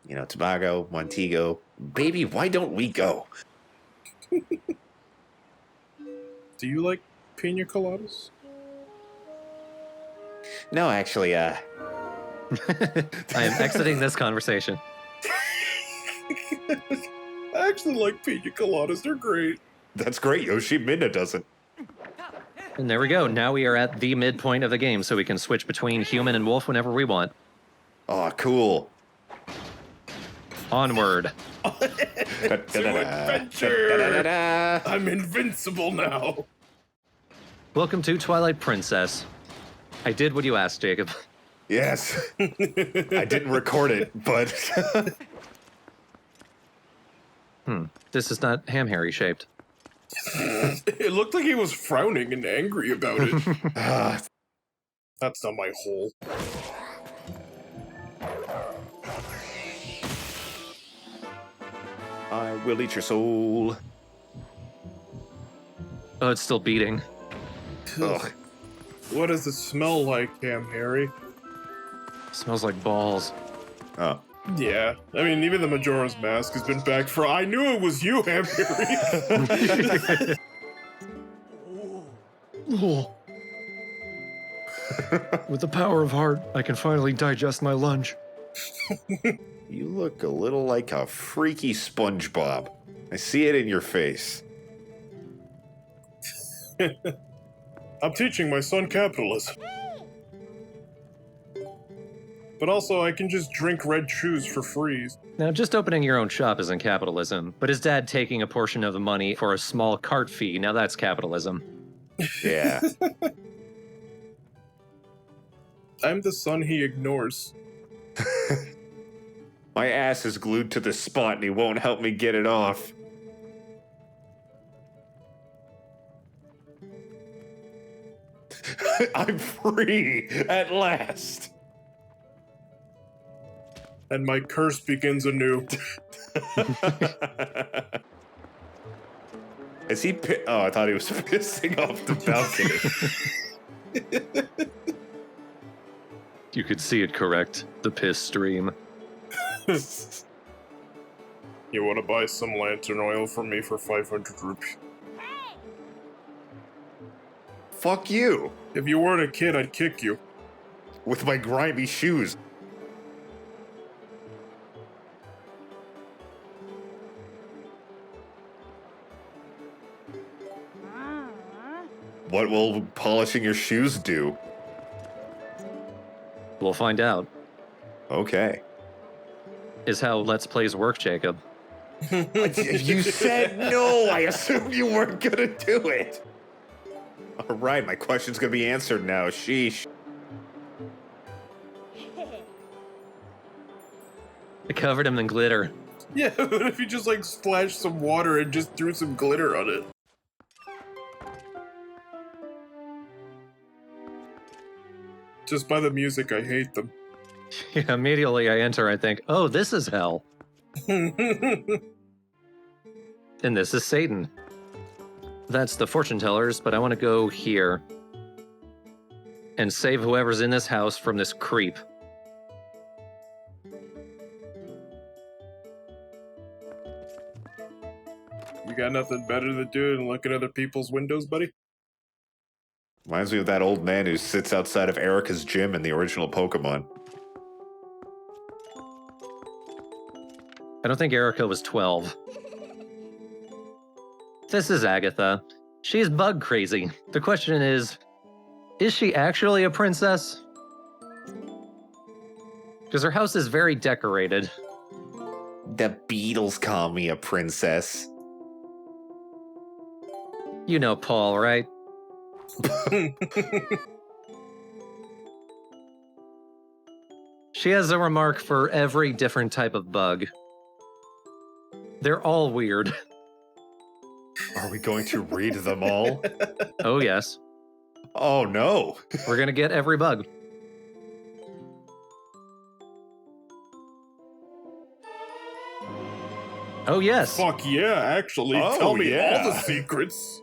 know, Tobago, Montego. Baby, why don't we go? Do you like pina coladas? No, actually, I am exiting this conversation. I actually like pina coladas. They're great. That's great, Yoshi. Midna doesn't. And there we go. Now we are at the midpoint of the game, so we can switch between human and wolf whenever we want. Oh, cool. Onward. To adventure! I'm invincible now. Welcome to Twilight Princess. I did what you asked, Jacob. Yes. I didn't record it, but... This is not ham-hairy shaped. It looked like he was frowning and angry about it. That's not my hole. I will eat your soul. Oh, it's still beating. Ugh. What does it smell like, Ham Harry? Smells like balls. Oh. Yeah. I mean, even the Majora's Mask has been back for... I knew it was you, Ham Harry! With the power of heart, I can finally digest my lunch. You look a little like a freaky SpongeBob. I see it in your face. I'm teaching my son capitalism. But also, I can just drink red chews for free. Now, just opening your own shop isn't capitalism, but his dad taking a portion of the money for a small cart fee, now that's capitalism. Yeah. I'm the son he ignores. My ass is glued to the spot and he won't help me get it off. I'm free at last. And my curse begins anew. Is he oh, I thought he was pissing off the balcony. You could see it correct. The piss stream. You want to buy some lantern oil from me for 500 rupees? Fuck you. If you weren't a kid, I'd kick you. With my grimy shoes. What will polishing your shoes do? We'll find out. Okay. Is how Let's Plays work, Jacob. You said no! I assumed you weren't gonna do it! Alright, my question's gonna be answered now. Sheesh. I covered him in glitter. Yeah, but if you just like splashed some water and just threw some glitter on it. Just by the music, I hate them. Yeah, immediately I enter, I think, oh, this is hell. And this is Satan. That's the fortune tellers, but I want to go here. And save whoever's in this house from this creep. You got nothing better to do than look at other people's windows, buddy? Reminds me of that old man who sits outside of Erica's gym in the original Pokemon. I don't think Erica was 12. This is Agatha. She's bug crazy. The question is, Is she actually a princess? Because her house is very decorated. The Beatles call me a princess. You know Paul, right? She has a remark for every different type of bug. They're all weird. Are we going to read them all? Oh, yes. Oh, no. We're going to get every bug. Oh, yes. Fuck yeah, actually. Oh, Tell me yeah. all the secrets.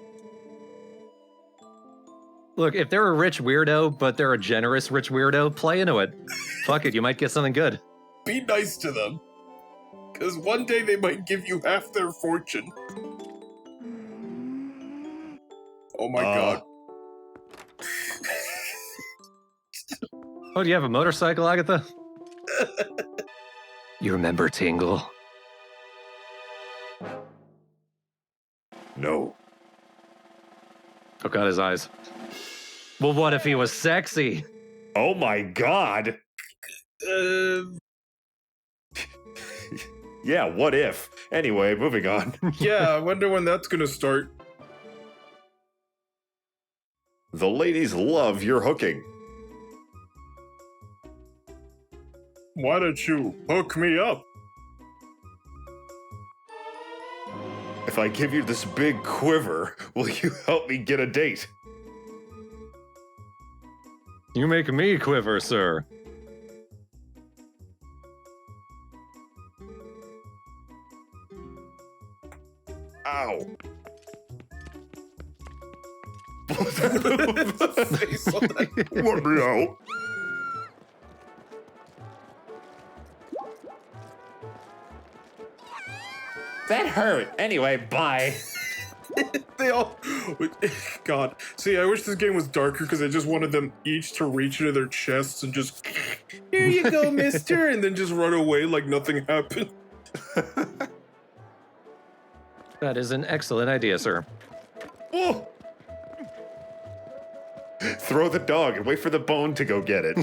Look, if they're a rich weirdo, but they're a generous rich weirdo, play into it. Fuck it, you might get something good. Be nice to them. Because one day they might give you half their fortune. Oh my god. Oh, do you have a motorcycle, Agatha? You remember Tingle? No. Oh god, his eyes. Well, what if he was sexy? Oh my god. Yeah, what if? Anyway, moving on. Yeah, I wonder when that's gonna start. The ladies love your hooking. Why don't you hook me up? If I give you this big quiver, will you help me get a date? You make me quiver, sir. Ow. Let me out. That hurt. Anyway, bye. They all... God. See, I wish this game was darker because I just wanted them each to reach into their chests and just... Here you go, mister! And then just run away like nothing happened. That is an excellent idea, sir. Oh. Throw the dog and wait for the bone to go get it.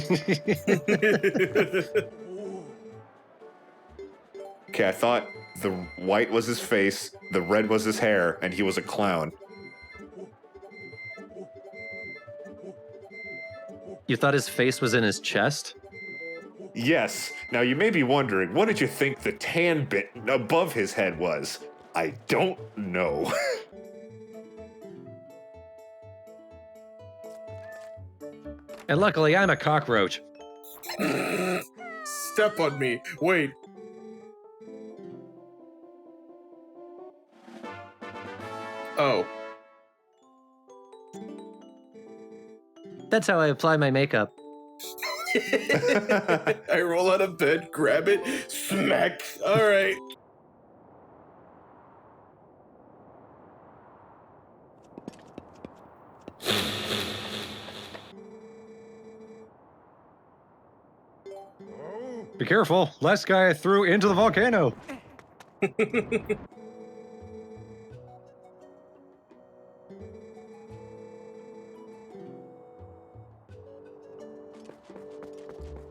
Okay, I thought the white was his face, the red was his hair, and he was a clown. You thought his face was in his chest? Yes. Now you may be wondering, what did you think the tan bit above his head was? I don't know. And luckily, I'm a cockroach. Step on me. Wait. Oh. That's how I apply my makeup. I roll out of bed, grab it, smack. All right. Be careful, last guy I threw into the volcano.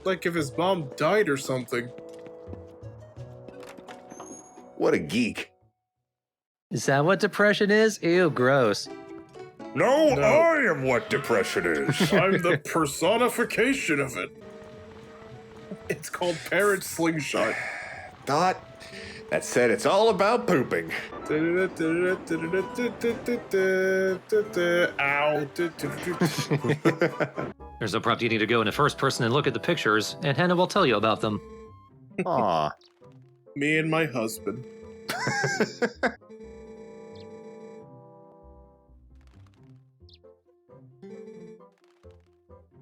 Like if his mom died or something. What a geek. Is that what depression is? Ew, gross. No, I am what depression is. I'm the personification of it. It's called Parrot Slingshot. Thought that said it's all about pooping. Ow. There's a prompt you need to go into first person and look at the pictures, and Hannah will tell you about them. Aw. Me and my husband.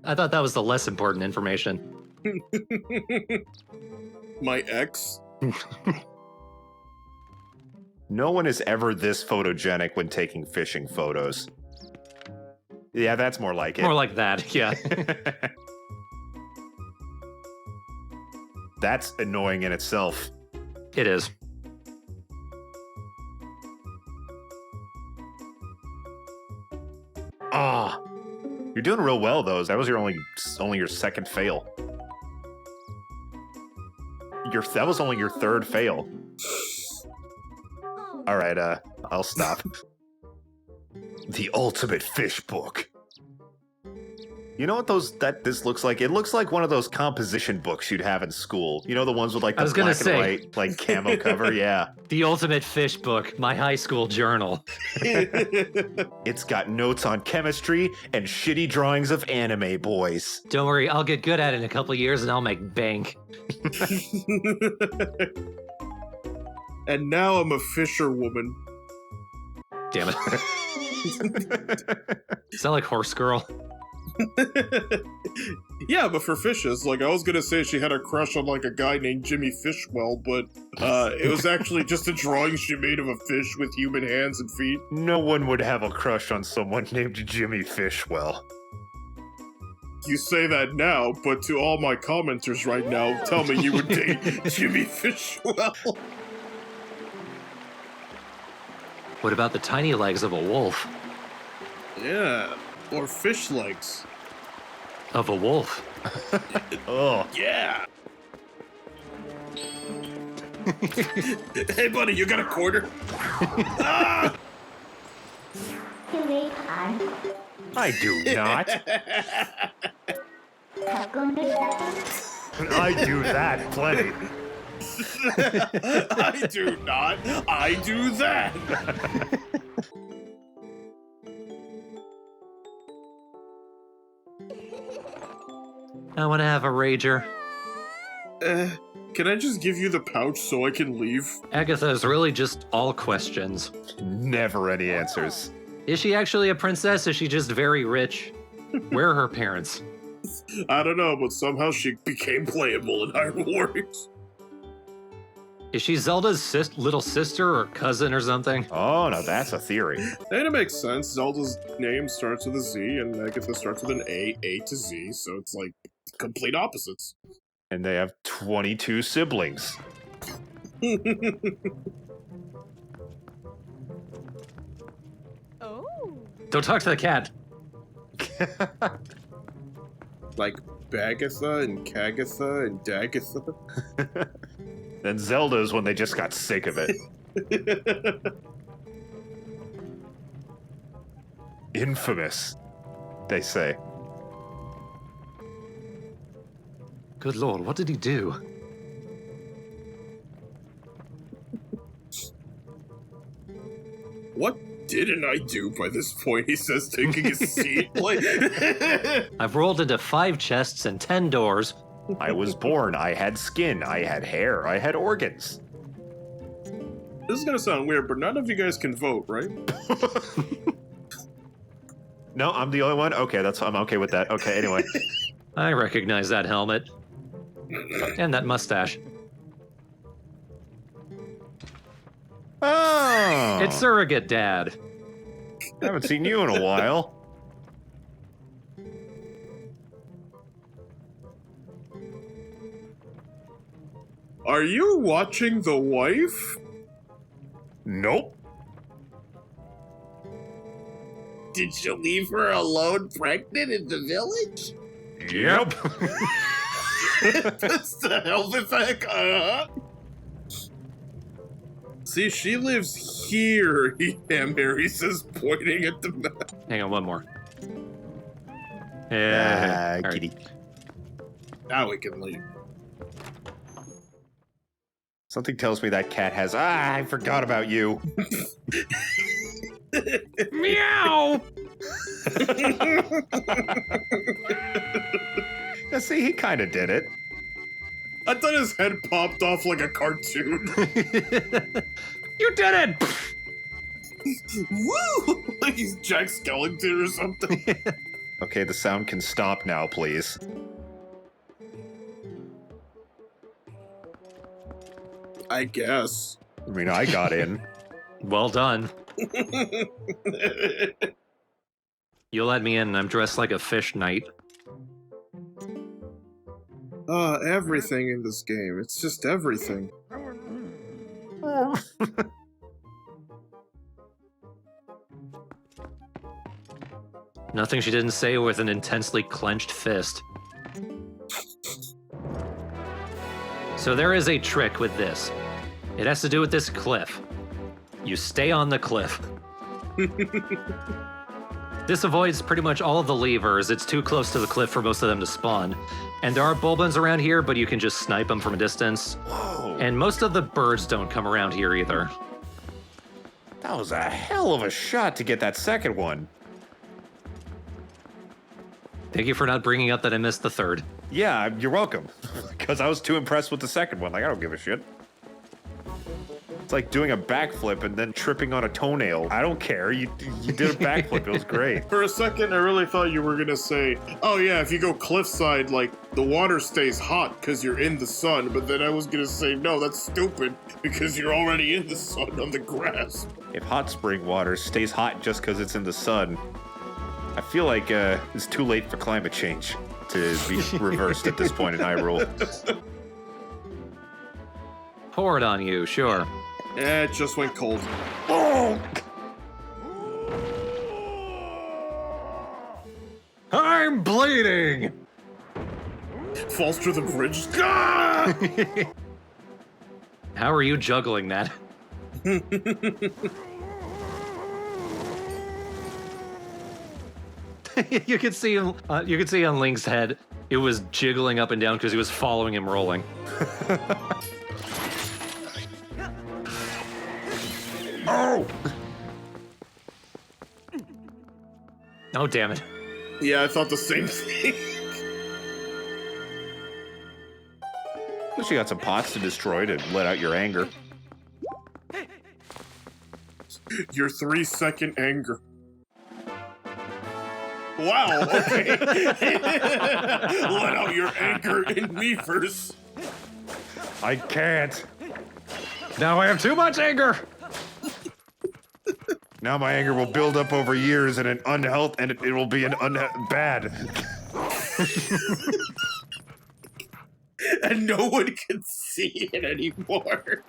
I thought that was the less important information. My ex? No one is ever this photogenic when taking fishing photos. Yeah, that's more like it. More like that, yeah. That's annoying in itself. It is. Ah, You're doing real well, though. That was your only your second fail. That was only your third fail. All right, I'll stop. The ultimate fish book. You know what this looks like? It looks like one of those composition books you'd have in school. You know, the ones with like the black and white, like camo cover? Yeah. The ultimate fish book, my high school journal. It's got notes on chemistry and shitty drawings of anime boys. Don't worry, I'll get good at it in a couple years and I'll make bank. And now I'm a fisherwoman. Damn it. Sound like horse girl. Yeah, but for fishes, like I was gonna say she had a crush on like a guy named Jimmy Fishwell, but it was actually just a drawing she made of a fish with human hands and feet. No one would have a crush on someone named Jimmy Fishwell. You say that now, but to all my commenters right now, tell me you would date Jimmy Fishwell. What about the tiny legs of a wolf? Yeah, or fish legs. Of a wolf. Oh. Yeah. Hey, buddy, you got a quarter? Ah! I do not. I do that plenty. I do not. I do that. I want to have a rager. Can I just give you the pouch so I can leave? Agatha is really just all questions. Never any answers. Is she actually a princess? Is she just very rich? Where are her parents? I don't know, but somehow she became playable in Iron Warriors. Is she Zelda's little sister or cousin or something? Oh, now that's a theory. And it makes sense. Zelda's name starts with a Z, and Agatha starts with an A to Z, so it's like complete opposites. And they have 22 siblings. Don't talk to the cat. Like Bagatha and Kagatha and Dagatha. Then Zelda's when they just got sick of it. Infamous, they say. Good lord, what did he do? What didn't I do by this point? He says, taking his seat. Like... I've rolled into 5 chests and 10 doors. I was born, I had skin, I had hair, I had organs. This is gonna sound weird, but none of you guys can vote, right? No, I'm the only one? Okay, I'm okay with that. Okay, anyway. I recognize that helmet. And that mustache. Oh! It's Surrogate Dad. I haven't seen you in a while. Are you watching The Wife? Nope. Did you leave her alone pregnant in the village? Yep. That's the hell of a See, she lives here, Mary says, pointing at the map. Hang on, one more. Kitty. Right. Now we can leave. Something tells me that cat has. I forgot about you. Meow! Yeah, see, he kind of did it. I thought his head popped off like a cartoon. You did it! Woo! Like he's Jack Skellington or something. Okay, the sound can stop now, please. I guess. I mean, I got in. Well done. You let me in and I'm dressed like a fish knight. Everything in this game. It's just everything. Nothing she didn't say with an intensely clenched fist. So there is a trick with this. It has to do with this cliff. You stay on the cliff. This avoids pretty much all of the levers. It's too close to the cliff for most of them to spawn. And there are bulbins around here, but you can just snipe them from a distance. Whoa. And most of the birds don't come around here either. That was a hell of a shot to get that second one. Thank you for not bringing up that I missed the third. Yeah, you're welcome. Because I was too impressed with the second one. Like, I don't give a shit. It's like doing a backflip and then tripping on a toenail. I don't care. You did a backflip. It was great. For a second, I really thought you were gonna say, oh yeah, if you go cliffside, like, the water stays hot because you're in the sun. But then I was gonna say, no, that's stupid because you're already in the sun on the grass. If hot spring water stays hot just because it's in the sun, I feel like it's too late for climate change to be reversed at this point in Hyrule. Pour it on you, sure. Yeah, it just went cold. Oh! I'm bleeding! Falls through the bridge. Ah! How are you juggling that? You could see him. You could see on Link's head, it was jiggling up and down because he was following him rolling. Oh! Oh, damn it. Yeah, I thought the same thing. At least you got some pots to destroy to let out your anger. Your 3-second anger. Wow, okay. Let out your anger in Miiverse. I can't. Now I have too much anger! Now my anger will build up over years and it will be bad. And no one can see it anymore.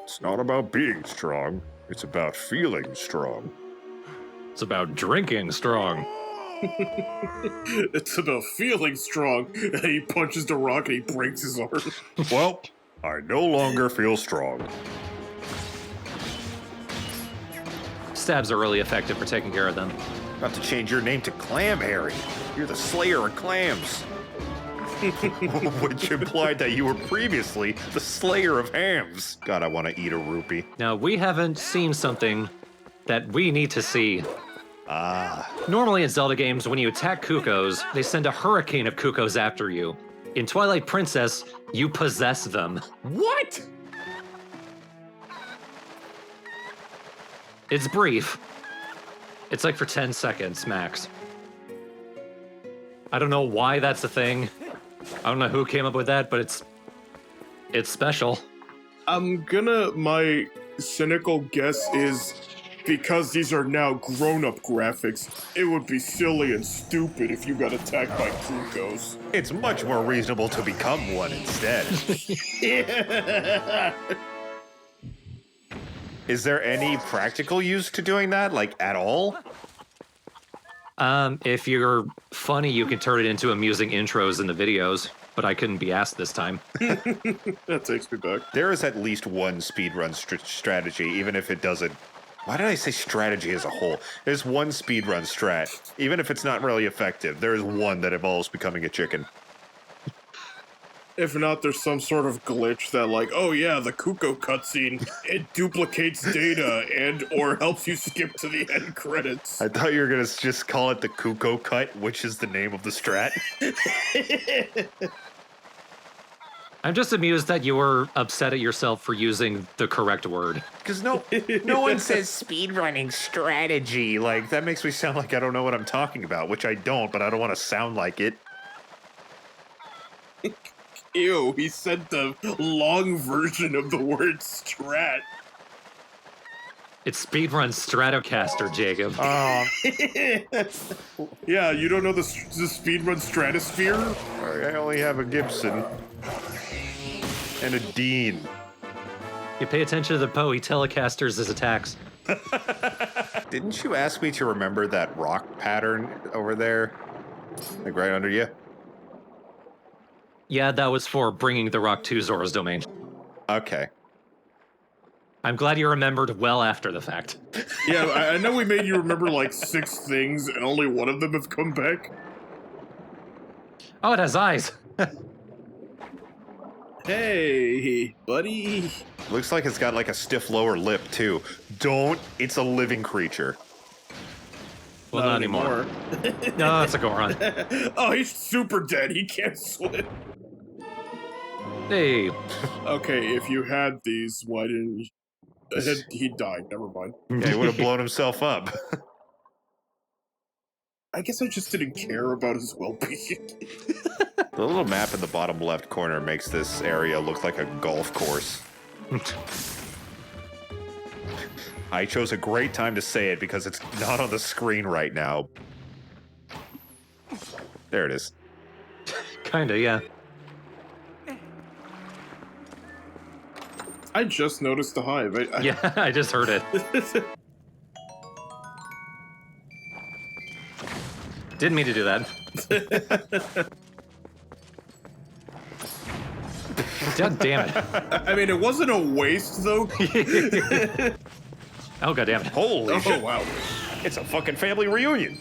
It's not about being strong. It's about feeling strong. It's about drinking strong. It's about feeling strong. And he punches the rock and he breaks his arm. Well, I no longer feel strong. Stabs are really effective for taking care of them. About to change your name to Clam Harry. You're the Slayer of Clams. Which implied that you were previously the Slayer of Hams. God, I want to eat a rupee. Now, we haven't seen something that we need to see. Normally in Zelda games, when you attack Cuckoos, they send a hurricane of Cuckoos after you. In Twilight Princess, you possess them. What? It's brief. It's like for 10 seconds, max. I don't know why that's a thing. I don't know who came up with that, but it's special. My cynical guess is because these are now grown-up graphics, it would be silly and stupid if you got attacked by Cuckoos. It's much more reasonable to become one instead. Is there any practical use to doing that, like, at all? If you're funny, you can turn it into amusing intros in the videos, but I couldn't be asked this time. That takes me back. There is at least one speedrun strategy, even if it doesn't... Why did I say strategy as a whole? There's one speedrun strat. Even if it's not really effective, there is one that involves becoming a chicken. If not, there's some sort of glitch that, like, oh yeah, the Cuckoo cutscene, it duplicates data and or helps you skip to the end credits. I thought you were gonna just call it the Cuckoo cut, which is the name of the strat. I'm just amused that you were upset at yourself for using the correct word. Because no one says speedrunning strategy. Like, that makes me sound like I don't know what I'm talking about, which I don't, but I don't want to sound like it. Ew, he said the long version of the word strat. It's Speedrun Stratocaster, Jacob. Yeah, you don't know the Speedrun Stratosphere? I only have a Gibson. And a Dean. You pay attention to the Poe, he telecasters his attacks. Didn't you ask me to remember that rock pattern over there? Like right under you? Yeah, that was for bringing the rock to Zora's domain. Okay. I'm glad you remembered well after the fact. Yeah, I know we made you remember like 6 things, and only one of them have come back. Oh, it has eyes. Hey, buddy. Looks like it's got like a stiff lower lip too. Don't. It's a living creature. Well, not anymore. No, it's a Goron. Oh, he's super dead. He can't swim. Hey. Okay, if you had these, why didn't you? He died. Never mind. Yeah, he would have blown himself up. I guess I just didn't care about his well-being. The little map in the bottom left corner makes this area look like a golf course. I chose a great time to say it because it's not on the screen right now. There it is. Kinda, yeah. I just noticed the hive. Yeah, I just heard it. Didn't mean to do that. God damn it. I mean, it wasn't a waste, though. Oh, god damn it. Holy shit. Wow. It's a fucking family reunion.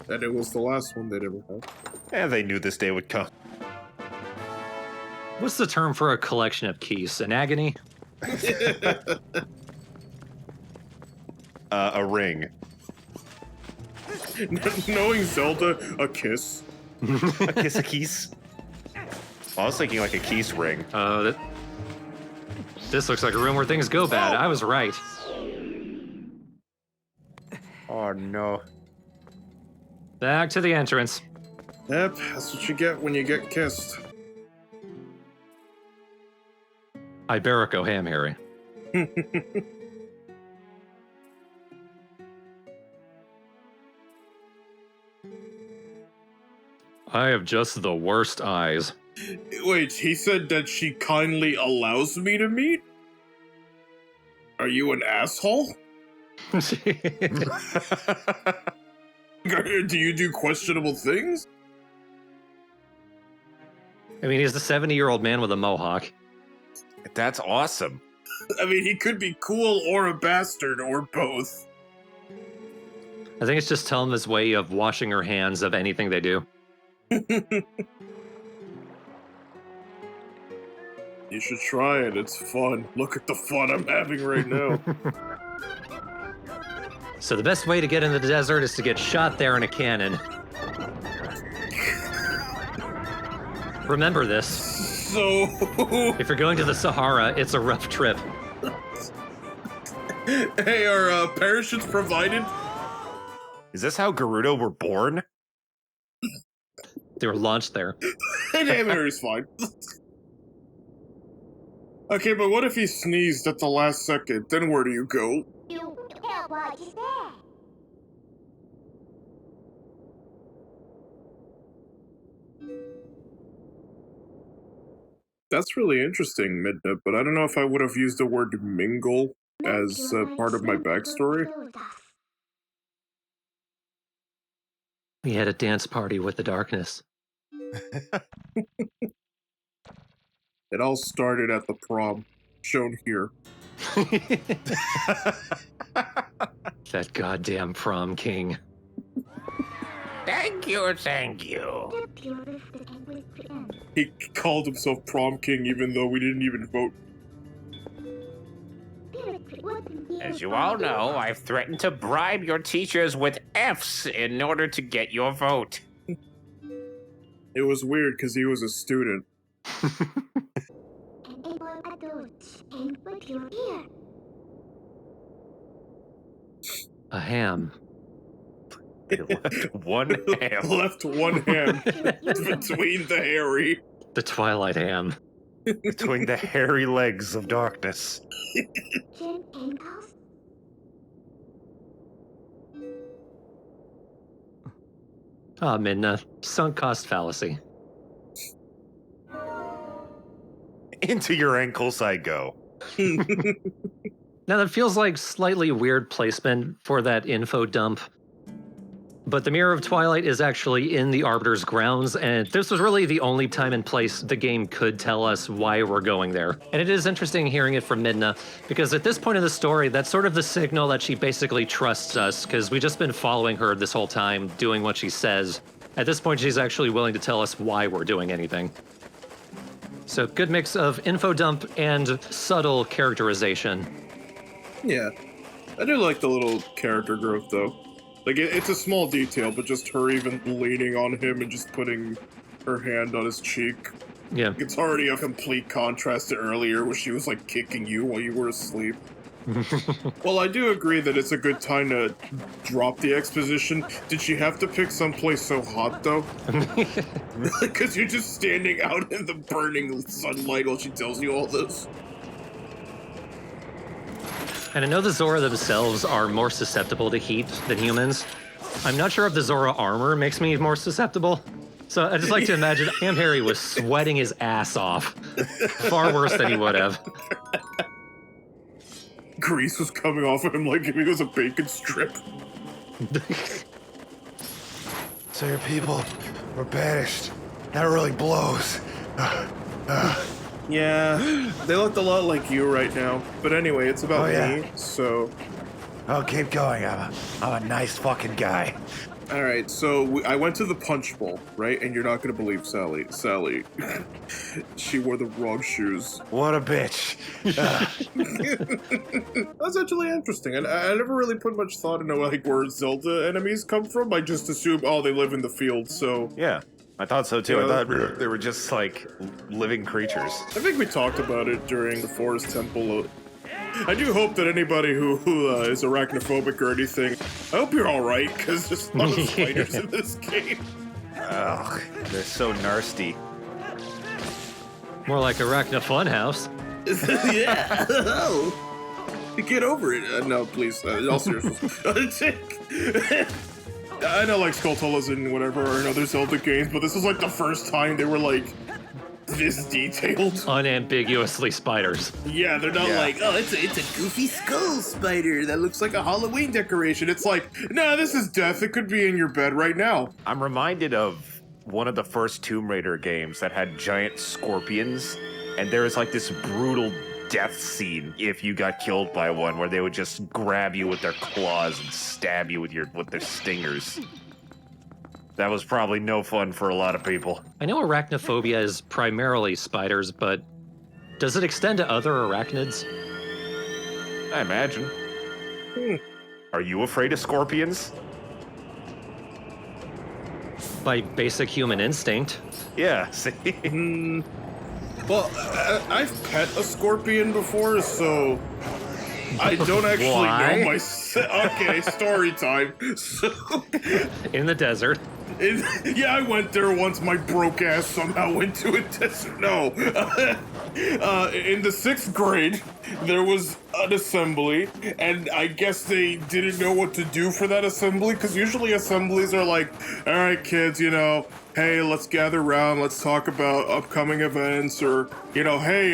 And it was the last one they'd ever had. And they knew this day would come. What's the term for a collection of keys? An agony? A ring. Knowing Zelda, a kiss. A kiss, a keys. I was thinking like a keys ring. This looks like a room where things go bad. I was right. Oh no. Back to the entrance. Yep, that's what you get when you get kissed. Iberico ham, Harry. I have just the worst eyes. Wait, he said that she kindly allows me to meet? Are you an asshole? Do you do questionable things? I mean, he's a 70-year-old man with a mohawk. That's awesome. I mean, he could be cool or a bastard or both. I think it's just Telma's way of washing her hands of anything they do. You should try it, it's fun. Look at the fun I'm having right now. So the best way to get into the desert is to get shot there in a cannon. Remember this. So... If you're going to the Sahara, it's a rough trip. Hey, are parachutes provided? Is this how Gerudo were born? They were launched there. Damn, Harry's fine. Okay, but what if he sneezed at the last second? Then where do you go? You can't watch that. That's really interesting, Midnip, but I don't know if I would have used the word mingle as part of my backstory. We had a dance party with the darkness. It all started at the prom, shown here. That goddamn prom king. Thank you, thank you. He called himself prom king even though we didn't even vote. As you all know, I've threatened to bribe your teachers with Fs in order to get your vote. It was weird because he was a student. A ham. One ham. Left one ham between the hairy. The Twilight ham. Between the hairy legs of darkness. Ah, Midna. Sunk cost fallacy. Into your ankles I go. Now that feels like slightly weird placement for that info dump. But the Mirror of Twilight is actually in the Arbiter's grounds, and this was really the only time and place the game could tell us why we're going there. And it is interesting hearing it from Midna, because at this point in the story, that's sort of the signal that she basically trusts us, because we've just been following her this whole time, doing what she says. At this point, she's actually willing to tell us why we're doing anything. So good mix of info dump and subtle characterization. Yeah. I do like the little character growth, though. Like, it's a small detail, but just her even leaning on him and just putting her hand on his cheek. Yeah. It's already a complete contrast to earlier where she was, like, kicking you while you were asleep. Well, I do agree that it's a good time to drop the exposition. Did she have to pick someplace so hot, though? Because you're just standing out in the burning sunlight while she tells you all this. And I know the Zora themselves are more susceptible to heat than humans. I'm not sure if the Zora armor makes me more susceptible. So I just like to imagine Ham Harry was sweating his ass off. Far worse than he would have. Grease was coming off of him like if he was a bacon strip. So your people were banished. That really blows. Yeah, they looked a lot like you right now. But anyway, it's about yeah. me, so... Oh, keep going. I'm a nice fucking guy. Alright, so I went to the Punch Bowl, right? And you're not gonna believe Sally. She wore the wrong shoes. What a bitch. That's actually interesting, and I never really put much thought into like where Zelda enemies come from. I just assume, oh, they live in the field, so... Yeah, I thought so too. Yeah. I thought they were just like living creatures. I think we talked about it during the Forest Temple. I do hope that anybody who is arachnophobic or anything, I hope you're alright, because there's a lot of spiders in this game. Ugh, they're so nasty. More like Arachna Funhouse. Yeah. Get over it. No, please. All seriousness. I know, like, Skulltulas and whatever are in other Zelda games, but this is like the first time they were like this detailed. Unambiguously spiders. Yeah, they're not like, oh, it's a goofy skull spider that looks like a Halloween decoration. It's like, no, this is death. It could be in your bed right now. I'm reminded of one of the first Tomb Raider games that had giant scorpions, and there was like this brutal death scene if you got killed by one, where they would just grab you with their claws and stab you with their stingers. That was probably no fun for a lot of people. I know arachnophobia is primarily spiders, but does it extend to other arachnids? I imagine. Are you afraid of scorpions? By basic human instinct. Yeah, see? Well, I've pet a scorpion before, so I don't actually know myself. Okay, story time. So, in the desert. Yeah, I went there once. My broke ass somehow went to a desert. No. In the 6th grade, there was an assembly, and I guess they didn't know what to do for that assembly, because usually assemblies are like, all right, kids, you know, hey, let's gather around, let's talk about upcoming events, or, you know, hey,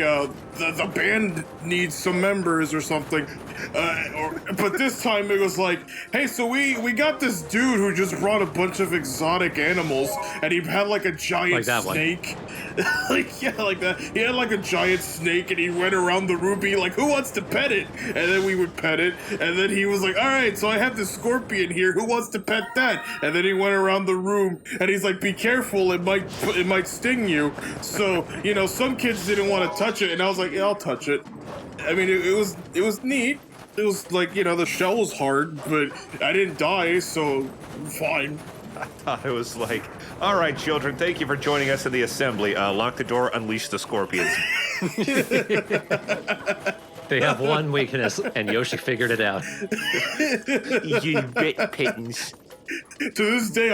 the band needs some members or something. But this time it was like, hey, so we got this dude who just brought a bunch of exotic animals, and he had like a giant like that snake. Like that. He had like a giant snake, and he went around the room being like, who wants to pet it? And then we would pet it, and then he was like, all right, so I have this scorpion here, who wants to pet that? And then he went around the room, and he's like, be careful, it might sting you. So, you know, some kids didn't want to touch it, and I was like, yeah, I'll touch it. I mean, it was neat. It was like, you know, the shell was hard, but I didn't die, so fine. I thought it was like, all right, children, thank you for joining us in the assembly. Lock the door, unleash the scorpions. They have one weakness, and Yoshi figured it out. You bit pittance. To this day,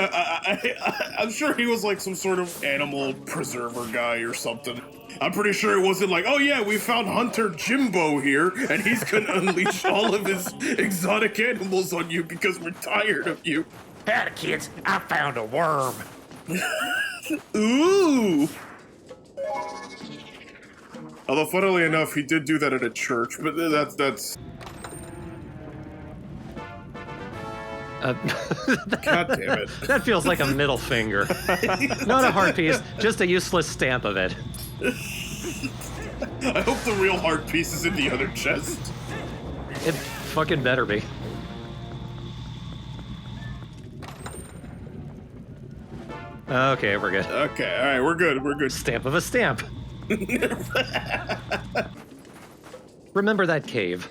I'm sure he was like some sort of animal preserver guy or something. I'm pretty sure it wasn't like, oh yeah, we found Hunter Jimbo here, and he's gonna unleash all of his exotic animals on you because we're tired of you. Howdy, kids, I found a worm. Ooh! Although, funnily enough, he did do that at a church, but that's... God damn it. That feels like a middle finger. Not a heart piece, just a useless stamp of it. I hope the real heart piece is in the other chest. It fucking better be. Okay, we're good. Okay, alright, we're good, we're good. Stamp of a stamp. Remember that cave.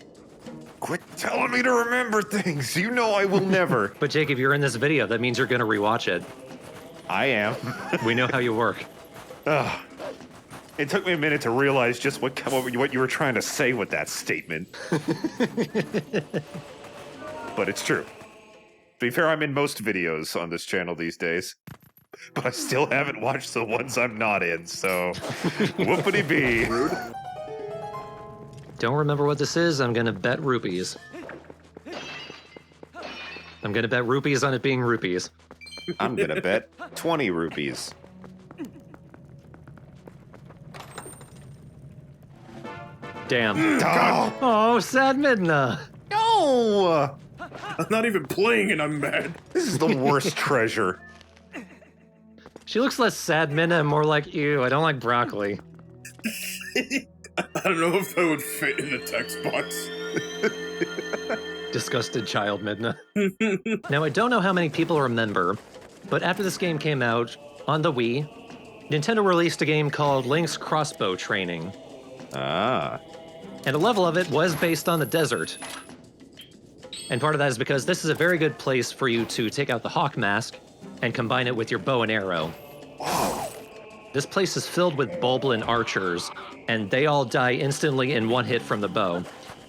Quit telling me to remember things. You know I will never. But Jacob, you're in this video. That means you're gonna rewatch it. I am. We know how you work. Ugh. It took me a minute to realize just what you were trying to say with that statement. But it's true. To be fair, I'm in most videos on this channel these days. But I still haven't watched the ones I'm not in, so whoopity-bee. Don't remember what this is, I'm gonna bet rupees. I'm gonna bet rupees on it being rupees. I'm gonna bet 20 rupees. Damn. Oh, sad Midna. No! I'm not even playing and I'm mad. This is the worst treasure. She looks less sad Midna and more like, ew, I don't like broccoli. I don't know if that would fit in the text box. Disgusted child Midna. Now, I don't know how many people remember, but after this game came out on the Wii, Nintendo released a game called Link's Crossbow Training. Ah. And a level of it was based on the desert. And part of that is because this is a very good place for you to take out the hawk mask and combine it with your bow and arrow. This place is filled with Bulblin archers, and they all die instantly in one hit from the bow.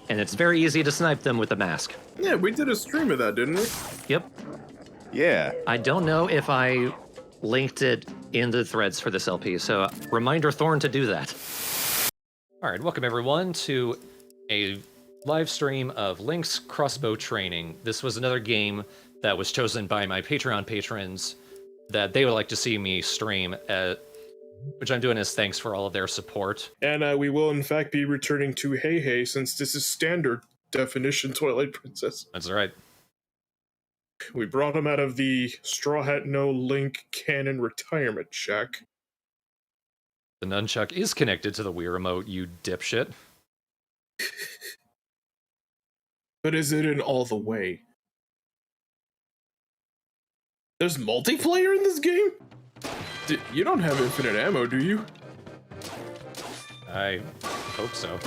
And it's very easy to snipe them with the mask. Yeah, we did a stream of that, didn't we? Yep. Yeah. I don't know if I linked it in the threads for this LP, so reminder Thorn to do that. All right, welcome everyone to a live stream of Link's Crossbow Training. This was another game that was chosen by my Patreon patrons that they would like to see me stream, which I'm doing as thanks for all of their support. And we will in fact be returning to Hey Hey, since this is standard definition Twilight Princess. That's right. We brought him out of the TheStrawhatNO Link Canon retirement shack. The nunchuck is connected to the Wii Remote, you dipshit. But is it in all the way? There's multiplayer in this game? You don't have infinite ammo, do you? I hope so.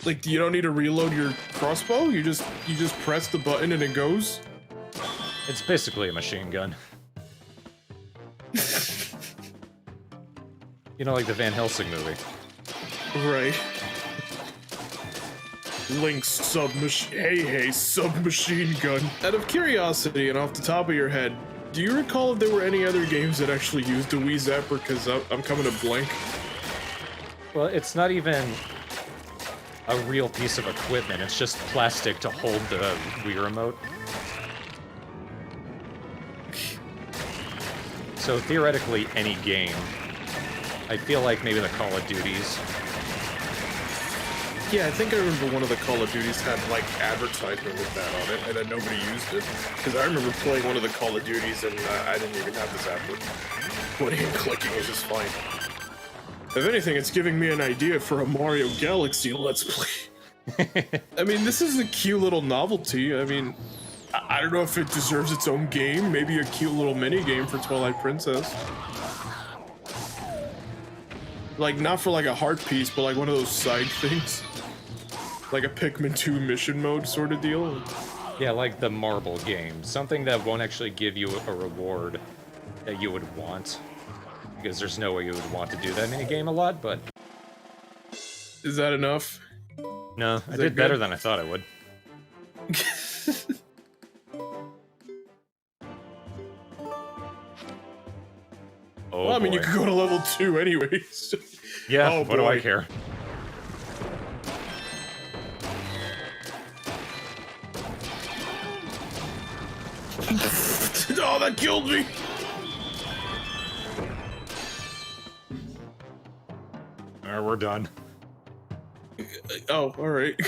Like, you don't need to reload your crossbow? You just press the button and it goes? It's basically a machine gun. You know, like the Van Helsing movie. Right. Link's submachine gun. Out of curiosity and off the top of your head, do you recall if there were any other games that actually used a Wii Zapper? Because I'm coming to blank. Well, it's not even a real piece of equipment. It's just plastic to hold the Wii Remote. So theoretically, any game. I feel like maybe the Call of Duties. Yeah, I think I remember one of the Call of Duties had, like, advertisement with that on it, and then nobody used it. Because I remember playing one of the Call of Duties, and I didn't even have this Zapper. Pointing and clicking was just fine. If anything, it's giving me an idea for a Mario Galaxy Let's Play. I mean, this is a cute little novelty. I mean, I don't know if it deserves its own game. Maybe a cute little mini-game for Twilight Princess. Like, not for, like, a heart piece, but, like, one of those side things. Like a Pikmin 2 mission mode sort of deal. Yeah, like the marble game. Something that won't actually give you a reward that you would want. Because there's no way you would want to do that minigame a lot, but... Is that enough? No, I did better than I thought I would. Oh, well, I mean, boy. you could go to level 2 anyways. Yeah, oh, what do I care? Oh, that killed me! we're done. Oh, alright.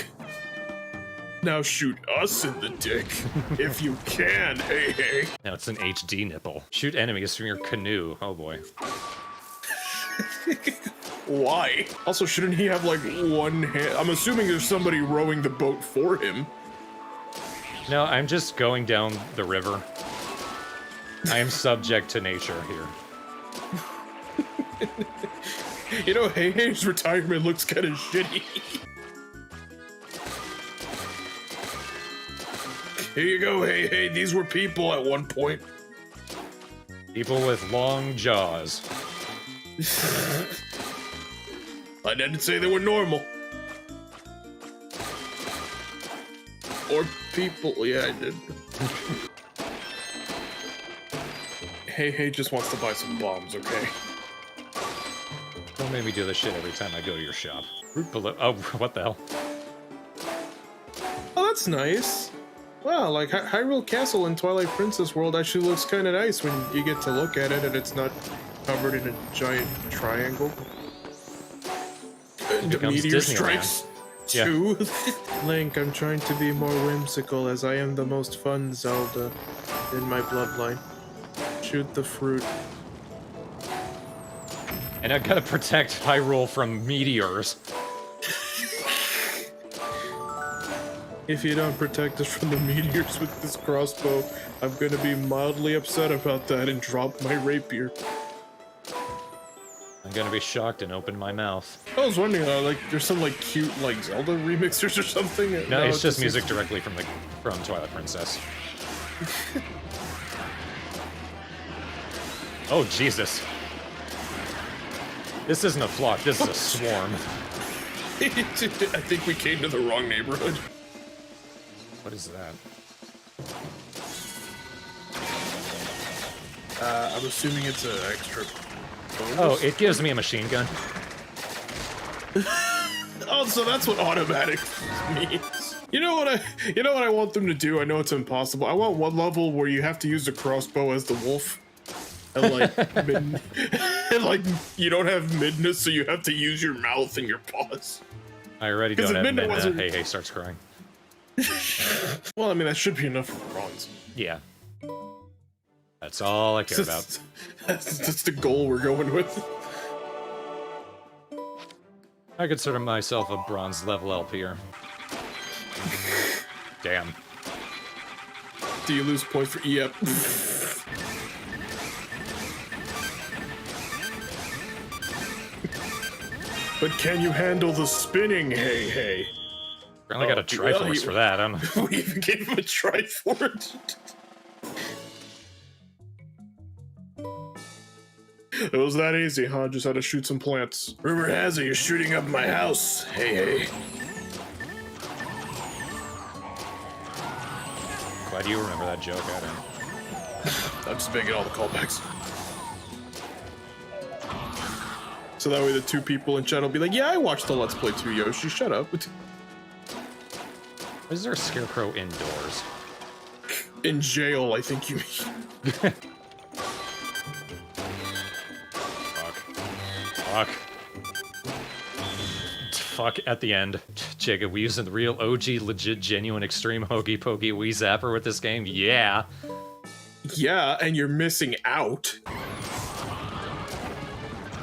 Now shoot us in the dick, if you can, hey hey. Now it's an HD nipple. Shoot enemies from your canoe. Oh boy. Why? Also, shouldn't he have like one hand? I'm assuming there's somebody rowing the boat for him. No, I'm just going down the river. I am subject to nature here. You know, Hey Hey's retirement looks kind of shitty. Here you go, Hey Hey. These were people at one point. People with long jaws. I didn't say they were normal. Or people, yeah, I did. Hey Hey just wants to buy some bombs, okay? Don't make me do this shit every time I go to your shop. Root below. Oh, what the hell? Oh, that's nice. Wow, like Hyrule Castle in Twilight Princess world actually looks kind of nice when you get to look at it and it's not covered in a giant triangle. It becomes Meteor Disneyland. strikes too. Link, I'm trying to be more whimsical as I am the most fun Zelda in my bloodline. Shoot the fruit. And I gotta protect Hyrule from meteors. If you don't protect us from the meteors with this crossbow, I'm gonna be mildly upset about that and drop my rapier. I'm gonna be shocked and open my mouth. I was wondering, like, there's some like cute like Zelda remixers or something. No, it's just music directly from Twilight Princess. Oh Jesus! This isn't a flock. This is a swarm. I think we came to the wrong neighborhood. What is that? I'm assuming it's an extra bonus. Oh, it gives me a machine gun. Oh, so that's what automatic means. You know what I want them to do? I know it's impossible. I want one level where you have to use the crossbow as the wolf. And like, and like you don't have midness, so you have to use your mouth and your paws. I already don't have midna. Hey Hey starts crying. Well, I mean, that should be enough for bronze. Yeah. That's all I care about. That's the goal we're going with. I consider myself a bronze level LP'er. Damn. Do you lose points for yep? But can you handle the spinning, Hey Hey? Apparently got a Triforce for that. I don't know. We even gave him a Triforce. It was that easy, huh? Just had to shoot some plants. Rumor has it you're shooting up my house. Hey Hey. Glad you remember that joke. I don't. I'm just making all the callbacks. So that way the two people in chat will be like, yeah, I watched the Let's Play too, Yoshi, shut up. Is there a scarecrow indoors? In jail, I think you mean. Fuck at the end. Jacob, we using the real OG, legit, genuine, extreme hokey pokey Wii Zapper with this game? Yeah. Yeah, and you're missing out.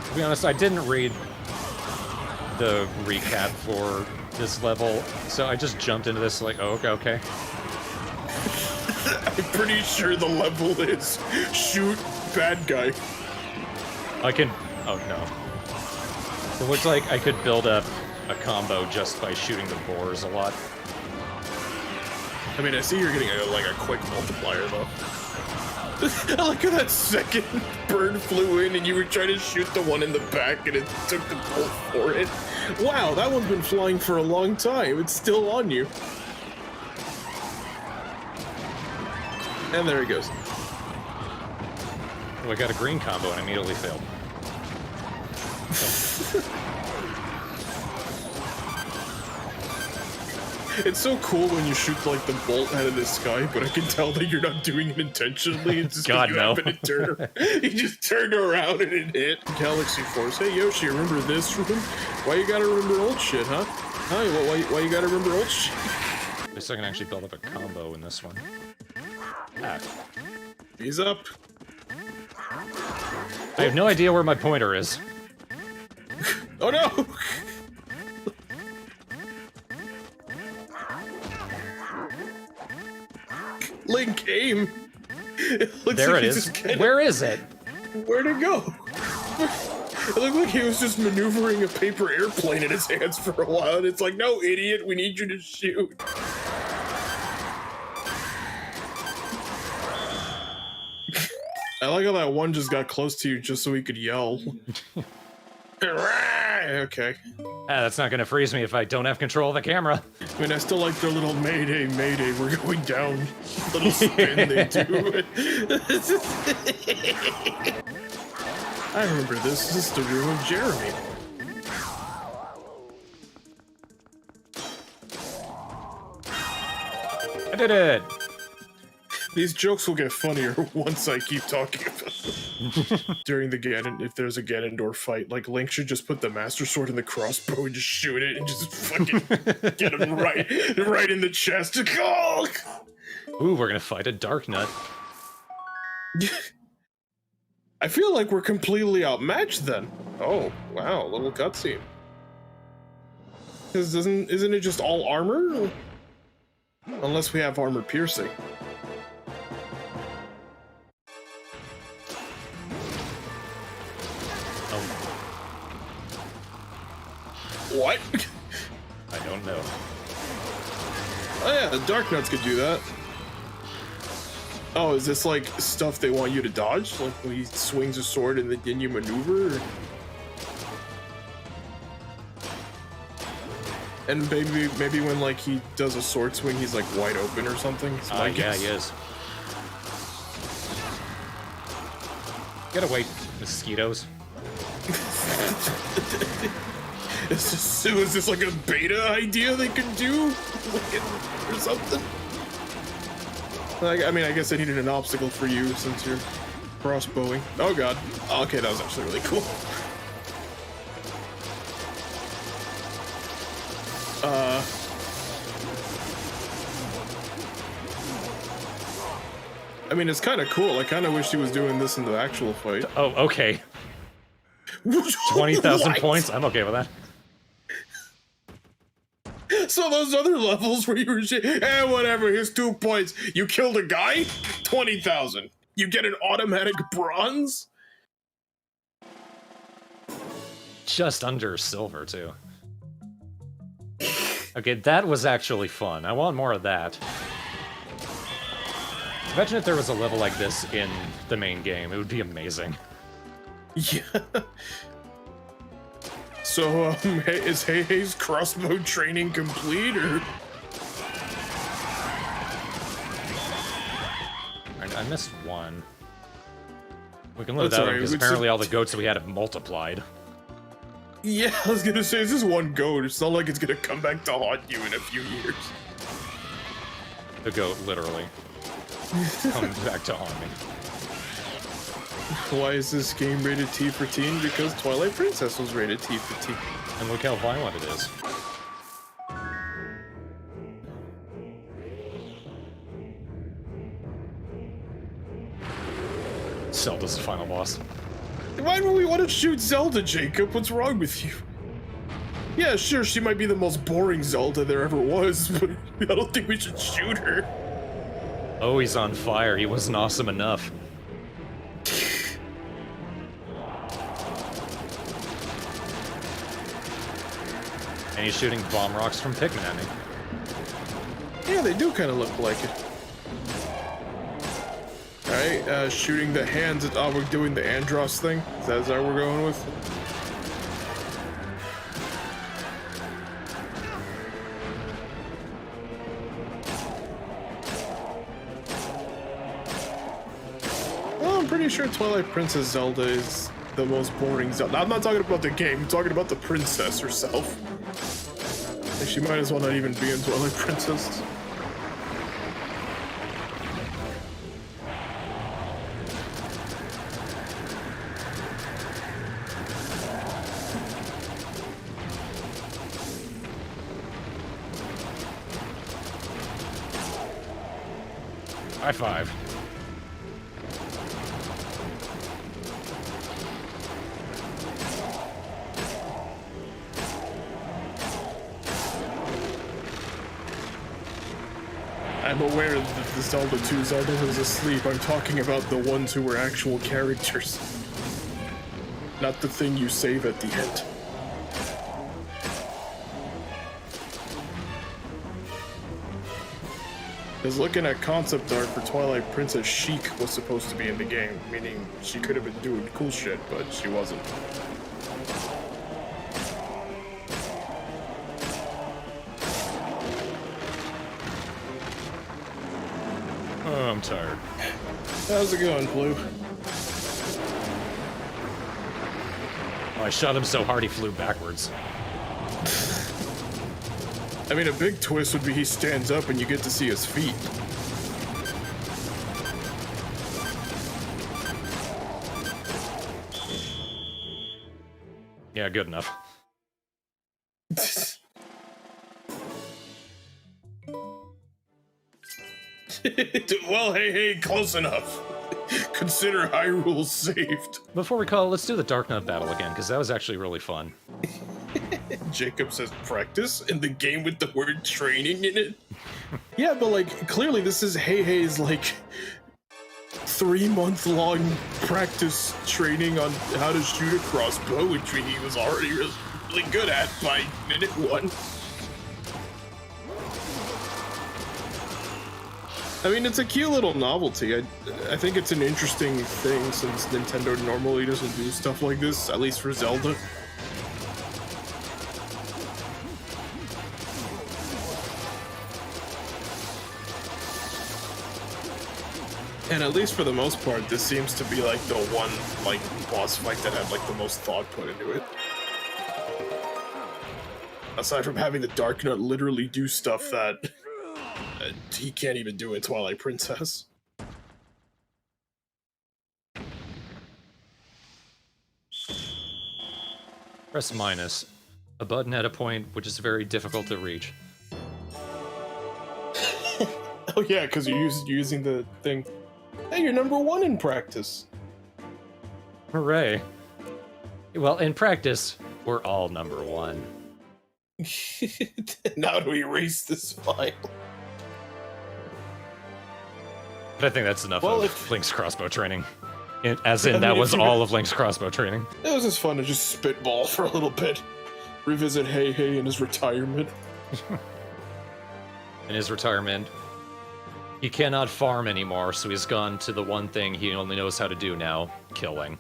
To be honest, I didn't read the recap for this level, so I just jumped into this like, oh, okay. I'm pretty sure the level is shoot bad guy. I can... oh no. It looks like I could build up a combo just by shooting the boars a lot. I mean, I see you're getting like a quick multiplier though. I like how that second bird flew in and you were trying to shoot the one in the back and it took the bolt for it. Wow, that one's been flying for a long time. It's still on you. And there he goes. Well, I got a green combo and immediately failed. It's so cool when you shoot like the bolt out of the sky, but I can tell that you're not doing it intentionally. It's just God, you no. happen to turn. You just turned around and it hit. Galaxy Force. Hey Yoshi, remember this room? Why you gotta remember old shit, huh? Huh? Why you gotta remember old shit? At least I can actually build up a combo in this one. Ah. He's up. I have no idea where my pointer is. Oh no! Link, aim! There it is. Where is it? Where'd it go? It looked like he was just maneuvering a paper airplane in his hands for a while, and it's like, no, idiot, we need you to shoot. I like how that one just got close to you just so he could yell. Okay. Ah, that's not gonna freeze me if I don't have control of the camera. I mean, I still like their little mayday, mayday, we're going down. Little spin they do. I remember this. This is the room of Jeremy. I did it! These jokes will get funnier once I keep talking about them. During the Ganon, if there's a Ganondorf fight, like Link should just put the Master Sword in the crossbow and just shoot it and just fucking get him right in the chest. Oh! Ooh, we're gonna fight a Dark Nut. I feel like we're completely outmatched then. Oh, wow, little cutscene. Because isn't it just all armor? Unless we have armor piercing. What? I don't know. Oh yeah, the Dark Nuts could do that. Oh, is this like stuff they want you to dodge? Like when he swings a sword and then you maneuver? Or... And maybe when like he does a sword swing, he's like wide open or something. Yeah, he is. Get away, mosquitoes. Was this like a beta idea they could do? Or something? Like, I mean, I guess I needed an obstacle for you since you're crossbowing. Oh god. Oh, okay, that was actually really cool. I mean, it's kind of cool. I kind of wish he was doing this in the actual fight. Oh, okay. 20,000 points? I'm okay with that. So those other levels where you were whatever, here's 2 points. You killed a guy? 20,000. You get an automatic bronze? Just under silver, too. Okay, that was actually fun. I want more of that. Imagine if there was a level like this in the main game. It would be amazing. Yeah. So, is Hei's crossbow training complete, or...? I missed one. We can live that one, because apparently all the goats that we had have multiplied. Yeah, I was gonna say, it's just one goat. It's not like it's gonna come back to haunt you in a few years. The goat, literally. Coming back to haunt me. Why is this game rated T for teen? Because Twilight Princess was rated T for teen. And look how violent it is. Zelda's the final boss. Why do we want to shoot Zelda, Jacob? What's wrong with you? Yeah, sure, she might be the most boring Zelda there ever was, but I don't think we should shoot her. Oh, he's on fire. He wasn't awesome enough. And he's shooting bomb rocks from Pikmin at me. Yeah, they do kind of look like it. Alright, shooting the hands at... Oh, we're doing the Andros thing? Is that how we're going with? Well, I'm pretty sure Twilight Princess Zelda is the most boring Zelda. I'm not talking about the game, I'm talking about the princess herself. Like, she might as well not even be in Twilight Princess. High five. I'm aware that the Zelda 2 Zelda was asleep. I'm talking about the ones who were actual characters. Not the thing you save at the end. Because looking at concept art for Twilight Princess, Sheik was supposed to be in the game, meaning she could have been doing cool shit, but she wasn't. Oh, I'm tired. How's it going, Blue? Oh, I shot him so hard he flew backwards. I mean, a big twist would be he stands up and you get to see his feet. Yeah, good enough. Well, hey, close enough. Consider Hyrule saved. Before we call, let's do the Dark Knight battle again, because that was actually really fun. Jacob says practice in the game with the word training in it. Yeah, but like clearly this is Hei's like 3-month-long practice training on how to shoot a crossbow, which he was already really good at by minute 1. I mean, it's a cute little novelty. I think it's an interesting thing since Nintendo normally doesn't do stuff like this, at least for Zelda. And at least for the most part, this seems to be like the one like boss fight that had like the most thought put into it. Aside from having the Dark Knight literally do stuff that he can't even do in Twilight Princess. Press minus. A button at a point which is very difficult to reach. Oh yeah, because you're using the thing. Hey, you're number 1 in practice. Hooray. Well, in practice, we're all number 1. Now to erase this file. But I think that's enough of Link's crossbow training. As in, I mean, that was all of Link's crossbow training. It was just fun to just spitball for a little bit. Revisit Hei in his retirement. In his retirement, he cannot farm anymore, so he's gone to the one thing he only knows how to do now, killing.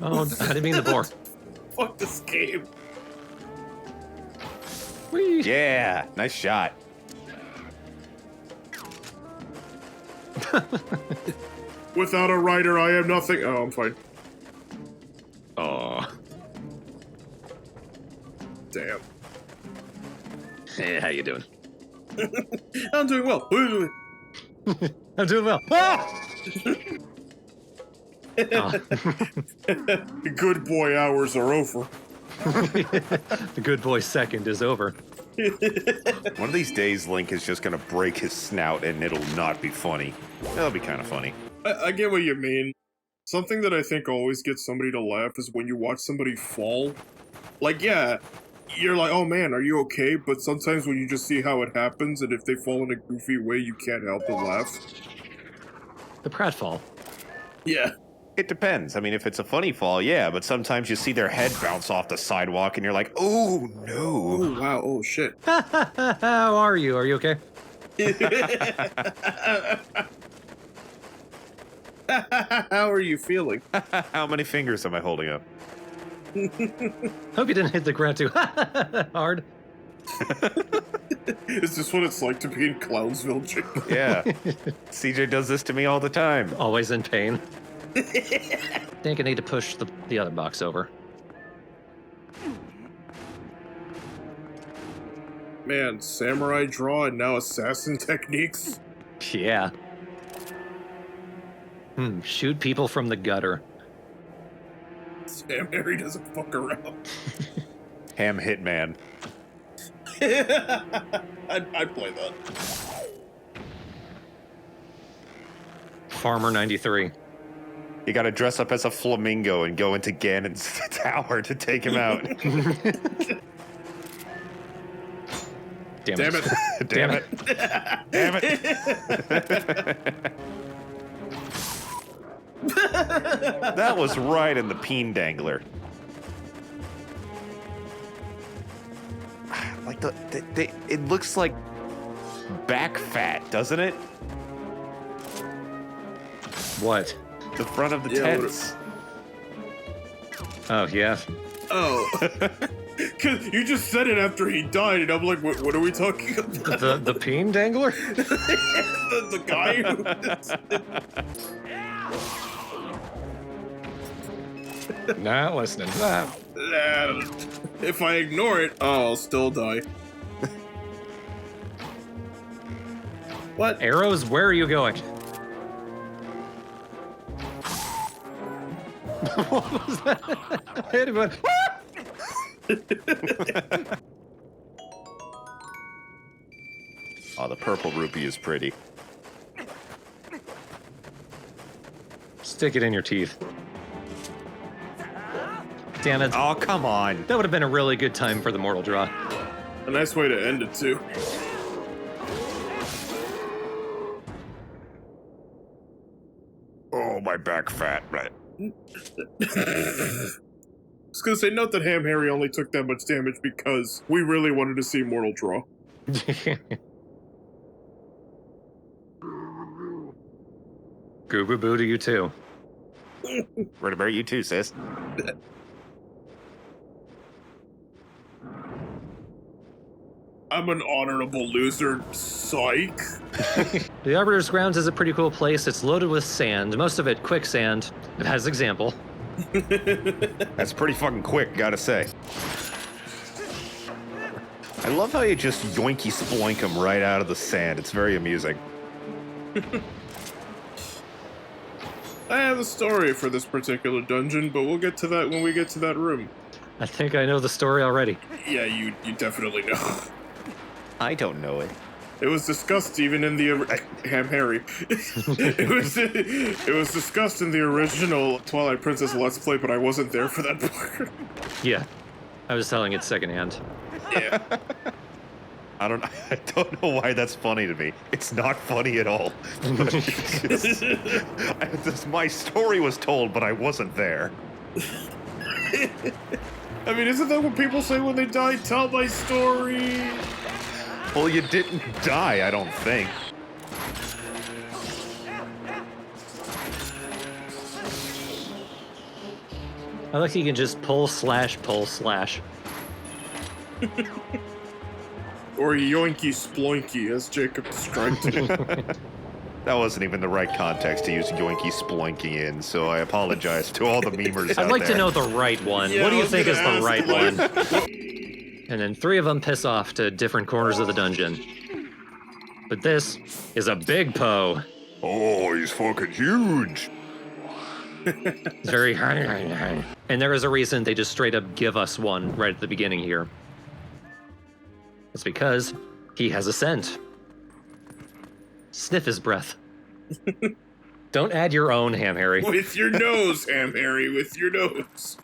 Oh, I didn't mean the boar. Fuck this game. Whee. Yeah, nice shot. Without a rider, I am nothing. Oh, I'm fine. Oh. Damn. Hey, how you doing? I'm doing well. I'm doing well. Ah! The good boy hours are over. The good boy second is over. One of these days, Link is just gonna break his snout and it'll not be funny. That'll be kind of funny. I get what you mean. Something that I think always gets somebody to laugh is when you watch somebody fall. Like, yeah, you're like, oh man, are you okay? But sometimes when you just see how it happens, and if they fall in a goofy way, you can't help but laugh. The pratfall. Yeah. It depends. I mean, if it's a funny fall, yeah, but sometimes you see their head bounce off the sidewalk and you're like, oh no. Oh wow, oh shit. How are you? Are you okay? How are you feeling? How many fingers am I holding up? Hope you didn't hit the ground too hard. Is this what it's like to be in Clownsville, Jake? Yeah. CJ does this to me all the time. Always in pain. Think I need to push the other box over. Man, samurai draw and now assassin techniques? Yeah. Shoot people from the gutter. Sam Harry doesn't fuck around. Ham Hitman. I'd play that. Farmer 93. You gotta dress up as a flamingo and go into Ganon's tower to take him out. Damn Damn it. Damn it. Damn it. That was right in the peen dangler. Like it looks like back fat, doesn't it? What? The front of the Yeah, tents. Oh, yeah. Oh. Cause you just said it after he died, and I'm like, what are we talking about? The peen dangler? the guy who... Not listening. Nah. If I ignore it, I'll still die. What? Arrows, where are you going? What was that? I hit him with... Oh, the purple rupee is pretty. Stick it in your teeth. Damn it. Oh, come on. That would have been a really good time for the mortal draw. A nice way to end it, too. Oh, my back fat. Right. I was gonna say, note that Ham Harry only took that much damage because we really wanted to see Mortal Draw. Goober boo to you too. Right about you too, sis. I'm an honorable loser, psych. The Arbiter's Grounds is a pretty cool place. It's loaded with sand, most of it quicksand. It has example. That's pretty fucking quick, gotta say. I love how you just yoinky sploink him right out of the sand. It's very amusing. I have a story for this particular dungeon, but we'll get to that when we get to that room. I think I know the story already. Yeah, you definitely know. I don't know it. It was discussed even in the Ham Harry. it was discussed in the original Twilight Princess Let's Play, but I wasn't there for that part. Yeah, I was telling it secondhand. Yeah. I don't know why that's funny to me. It's not funny at all. My story was told, but I wasn't there. I mean, isn't that what people say when they die? Tell my story. Well, you didn't die, I don't think. I like you can just pull slash. Or yoinky sploinky, as Jacob described it. That wasn't even the right context to use yoinky sploinky in, so I apologize to all the memers I'd like to know the right one. Yeah, what do you I was think is gonna the right ask one? And then 3 of them piss off to different corners of the dungeon. But this is a big Poe. Oh, he's fucking huge. It's very high. And there is a reason they just straight up give us one right at the beginning here. It's because he has a scent. Sniff his breath. Don't add your own, Ham Harry. With your nose, Ham Harry, with your nose.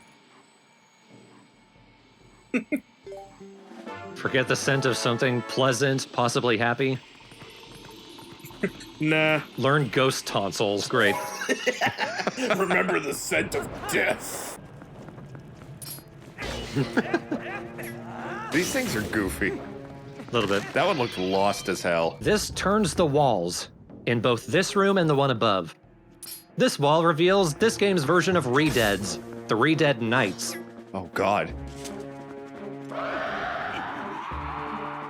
Forget the scent of something pleasant, possibly happy. Nah. Learn ghost tonsils. Great. Remember the scent of death. These things are goofy. A little bit. That one looked lost as hell. This turns the walls in both this room and the one above. This wall reveals this game's version of Re-Deads, the Re-Dead Knights. Oh, God.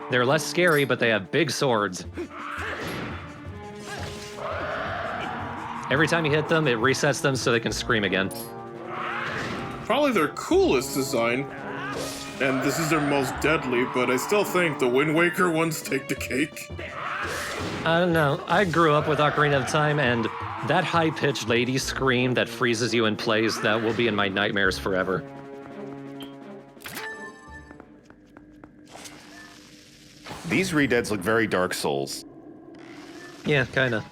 They're less scary, but they have big swords. Every time you hit them, it resets them so they can scream again. Probably their coolest design. And this is their most deadly, but I still think the Wind Waker ones take the cake. I don't know. I grew up with Ocarina of Time, and that high-pitched lady scream that freezes you in place, that will be in my nightmares forever. These Redeads look very Dark Souls. Yeah, kind of.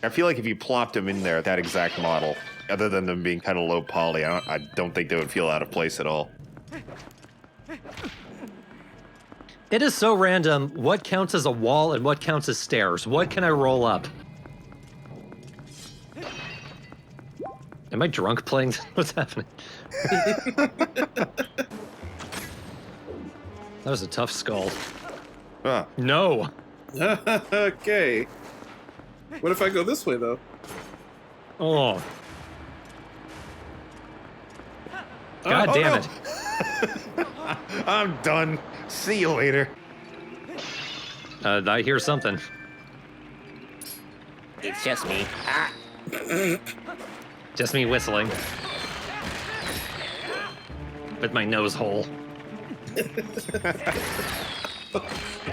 I feel like if you plopped them in there, that exact model, other than them being kind of low poly, I don't think they would feel out of place at all. It is so random what counts as a wall and what counts as stairs. What can I roll up? Am I drunk playing? What's happening? That was a tough skull. No. Okay. What if I go this way, though? Oh. God damn it. I'm done. See you later. I hear something. It's just me. Just me whistling. With my nose hole.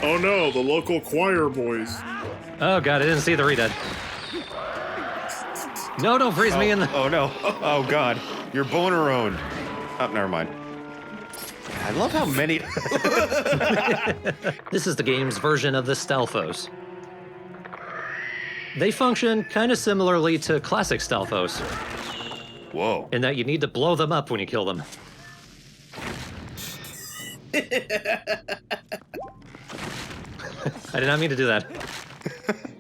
Oh no, the local choir boys. Oh god, I didn't see the Redead. No, don't freeze me in the... Oh no. Oh god. You're boner owned. Oh, never mind. I love how many... This is the game's version of the Stealthos. They function kind of similarly to classic Stealthos. Whoa. In that you need to blow them up when you kill them. I did not mean to do that.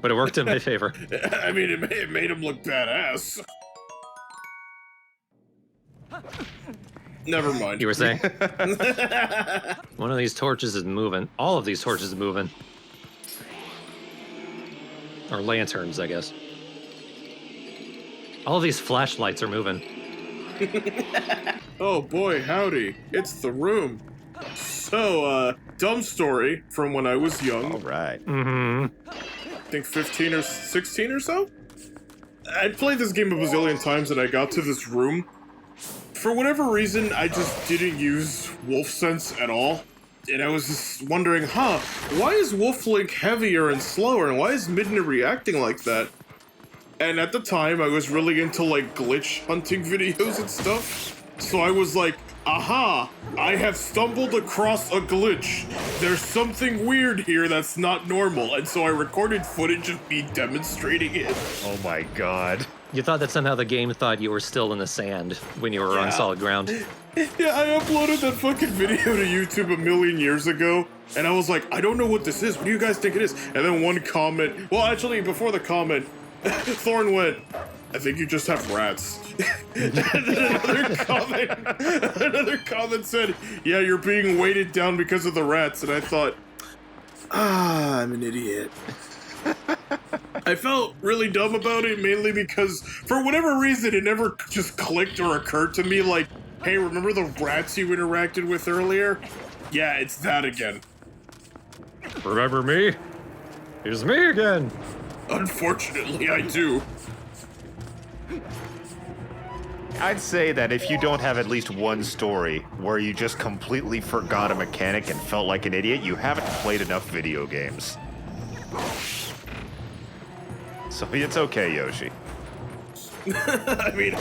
But it worked in my favor. I mean, it made him look badass. Never mind. You were saying? One of these torches is moving. All of these torches are moving. Or lanterns, I guess. All of these flashlights are moving. Oh boy, howdy. It's the room. So, dumb story from when I was young. All right. Mm-hmm. I think 15 or 16 or so? I'd played this game a bazillion times and I got to this room. For whatever reason, I just didn't use wolf sense at all. And I was just wondering, why is Wolf Link heavier and slower, and why is Midna reacting like that? And at the time, I was really into, like, glitch hunting videos and stuff. So I was like, aha, I have stumbled across a glitch. There's something weird here that's not normal. And so I recorded footage of me demonstrating it. Oh my god. You thought that somehow the game thought you were still in the sand when you were on solid ground. Yeah, I uploaded that fucking video to YouTube a million years ago, and I was like, I don't know what this is. What do you guys think it is? And then one comment, well, actually, before the comment, Thorn went, I think you just have rats. And then another comment said, yeah, you're being weighted down because of the rats. And I thought, I'm an idiot. I felt really dumb about it, mainly because, for whatever reason, it never just clicked or occurred to me, like, hey, remember the rats you interacted with earlier? Yeah, it's that again. Remember me? It's me again. Unfortunately, I do. I'd say that if you don't have at least one story where you just completely forgot a mechanic and felt like an idiot, you haven't played enough video games. So it's okay, Yoshi. I mean...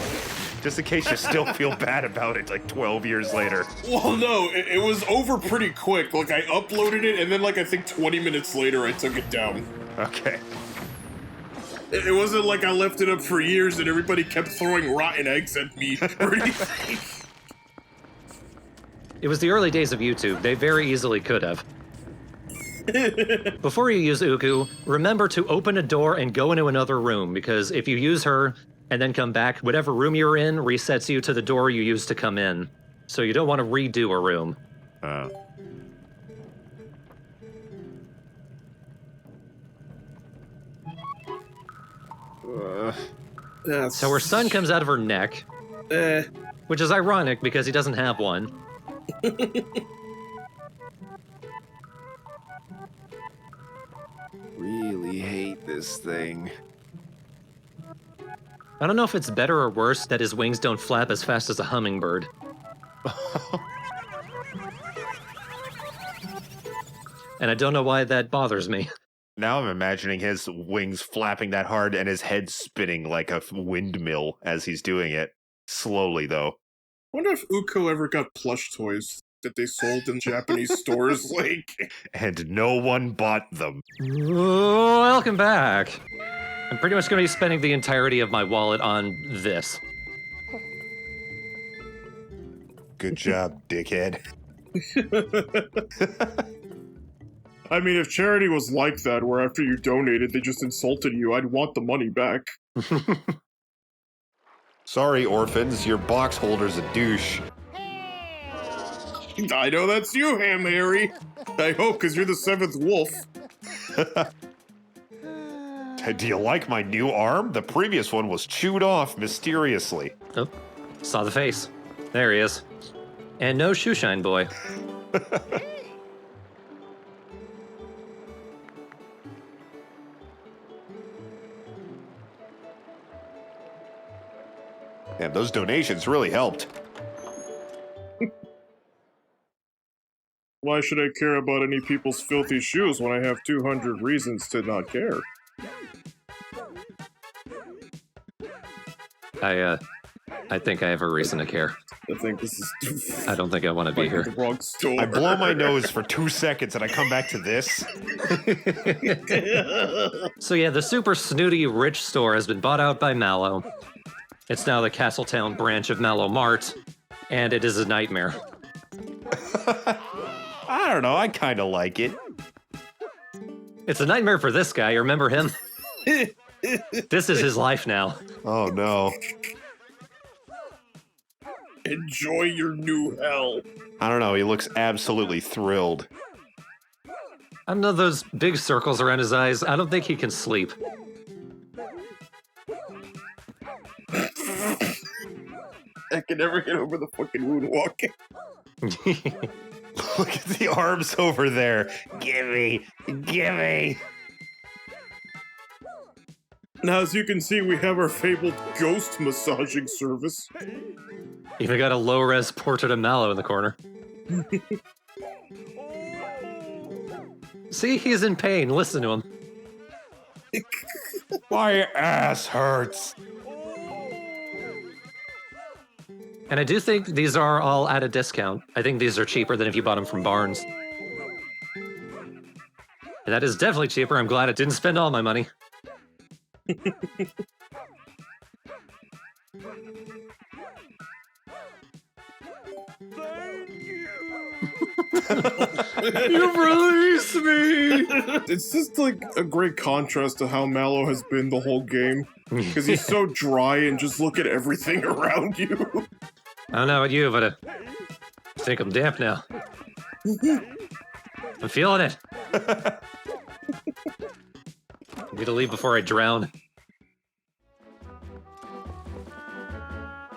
Just in case you still feel bad about it like 12 years later. Well, no, it was over pretty quick. Like, I uploaded it, and then, like, I think 20 minutes later, I took it down. Okay. It wasn't like I left it up for years and everybody kept throwing rotten eggs at me or anything. It was the early days of YouTube. They very easily could have. Before you use Uku, remember to open a door and go into another room, because if you use her and then come back, whatever room you're in resets you to the door you used to come in. So you don't want to redo a room. So her son comes out of her neck, which is ironic because he doesn't have one. Really hate this thing. I don't know if it's better or worse that his wings don't flap as fast as a hummingbird. And I don't know why that bothers me. Now I'm imagining his wings flapping that hard and his head spinning like a windmill as he's doing it. Slowly, though. I wonder if Uko ever got plush toys. that they sold in Japanese stores. Like, And no one bought them. Welcome back. I'm pretty much going to be spending the entirety of my wallet on this. Good job, dickhead. I mean, if charity was like that, where after you donated, they just insulted you, I'd want the money back. Sorry, orphans, your box holder's a douche. I know that's you, Ham Harry. I hope, because you're the seventh wolf. Do you like my new arm? The previous one was chewed off mysteriously. Oh, saw the face. There he is. And no shoeshine boy. And those donations really helped. Why should I care about any people's filthy shoes when I have 200 reasons to not care? I think I have a reason to care. I think this is... I don't think I want to be here. The wrong store. I blow my nose for 2 seconds and I come back to this. So yeah, the super snooty rich store has been bought out by Mallow. It's now the Castletown branch of Mallow Mart, and it is a nightmare. I don't know, I kind of like it. It's a nightmare for this guy, you remember him? This is his life now. Oh no. Enjoy your new hell. I don't know, he looks absolutely thrilled. I don't know, those big circles around his eyes, I don't think he can sleep. I can never get over the fucking moonwalking. Look at the arms over there. Gimme, gimme. Now, as you can see, we have our fabled ghost massaging service. Even got a low-res portrait of Mallow in the corner. See, he's in pain. Listen to him. My ass hurts. And I do think these are all at a discount. I think these are cheaper than if you bought them from Barnes. And that is definitely cheaper. I'm glad I didn't spend all my money. You've released me! It's just like a great contrast to how Mallow has been the whole game. Because he's so dry and just look at everything around you. I don't know about you, but I think I'm damp now. I'm feeling it. I need to leave before I drown.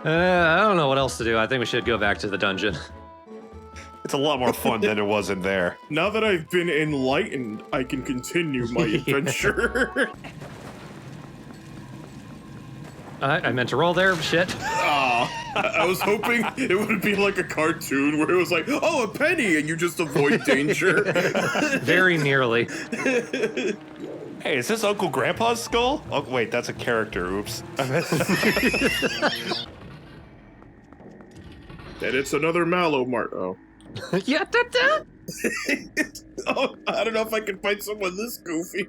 I don't know what else to do. I think we should go back to the dungeon. It's a lot more fun than it was in there. Now that I've been enlightened, I can continue my adventure. I meant to roll there, shit. I was hoping it would be like a cartoon where it was like, oh, a penny, and you just avoid danger. Very nearly. Hey, is this Uncle Grandpa's skull? Oh, wait, that's a character. Oops. And it's another Mallow Mart. Oh. Yeah, da-da. Oh, I don't know if I can find someone this goofy.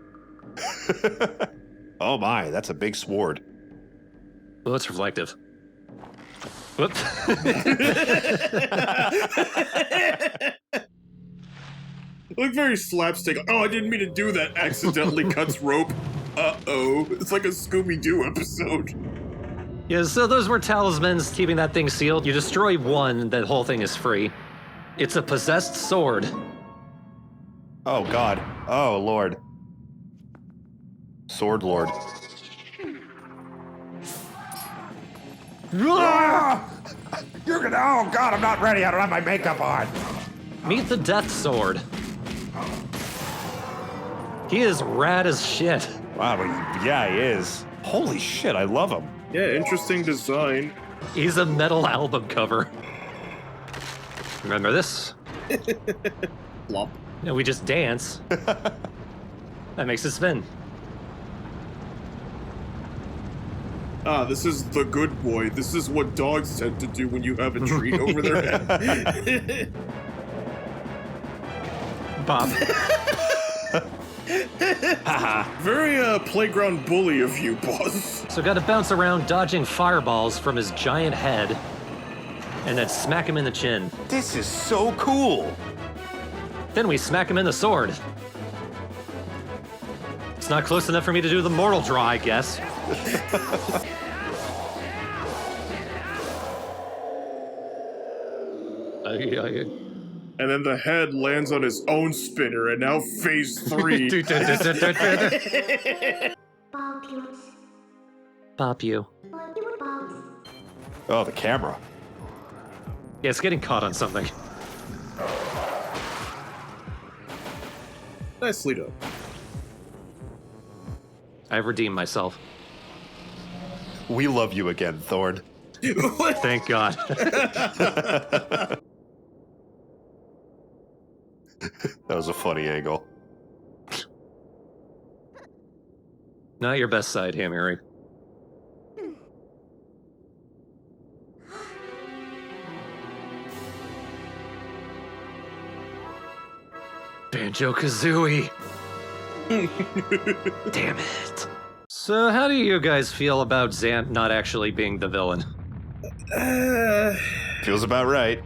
Oh my, that's a big sword. Well, it's reflective. Whoop. Look very slapstick. Oh, I didn't mean to do that. Accidentally cuts rope. Uh-oh. It's like a Scooby-Doo episode. Yeah, so those were talismans keeping that thing sealed. You destroy one, the whole thing is free. It's a possessed sword. Oh god. Oh lord. Sword Lord. You're gonna. Oh god, I'm not ready. I don't have my makeup on. Meet the Death Sword. He is rad as shit. Wow, yeah, he is. Holy shit, I love him. Yeah, interesting design. He's a metal album cover. Remember this? Flop. No, we just dance. That makes it spin. Ah, this is the good boy. This is what dogs tend to do when you have a treat over their head. Pop. Very playground bully of you, boss. So gotta bounce around dodging fireballs from his giant head, and then smack him in the chin. This is so cool. Then we smack him in the sword. It's not close enough for me to do the mortal draw, I guess. And then the head lands on his own spinner, and now phase 3. Pop you. Oh, the camera. Yeah, it's getting caught on something. Nicely done. I've redeemed myself. We love you again, Thorn. Thank God. That was a funny angle. Not your best side, Hamiri. Banjo-Kazooie! Damn it. So how do you guys feel about Zant not actually being the villain? Feels about right.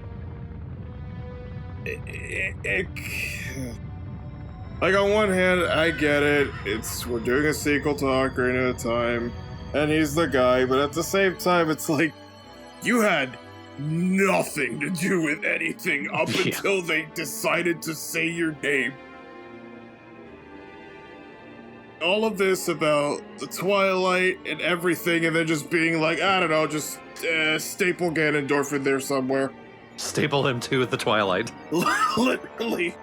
Like, on one hand, I get it. We're doing a sequel to Ocarina of Time, and he's the guy, but at the same time, it's like, you had nothing to do with anything up until they decided to say your name. All of this about the Twilight and everything, and then just being like, I don't know, just staple Ganondorf in there somewhere. Staple him to the Twilight. Literally.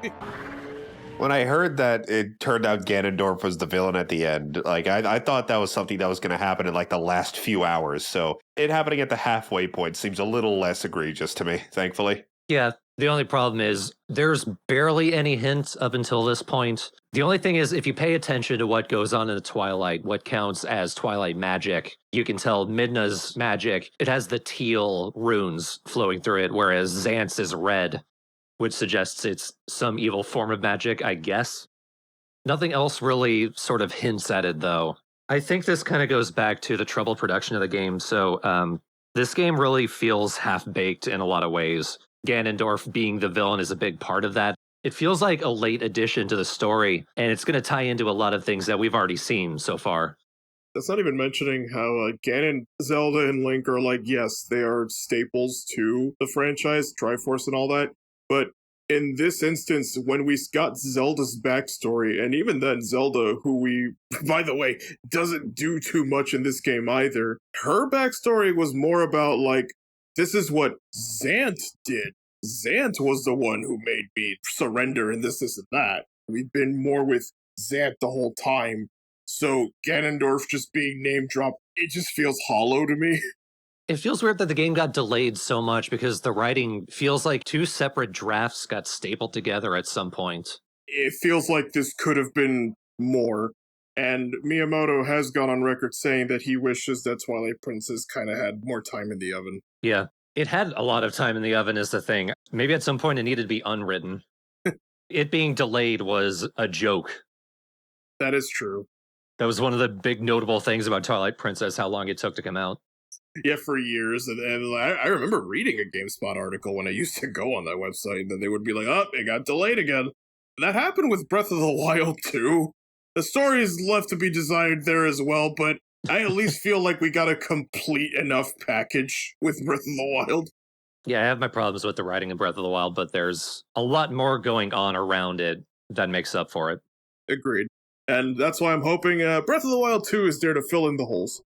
When I heard that it turned out Ganondorf was the villain at the end, like I thought that was something that was going to happen in like the last few hours. So it happening at the halfway point seems a little less egregious to me, thankfully. Yeah, the only problem is there's barely any hints up until this point. The only thing is, if you pay attention to what goes on in the Twilight, what counts as Twilight magic, you can tell Midna's magic, it has the teal runes flowing through it, whereas Zant's is red, which suggests it's some evil form of magic, I guess. Nothing else really sort of hints at it, though. I think this kind of goes back to the troubled production of the game, so this game really feels half-baked in a lot of ways. Ganondorf being the villain is a big part of that. It feels like a late addition to the story, and it's going to tie into a lot of things that we've already seen so far. That's not even mentioning how Ganon, Zelda, and Link are like, yes, they are staples to the franchise, Triforce and all that, but in this instance, when we got Zelda's backstory, and even then Zelda, who we, by the way, doesn't do too much in this game either, her backstory was more about like, this is what Zant did. Zant was the one who made me surrender and this, and that. We've been more with Zant the whole time. So Ganondorf just being name dropped, it just feels hollow to me. It feels weird that the game got delayed so much because the writing feels like two separate drafts got stapled together at some point. It feels like this could have been more. And Miyamoto has gone on record saying that he wishes that Twilight Princess kind of had more time in the oven. Yeah, it had a lot of time in the oven is the thing. Maybe at some point it needed to be unwritten. It being delayed was a joke. That is true. That was one of the big notable things about Twilight Princess, how long it took to come out. Yeah, for years. And I remember reading a GameSpot article when I used to go on that website, and then they would be like, oh, it got delayed again. That happened with Breath of the Wild, too. The story is left to be desired there as well, but I at least feel like we got a complete enough package with Breath of the Wild. Yeah, I have my problems with the writing in Breath of the Wild, but there's a lot more going on around it that makes up for it. Agreed. And that's why I'm hoping Breath of the Wild 2 is there to fill in the holes.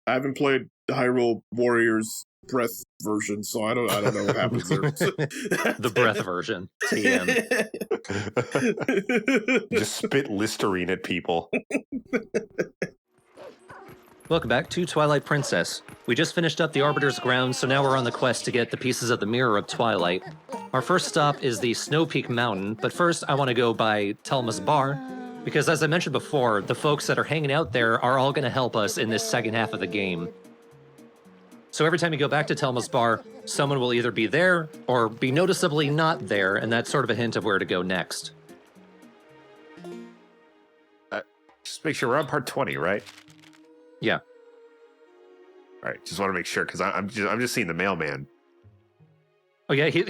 I haven't played Hyrule Warriors Breath version, so I don't know what happens there. The Breath version. TM. Just spit Listerine at people. Welcome back to Twilight Princess. We just finished up the Arbiter's Grounds, so now we're on the quest to get the pieces of the Mirror of Twilight. Our first stop is the Snow Peak Mountain, but first I want to go by Telma's Bar, because as I mentioned before, the folks that are hanging out there are all going to help us in this second half of the game. So every time you go back to Telma's Bar, someone will either be there or be noticeably not there, and that's sort of a hint of where to go next. Just make sure we're on part 20, right? Yeah. All right, just want to make sure because I'm just seeing the mailman. Oh yeah, he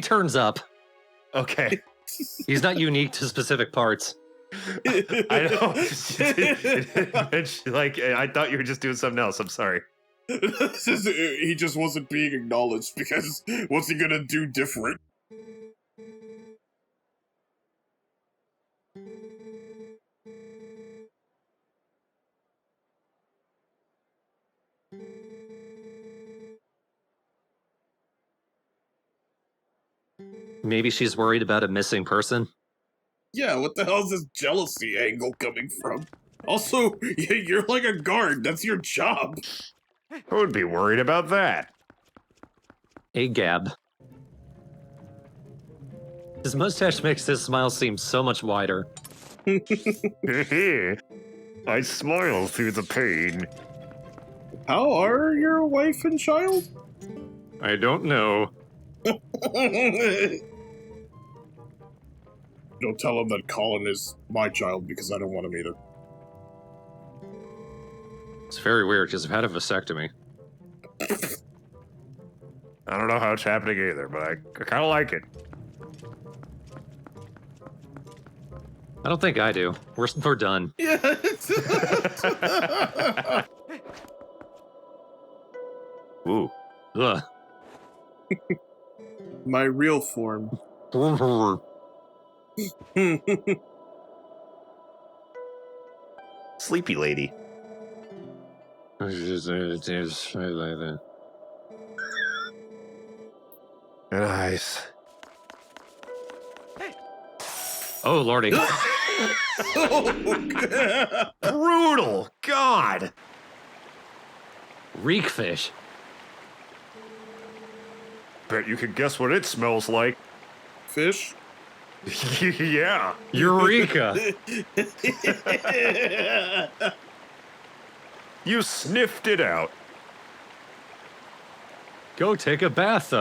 turns up. Okay. He's not unique to specific parts. I know. Like I thought you were just doing something else. I'm sorry. He just wasn't being acknowledged because what's he gonna do different? Maybe she's worried about a missing person. Yeah, what the hell is this jealousy angle coming from? Also, you're like a guard. That's your job. Who would be worried about that? A Gab. His mustache makes his smile seem so much wider. I smile through the pain. How are your wife and child? I don't know. Don't tell him that Colin is my child because I don't want him either. It's very weird because I've had a vasectomy. I don't know how it's happening either, but I kind of like it. I don't think I do. We're done. Yeah. Ooh. Ugh. My real form. Sleepy lady. Nice. Oh, lordy. Brutal. God. Reek fish. Bet you can guess what it smells like. Fish? Yeah. Eureka. You sniffed it out. Go take a bath.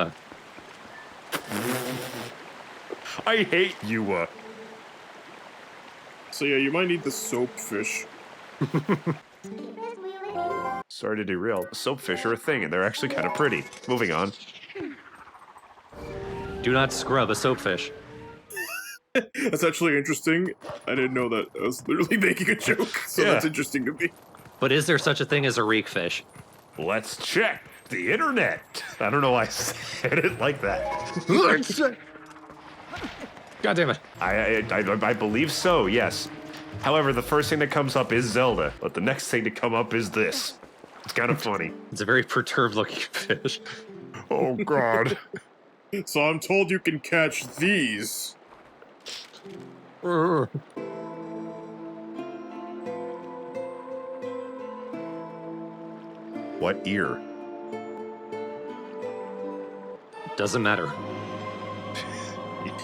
I hate you. So yeah, you might need the soap fish. Sorry to derail. Soapfish are a thing, and they're actually kind of pretty. Moving on. Do not scrub a soapfish. That's actually interesting. I didn't know that. I was literally making a joke, so Yeah. that's interesting to me. But is there such a thing as a reek fish? Let's check the internet. I don't know why I said it like that. God damn it. I believe so, yes. However, the first thing that comes up is Zelda, but the next thing to come up is this. It's kind of funny. It's a very perturbed looking fish. Oh, God. So I'm told you can catch these. What ear? Doesn't matter.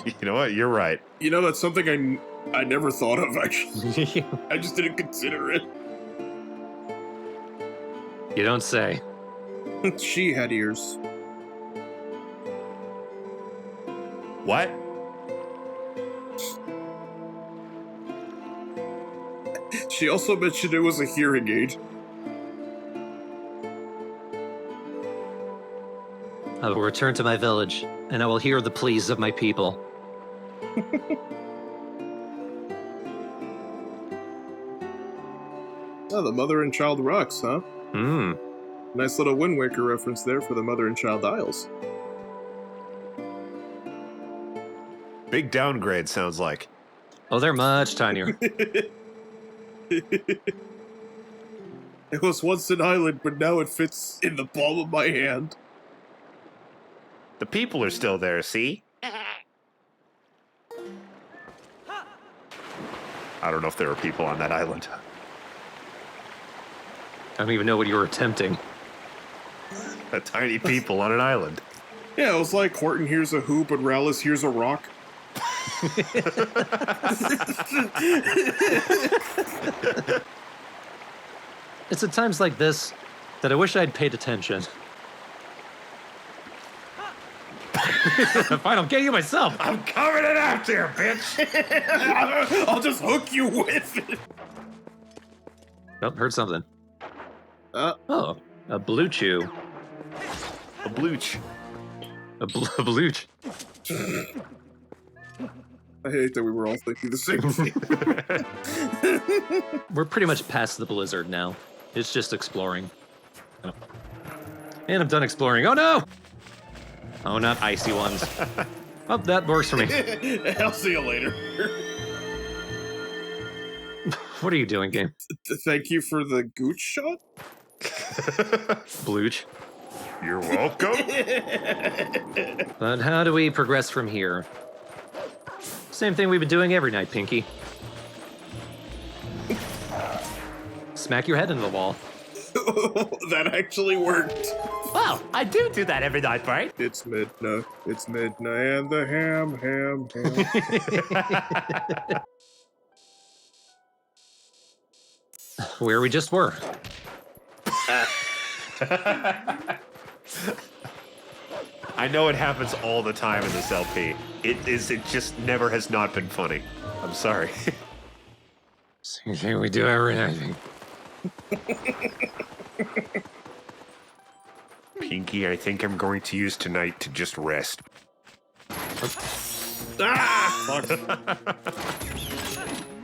You know what? You're right. You know, that's something I never thought of, actually. I just didn't consider it. You don't say. She had ears. What? She also mentioned it was a hearing aid. I will return to my village, and I will hear the pleas of my people. Oh, the Mother and Child rocks, huh? Hmm. Nice little Wind Waker reference there for the Mother and Child Isles. Big downgrade, sounds like. Oh, they're much tinier. It was once an island, but now it fits in the palm of my hand. The people are still there, see? I don't know if there were people on that island. I don't even know what you were attempting. Tiny people on an island. Yeah, it was like Horton hears a who, but Rallis hears a rock. It's at times like this that I wish I'd paid attention. Fine, I'll get you myself. I'm coming in after you, bitch. I'll just hook you with it. Oh, heard something. Oh, a blue chew. A blooch. A blooch. I hate that we were all thinking the same thing. We're pretty much past the blizzard now. It's just exploring. Oh. And I'm done exploring. Oh no! Oh, not icy ones. Oh, that works for me. I'll see you later. What are you doing, game? Thank you for the gooch shot? Blooch. You're welcome. But how do we progress from here? Same thing we've been doing every night, Pinky. Smack your head into the wall. That actually worked. Well, I do that every night, right? It's midnight. It's midnight and the ham. Where we just were. I know it happens all the time in this LP. It just never has not been funny. I'm sorry. Same thing we do every night. Pinky, I think I'm going to use tonight to just rest. Ah!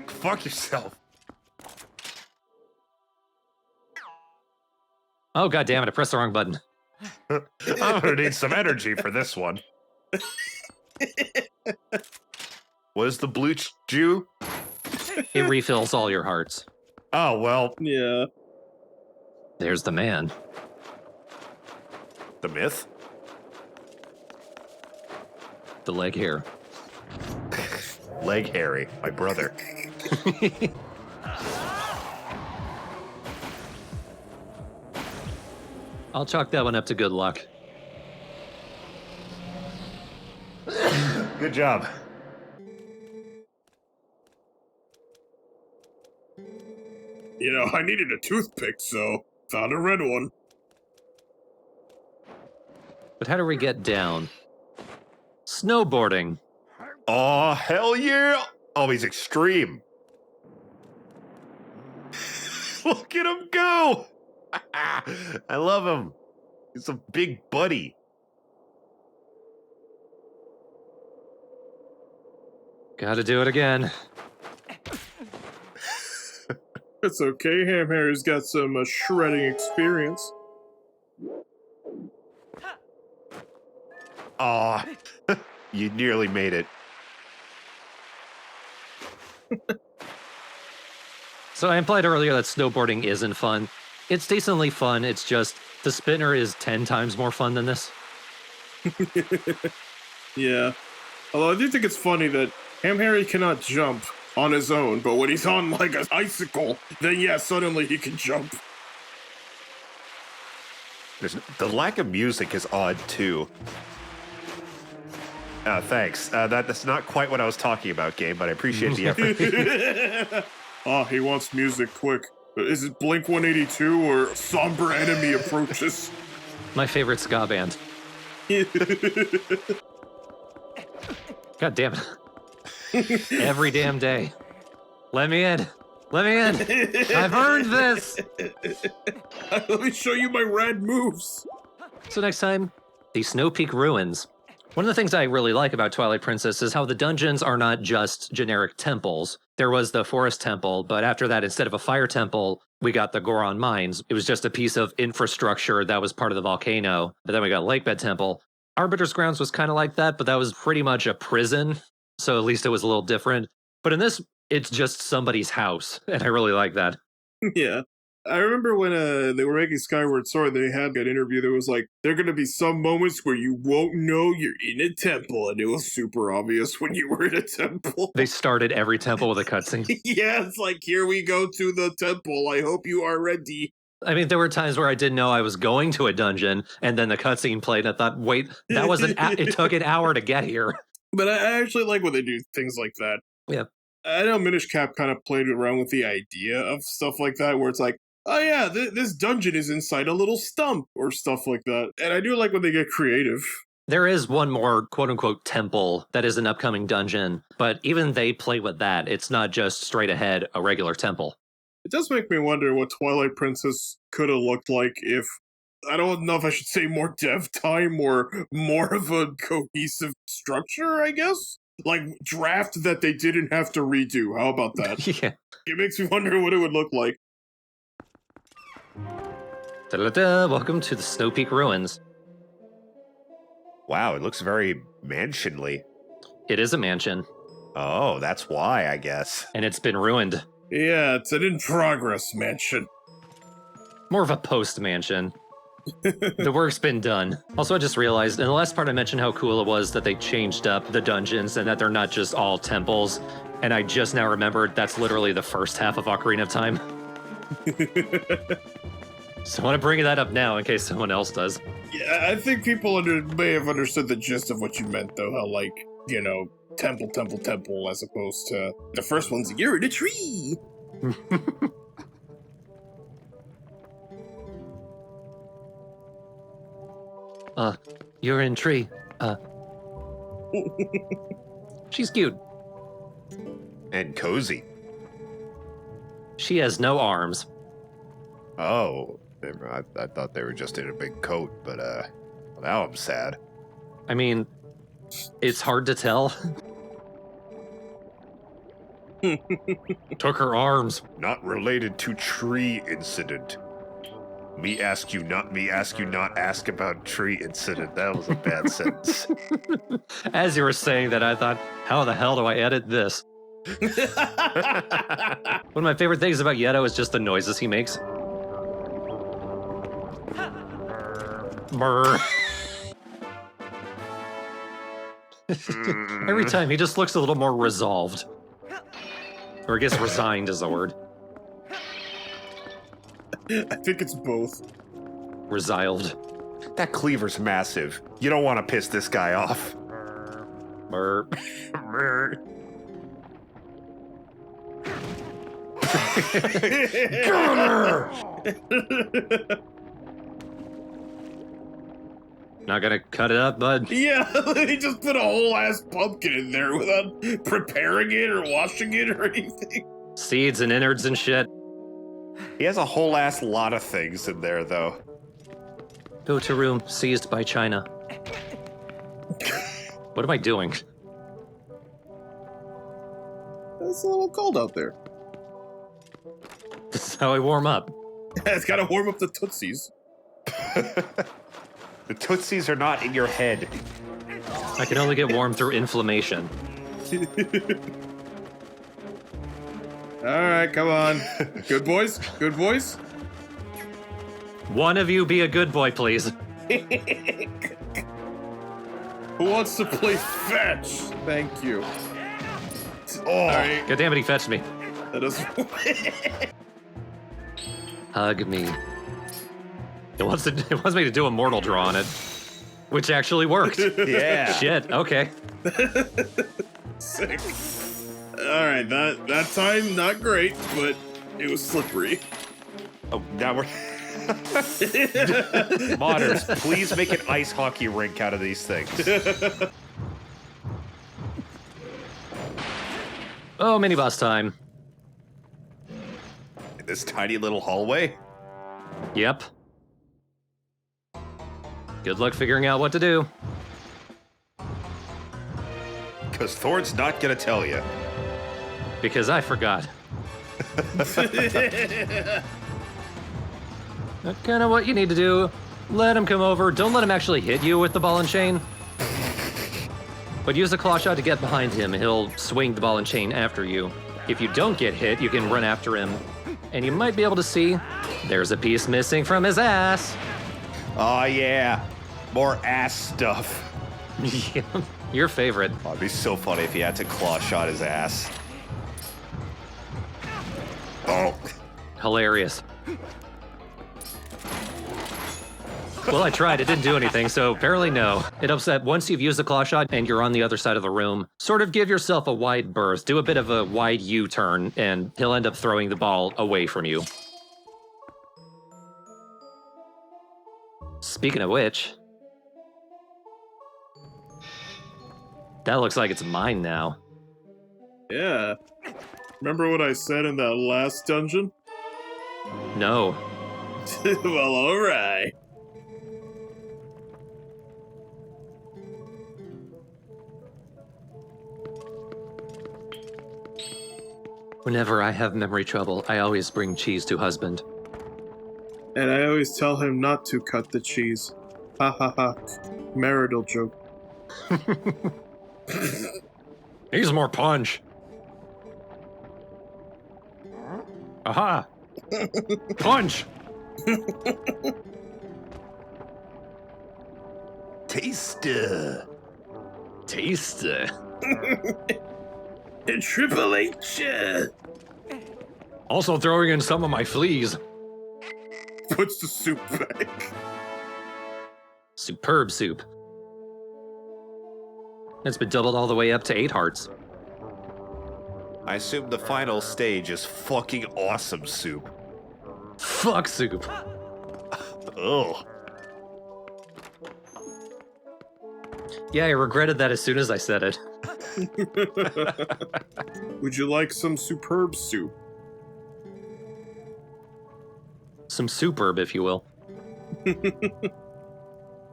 Fuck yourself. Oh, god damn it, I pressed the wrong button. I'm gonna need some energy for this one. What is the blue Jew? It refills all your hearts. Oh, well. Yeah. There's the man. The myth? The leg hair. Leg Harry, my brother. I'll chalk that one up to good luck. Good job. You know, I needed a toothpick, so found a red one. But how do we get down? Snowboarding. Oh, hell yeah! Oh, he's extreme. Look at him go! I love him. He's a big buddy. Gotta do it again. It's okay, Ham Harry's got some shredding experience. Aw, you nearly made it. So I implied earlier that snowboarding isn't fun. It's decently fun, it's just the spinner is 10 times more fun than this. Yeah. Although I do think it's funny that Ham Harry cannot jump on his own, but when he's on like an icicle, then yeah, suddenly he can jump. The lack of music is odd too. Thanks. That's not quite what I was talking about, Gabe, but I appreciate the effort. He wants music quick. Is it Blink 182 or Somber Enemy Approaches? My favorite ska band. God damn it. Every damn day. Let me in. Let me in. I've earned this. Let me show you my rad moves. So next time, the Snow Peak Ruins. One of the things I really like about Twilight Princess is how the dungeons are not just generic temples. There was the Forest Temple, but after that, instead of a fire temple, we got the Goron Mines. It was just a piece of infrastructure that was part of the volcano. But then we got Lakebed Temple. Arbiter's Grounds was kind of like that, but that was pretty much a prison. So at least it was a little different. But in this, it's just somebody's house, and I really like that. Yeah. I remember when they were making Skyward Sword, they had that interview that was like, there are going to be some moments where you won't know you're in a temple, and it was super obvious when you were in a temple. They started every temple with a cutscene. Yeah, it's like, here we go to the temple. I hope you are ready. I mean, there were times where I didn't know I was going to a dungeon, and then the cutscene played, and I thought, wait, that was it took an hour to get here. But I actually like when they do things like that. Yeah. I know Minish Cap kind of played around with the idea of stuff like that, where it's like, oh yeah, this dungeon is inside a little stump, or stuff like that. And I do like when they get creative. There is one more quote-unquote temple that is an upcoming dungeon, but even they play with that. It's not just straight ahead a regular temple. It does make me wonder what Twilight Princess could have looked like if, I don't know if I should say more dev time or more of a cohesive structure, I guess? Like, draft that they didn't have to redo. How about that? Yeah. It makes me wonder what it would look like. Da-da-da, welcome to the Snow Peak Ruins. Wow, it looks very mansionly. It is a mansion. Oh, that's why, I guess. And it's been ruined. Yeah, it's an in-progress mansion. More of a post-mansion. The work's been done. Also, I just realized, in the last part I mentioned how cool it was that they changed up the dungeons and that they're not just all temples. And I just now remembered that's literally the first half of Ocarina of Time. So I want to bring that up now in case someone else does. Yeah, I think people may have understood the gist of what you meant, though. How, like, you know, temple, temple, temple, as opposed to the first one's you're in a tree. You're in tree. She's cute. And cozy. She has no arms. Oh, I thought they were just in a big coat, but now I'm sad. I mean, it's hard to tell. Took her arms. Not related to tree incident. Me ask you, not ask about tree incident. That was a bad sentence. As you were saying that, I thought, how the hell do I edit this? One of my favorite things about Yeto is just the noises he makes. Brr. Every time, he just looks a little more resolved. Or I guess resigned is the word. I think it's both. Resiled. That cleaver's massive. You don't want to piss this guy off. Brr. Gunner! Not gonna cut it up, bud. Yeah, he just put a whole ass pumpkin in there without preparing it or washing it or anything. Seeds and innards and shit. He has a whole ass lot of things in there, though. Go to room seized by China. What am I doing? It's a little cold out there. This is how I warm up. It's gotta warm up the Tootsies. The Tootsies are not in your head. I can only get warm through inflammation. Alright, come on. Good boys? Good boys? One of you be a good boy, please. Who wants to play fetch? Thank you. Oh, right. God damn it, he fetched me. That doesn't. Hug me. It wants me to do a mortal draw on it, which actually worked. Yeah. Shit. Okay. Sick. All right, that time not great, but it was slippery. Oh, now we're. Modders, please make an ice hockey rink out of these things. Oh, mini boss time. In this tiny little hallway? Yep. Good luck figuring out what to do. Because Thorn's not gonna tell you. Because I forgot. That's kind of what you need to do. Let him come over. Don't let him actually hit you with the ball and chain. But use the claw shot to get behind him. He'll swing the ball and chain after you. If you don't get hit, you can run after him. And you might be able to see there's a piece missing from his ass. Oh, yeah. More ass stuff. Yeah, your favorite. Oh, it'd be so funny if he had to claw shot his ass. Oh. Hilarious. Well, I tried. It didn't do anything, so apparently no. It helps that once you've used the claw shot and you're on the other side of the room, sort of give yourself a wide berth. Do a bit of a wide U-turn, and he'll end up throwing the ball away from you. Speaking of which... that looks like it's mine now. Yeah. Remember what I said in that last dungeon? No. Well, alright. Whenever I have memory trouble, I always bring cheese to husband. And I always tell him not to cut the cheese. Ha ha ha. Marital joke. Needs more punch. Aha! Punch! Taster. Taster. And Triple H. Also throwing in some of my fleas. Puts the soup back. Superb soup. It's been doubled all the way up to 8 hearts. I assume the final stage is fucking awesome soup. Fuck soup. Ugh. Yeah, I regretted that as soon as I said it. Would you like some superb soup? Some superb, if you will.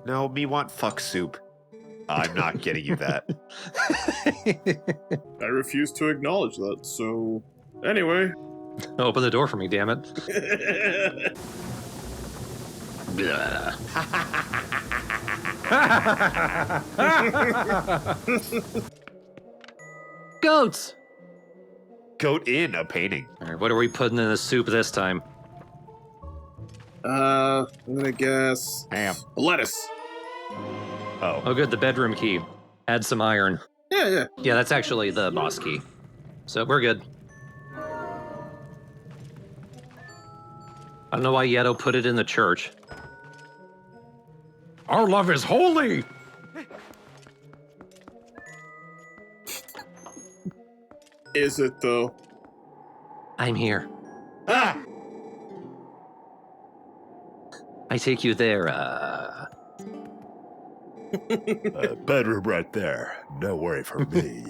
No, me want fuck soup. I'm not getting you that. I refuse to acknowledge that, so... Anyway. Open the door for me, damn it. Goats! Goat in a painting. Alright, what are we putting in the soup this time? I'm gonna guess... Ham. Lettuce. Oh, good, the bedroom key. Add some iron. Yeah. Yeah, that's actually the boss key. So we're good. I don't know why Yeto put it in the church. Our love is holy! Is it, though? I'm here. Ah! I take you there, Bedroom right there. No worry for me.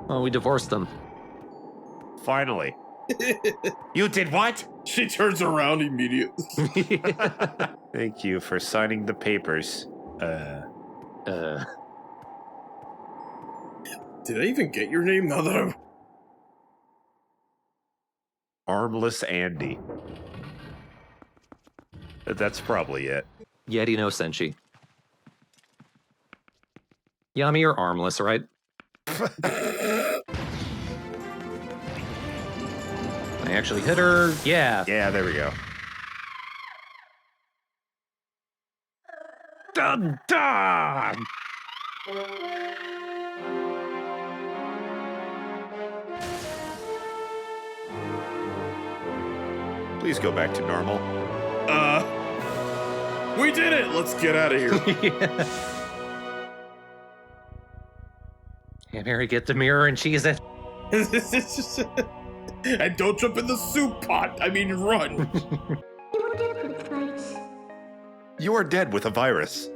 Oh, we divorced them. Finally. You did what? She turns around immediately. Thank you for signing the papers. Did I even get your name now that I'm... Armless Andy. That's probably it. Yeti no Senshi. Yami, you're armless, right? I actually hit her. Yeah. Yeah, there we go. Dun dun! Please go back to normal. We did it! Let's get out of here. Hey, Mary, get the mirror and cheese it. And don't jump in the soup pot. I mean, run. You are dead with a virus.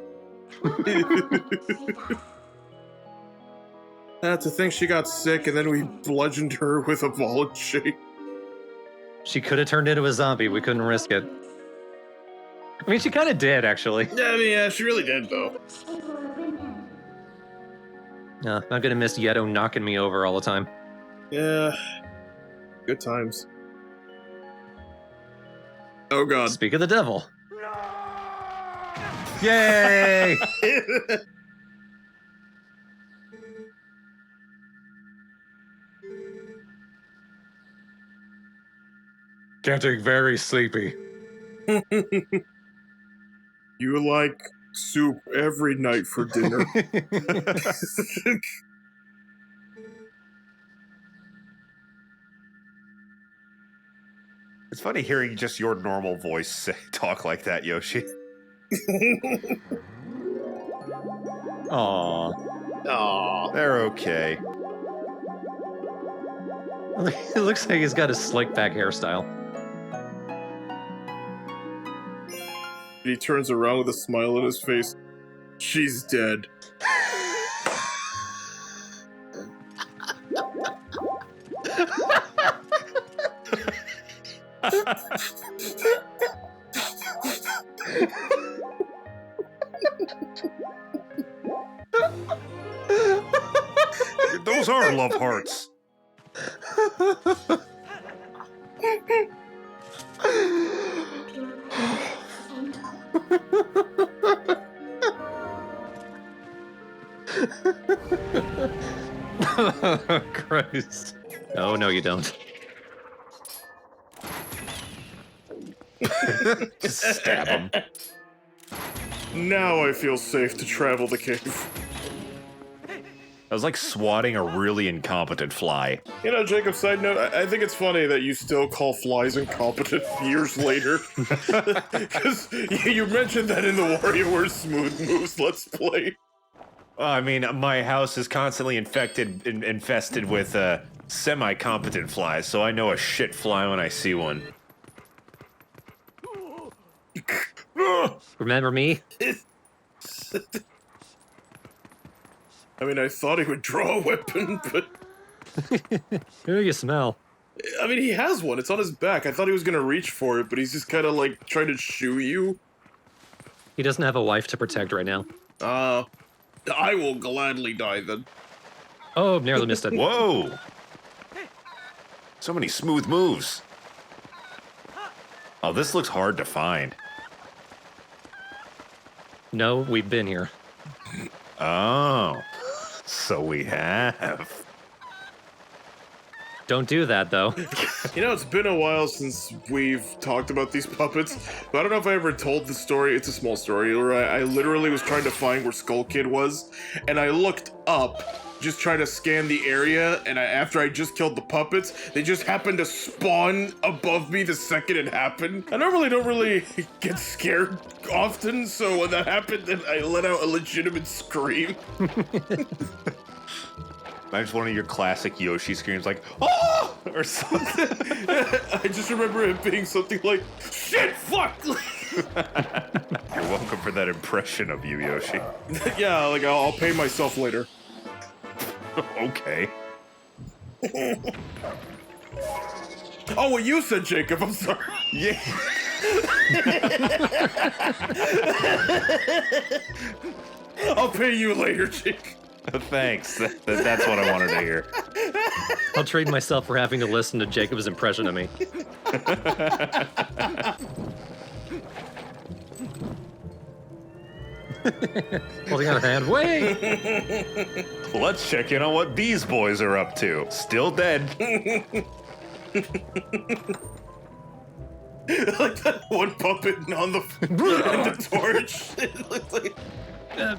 That's the thing, she got sick and then we bludgeoned her with a ball of shape. She could have turned into a zombie. We couldn't risk it. I mean, she kind of did, actually. Yeah, I mean, yeah, she really did, though. No, I'm gonna miss Yeto knocking me over all the time. Yeah. Good times. Oh, God. Speak of the devil. Yay! Getting very sleepy. You like soup every night for dinner. It's funny hearing just your normal voice talk like that, Yoshi. Aww. They're okay. It looks like he's got a slick back hairstyle. He turns around with a smile on his face. She's dead. Those are love hearts. Oh, Christ. Oh, no, you don't. Just stab him. Now I feel safe to travel the cave. That was like swatting a really incompetent fly. You know, Jacob, side note, I think it's funny that you still call flies incompetent years later. Because you mentioned that in the WarioWare Smooth Moves Let's Play. I mean, my house is constantly infested with semi-competent flies, so I know a shit fly when I see one. Remember me? I mean, I thought he would draw a weapon, but... Who do you smell? I mean, he has one. It's on his back. I thought he was gonna reach for it, but he's just kind of, like, trying to shoo you. He doesn't have a wife to protect right now. I will gladly die, then. Oh, nearly missed it. Whoa! So many smooth moves. Oh, this looks hard to find. No, we've been here. Oh, so we have. Don't do that, though. You know, it's been a while since we've talked about these puppets, but I don't know if I ever told the story. It's a small story, where I literally was trying to find where Skull Kid was, and I looked up, just trying to scan the area, and after I just killed the puppets, they just happened to spawn above me the second it happened. I normally don't really get scared often, so when that happened, then I let out a legitimate scream. Imagine one of your classic Yoshi screams like, "Oh!" or something. I just remember it being something like, "Shit, fuck!" You're welcome for that impression of you, Yoshi. Yeah, like, I'll pay myself later. Okay. Oh, what you said, Jacob, I'm sorry. Yeah. I'll pay you later, Jake. Thanks. That's what I wanted to hear. I'll trade myself for having to listen to Jacob's impression of me. Holding out a hand. Wait! Let's check in on what these boys are up to. Still dead. Like that one puppet on the and the torch. It looks like...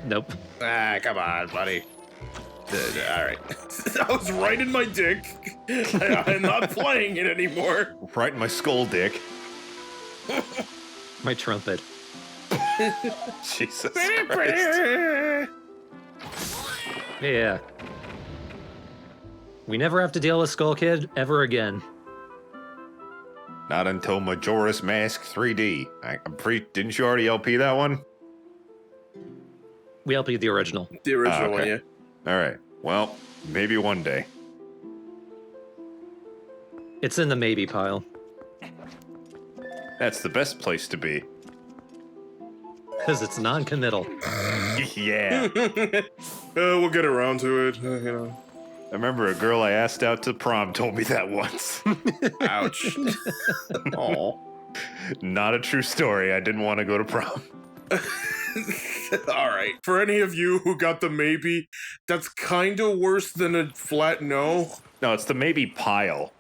Nope. Ah, come on, buddy. All right. That was right in my dick. I'm not playing it anymore. Right in my skull, dick. My trumpet. Jesus Christ. Yeah. We never have to deal with Skull Kid ever again. Not until Majora's Mask 3D. Didn't you already LP that one? We LP'd the original. The original one, okay. yeah. All right. Well, maybe one day. It's in the maybe pile. That's the best place to be. Because it's non-committal. Yeah. We'll get around to it, you know. I remember a girl I asked out to prom told me that once. Ouch. Aw. Not a true story. I didn't want to go to prom. Alright. For any of you who got the maybe, that's kinda worse than a flat no. No, it's the maybe pile.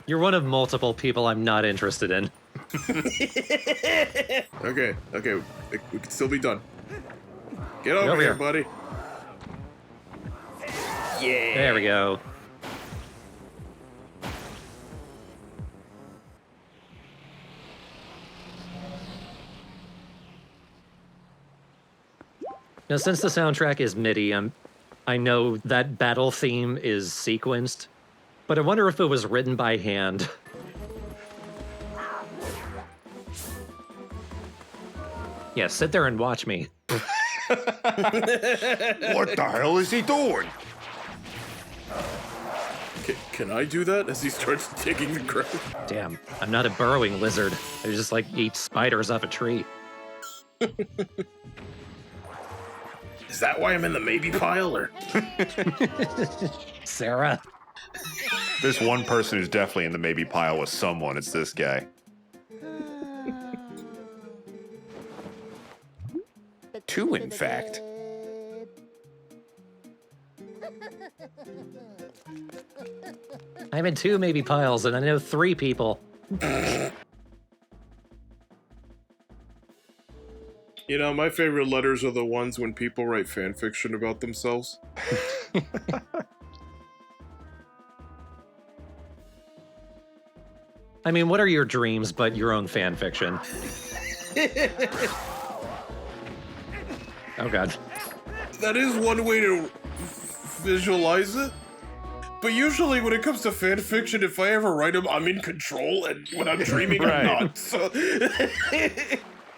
You're one of multiple people I'm not interested in. Okay, we can still be done. Get over here, buddy. Yeah. There we go. Now, since the soundtrack is MIDI, I know that battle theme is sequenced, but I wonder if it was written by hand. Yeah, sit there and watch me. What the hell is he doing? Can I do that as he starts digging the ground? Damn, I'm not a burrowing lizard. I just, like, eat spiders off a tree. Is that why I'm in the maybe pile, or? Sarah. There's one person who's definitely in the maybe pile with someone. It's this guy. Two, in fact. I'm in 2 maybe piles, and I know 3 people. You know, my favorite letters are the ones when people write fan fiction about themselves. I mean, what are your dreams but your own fan fiction? Oh god. That is one way to visualize it. But usually when it comes to fan fiction, if I ever write them, I'm in control, and when I'm dreaming, Right. I'm not. So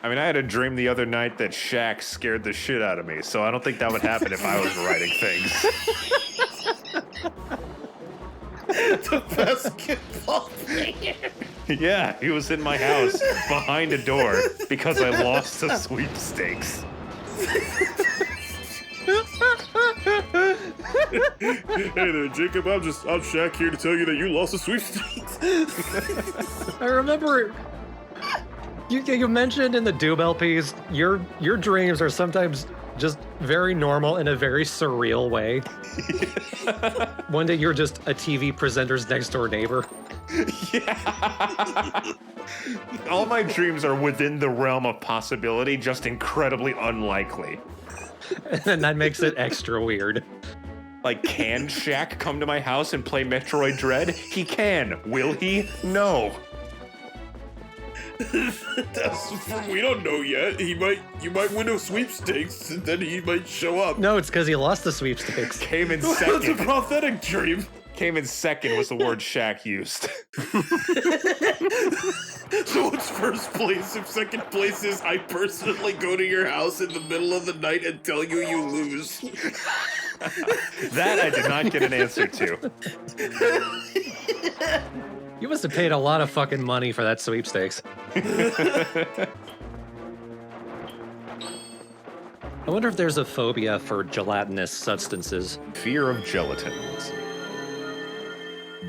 I mean, I had a dream the other night that Shaq scared the shit out of me, so I don't think that would happen if I was writing things. The basketball player. Yeah, he was in my house behind a door because I lost the sweepstakes. Hey there, Jacob. I'm Shaq here to tell you that you lost the sweepstakes. I remember you mentioned in the Doob LPs, your dreams are sometimes just very normal in a very surreal way. One day you're just a TV presenter's next door neighbor. Yeah. All my dreams are within the realm of possibility, just incredibly unlikely. And that makes it extra weird. Like, can Shaq come to my house and play Metroid Dread? He can. Will he? No. We don't know yet. You might win a sweepstakes, and then he might show up. No, it's because he lost the sweepstakes. Came in That's a second. pathetic dream. Came in second was the word Shaq used. So what's first place if second place is I personally go to your house in the middle of the night and tell you you lose? That I did not get an answer to. You must have paid a lot of fucking money for that sweepstakes. I wonder if there's a phobia for gelatinous substances. Fear of gelatins.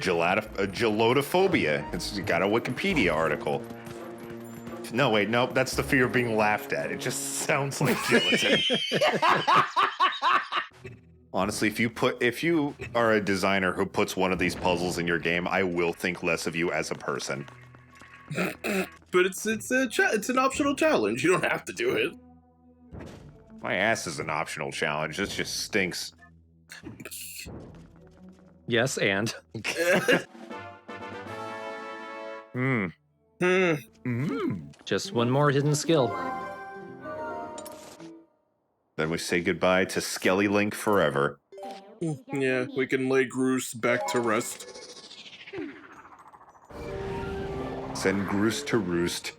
Gelotophobia. It's got a Wikipedia article. No, wait, no, that's the fear of being laughed at. It just sounds like gelatin. Honestly, if you are a designer who puts one of these puzzles in your game, I will think less of you as a person. But it's an optional challenge. You don't have to do it. My ass is an optional challenge. This just stinks. Yes, and. Just one more hidden skill. Then we say goodbye to Skelly Link forever. Yeah, we can lay Groose back to rest. Send Groose to roost.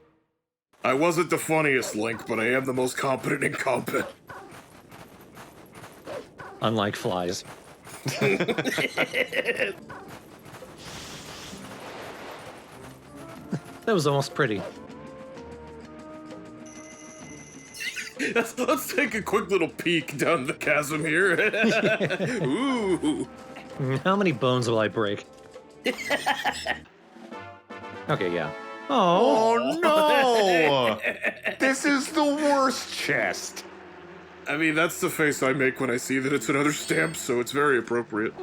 I wasn't the funniest Link, but I am the most competent and competent. Unlike flies. That was almost pretty. Let's take a quick little peek down the chasm here. Ooh. How many bones will I break? Okay, yeah. Oh, no! This is the worst chest. I mean, that's the face I make when I see that it's another stamp, so it's very appropriate.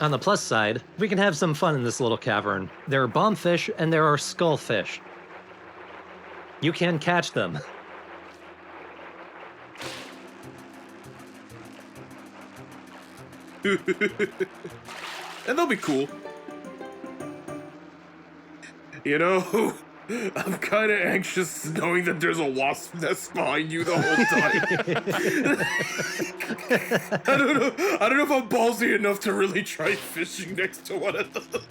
On the plus side, we can have some fun in this little cavern. There are bombfish and there are skullfish. You can catch them. And they'll be cool. You know, I'm kind of anxious knowing that there's a wasp nest behind you the whole time. I don't know if I'm ballsy enough to really try fishing next to one of those.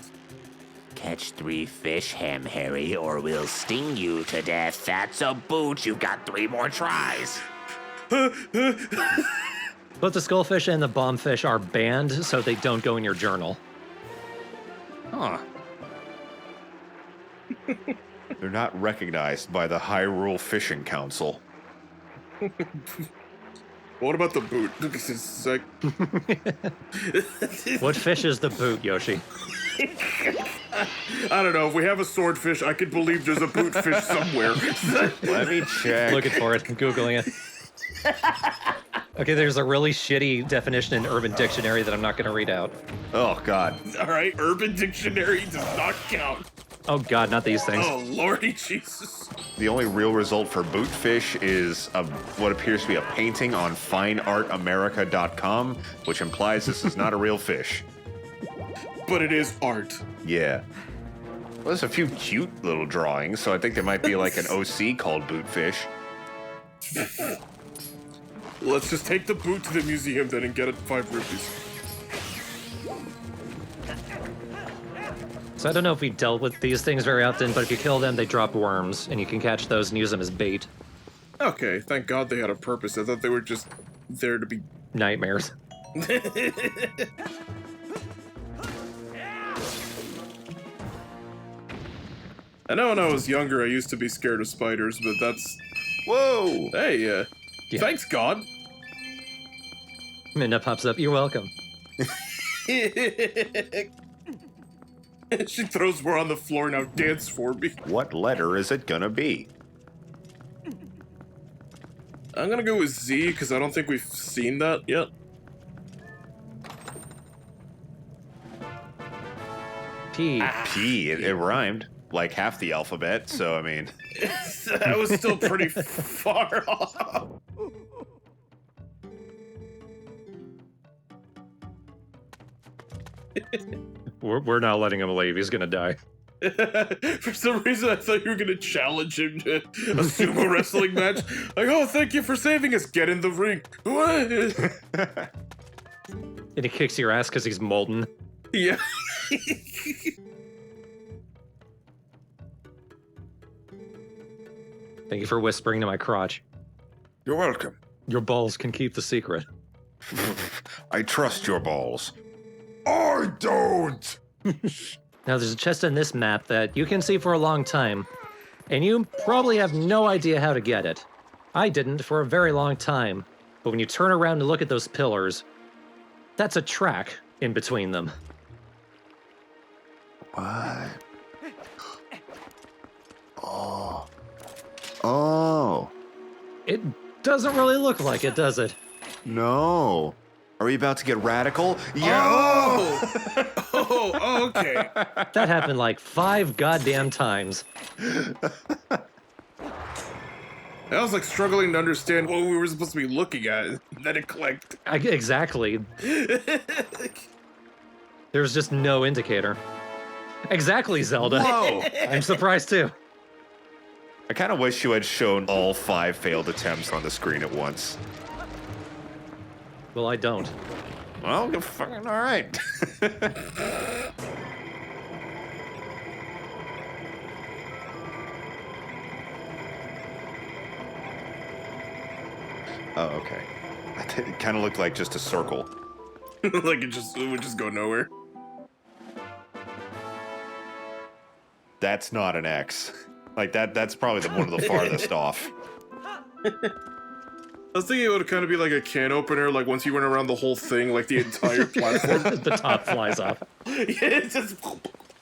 Catch 3 fish, Ham Harry, or we'll sting you to death. That's a boot. You've got 3 more tries. Both the skullfish and the bombfish are banned, so they don't go in your journal. Huh. They're not recognized by the Hyrule Fishing Council. What about the boot? It's like... What fish is the boot, Yoshi? I don't know. If we have a swordfish, I could believe there's a boot fish somewhere. Let me check. Looking for it. I'm Googling it. Okay, there's a really shitty definition in Urban Dictionary that I'm not going to read out. Oh, God. All right, Urban Dictionary does not count. Oh, God, not these things. Oh, Lordy Jesus. The only real result for bootfish is what appears to be a painting on fineartamerica.com, which implies this is not a real fish. But it is art. Yeah. Well, there's a few cute little drawings, so I think there might be like an OC called bootfish. Let's just take the boot to the museum then and get it 5 rupees. So I don't know if we dealt with these things very often, but if you kill them, they drop worms, and you can catch those and use them as bait. Okay, thank God they had a purpose. I thought they were just there to be... Nightmares. I know when I was younger, I used to be scared of spiders, but that's... Whoa! Hey, yeah. Thanks, God. Minna pops up. You're welcome. She throws more on the floor now. Dance for me. What letter is it gonna be? I'm gonna go with Z, because I don't think we've seen that yet. P. P. It rhymed. Like half the alphabet, so I mean... That was still pretty far off. We're not letting him leave. He's gonna die. For some reason, I thought you were gonna challenge him to a sumo wrestling match. Like, oh, thank you for saving us. Get in the ring. What? And he kicks your ass because he's molten. Yeah. Thank you for whispering to my crotch. You're welcome. Your balls can keep the secret. I trust your balls. I don't! Now, there's a chest on this map that you can see for a long time, and you probably have no idea how to get it. I didn't for a very long time, but when you turn around and look at those pillars, that's a track in between them. What? Oh. Oh. It doesn't really look like it, does it? No. Are we about to get radical? Yeah. Oh, okay. That happened like 5 goddamn times. I was like struggling to understand what we were supposed to be looking at. Then it clicked. Exactly. There's just no indicator. Exactly, Zelda. Whoa. I'm surprised too. I kind of wish you had shown all 5 failed attempts on the screen at once. Well, I don't. Well, you're fucking all right. Oh, okay. It kind of looked like just a circle. Like it would just go nowhere. That's not an X. Like that's probably one of the farthest off. I was thinking it would kind of be like a can opener, like once you went around the whole thing, like the entire platform. The top flies off. Yeah, it's just...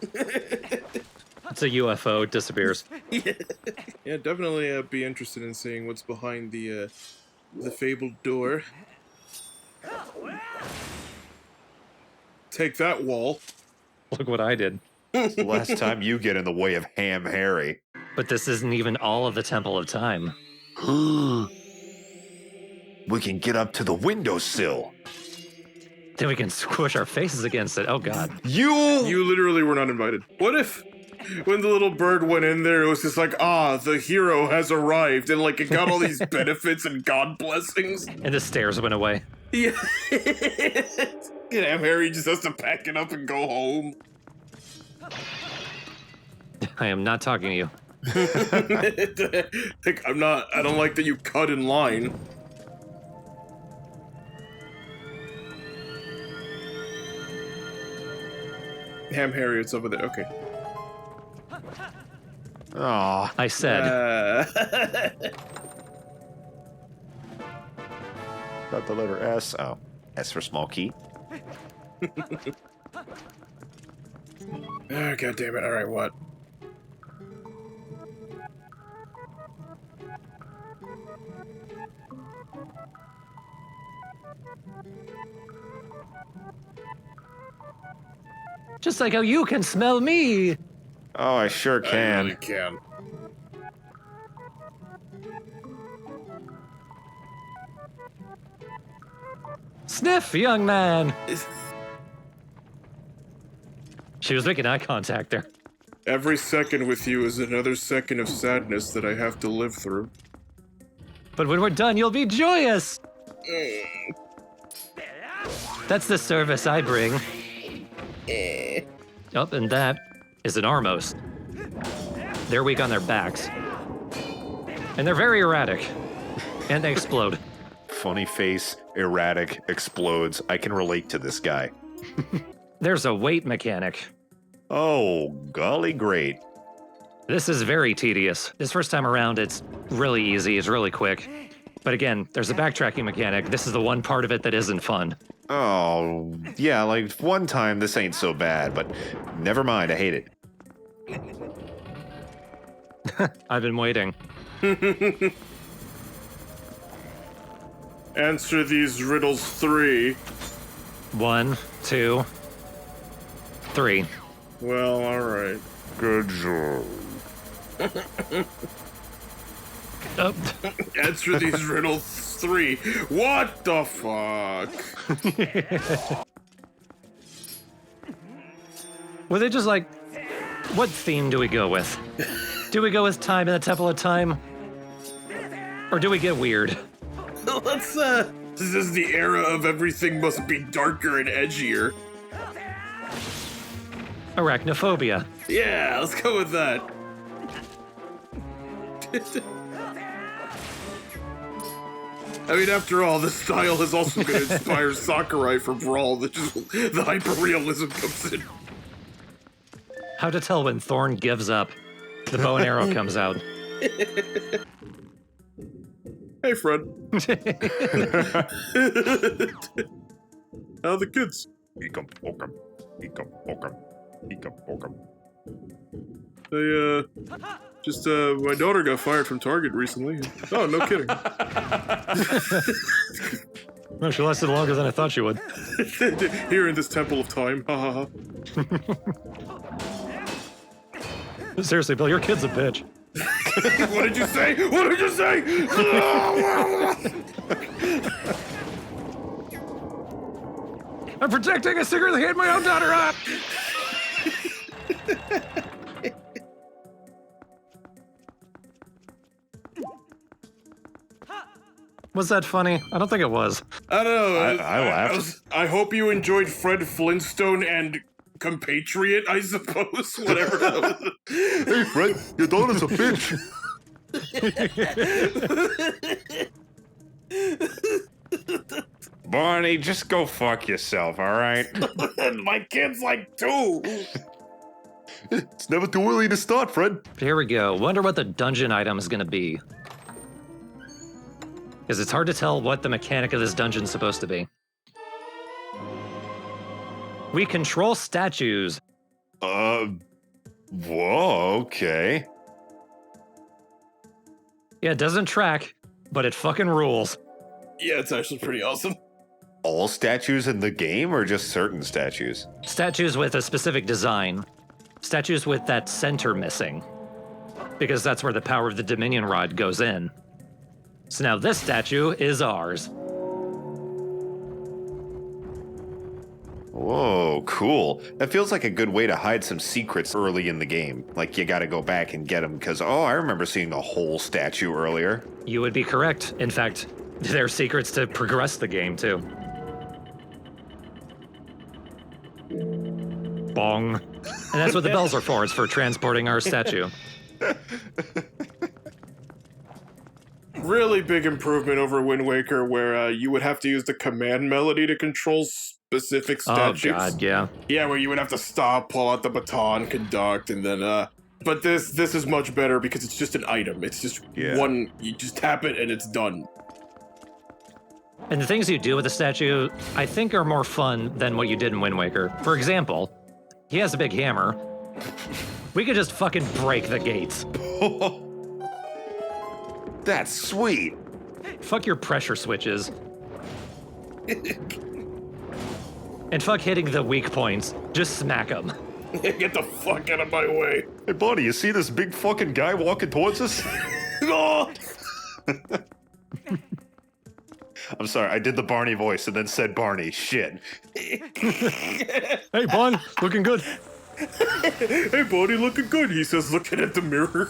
It's a UFO, it disappears. Yeah, definitely be interested in seeing what's behind the fabled door. Take that, wall. Look what I did. Last time you get in the way of Ham Harry. But this isn't even all of the Temple of Time. We can get up to the windowsill. Then we can squish our faces against it. Oh, God. You literally were not invited. What if, when the little bird went in there, it was just like, the hero has arrived, and like it got all these benefits and god blessings? And the stairs went away. Yeah. Yeah, Harry just has to pack it up and go home. I am not talking to you. Like, I don't like that you cut in line. Ham Harry, it's over there. Okay. Aw. I said. Not the letter S. Oh, S for small key. Oh, God damn it. All right, what? Just like how you can smell me. Oh, I sure I can. really can. Sniff, young man. She was making eye contact there. Every second with you is another second of sadness that I have to live through. But when we're done, you'll be joyous. That's the service I bring. Oh, and that is an Armos. They're weak on their backs. And they're very erratic. And they explode. Funny face, erratic, explodes. I can relate to this guy. There's a weight mechanic. Oh, golly great. This is very tedious. This first time around, it's really easy, it's really quick. But again, there's a backtracking mechanic. This is the one part of it that isn't fun. Oh, yeah, like one time this ain't so bad, but never mind, I hate it. I've been waiting. Answer these riddles 3. 1, 2, 3. Well, alright. Good job. Answer these riddles 3. What the fuck? Were they just like, what theme do we go with? Do we go with Time in the Temple of Time? Or do we get weird? Let's, this is the era of everything must be darker and edgier. Arachnophobia. Yeah, let's go with that. I mean, after all, this style is also going to inspire Sakurai for Brawl, the hyper-realism comes in. How to tell when Thorn gives up. The bow and arrow comes out. Hey, Fred. How are the kids? My daughter got fired from Target recently. Oh, no kidding. No, she lasted longer than I thought she would. Here in this temple of time, ha ha ha. Seriously, Bill, your kid's a bitch. What did you say? What did you say? I'm protecting a secret that hit my own daughter up! Was that funny? I don't think it was. I don't know. I laughed. I hope you enjoyed Fred Flintstone and compatriot, I suppose. Whatever that was. Hey, Fred, your daughter's a bitch. Barney, just go fuck yourself, alright? My kid's like 2. It's never too early to start, Fred. Here we go. Wonder what the dungeon item is gonna be. Because it's hard to tell what the mechanic of this dungeon's supposed to be. We control statues. Whoa, okay. Yeah, it doesn't track, but it fucking rules. Yeah, it's actually pretty awesome. All statues in the game or just certain statues? Statues with a specific design. Statues with that center missing. Because that's where the power of the Dominion Rod goes in. So now this statue is ours. Whoa, cool. That feels like a good way to hide some secrets early in the game. Like you gotta go back and get them because, oh, I remember seeing the whole statue earlier. You would be correct. In fact, there are secrets to progress the game, too. Bong. And that's what the bells are for. It's for transporting our statue. Really big improvement over Wind Waker, where you would have to use the command melody to control specific statues. Oh god, yeah. Yeah, where you would have to stop, pull out the baton, conduct, and then but this is much better because it's just an item. It's just one, you just tap it and it's done. And the things you do with the statue, I think, are more fun than what you did in Wind Waker. For example, he has a big hammer. We could just fucking break the gates. That's sweet. Fuck your pressure switches. And fuck hitting the weak points. Just smack them. Get the fuck out of my way. Hey, buddy, you see this big fucking guy walking towards us? Oh! I'm sorry, I did the Barney voice and then said Barney. Shit. Hey, Bon, looking good. Hey, buddy, looking good, he says, looking at the mirror.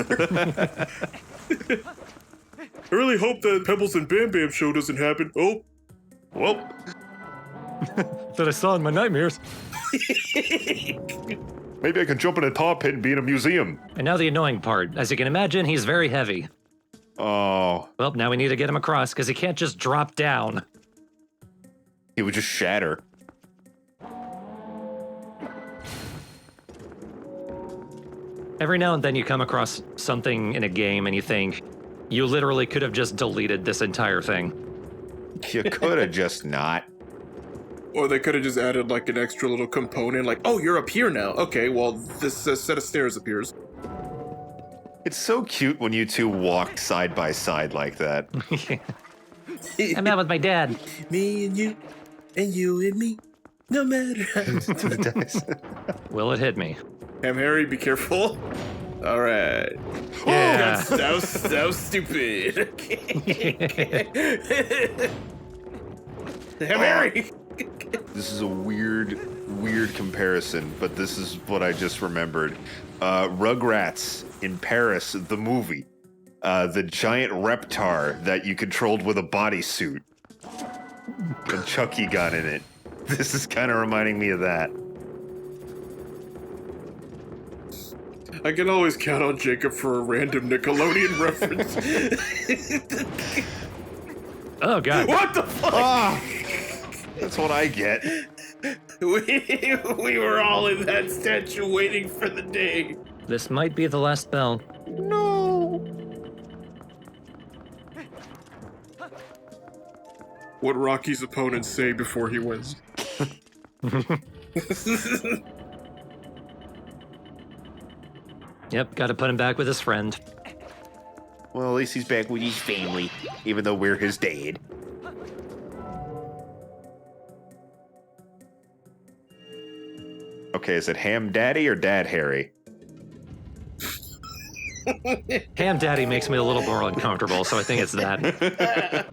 I really hope that Pebbles and Bam Bam show doesn't happen. Oh. Well. That I saw in my nightmares. Maybe I can jump in a tar pit and be in a museum. And now the annoying part. As you can imagine, he's very heavy. Oh. Well, now we need to get him across, because he can't just drop down. He would just shatter. Every now and then you come across something in a game and you think, you literally could have just deleted this entire thing. You could have just not. Or they could have just added like an extra little component, like, oh, you're up here now. Okay, well, this set of stairs appears. It's so cute when you two walk side by side like that. I'm out with my dad. Me and you and me, no matter how. To the dice. Will it hit me? Harry, be careful. All right. Yeah. Oh, that was stupid. Harry. This is a weird comparison, but this is what I just remembered. Rugrats in Paris, the movie. The giant reptar that you controlled with a bodysuit. A Chucky gun in it. This is kind of reminding me of that. I can always count on Jacob for a random Nickelodeon reference. Oh, God. What the fuck? Ah, that's what I get. We were all in that statue waiting for the day. This might be the last bell. No. What Rocky's opponents say before he wins. Yep, gotta put him back with his friend. Well, at least he's back with his family, even though we're his dad. Okay, is it Ham Daddy or Dad Harry? Ham Daddy makes me a little more uncomfortable, so I think it's that.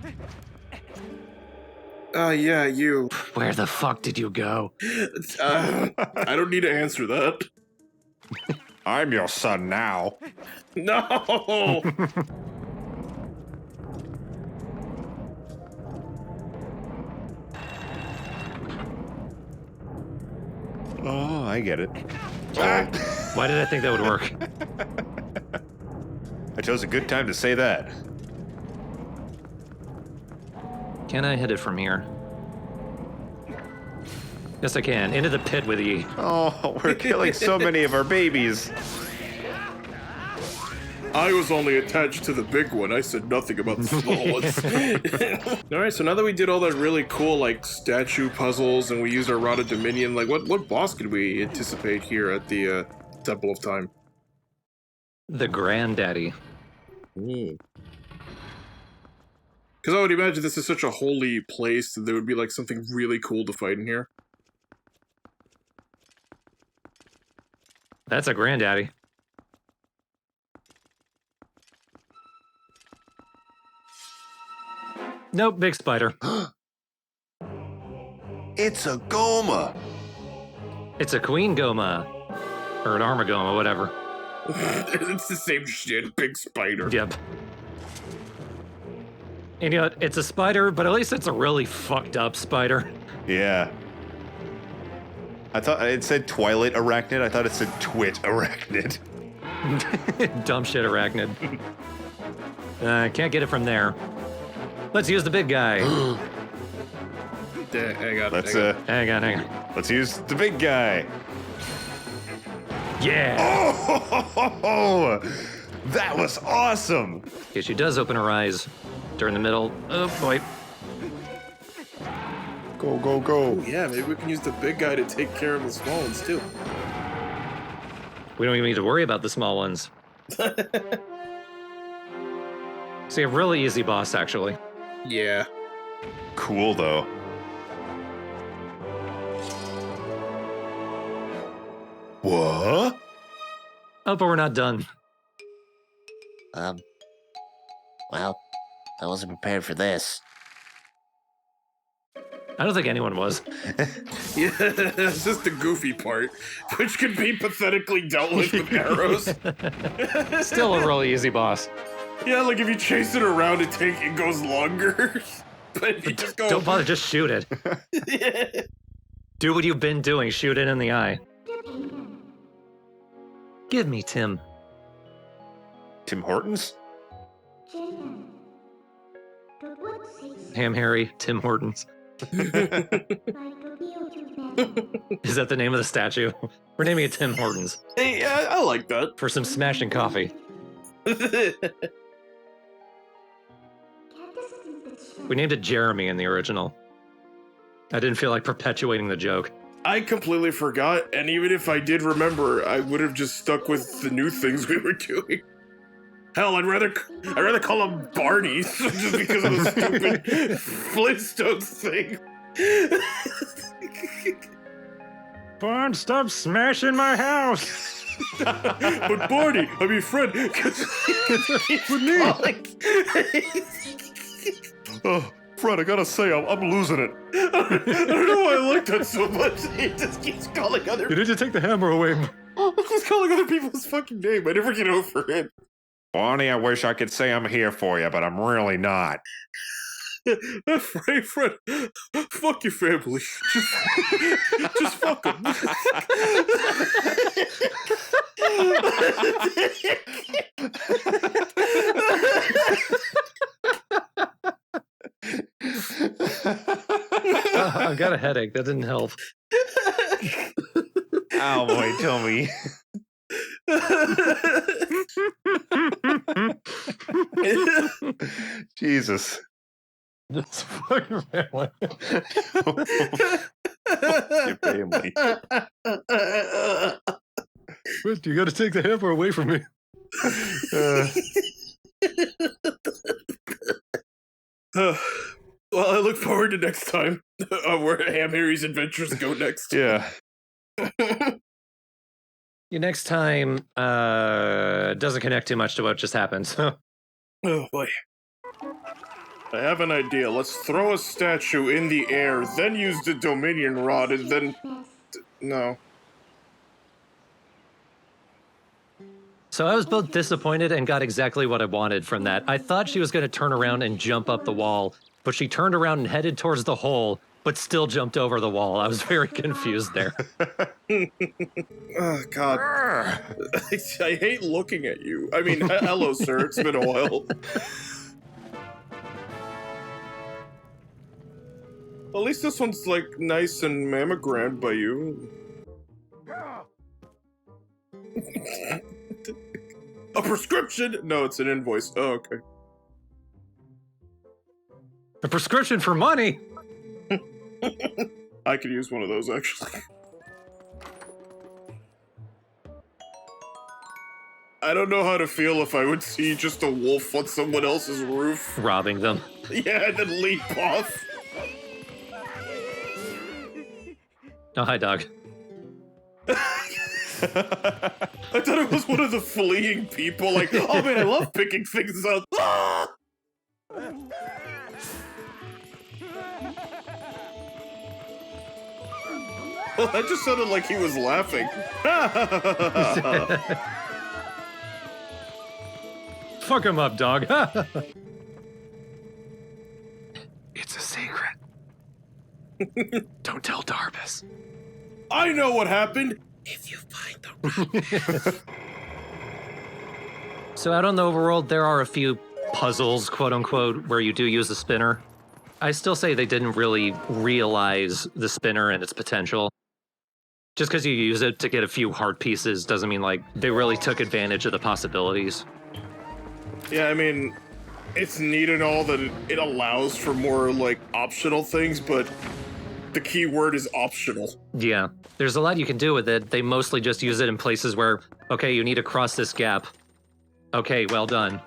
Yeah, you. Where the fuck did you go? I don't need to answer that. I'm your son now. No! Oh, I get it. Why did I think that would work? I chose a good time to say that. Can I hit it from here? Yes, I can. Into the pit with E. Oh, we're killing so many of our babies. I was only attached to the big one. I said nothing about the small ones. Alright, so now that we did all that really cool, like, statue puzzles and we used our Rod of Dominion, like, what boss could we anticipate here at the Temple of Time? The Granddaddy. Because I would imagine this is such a holy place that there would be, like, something really cool to fight in here. That's a Granddaddy. Nope, big spider. It's a Goma. It's a Queen Goma. Or an Armagoma, whatever. It's the same shit, big spider. Yep. And you know what? It's a spider, but at least it's a really fucked up spider. Yeah. I thought it said Twilight Arachnid. I thought it said Twit Arachnid. Dumb shit arachnid. Can't get it from there. Let's use the big guy. Hang on. Hang on. Let's use the big guy. Yeah. Oh, that was awesome. Okay, she does open her eyes during the middle. Oh boy. Go, go, go. Oh, yeah, maybe we can use the big guy to take care of the small ones, too. We don't even need to worry about the small ones. See, a really easy boss, actually. Yeah. Cool, though. What? Oh, but we're not done. Well, I wasn't prepared for this. I don't think anyone was. Yeah, it's just the goofy part, which can be pathetically dealt with arrows. Still a really easy boss. Yeah, like if you chase it around, it goes longer. But if you just go... Don't bother, just shoot it. Yeah. Do what you've been doing, shoot it in the eye. Give me Tim. Tim Hortons? Ham Harry, Tim Hortons. Is that the name of the statue? We're naming it Tim Hortons. Hey, I like that. For some smashing coffee. We named it Jeremy in the original. I didn't feel like perpetuating the joke. I completely forgot, and even if I did remember, I would have just stuck with the new things we were doing. Hell, I'd rather call them Barneys just because of the stupid Flintstones thing. Barn, stop smashing my house! But Barney, I mean Fred, With me. Oh, Fred, I gotta say, I'm losing it. I don't know why I like that so much. He just keeps calling other. You need to take the hammer away. He's calling other people's fucking name. I never get over it. Bonnie, I wish I could say I'm here for you, but I'm really not. Fred, fuck your family. Just fuck them. I got a headache. That didn't help. Ow, boy, tell me. Jesus. Just fuck your family. Your family. But you gotta take the hammer away from me. Well, I look forward to next time where Ham Harry's adventures go next. Yeah. Your next time doesn't connect too much to what just happened. So. Oh boy. I have an idea. Let's throw a statue in the air, then use the Dominion Rod, and then... No. So I was both disappointed and got exactly what I wanted from that. I thought she was going to turn around and jump up the wall, but she turned around and headed towards the hole, but still jumped over the wall. I was very confused there. Oh, God. I hate looking at you. I mean, hello, sir. It's been a while. At least this one's, like, nice and mammogrammed by you. A prescription? No, it's an invoice. Oh, okay. A prescription for money? I could use one of those, actually. I don't know how to feel if I would see just a wolf on someone else's roof. Robbing them. Yeah, and then leap off. Oh, hi, dog. I thought it was one of the fleeing people, like, oh man, I love picking things up. Ah! Well, that just sounded like he was laughing. Fuck him up, dog. It's a secret. Don't tell Darbus. I know what happened. If you find the So out on the overworld, there are a few puzzles, quote unquote, where you do use the spinner. I still say they didn't really realize the spinner and its potential. Just because you use it to get a few heart pieces doesn't mean like they really took advantage of the possibilities. Yeah, I mean, it's neat and all that it allows for more like optional things, but the key word is optional. Yeah, there's a lot you can do with it. They mostly just use it in places where, okay, you need to cross this gap. Okay, well done.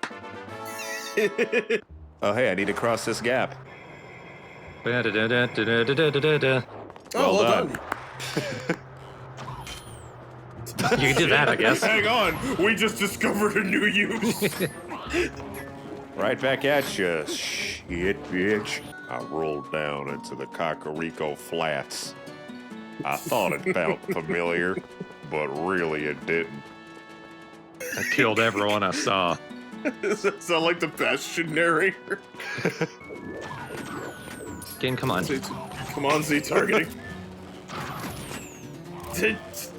Oh, hey, I need to cross this gap. Da-da-da-da-da-da-da-da-da. Oh, well done. You can do that, I guess. Hang on, we just discovered a new use. Right back at you, shit, bitch. I rolled down into the Cocorico Flats. I thought it felt familiar, but really it didn't. I killed everyone I saw. Does that sound like the Bastion narrator? Game, come on. Come on, Z targeting.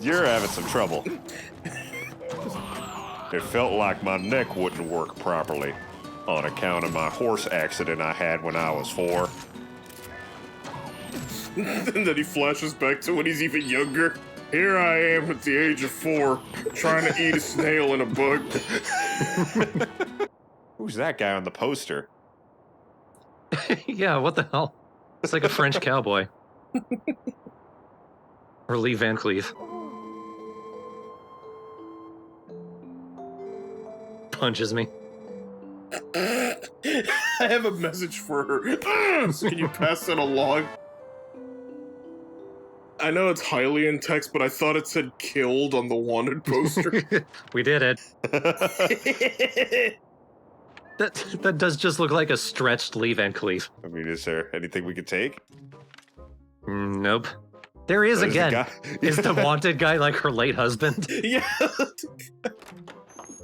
You're having some trouble. It felt like my neck wouldn't work properly on account of my horse accident I had when I was 4. And then he flashes back to when he's even younger. Here I am at the age of 4, trying to eat a snail and a bug. Who's that guy on the poster? Yeah, what the hell? It's like a French cowboy. Or Lee Van Cleef. Punches me. I have a message for her. So can you pass that along? I know it's highly in text, but I thought it said killed on the wanted poster. We did it. That does just look like a stretched Lee Van Cleef. I mean, is there anything we could take? Nope. There is There's again. Is the wanted guy like her late husband? Yeah.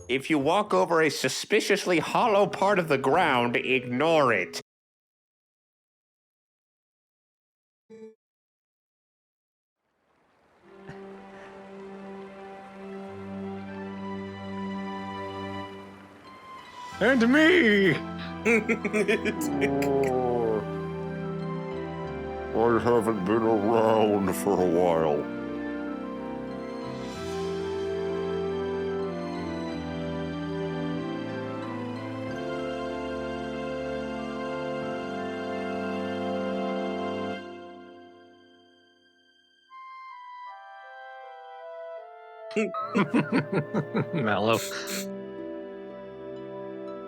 If you walk over a suspiciously hollow part of the ground, ignore it. And me! I haven't been around for a while. Mallow.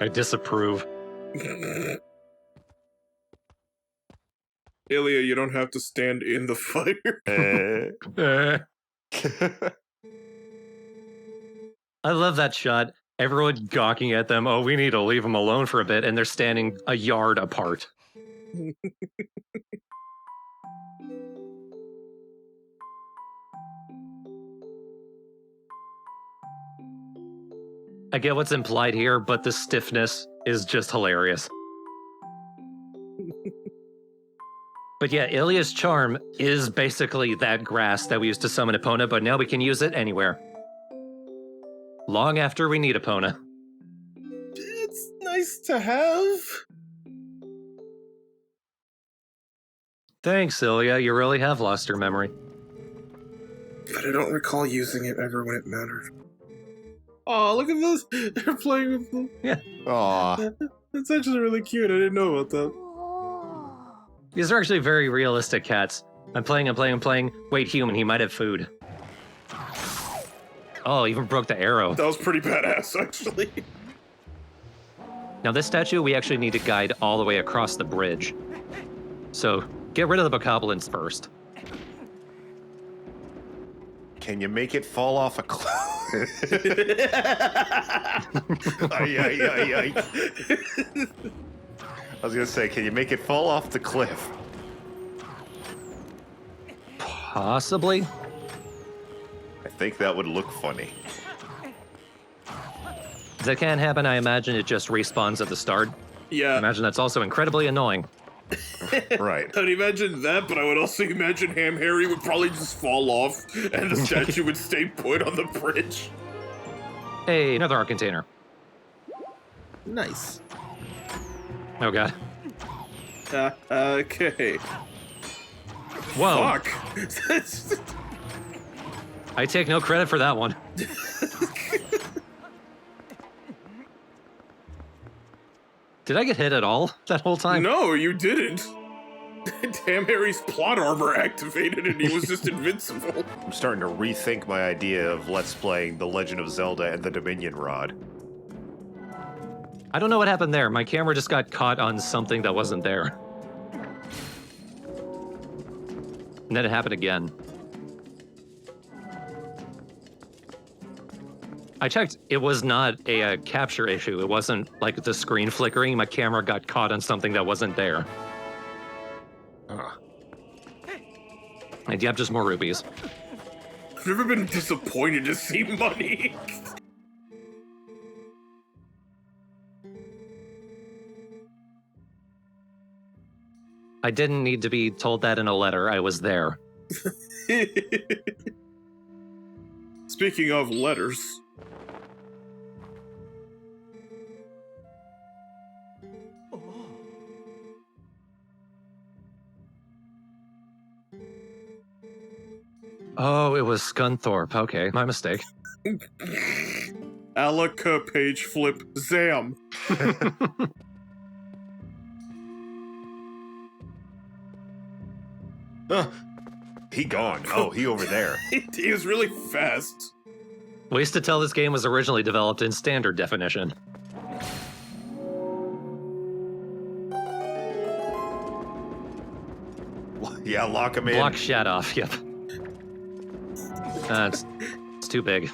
I disapprove. Ilya, you don't have to stand in the fire. I love that shot. Everyone gawking at them. Oh, we need to leave them alone for a bit. And they're standing a yard apart. I get what's implied here, but the stiffness is just hilarious. But yeah, Ilya's charm is basically that grass that we used to summon Epona, but now we can use it anywhere. Long after we need Epona. It's nice to have. Thanks, Ilya. You really have lost your memory. But I don't recall using it ever when it mattered. Oh, look at this! They're playing with them. Yeah. Aw. That's actually really cute. I didn't know about that. These are actually very realistic cats. I'm playing. Wait, human, he might have food. Oh, even broke the arrow. That was pretty badass, actually. Now this statue, we actually need to guide all the way across the bridge. So, get rid of the bokoblins first. Can you make it fall off a cliff? I was gonna say, can you make it fall off the cliff? Possibly. I think that would look funny. If that can't happen, I imagine it just respawns at the start. Yeah. I imagine that's also incredibly annoying. Right. I'd imagine that, but I would also imagine Ham Harry would probably just fall off, and the statue would stay put on the bridge. Hey, another art container. Nice. Oh god. Okay. Whoa. Fuck. I take no credit for that one. Did I get hit at all that whole time? No, you didn't. Damn, Harry's plot armor activated and he was just invincible. I'm starting to rethink my idea of Let's Playing The Legend of Zelda and the Dominion Rod. I don't know what happened there. My camera just got caught on something that wasn't there. And then it happened again. I checked, it was not a capture issue. It wasn't like the screen flickering. My camera got caught on something that wasn't there. And yep, just more rupees. I've never been disappointed to see money. I didn't need to be told that in a letter. I was there. Speaking of letters. Oh, it was Scunthorpe. Okay, my mistake. Alaka page flip zam. He gone. Oh, he over there. He was really fast. Ways to tell this game was originally developed in standard definition. Yeah, lock him in. Block Shadoff, yep. It's too big.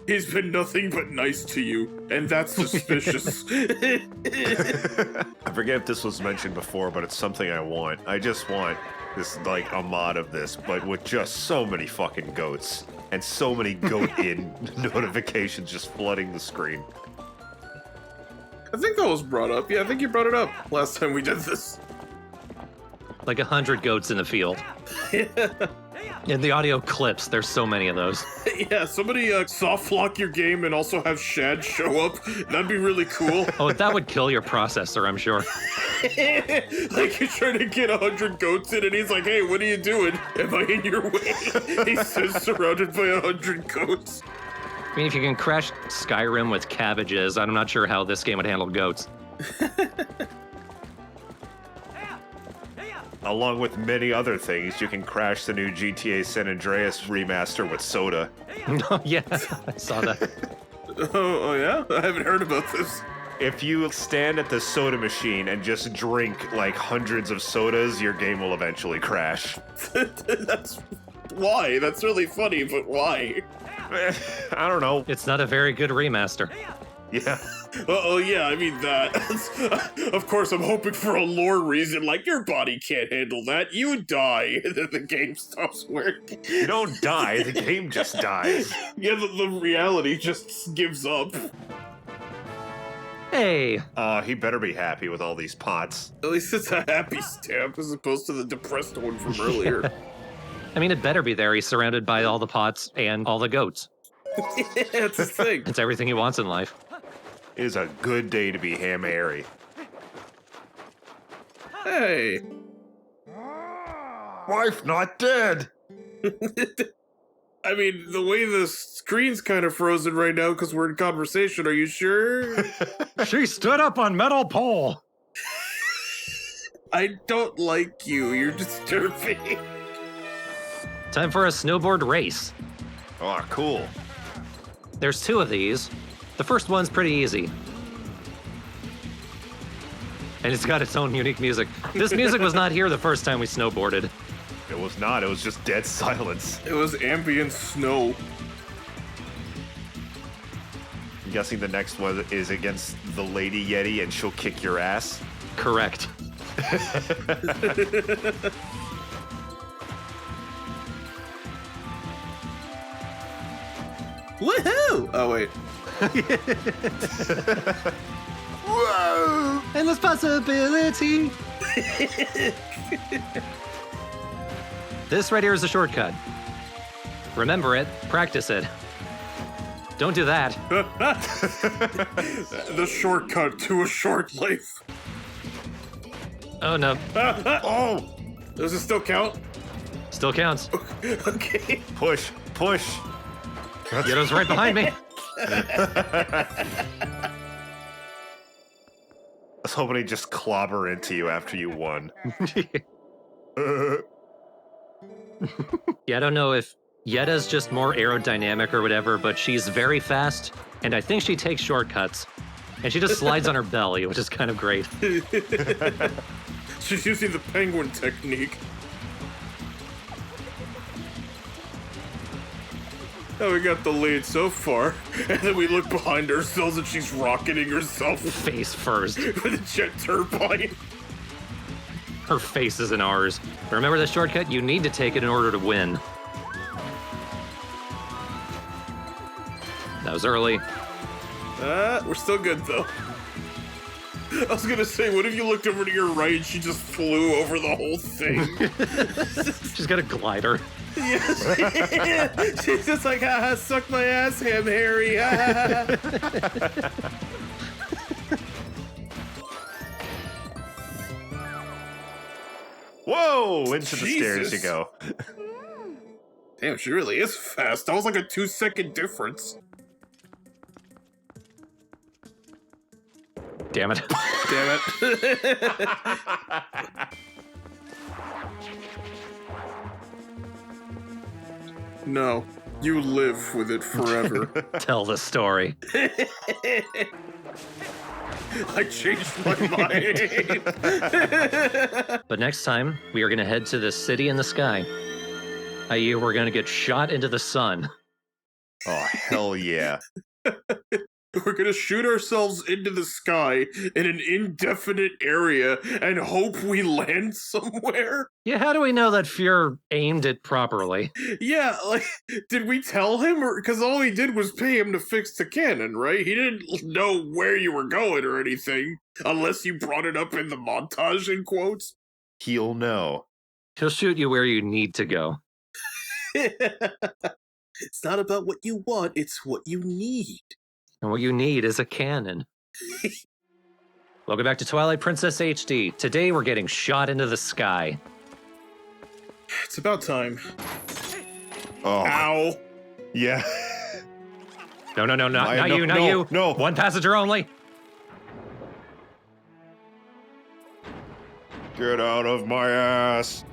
He's been nothing but nice to you, and that's suspicious. I forget if this was mentioned before, but it's something I want. I just want this, like, a mod of this, but with just so many fucking goats. And so many goat-in notifications just flooding the screen. I think that was brought up. Yeah, I think you brought it up last time we did this. Like 100 goats in the field. In the audio clips, there's so many of those. Yeah, somebody soft lock your game and also have Shad show up. That'd be really cool. Oh, that would kill your processor, I'm sure. Like you're trying to get 100 goats in and he's like, hey, what are you doing? Am I in your way? He says surrounded by 100 goats. I mean, if you can crash Skyrim with cabbages, I'm not sure how this game would handle goats. Along with many other things, you can crash the new GTA San Andreas remaster with soda. Oh, yeah, I saw that. Oh, yeah? I haven't heard about this. If you stand at the soda machine and just drink, like, hundreds of sodas, your game will eventually crash. That's... Why? That's really funny, but why? I don't know. It's not a very good remaster. Yeah. Oh, yeah, I mean that. Of course, I'm hoping for a lore reason, like, your body can't handle that, you die, and then the game stops working. You don't die, the game just dies. Yeah, the reality just gives up. Hey! He better be happy with all these pots. At least it's a happy stamp, as opposed to the depressed one from earlier. I mean, it better be there. He's surrounded by all the pots and all the goats. That's the thing. It's everything he wants in life. It is a good day to be Ham Harry. Hey. Wife not dead. I mean, the way the screen's kind of frozen right now because we're in conversation, are you sure? She stood up on metal pole. I don't like you. You're disturbing. Time for a snowboard race. Oh, cool. There's 2 of these. The first one's pretty easy. And it's got its own unique music. This music was not here the first time we snowboarded. It was not. It was just dead silence. It was ambient snow. I'm guessing the next one is against the Lady Yeti and she'll kick your ass. Correct. Woohoo! Oh, wait. Whoa! Endless possibility. This right here is a shortcut. Remember it, practice it. Don't do that. The shortcut to a short life. Oh no. Oh! Does it still count? Still counts. Okay. Push, push. Yeto's right behind me. I was hoping he'd just clobber into you after you won. Yeah, I don't know if Yetta's just more aerodynamic or whatever, but she's very fast, and I think she takes shortcuts. And she just slides on her belly, which is kind of great. She's using the penguin technique. Oh, we got the lead so far, and then we look behind ourselves and she's rocketing herself face first with a jet turbine. Her face is in ours. Remember the shortcut? You need to take it in order to win. That was early. We're still good though. I was gonna say, what if you looked over to your right and she just flew over the whole thing? She's got a glider. Yes. She's just like, haha, suck my ass, Ham Harry. Whoa! Into the Jesus. stairs you go. Damn, she really is fast. That was like a 2-second difference. Damn it. Damn it. No, you live with it forever. Tell the story. I changed my mind. But next time, we are going to head to the city in the sky. I.e., we're going to get shot into the sun. Oh, hell yeah. We're gonna shoot ourselves into the sky in an indefinite area and hope we land somewhere. Yeah, how do we know that Fuhr aimed it properly? Yeah, like, did we tell him? Or because all he did was pay him to fix the cannon, right? He didn't know where you were going or anything, unless you brought it up in the montage, in quotes. He'll know. He'll shoot you where you need to go. It's not about what you want, it's what you need. And what you need is a cannon. Welcome back to Twilight Princess HD. Today we're getting shot into the sky. It's about time. Oh. Ow. Yeah. No, not you. No. One passenger only. Get out of my ass.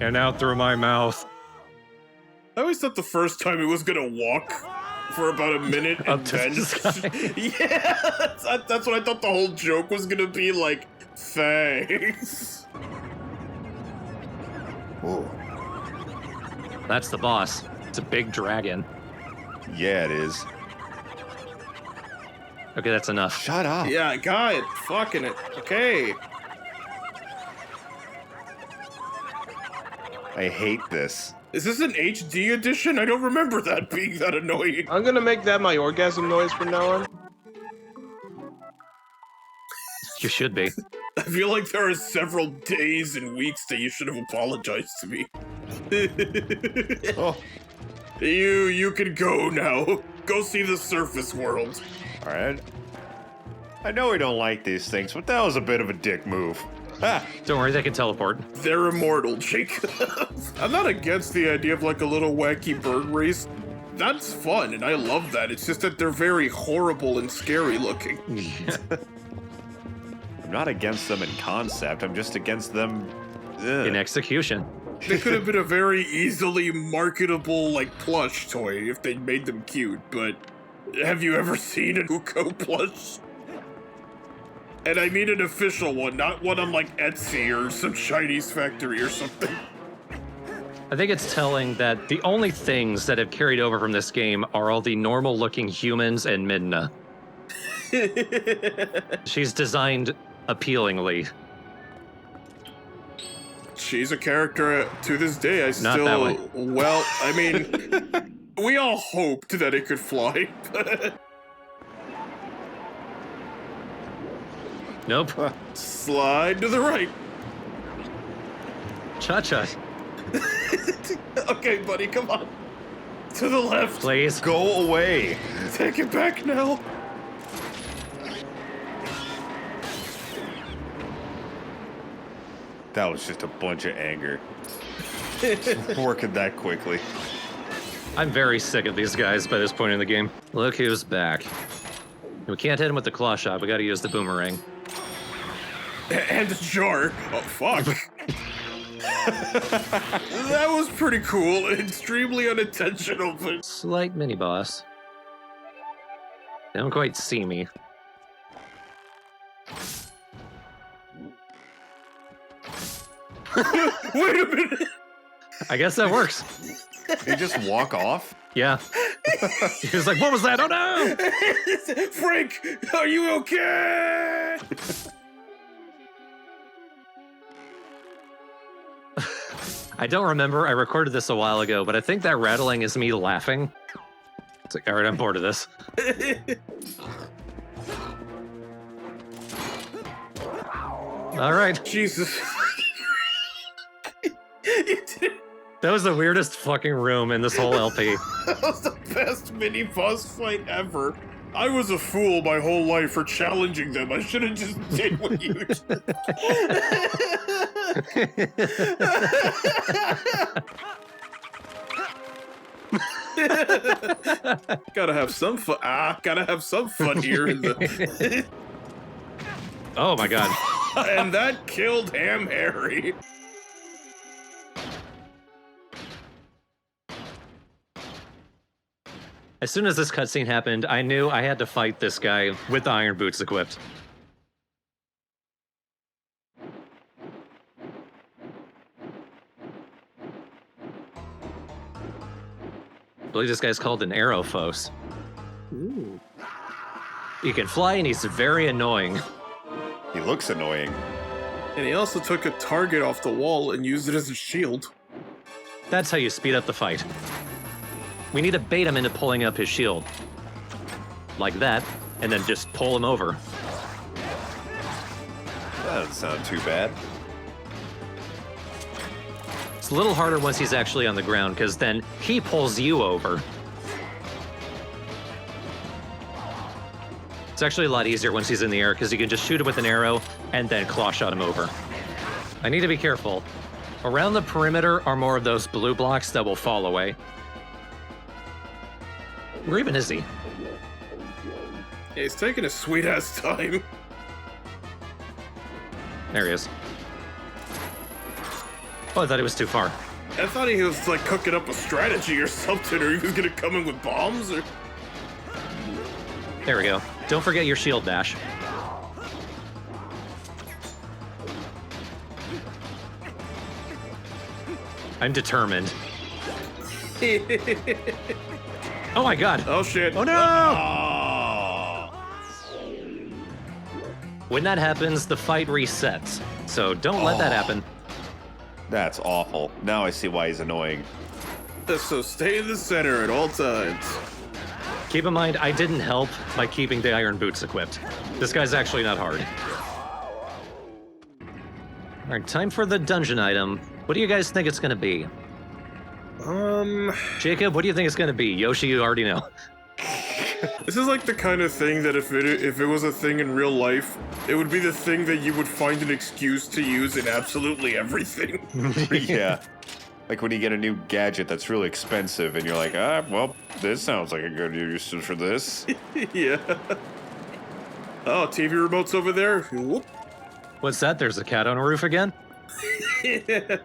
And out through my mouth. I always thought the first time it was gonna walk for about a minute and then yeah, that's what I thought the whole joke was gonna be, like, thanks. Whoa. That's the boss. It's a big dragon. Yeah, it is. Okay, that's enough. Shut up. Yeah, I got it. Fucking it. Okay. I hate this. Is this an HD edition? I don't remember that being that annoying. I'm gonna make that my orgasm noise from now on. You should be. I feel like there are several days and weeks that you should have apologized to me. Oh. You can go now. Go see the surface world. Alright. I know we don't like these things, but that was a bit of a dick move. Ah. Don't worry, they can teleport. They're immortal, Jake. I'm not against the idea of like a little wacky bird race. That's fun, and I love that. It's just that they're very horrible and scary looking. I'm not against them in concept, I'm just against them... in execution. They could have been a very easily marketable, like, plush toy if they made them cute, but have you ever seen an Uko plush? And I mean an official one, not one on, like, Etsy or some Chinese factory or something. I think it's telling that the only things that have carried over from this game are all the normal-looking humans and Midna. She's designed appealingly. She's a character to this day. I Not still, that way. well, I mean, we all hoped that it could fly. Nope. Slide to the right. Cha-cha. Okay, buddy, come on. To the left. Please. Go away. Take it back now. That was just a bunch of anger. Working that quickly. I'm very sick of these guys by this point in the game. Look who's back. We can't hit him with the claw shot, we gotta use the boomerang. And a jar. Oh, fuck. That was pretty cool. Extremely unintentional, but... Slight mini-boss. They don't quite see me. Wait a minute! I guess that works. You just walk off? Yeah. He was like, what was that? Oh no! Frank, are you okay? I don't remember. I recorded this a while ago, but I think that rattling is me laughing. It's like, all right, I'm bored of this. All right. Jesus. That was the weirdest fucking room in this whole LP. That was the best mini boss fight ever. I was a fool my whole life for challenging them. I should have just did what you did. Gotta have some fun. Gotta have some fun here. In the... Oh my god. And that killed Ham Harry. As soon as this cutscene happened, I knew I had to fight this guy with the iron boots equipped. I believe this guy's called an Aerophos. Ooh. He can fly and he's very annoying. He looks annoying. And he also took a target off the wall and used it as a shield. That's how you speed up the fight. We need to bait him into pulling up his shield. Like that, and then just pull him over. That doesn't sound too bad. It's a little harder once he's actually on the ground, because then he pulls you over. It's actually a lot easier once he's in the air, because you can just shoot him with an arrow, and then claw shot him over. I need to be careful. Around the perimeter are more of those blue blocks that will fall away. Where even is he? Yeah, he's taking a sweet-ass time. There he is. Oh, I thought he was too far. I thought he was, like, cooking up a strategy or something, or he was gonna come in with bombs, or... There we go. Don't forget your shield dash. I'm determined. Oh my god! Oh shit! Oh no! When that happens, the fight resets. So don't let that happen. That's awful. Now I see why he's annoying. So stay in the center at all times. Keep in mind, I didn't help by keeping the iron boots equipped. This guy's actually not hard. Alright, time for the dungeon item. What do you guys think it's gonna be? Jacob, what do you think it's gonna be? Yoshi, you already know. This is like the kind of thing that if it was a thing in real life, it would be the thing that you would find an excuse to use in absolutely everything. Yeah. Like when you get a new gadget that's really expensive and you're like, well, this sounds like a good use for this. Yeah. Oh, TV remote's over there. Whoop. What's that? There's a cat on a roof again? Yeah.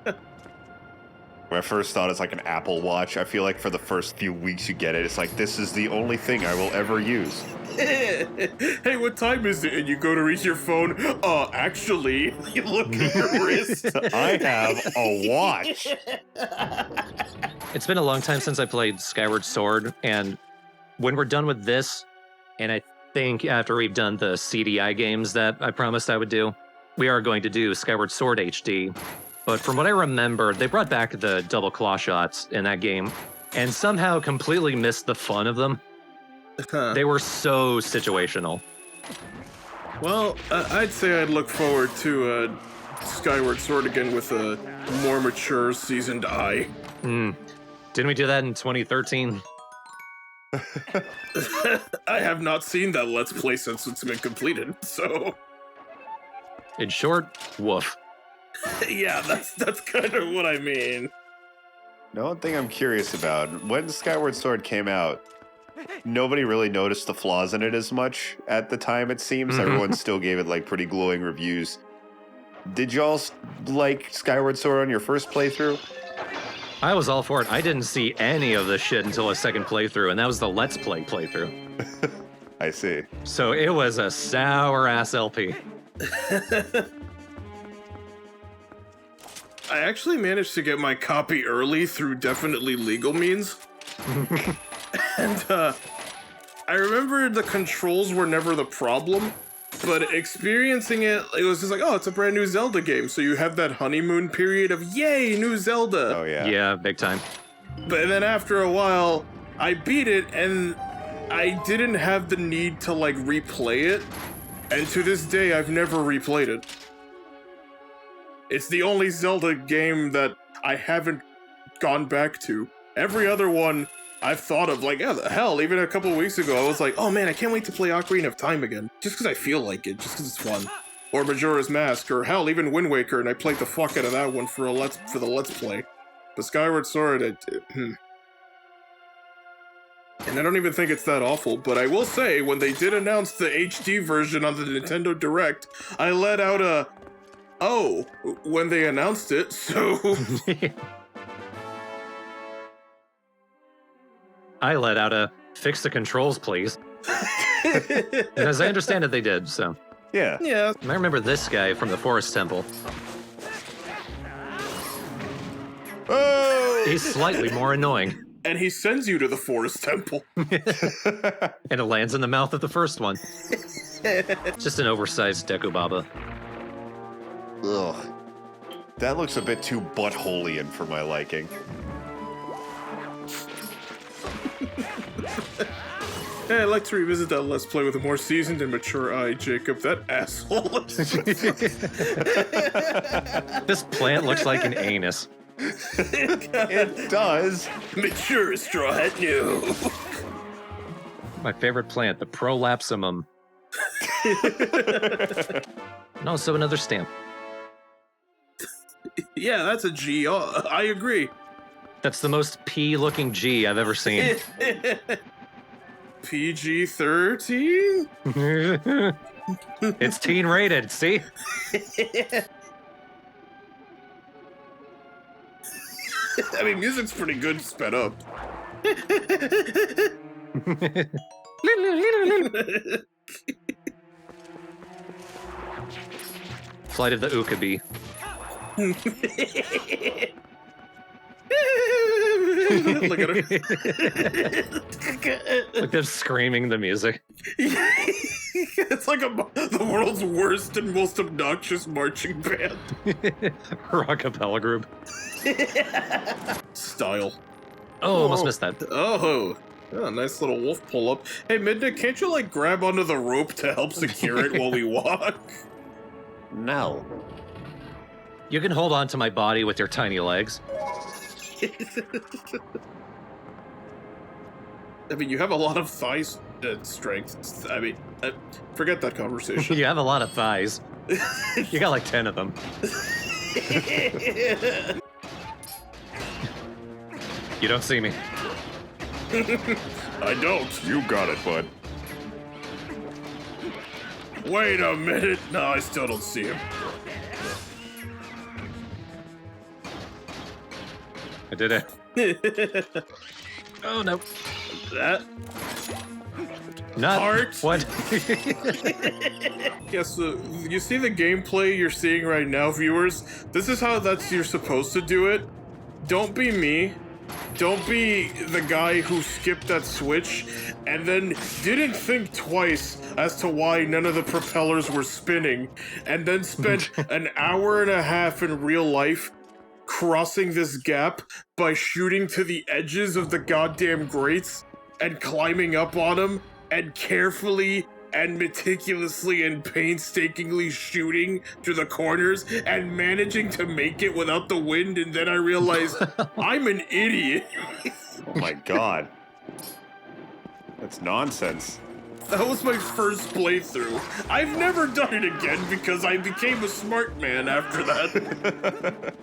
When I first thought it's like an Apple Watch, I feel like for the first few weeks you get it, it's like, this is the only thing I will ever use. Hey, what time is it? And you go to reach your phone. Actually, you look at your wrist. I have a watch. It's been a long time since I played Skyward Sword, and when we're done with this, and I think after we've done the CDI games that I promised I would do, we are going to do Skyward Sword HD. But from what I remember, they brought back the double claw shots in that game, and somehow completely missed the fun of them. They were so situational. Well, I'd say I'd look forward to Skyward Sword again with a more mature, seasoned eye. Didn't we do that in 2013? I have not seen that Let's Play since it's been completed, so... In short, woof. Yeah, that's kind of what I mean. The one thing I'm curious about, when Skyward Sword came out, nobody really noticed the flaws in it as much at the time, it seems. Everyone still gave it like pretty glowing reviews. Did y'all like Skyward Sword on your first playthrough? I was all for it. I didn't see any of this shit until a second playthrough, and that was the Let's Play playthrough. I see. So it was a sour-ass LP. I actually managed to get my copy early through definitely legal means. And I remember the controls were never the problem, but experiencing it, it was just like, oh, it's a brand new Zelda game. So you have that honeymoon period of, yay, new Zelda. Oh, yeah. Yeah, big time. But then after a while, I beat it, and I didn't have the need to, like, replay it. And to this day, I've never replayed it. It's the only Zelda game that I haven't gone back to. Every other one I've thought of, like, yeah, hell, even a couple weeks ago, I was like, oh man, I can't wait to play Ocarina of Time again. Just because I feel like it, just because it's fun. Or Majora's Mask, or hell, even Wind Waker, and I played the fuck out of that one for the Let's Play. But Skyward Sword, and I don't even think it's that awful, but I will say, when they did announce the HD version on the Nintendo Direct, I let out a, oh, when they announced it, so... I let out a, fix the controls, please. As I understand it, they did, so... Yeah. Yeah. I remember this guy from the Forest Temple. Oh! He's slightly more annoying. And he sends you to the Forest Temple. And it lands in the mouth of the first one. Just an oversized Deku Baba. Ugh. That looks a bit too buttholeian for my liking. Hey, I'd like to revisit that Let's Play with a more seasoned and mature eye, Jacob. That asshole. This plant looks like an anus. It does. Mature TheStrawhatNO. My favorite plant, the Prolapsumum. And also another stamp. Yeah, that's a G. I agree. That's the most P-looking G I've ever seen. PG-13? It's teen rated, see? I mean, music's pretty good sped up. Flight of the Ookaby. Look at her. Like they're screaming the music. It's like the world's worst and most obnoxious marching band. Rockapella group. Style. Oh, almost missed that. Oh, nice little wolf pull up. Hey, Midna, can't you like grab onto the rope to help secure it while we walk? No. You can hold on to my body with your tiny legs. I mean, you have a lot of thigh strength. I mean, forget that conversation. You have a lot of thighs. You got like 10 of them. You don't see me. I don't. You got it, bud. Wait a minute. No, I still don't see him. I did it. Oh, no. That? Not Heart? What? Yes, you see the gameplay you're seeing right now, viewers? This is how you're supposed to do it. Don't be me. Don't be the guy who skipped that switch and then didn't think twice as to why none of the propellers were spinning, and then spent an hour and a half in real life crossing this gap by shooting to the edges of the goddamn grates and climbing up on them and carefully and meticulously and painstakingly shooting to the corners and managing to make it without the wind, and then I realized I'm an idiot. Oh my god. That's nonsense. That was my first playthrough. I've never done it again because I became a smart man after that.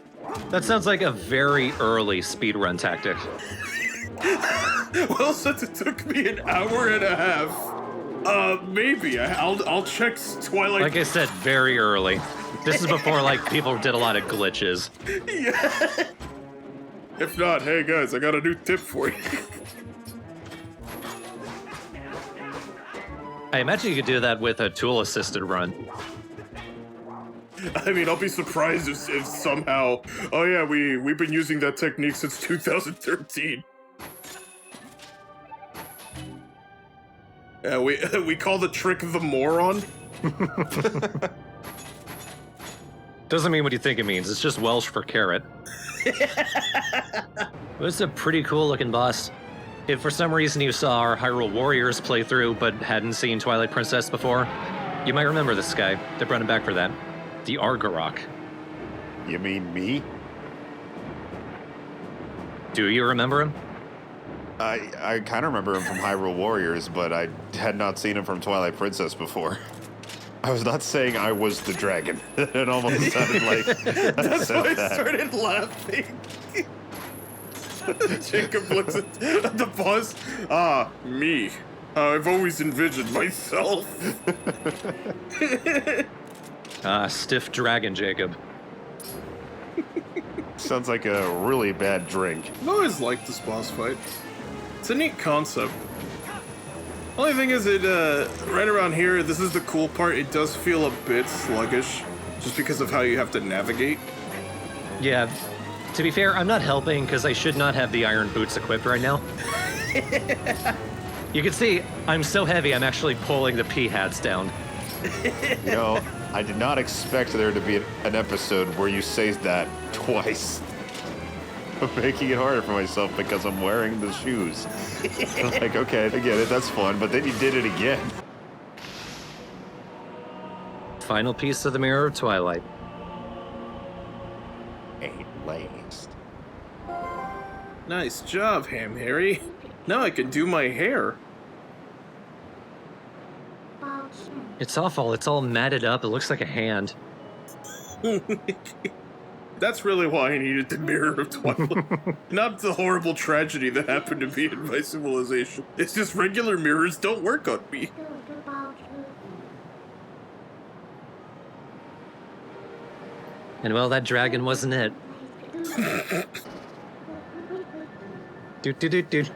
That sounds like a very early speedrun tactic. Well, since it took me an hour and a half, Maybe. I'll check Twilight. Like I said, very early. This is before like people did a lot of glitches. Yeah. If not, hey guys, I got a new tip for you. I imagine you could do that with a tool-assisted run. I mean, I'll be surprised if somehow. Oh yeah, we've been using that technique since 2013. Yeah, we call the trick the moron. Doesn't mean what you think it means. It's just Welsh for carrot. It's a pretty cool looking boss. If for some reason you saw our Hyrule Warriors playthrough but hadn't seen Twilight Princess before, you might remember this guy. They brought him back for that. The Argarok. You mean me? Do you remember him? I kind of remember him from Hyrule Warriors, but I had not seen him from Twilight Princess before. I was not saying I was the dragon. It almost sounded like That's why I started laughing. Jacob looks at the boss. Ah, me. I've always envisioned myself. Stiff dragon, Jacob. Sounds like a really bad drink. I've always liked this boss fight. It's a neat concept. Only thing is, right around here, this is the cool part, it does feel a bit sluggish, just because of how you have to navigate. Yeah, to be fair, I'm not helping because I should not have the iron boots equipped right now. You can see, I'm so heavy, I'm actually pulling the pea hats down. You know, I did not expect there to be an episode where you say that twice. I'm making it harder for myself because I'm wearing the shoes. Like, okay, I get it, that's fun, but then you did it again. Final piece of the Mirror of Twilight. Ain't laced. Nice job, Ham Harry. Now I can do my hair. It's awful, it's all matted up, it looks like a hand. That's really why I needed the Mirror of Twilight. Not the horrible tragedy that happened to me in my civilization. It's just regular mirrors don't work on me. And well, that dragon wasn't it. Doot doot doot doot.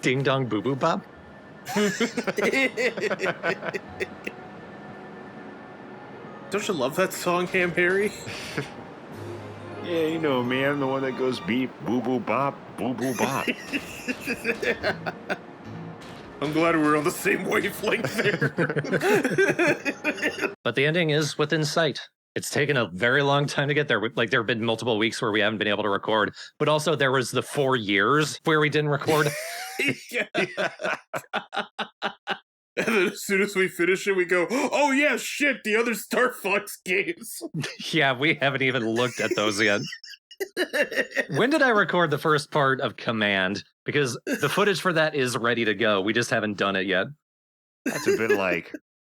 Ding dong boo boo bop. Don't you love that song, Ham Harry? Yeah, you know me, I'm the one that goes beep, boo boo bop, boo boo bop. I'm glad we're on the same wavelength there. But the ending is within sight. It's taken a very long time to get there. Like, there have been multiple weeks where we haven't been able to record, but also there was the 4 years where we didn't record. Yeah. And then as soon as we finish it, we go, oh yeah, shit, the other Star Fox games. Yeah, we haven't even looked at those yet. When did I record the first part of Command? Because the footage for that is ready to go. We just haven't done it yet. That's been like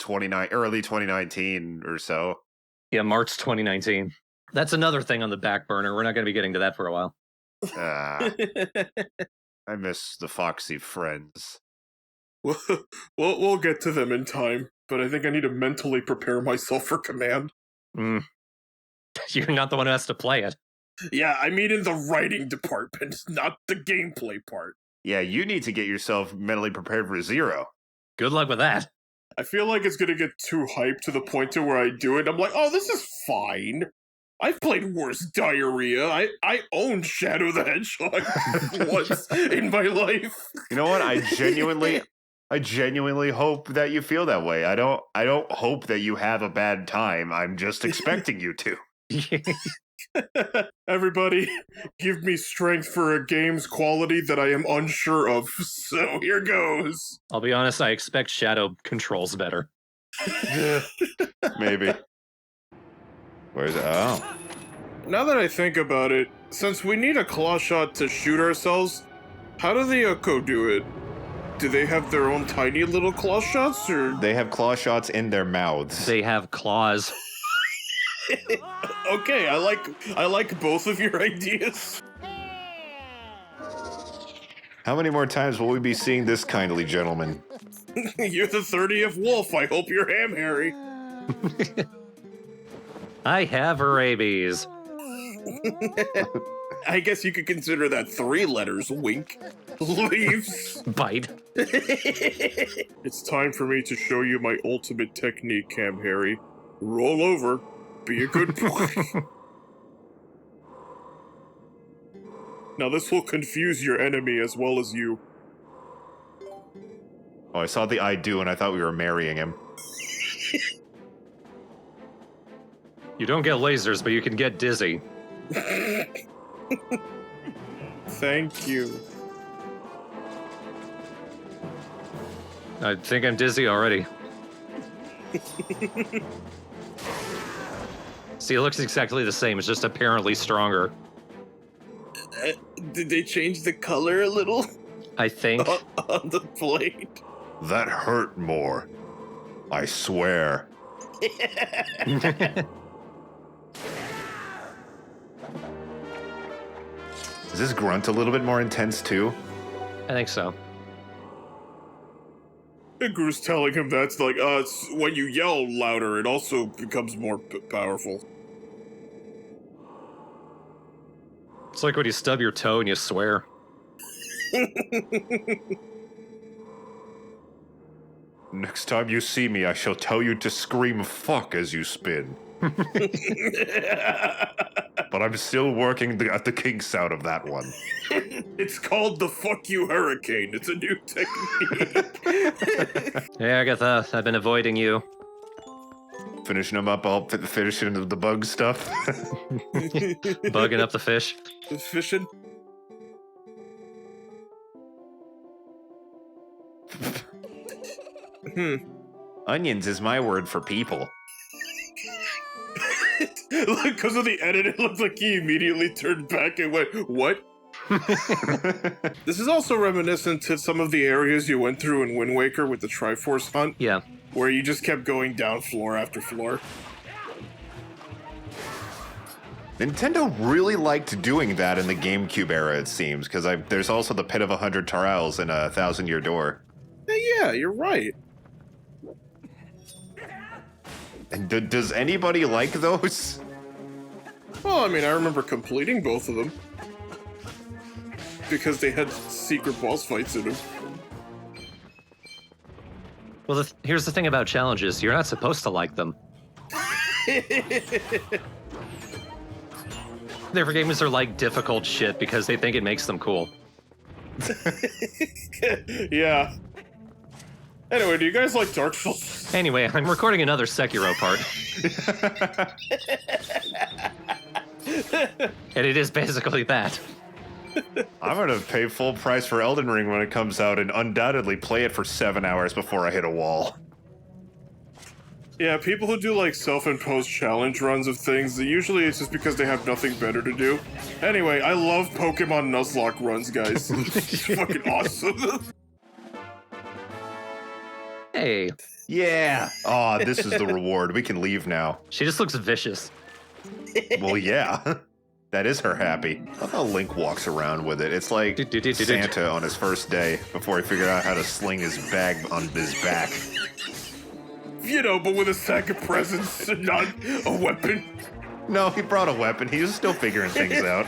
early 2019 or so. Yeah, March 2019. That's another thing on the back burner. We're not going to be getting to that for a while. I miss the Foxy friends. We'll get to them in time, but I think I need to mentally prepare myself for Command. You're not the one who has to play it. Yeah, I mean in the writing department, not the gameplay part. Yeah, you need to get yourself mentally prepared for Zero. Good luck with that. I feel like it's gonna get too hyped to the point to where I do it. I'm like, oh, this is fine. I've played worse diarrhea. I owned Shadow the Hedgehog once in my life. You know what? I genuinely hope that you feel that way. I don't hope that you have a bad time. I'm just expecting you to. Everybody, give me strength for a game's quality that I am unsure of. So here goes. I'll be honest, I expect Shadow controls better. Maybe. Where's it? Oh. Now that I think about it, since we need a claw shot to shoot ourselves, how do the Oko do it? Do they have their own tiny little claw shots, or...? They have claw shots in their mouths. They have claws. Okay, I like both of your ideas. How many more times will we be seeing this kindly gentleman? You're the 30th wolf. I hope you're ham, Harry. I have rabies. I guess you could consider that 3 letters. Wink. Leaves. Bite. It's time for me to show you my ultimate technique, Ham Harry. Roll over. Be a good boy. Now this will confuse your enemy as well as you. Oh, I saw the I do and I thought we were marrying him. You don't get lasers, but you can get dizzy. Thank you. I think I'm dizzy already. See, it looks exactly the same. It's just apparently stronger. Did they change the color a little? I think. On the blade. That hurt more. I swear. Is this grunt a little bit more intense too? I think so. And Gru's telling him that's like, it's when you yell louder, it also becomes more powerful. It's like when you stub your toe and you swear. Next time you see me, I shall tell you to scream fuck as you spin. But I'm still working at the kinks out of that one. It's called the fuck you hurricane. It's a new technique. Hey, Agatha, I've been avoiding you. Finishing them up, I'll finish into the bug stuff. Bugging up the fish. Fishing? Onions is my word for people. Because of the edit, it looked like he immediately turned back and went, what? This is also reminiscent to some of the areas you went through in Wind Waker with the Triforce hunt. Yeah. Where you just kept going down floor after floor. Nintendo really liked doing that in the GameCube era, it seems, because there's also the Pit of 100 Trials and a 1,000-Year Door. Yeah, you're right. And does anybody like those? Well, I mean, I remember completing both of them. Because they had secret boss fights in them. Well, here's the thing about challenges. You're not supposed to like them. Their games are like difficult shit because they think it makes them cool. Yeah. Anyway, do you guys like Dark Souls? Anyway, I'm recording another Sekiro part. And it is basically that. I'm gonna pay full price for Elden Ring when it comes out and undoubtedly play it for 7 hours before I hit a wall. Yeah, people who do like self-imposed challenge runs of things, usually it's just because they have nothing better to do. Anyway, I love Pokemon Nuzlocke runs, guys. It's fucking awesome. Hey. Yeah. Aw, this is the reward. We can leave now. She just looks vicious. Well, yeah. That is her happy. I love how Link walks around with it. It's like Santa on his first day before he figured out how to sling his bag on his back. You know, but with a sack of presents and not a weapon. No, he brought a weapon. He was still figuring things out.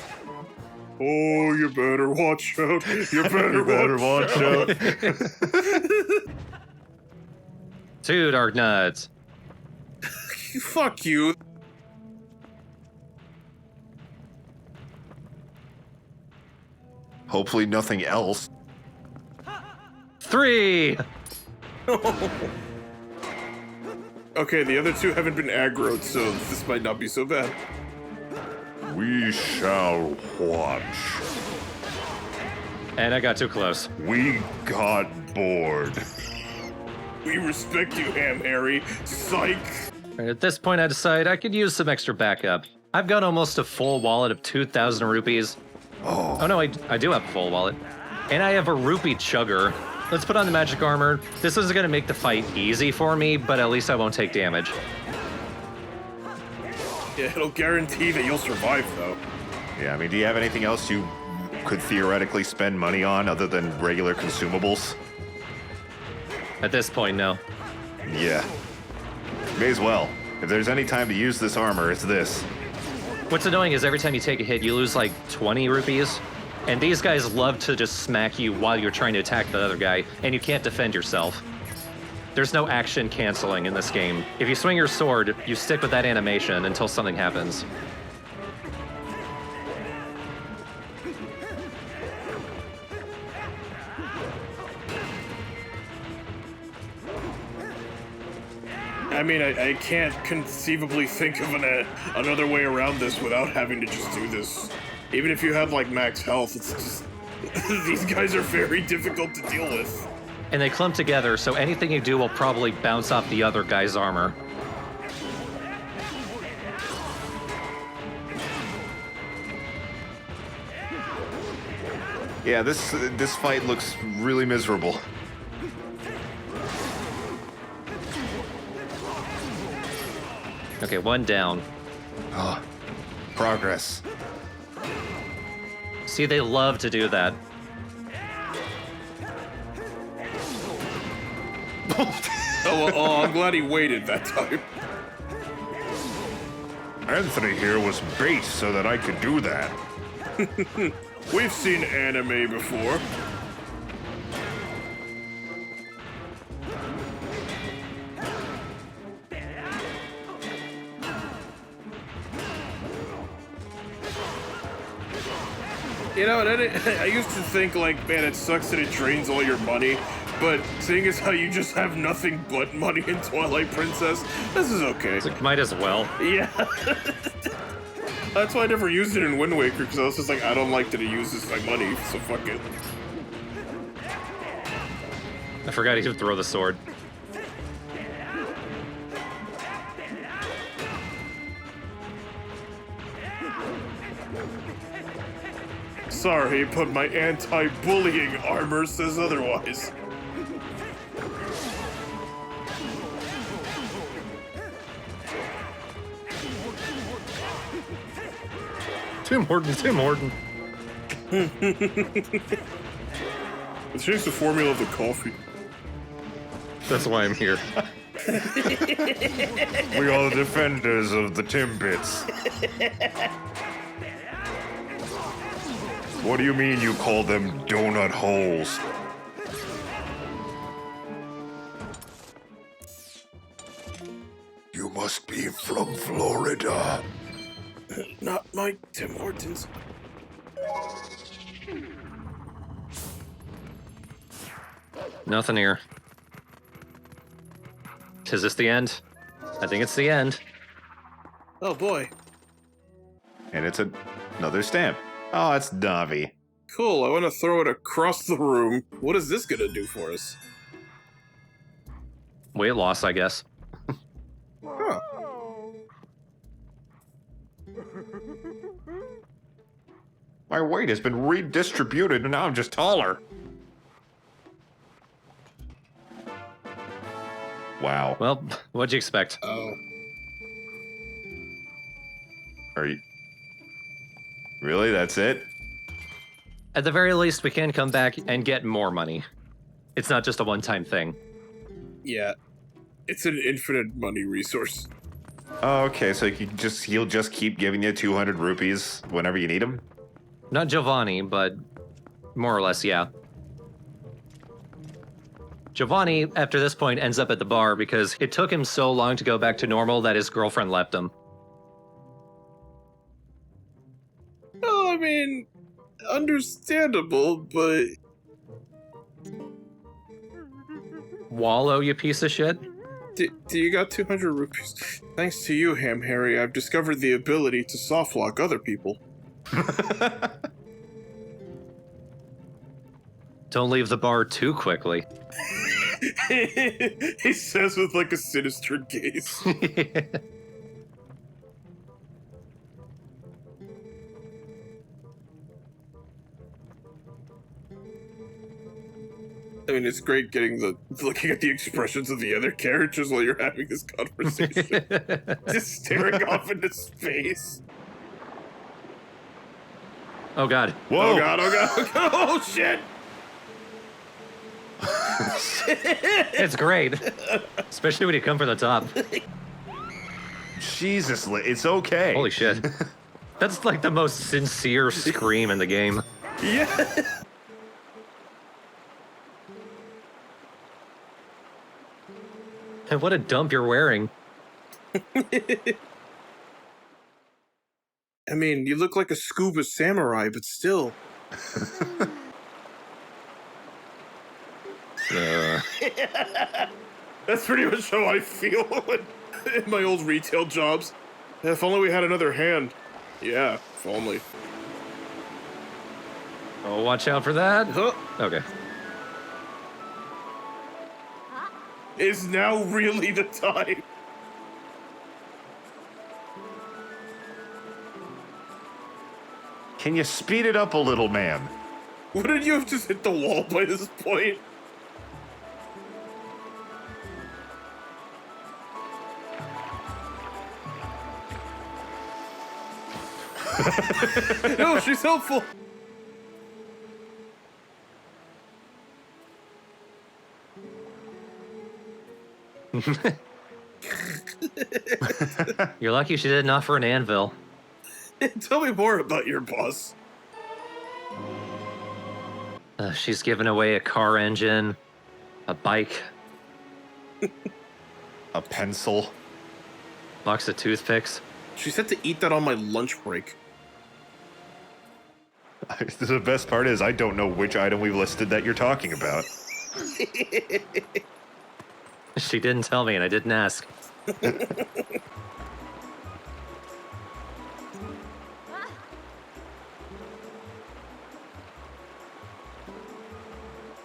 Oh, you better watch out. You better watch out. Two Dark Nuts. Fuck you. Hopefully nothing else. 3! Okay, the other two haven't been aggroed, so this might not be so bad. We shall watch. And I got too close. We got bored. We respect you, Ham Harry. Psych. At this point, I decide I could use some extra backup. I've got almost a full wallet of 2,000 rupees. Oh no, I do have a full wallet. And I have a rupee chugger. Let's put on the magic armor. This isn't gonna make the fight easy for me, but at least I won't take damage. Yeah, it'll guarantee that you'll survive, though. Yeah, I mean, do you have anything else you could theoretically spend money on other than regular consumables? At this point, no. Yeah. May as well. If there's any time to use this armor, it's this. What's annoying is every time you take a hit, you lose like 20 rupees. And these guys love to just smack you while you're trying to attack the other guy, and you can't defend yourself. There's no action canceling in this game. If you swing your sword, you stick with that animation until something happens. I mean, I can't conceivably think of another way around this without having to just do this. Even if you had, like, max health, it's just... these guys are very difficult to deal with. And they clump together, so anything you do will probably bounce off the other guy's armor. Yeah, this fight looks really miserable. Okay, one down. Oh, progress. See, they love to do that. Oh, I'm glad he waited that time. Anthony here was bait so that I could do that. We've seen anime before. You know, I used to think, like, man, it sucks that it drains all your money, but seeing as how you just have nothing but money in Twilight Princess, this is okay. Like, might as well. Yeah. That's why I never used it in Wind Waker, because I was just like, I don't like that it uses my money, so fuck it. I forgot he could throw the sword. Sorry, but my anti-bullying armor says otherwise. Tim Horton. Let's change the formula of the coffee. That's why I'm here. We are the defenders of the Timbits. What do you mean you call them donut holes? You must be from Florida. Not my Tim Hortons. Nothing here. Is this the end? I think it's the end. Oh boy. And it's another stamp. Oh, it's Navi. Cool, I want to throw it across the room. What is this gonna do for us? Weight loss, I guess. Huh. My weight has been redistributed and now I'm just taller. Wow. Well, what'd you expect? Oh. Are you... Really? That's it? At the very least, we can come back and get more money. It's not just a one-time thing. Yeah. It's an infinite money resource. Oh, okay, so he'll just keep giving you 200 rupees whenever you need him? Not Giovanni, but more or less, yeah. Giovanni, after this point, ends up at the bar because it took him so long to go back to normal that his girlfriend left him. Well, I mean, understandable, but... Wallow, you piece of shit? Do you got 200 rupees? Thanks to you, Ham Harry, I've discovered the ability to softlock other people. Don't leave the bar too quickly. He says with like a sinister gaze. I mean, it's great looking at the expressions of the other characters while you're having this conversation. Just staring off into space. Oh god. Whoa! Oh god, oh god, oh god, oh shit! It's great. Especially when you come from the top. Jesus, it's okay. Holy shit. That's like the most sincere scream in the game. Yeah. And what a dump you're wearing. I mean, you look like a scuba samurai, but still. That's pretty much how I feel in my old retail jobs. If only we had another hand. Yeah, if only. Oh, watch out for that. Okay. Is now really the time? Can you speed it up a little, man? Wouldn't you have just hit the wall by this point? No, she's helpful. You're lucky she didn't offer an anvil. Tell me more about your boss. She's given away a car engine, a bike, a pencil, box of toothpicks. She said to eat that on my lunch break. The best part is I don't know which item we've listed that you're talking about. She didn't tell me and I didn't ask.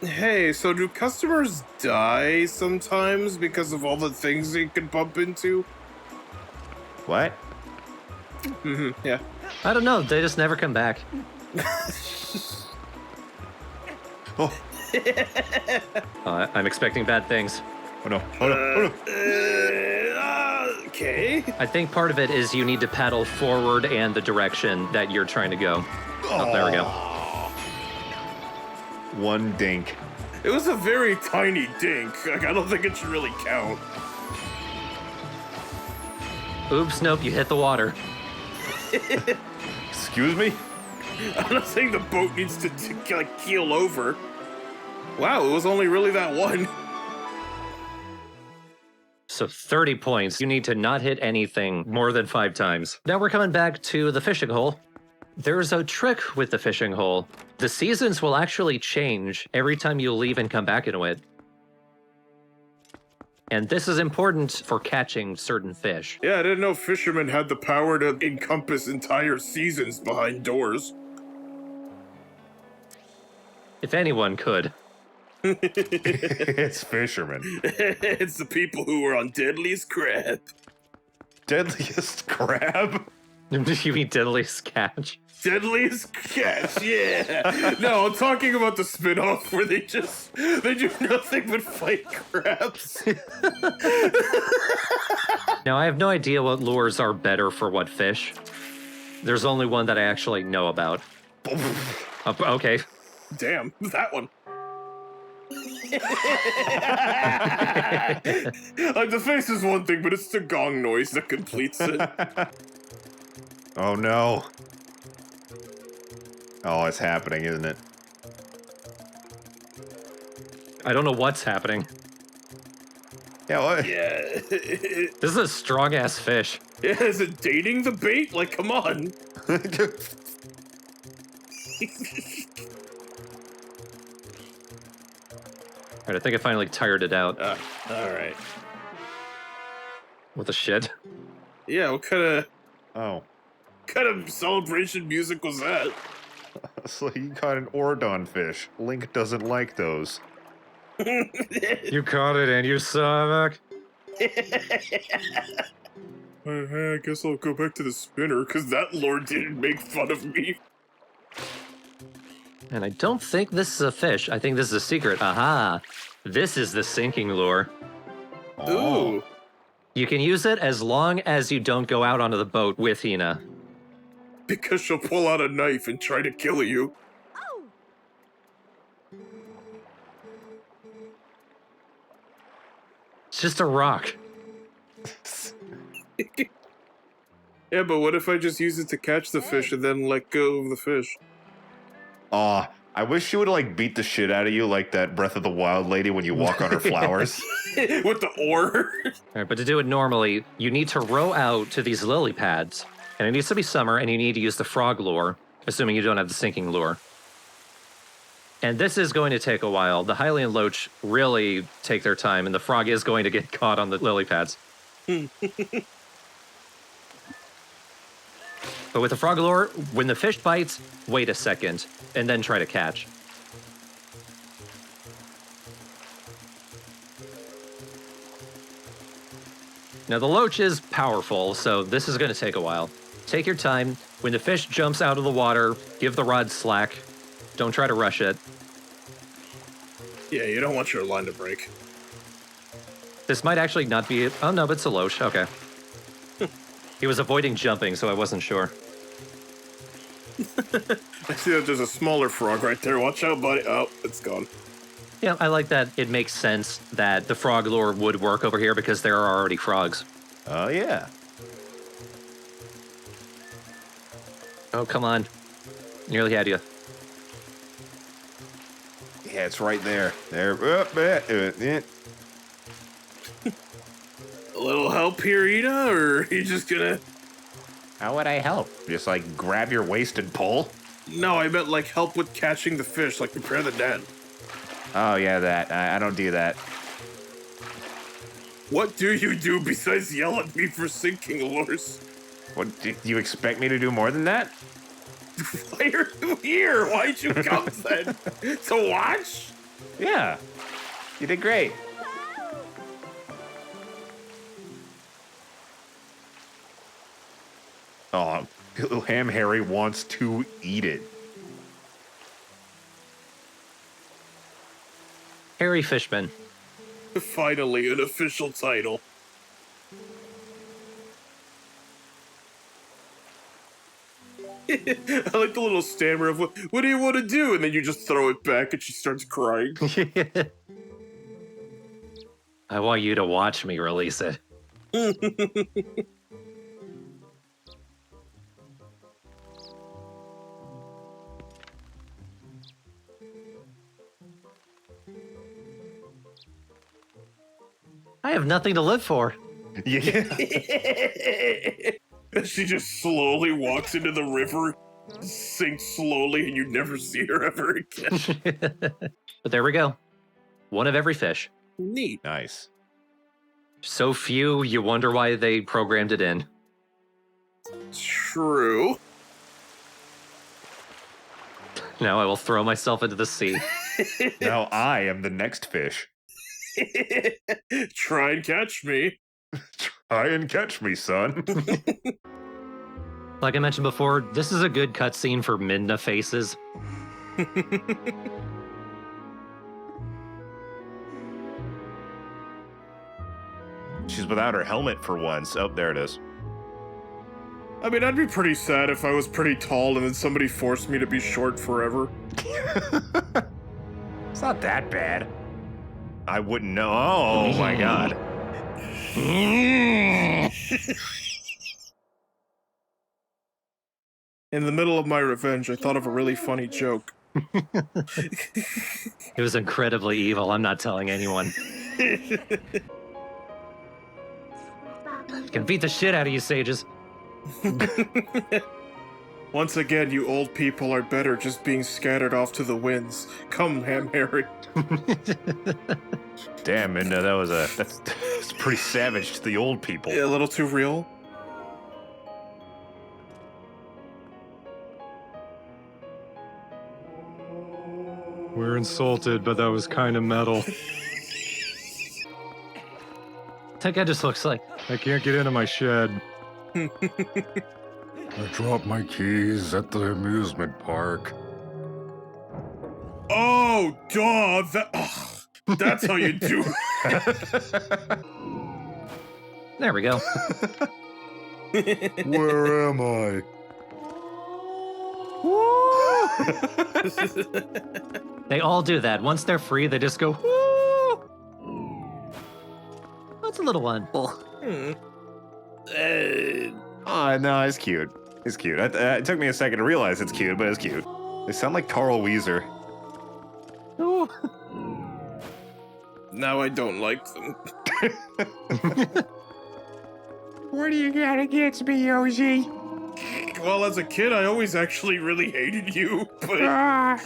Hey, so do customers die sometimes because of all the things they could bump into? What? Yeah. I don't know, they just never come back. I'm expecting bad things. Oh no, oh no, oh no. Okay. I think part of it is you need to paddle forward and the direction that you're trying to go. Oh, there we go. One dink. It was a very tiny dink. Like, I don't think it should really count. Oops, nope, you hit the water. Excuse me? I'm not saying the boat needs to like keel over. Wow, it was only really that one. So 30 points. You need to not hit anything more than 5 times. Now we're coming back to the fishing hole. There's a trick with the fishing hole. The seasons will actually change every time you leave and come back into it. And this is important for catching certain fish. Yeah, I didn't know fishermen had the power to encompass entire seasons behind doors. If anyone could. It's fishermen. It's the people who were on Deadliest Crab. Deadliest Crab? You mean Deadliest Catch? Deadliest Catch, yeah. No, I'm talking about the spin-off where they do nothing but fight crabs. Now, I have no idea what lures are better for what fish. There's only one that I actually know about. Okay. Damn, that one. Like, the face is one thing, but it's the gong noise that completes it. Oh no. Oh, it's happening, isn't it? I don't know what's happening. Yeah, what? Yeah. This is a strong-ass fish. Yeah, is it dating the bait? Like, come on. Alright, I think I finally tired it out. Alright. What the shit? Yeah, what kind of... Oh. What kind of celebration music was that? So you caught an Ordon fish. Link doesn't like those. You caught it and you suck. I guess I'll go back to the spinner, because that lord didn't make fun of me. And I don't think this is a fish. I think this is a secret. Aha! This is the sinking lure. Oh. Ooh. You can use it as long as you don't go out onto the boat with Hina. Because she'll pull out a knife and try to kill you. It's just a rock. Yeah, but what if I just use it to catch the fish and then let go of the fish? Aw, I wish she would like beat the shit out of you like that Breath of the Wild lady when you walk on her flowers. With the oar? Alright, but to do it normally, you need to row out to these lily pads, and it needs to be summer, and you need to use the frog lure, assuming you don't have the sinking lure. And this is going to take a while. The Hylian Loach really take their time, and the frog is going to get caught on the lily pads. But with the frog lure, when the fish bites, wait a second, and then try to catch. Now the loach is powerful, so this is going to take a while. Take your time. When the fish jumps out of the water, give the rod slack. Don't try to rush it. Yeah, you don't want your line to break. This might actually not be... Oh, no, but it's a loach. Okay. He was avoiding jumping, so I wasn't sure. I see that there's a smaller frog right there. Watch out, buddy. Oh, it's gone. Yeah, I like that. It makes sense that the frog lure would work over here because there are already frogs. Oh, yeah. Oh, come on. Nearly had you. Yeah, it's right there. There. A little help here, Ina, or are you just gonna... How would I help? Just like grab your waist and pull? No, I meant like help with catching the fish, like prepare the net. Oh, yeah, that. I don't do that. What do you do besides yell at me for sinking lures? What, do you expect me to do more than that? Why are you here? Why'd you come then? To watch? Yeah. You did great. Oh, little Ham Harry wants to eat it. Harry Fishman. Finally, an official title. I like the little stammer of, what do you want to do? And then you just throw it back and she starts crying. I want you to watch me release it. I have nothing to live for. Yeah. She just slowly walks into the river, sinks slowly, and you never see her ever again. But there we go. One of every fish. Neat. Nice. So few, you wonder why they programmed it in. True. Now I will throw myself into the sea. Now I am the next fish. Try and catch me. Try and catch me, son. Like I mentioned before, this is a good cutscene for Midna faces. She's without her helmet for once. Oh, there it is. I mean, I'd be pretty sad if I was pretty tall and then somebody forced me to be short forever. It's not that bad. I wouldn't know. Oh my god. In the middle of my revenge, I thought of a really funny joke. It was incredibly evil. I'm not telling anyone. Can beat the shit out of you, sages. Once again, you old people are better just being scattered off to the winds. Come, Ham Harry. Damn, and that was that's pretty savage to the old people. Yeah, a little too real. We're insulted, but that was kind of metal. That guy just looks like, I can't get into my shed. I dropped my keys at the amusement park. Oh, duh! That's how you do it. There we go. Where am I? They all do that. Once they're free, they just go, woo! That's a little one. Oh, no, it's cute. It's cute. It took me a second to realize it's cute, but it's cute. They sound like Carl Weezer. Now I don't like them. What do you got against me, Yoshi? Well, as a kid, I always actually really hated you, but...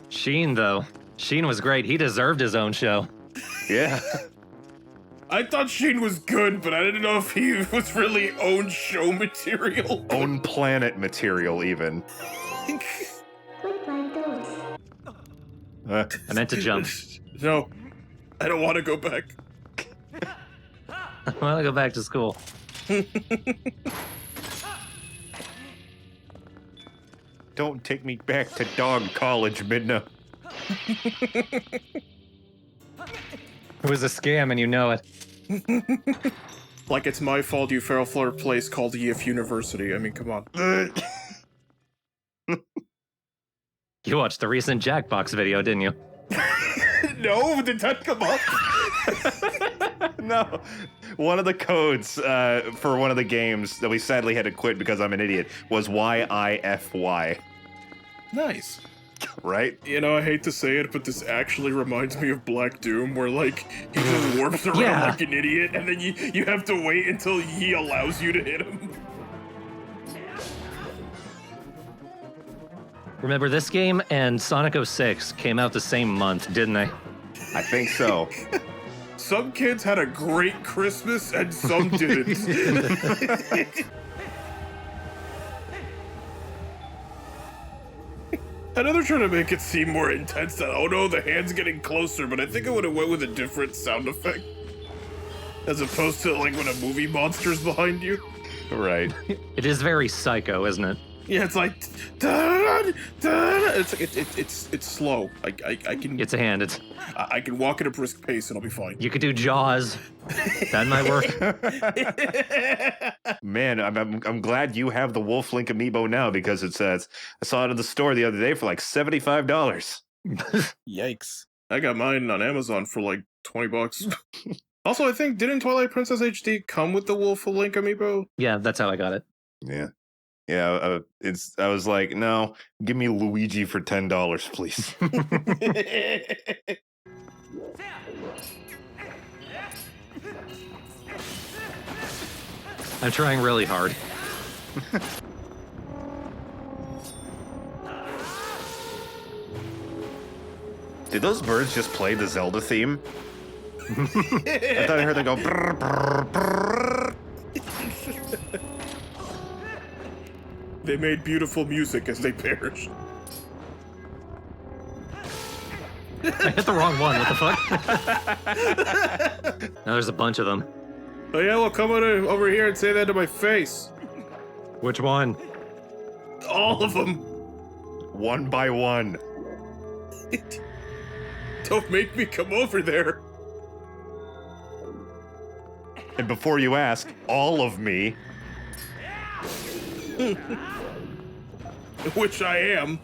Sheen, though. Sheen was great. He deserved his own show. Yeah. I thought Sheen was good, but I didn't know if he was really own show material. Own planet material, even. I meant to jump. No, I don't want to go back. I want to go back to school. Don't take me back to dog college, Midna. It was a scam and you know it. Like it's my fault you fell for a place called EF University. I mean, come on. You watched the recent Jackbox video, didn't you? No, did that come up? No. One of the codes for one of the games that we sadly had to quit because I'm an idiot was YIFY. Nice. Right? You know, I hate to say it, but this actually reminds me of Black Doom, where, like, he just warps around like an idiot, and then you have to wait until he allows you to hit him. Remember, this game and Sonic 06 came out the same month, didn't they? I think so. Some kids had a great Christmas, and some didn't. I know they're trying to make it seem more intense that, oh no, the hand's getting closer, but I think I would have went with a different sound effect. As opposed to, like, when a movie monster's behind you. Right. It is very psycho, isn't it? Yeah, it's like, it's slow. I can. It's a hand. I can walk at a brisk pace and I'll be fine. You could do Jaws. That might work. Man, I'm glad you have the Wolf Link amiibo now because it says I saw it at the store the other day for like $75. Yikes! I got mine on Amazon for like $20. Also, I think didn't Twilight Princess HD come with the Wolf Link amiibo? Yeah, that's how I got it. Yeah. Yeah, I was like, no, give me Luigi for $10, please. I'm trying really hard. Did those birds just play the Zelda theme? I thought I heard them go brr, brr, brr. They made beautiful music as they perished. I hit the wrong one, what the fuck? Now there's a bunch of them. Oh yeah, well come on over here and say that to my face. Which one? All of them. One by one. Don't make me come over there. And before you ask, all of me. Which I am.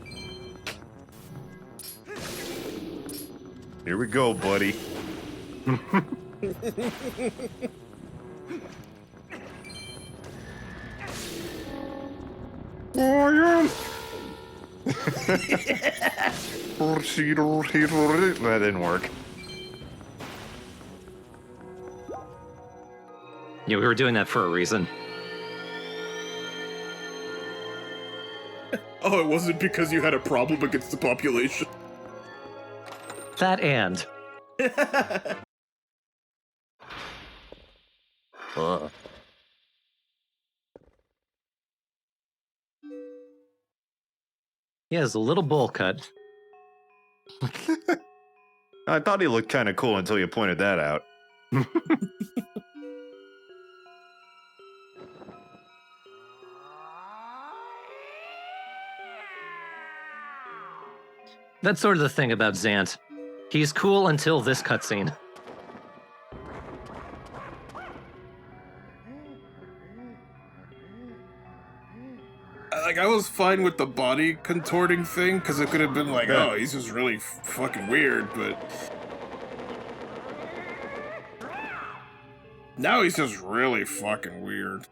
Here we go, buddy. That didn't work. Yeah, we were doing that for a reason. Oh, it wasn't because you had a problem against the population. That and. He has a little bowl cut. I thought he looked kind of cool until you pointed that out. That's sort of the thing about Zant. He's cool until this cutscene. Like, I was fine with the body contorting thing, because it could have been like, oh, he's just really fucking weird, but... Now he's just really fucking weird.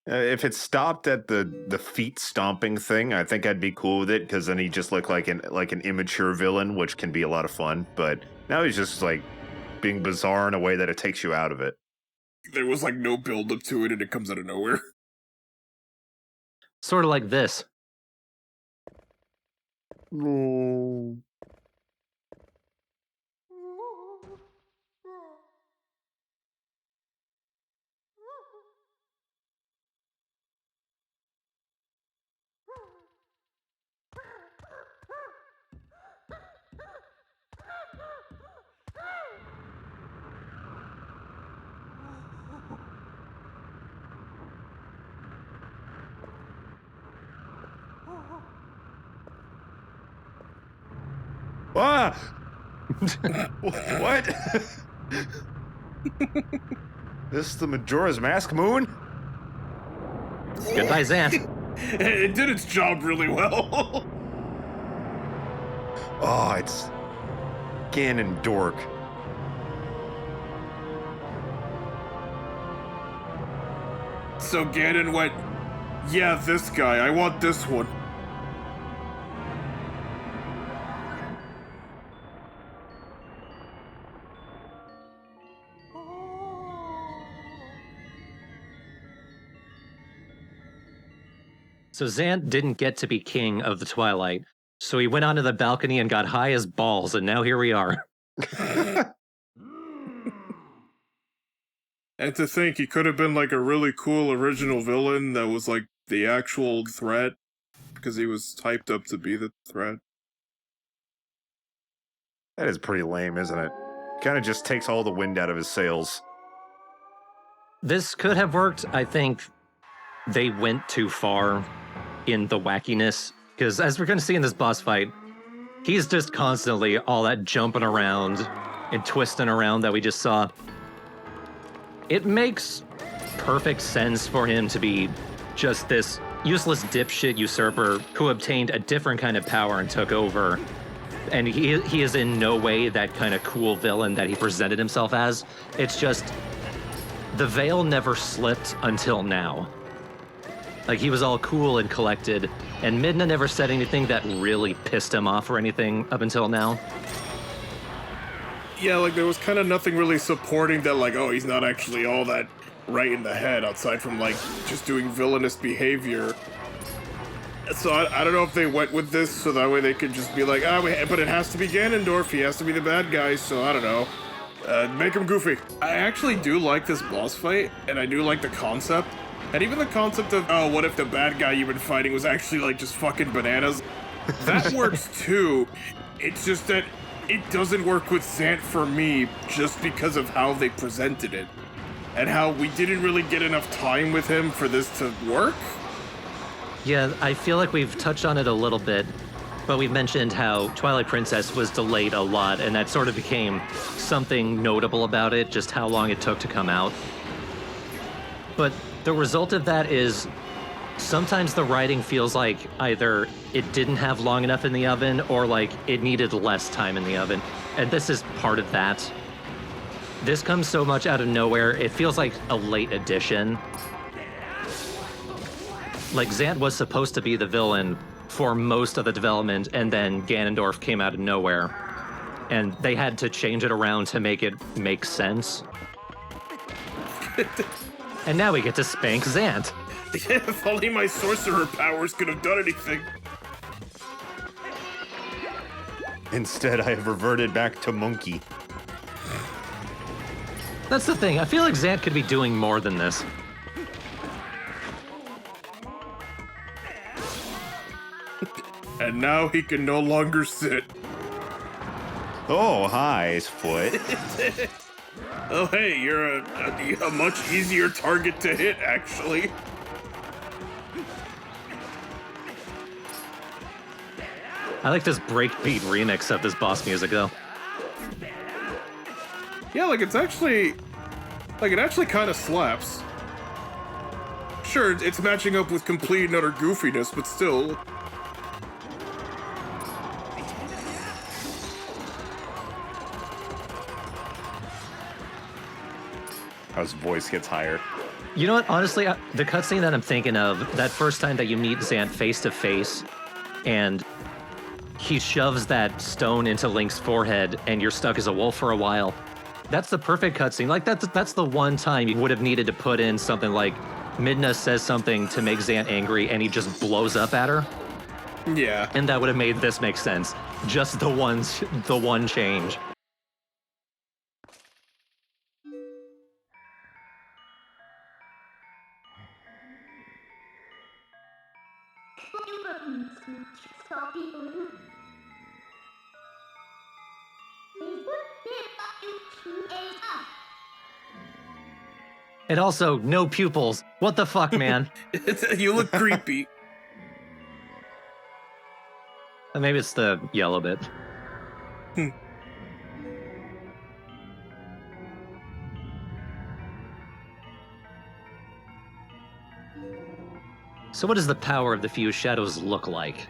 If it stopped at the feet stomping thing, I think I'd be cool with it, because then he just looked like an immature villain, which can be a lot of fun. But now he's just like being bizarre in a way that it takes you out of it. There was like no build up to it, and it comes out of nowhere. Sort of like this. No. Ah! What? This is the Majora's Mask moon? Goodbye, Zant. It did its job really well. Oh, it's Ganondorf. So Ganon went, yeah, this guy, I want this one. So Zant didn't get to be king of the Twilight, so he went onto the balcony and got high as balls, and now here we are. And to think he could have been like a really cool original villain that was like the actual threat, because he was typed up to be the threat. That is pretty lame, isn't it? Kind of just takes all the wind out of his sails. This could have worked. I think they went too far in the wackiness, because as we're going to see in this boss fight, he's just constantly all that jumping around and twisting around that we just saw. It makes perfect sense for him to be just this useless dipshit usurper who obtained a different kind of power and took over. And he is in no way that kind of cool villain that he presented himself as. It's just the veil never slipped until now. Like, he was all cool and collected, and Midna never said anything that really pissed him off or anything up until now. Yeah, like there was kind of nothing really supporting that, like, oh, he's not actually all that right in the head, outside from like just doing villainous behavior. So I don't know if they went with this so that way they could just be like, but it has to be Ganondorf, he has to be the bad guy, so I don't know. Make him goofy. I actually do like this boss fight, and I do like the concept. And even the concept of, oh, what if the bad guy you've been fighting was actually like just fucking bananas? That works too. It's just that it doesn't work with Zant for me just because of how they presented it. And how we didn't really get enough time with him for this to work. Yeah, I feel like we've touched on it a little bit, but we've mentioned how Twilight Princess was delayed a lot, and that sort of became something notable about it, just how long it took to come out. But the result of that is sometimes the writing feels like either it didn't have long enough in the oven or like it needed less time in the oven. And this is part of that. This comes so much out of nowhere, it feels like a late addition. Like, Zant was supposed to be the villain for most of the development, and then Ganondorf came out of nowhere. And they had to change it around to make it make sense. And now we get to spank Zant. If only my sorcerer powers could have done anything. Instead, I have reverted back to monkey. That's the thing, I feel like Zant could be doing more than this. And now he can no longer sit. Oh, hi, foot. Oh, hey, you're a much easier target to hit, actually. I like this breakbeat remix of this boss music, though. Yeah, like it's actually, like it actually kind of slaps. Sure, it's matching up with complete and utter goofiness, but still. How his voice gets higher. You know what? Honestly, the cutscene that I'm thinking of, that first time that you meet Zant face to face, and he shoves that stone into Link's forehead, and you're stuck as a wolf for a while. That's the perfect cutscene. Like that's the one time you would have needed to put in something like Midna says something to make Zant angry, and he just blows up at her. Yeah. And that would have made this make sense. Just the one change. And also, no pupils. What the fuck, man? You look creepy. Maybe it's the yellow bit. So what does the power of the fused shadows look like?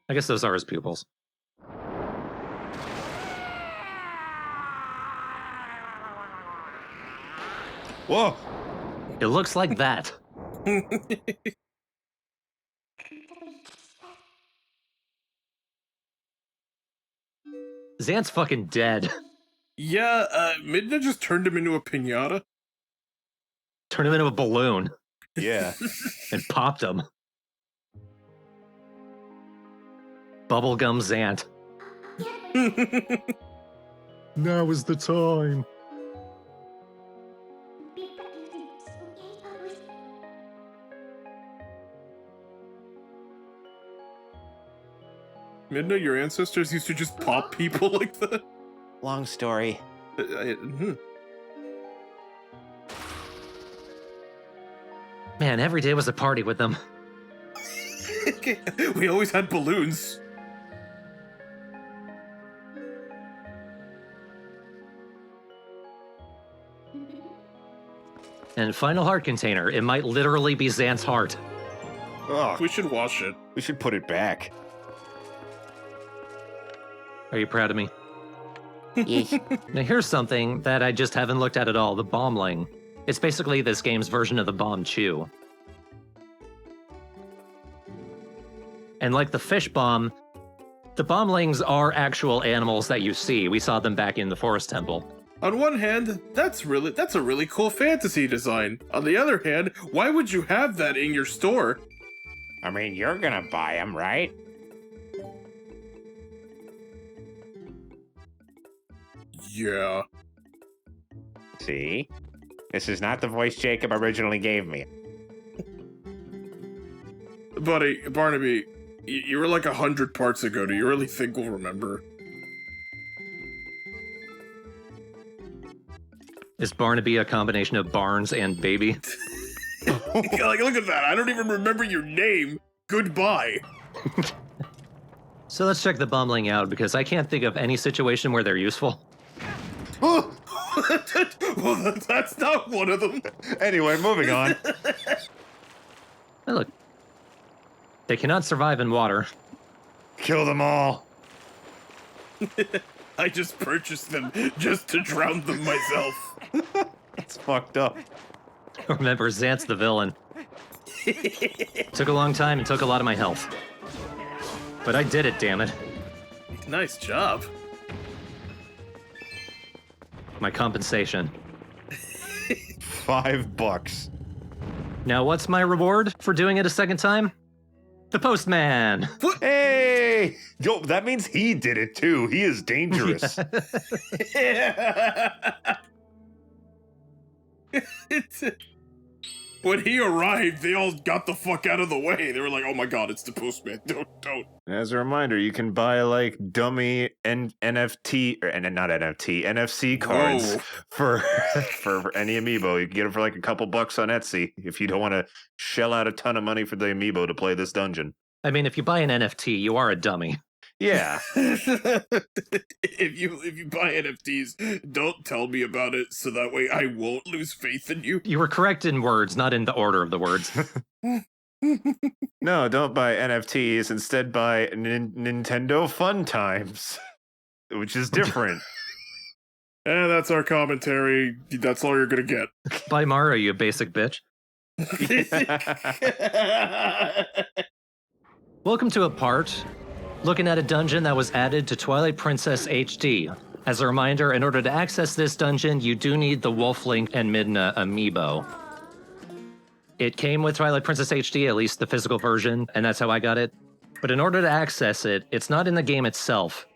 I guess those are his pupils. Whoa! It looks like that. Zant's fucking dead. Yeah, Midna just turned him into a piñata. Turned him into a balloon. Yeah. And popped him. Bubblegum Zant. Now is the time. Midna, your ancestors used to just pop people like that? Long story. Man, every day was a party with them. We always had balloons. And final heart container. It might literally be Zant's heart. Oh, we should wash it. We should put it back. Are you proud of me? Yes. Now here's something that I just haven't looked at all. The bombling. It's basically this game's version of the bomb chew. And like the fish bomb, the bomblings are actual animals that you see. We saw them back in the Forest Temple. On one hand, that's a really cool fantasy design. On the other hand, why would you have that in your store? I mean, you're gonna buy them, right? Yeah. See? This is not the voice Jacob originally gave me. Buddy, Barnaby, you were like 100 parts ago. Do you really think we'll remember? Is Barnaby a combination of Barnes and Baby? Like, look at that. I don't even remember your name. Goodbye. So let's check the bombling out, because I can't think of any situation where they're useful. Well, that's not one of them. Anyway, moving on. Hey, look. They cannot survive in water. Kill them all. I just purchased them just to drown them myself. It's fucked up. Remember, Zant's the villain. Took a long time and took a lot of my health. But I did it, damn it. Nice job. My compensation. $5. Now, what's my reward for doing it a second time? The postman. Hey! Yo, that means he did it too. He is dangerous. when he arrived, they all got the fuck out of the way. They were like, "Oh my god, it's the postman! Don't." As a reminder, you can buy like dummy NFT or not NFT NFC cards for for any amiibo. You can get them for like a couple bucks on Etsy if you don't want to shell out a ton of money for the amiibo to play this dungeon. I mean, if you buy an NFT, you are a dummy. Yeah. if you buy NFTs, don't tell me about it, so that way I won't lose faith in you. You were correct in words, not in the order of the words. No, don't buy NFTs. Instead, buy Nintendo Fun Times, which is different. And that's our commentary. That's all you're gonna get. Buy Mario, you basic bitch. Welcome to a part looking at a dungeon that was added to Twilight Princess HD. As a reminder, in order to access this dungeon, you do need the Wolf Link and Midna amiibo. It came with Twilight Princess HD, at least the physical version, and that's how I got it. But in order to access it, it's not in the game itself.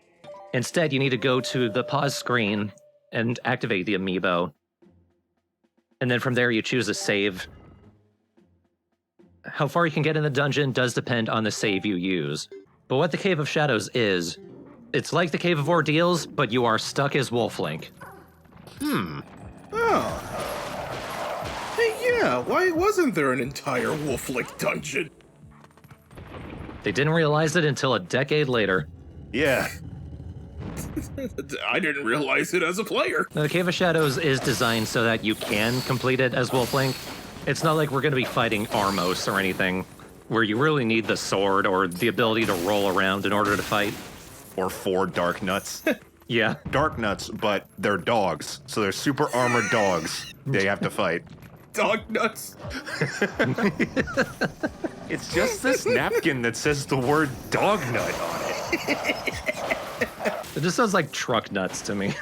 Instead, you need to go to the pause screen and activate the amiibo. And then from there, you choose a save. How far you can get in the dungeon does depend on the save you use. But what the Cave of Shadows is, it's like the Cave of Ordeals, but you are stuck as Wolf Link. Oh. Hey, yeah, why wasn't there an entire Wolf Link dungeon? They didn't realize it until a decade later. Yeah. I didn't realize it as a player. The Cave of Shadows is designed so that you can complete it as Wolf Link. It's not like we're going to be fighting Armos or anything, where you really need the sword or the ability to roll around in order to fight. Or 4 Dark Nuts. Yeah. Dark Nuts, but they're dogs. So they're super armored dogs they have to fight. Dog nuts. It's just this napkin that says the word dog nut on it. It just sounds like truck nuts to me.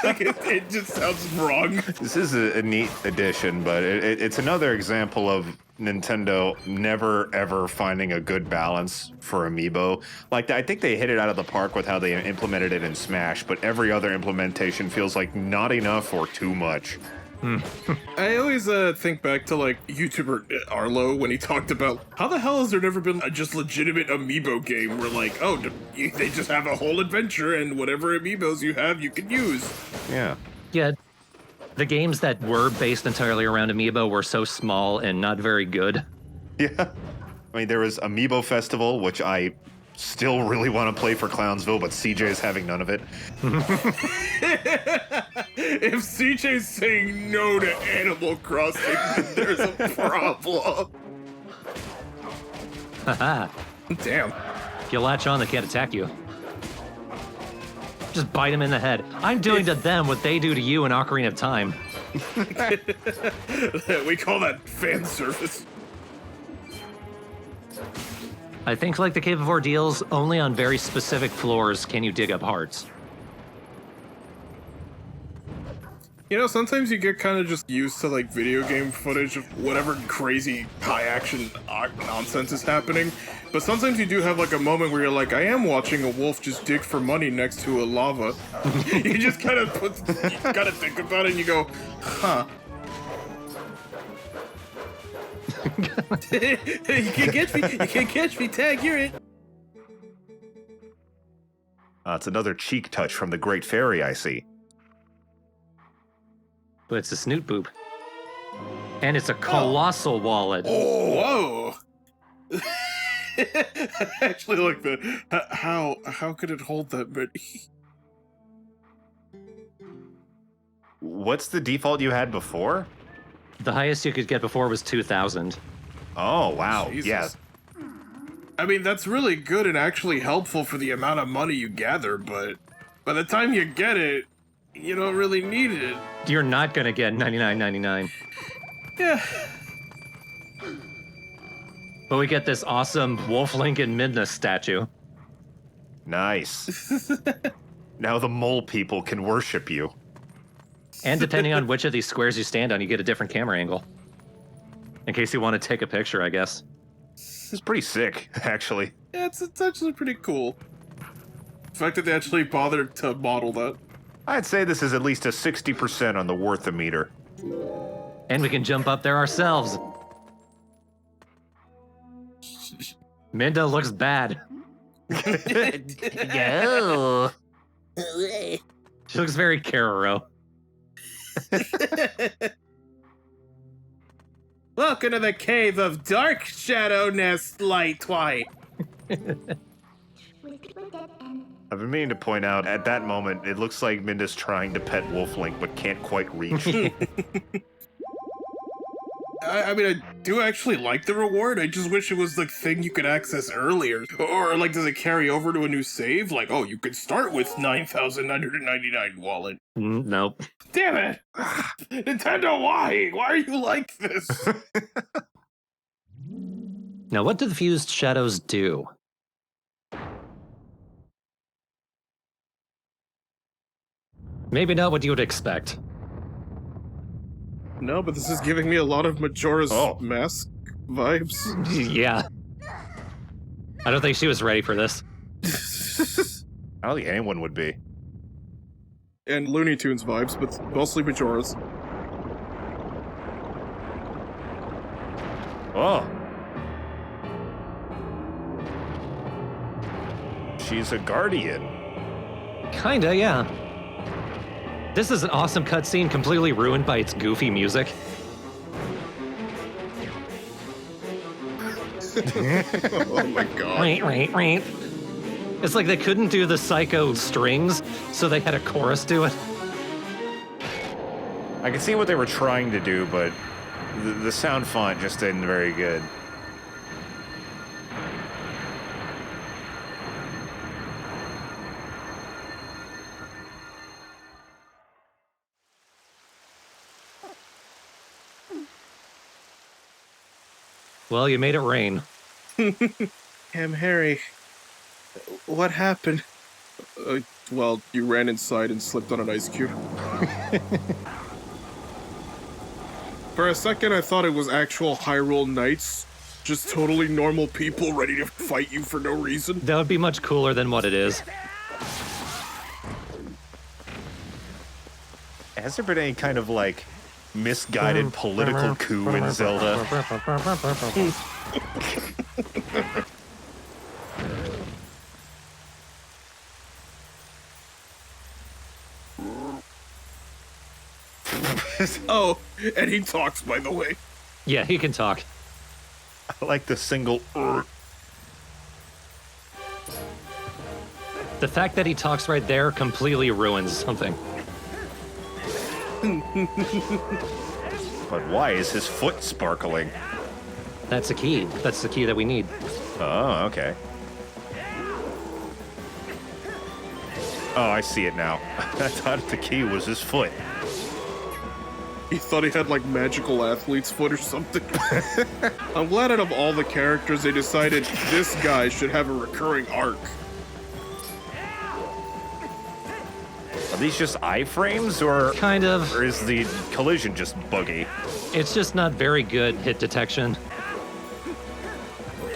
Like it just sounds wrong. This is a neat addition, but it's another example of Nintendo never ever finding a good balance for amiibo. Like, I think they hit it out of the park with how they implemented it in Smash, but every other implementation feels like not enough or too much. I always think back to like YouTuber Arlo when he talked about how the hell has there never been a just legitimate amiibo game where like, oh, they just have a whole adventure and whatever amiibos you have you can use. Yeah. Yeah. The games that were based entirely around amiibo were so small and not very good. Yeah. I mean, there was Amiibo Festival, which I still really want to play for Clownsville, but CJ is having none of it. If CJ's saying no to Animal Crossing, then there's a problem. Haha. Damn. If you latch on, they can't attack you. Just bite them in the head. I'm doing to them what they do to you in Ocarina of Time. We call that fan service. I think like the Cave of Ordeals, only on very specific floors can you dig up hearts. You know, sometimes you get kind of just used to like video game footage of whatever crazy high action nonsense is happening. But sometimes you do have like a moment where you're like, I am watching a wolf just dig for money next to a lava. You just kind of gotta think about it and you go, huh. You can't catch me, tag, you're it. It's another cheek touch from the Great Fairy, I see. But it's a snoot boop. And it's a colossal wallet. Oh, whoa! I actually like the how could it hold that many? What's the default you had before? The highest you could get before was 2,000. Oh, wow. Jesus. Yeah. I mean, that's really good and actually helpful for the amount of money you gather, but by the time you get it, you don't really need it. You're not gonna get $99.99. Yeah. But we get this awesome Wolf Link and Midna statue. Nice. Now the mole people can worship you. And depending on which of these squares you stand on, you get a different camera angle. In case you want to take a picture, I guess. It's pretty sick, actually. Yeah, it's actually pretty cool. The fact that they actually bothered to model that. I'd say this is at least a 60% on the worth-a-meter. And we can jump up there ourselves. Minda looks bad. No. She looks very Karoro. Welcome to the cave of Dark Shadow Nest Light Twilight. I've been meaning to point out, at that moment, it looks like Minda's trying to pet Wolflink, but can't quite reach. I mean, I do actually like the reward. I just wish it was the thing you could access earlier. Or, like, does it carry over to a new save? Like, oh, you could start with 9,999 wallet. Nope. Damn it! Nintendo, why? Why are you like this? Now, what do the fused shadows do? Maybe not what you would expect. No, but this is giving me a lot of Majora's Mask vibes. Yeah. I don't think she was ready for this. I don't think anyone would be. And Looney Tunes vibes, but mostly Majora's. Oh. She's a guardian. Kinda, yeah. This is an awesome cutscene, completely ruined by its goofy music. Oh my god. Wait. It's like they couldn't do the psycho strings, so they had a chorus do it. I can see what they were trying to do, but the sound font just isn't very good. Well, you made it rain. Harry, what happened? Well, you ran inside and slipped on an ice cube. For a second, I thought it was actual Hyrule Knights. Just totally normal people ready to fight you for no reason. That would be much cooler than what it is. Has there been any kind of, like, misguided political coup in Zelda? Oh, and he talks, by the way. Yeah, he can talk. I like the single The fact that he talks right there completely ruins something. But why is his foot sparkling? That's a key. That's the key that we need. Oh, okay. Oh, I see it now. I thought the key was his foot. He thought he had, like, magical athlete's foot or something. I'm glad out of all the characters, they decided this guy should have a recurring arc. Are these just iframes, or kind of? Or is the collision just buggy? It's just not very good hit detection.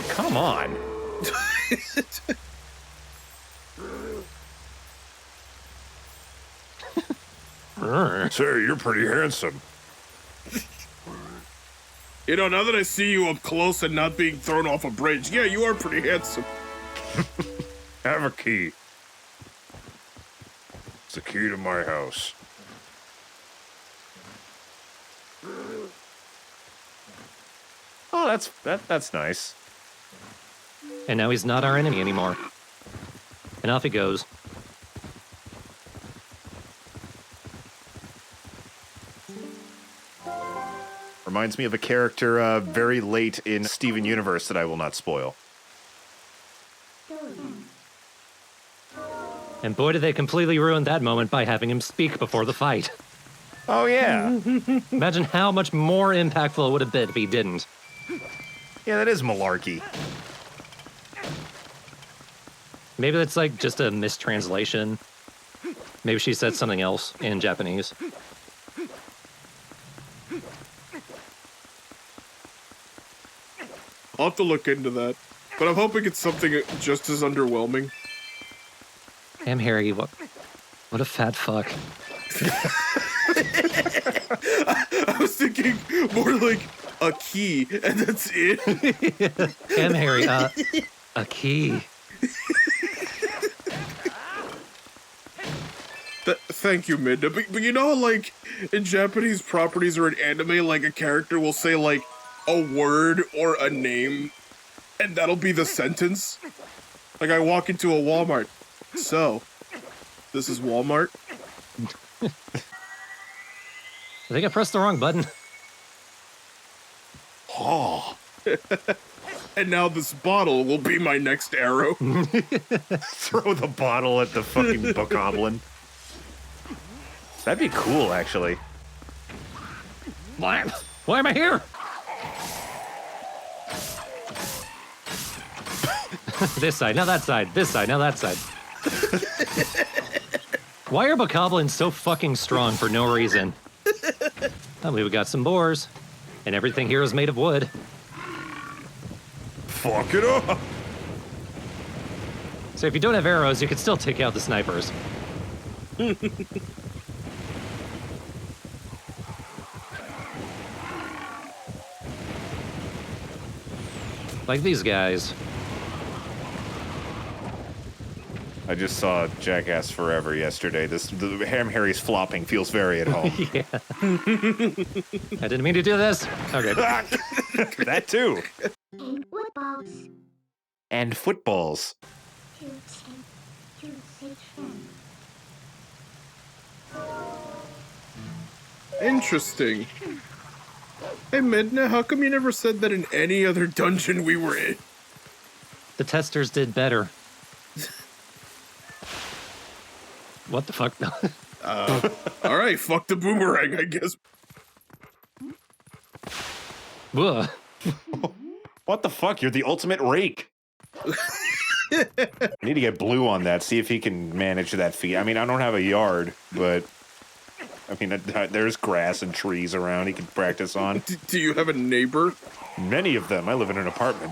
Come on. Say, you're pretty handsome. You know, now that I see you up close and not being thrown off a bridge, yeah, you are pretty handsome. Have a key. It's the key to my house. Oh, that's nice. And now he's not our enemy anymore. And off he goes. Reminds me of a character very late in Steven Universe that I will not spoil. And boy, did they completely ruin that moment by having him speak before the fight. Oh, yeah. Imagine how much more impactful it would have been if he didn't. Yeah, that is malarkey. Maybe that's like just a mistranslation. Maybe she said something else in Japanese. I'll have to look into that. But I'm hoping it's something just as underwhelming. Damn, Harry, what a fat fuck. I was thinking More like a key, and that's it. Ham Harry, a key. Thank you, Midna. But you know how, like, in Japanese properties or in anime, like, a character will say, like, a word or a name, and that'll be the sentence? Like, I walk into a Walmart. So, this is Walmart? I think I pressed the wrong button. Oh. And now this bottle will be my next arrow. Throw the bottle at the fucking bokoblin. That'd be cool, actually. Why am I here? This side, now that side. This side, now that side. Why are bokoblins so fucking strong for no reason? I believe we got some boars, and everything here is made of wood. Fuck it up! So if you don't have arrows, you can still take out the snipers. Like these guys. I just saw Jackass Forever yesterday. The Ham Harry's flopping feels very at home. Yeah. I didn't mean to do this. Okay. That too. And footballs. And footballs. To say friend. Interesting. Hey, Midna, how come you never said that in any other dungeon we were in? The testers did better. What the fuck? Alright, fuck the boomerang, I guess. Ugh. What the fuck? You're the ultimate rake. I need to get Blue on that, see if he can manage that feat. I mean, I don't have a yard, but I mean, there's grass and trees around he can practice on. Do you have a neighbor? Many of them. I live in an apartment.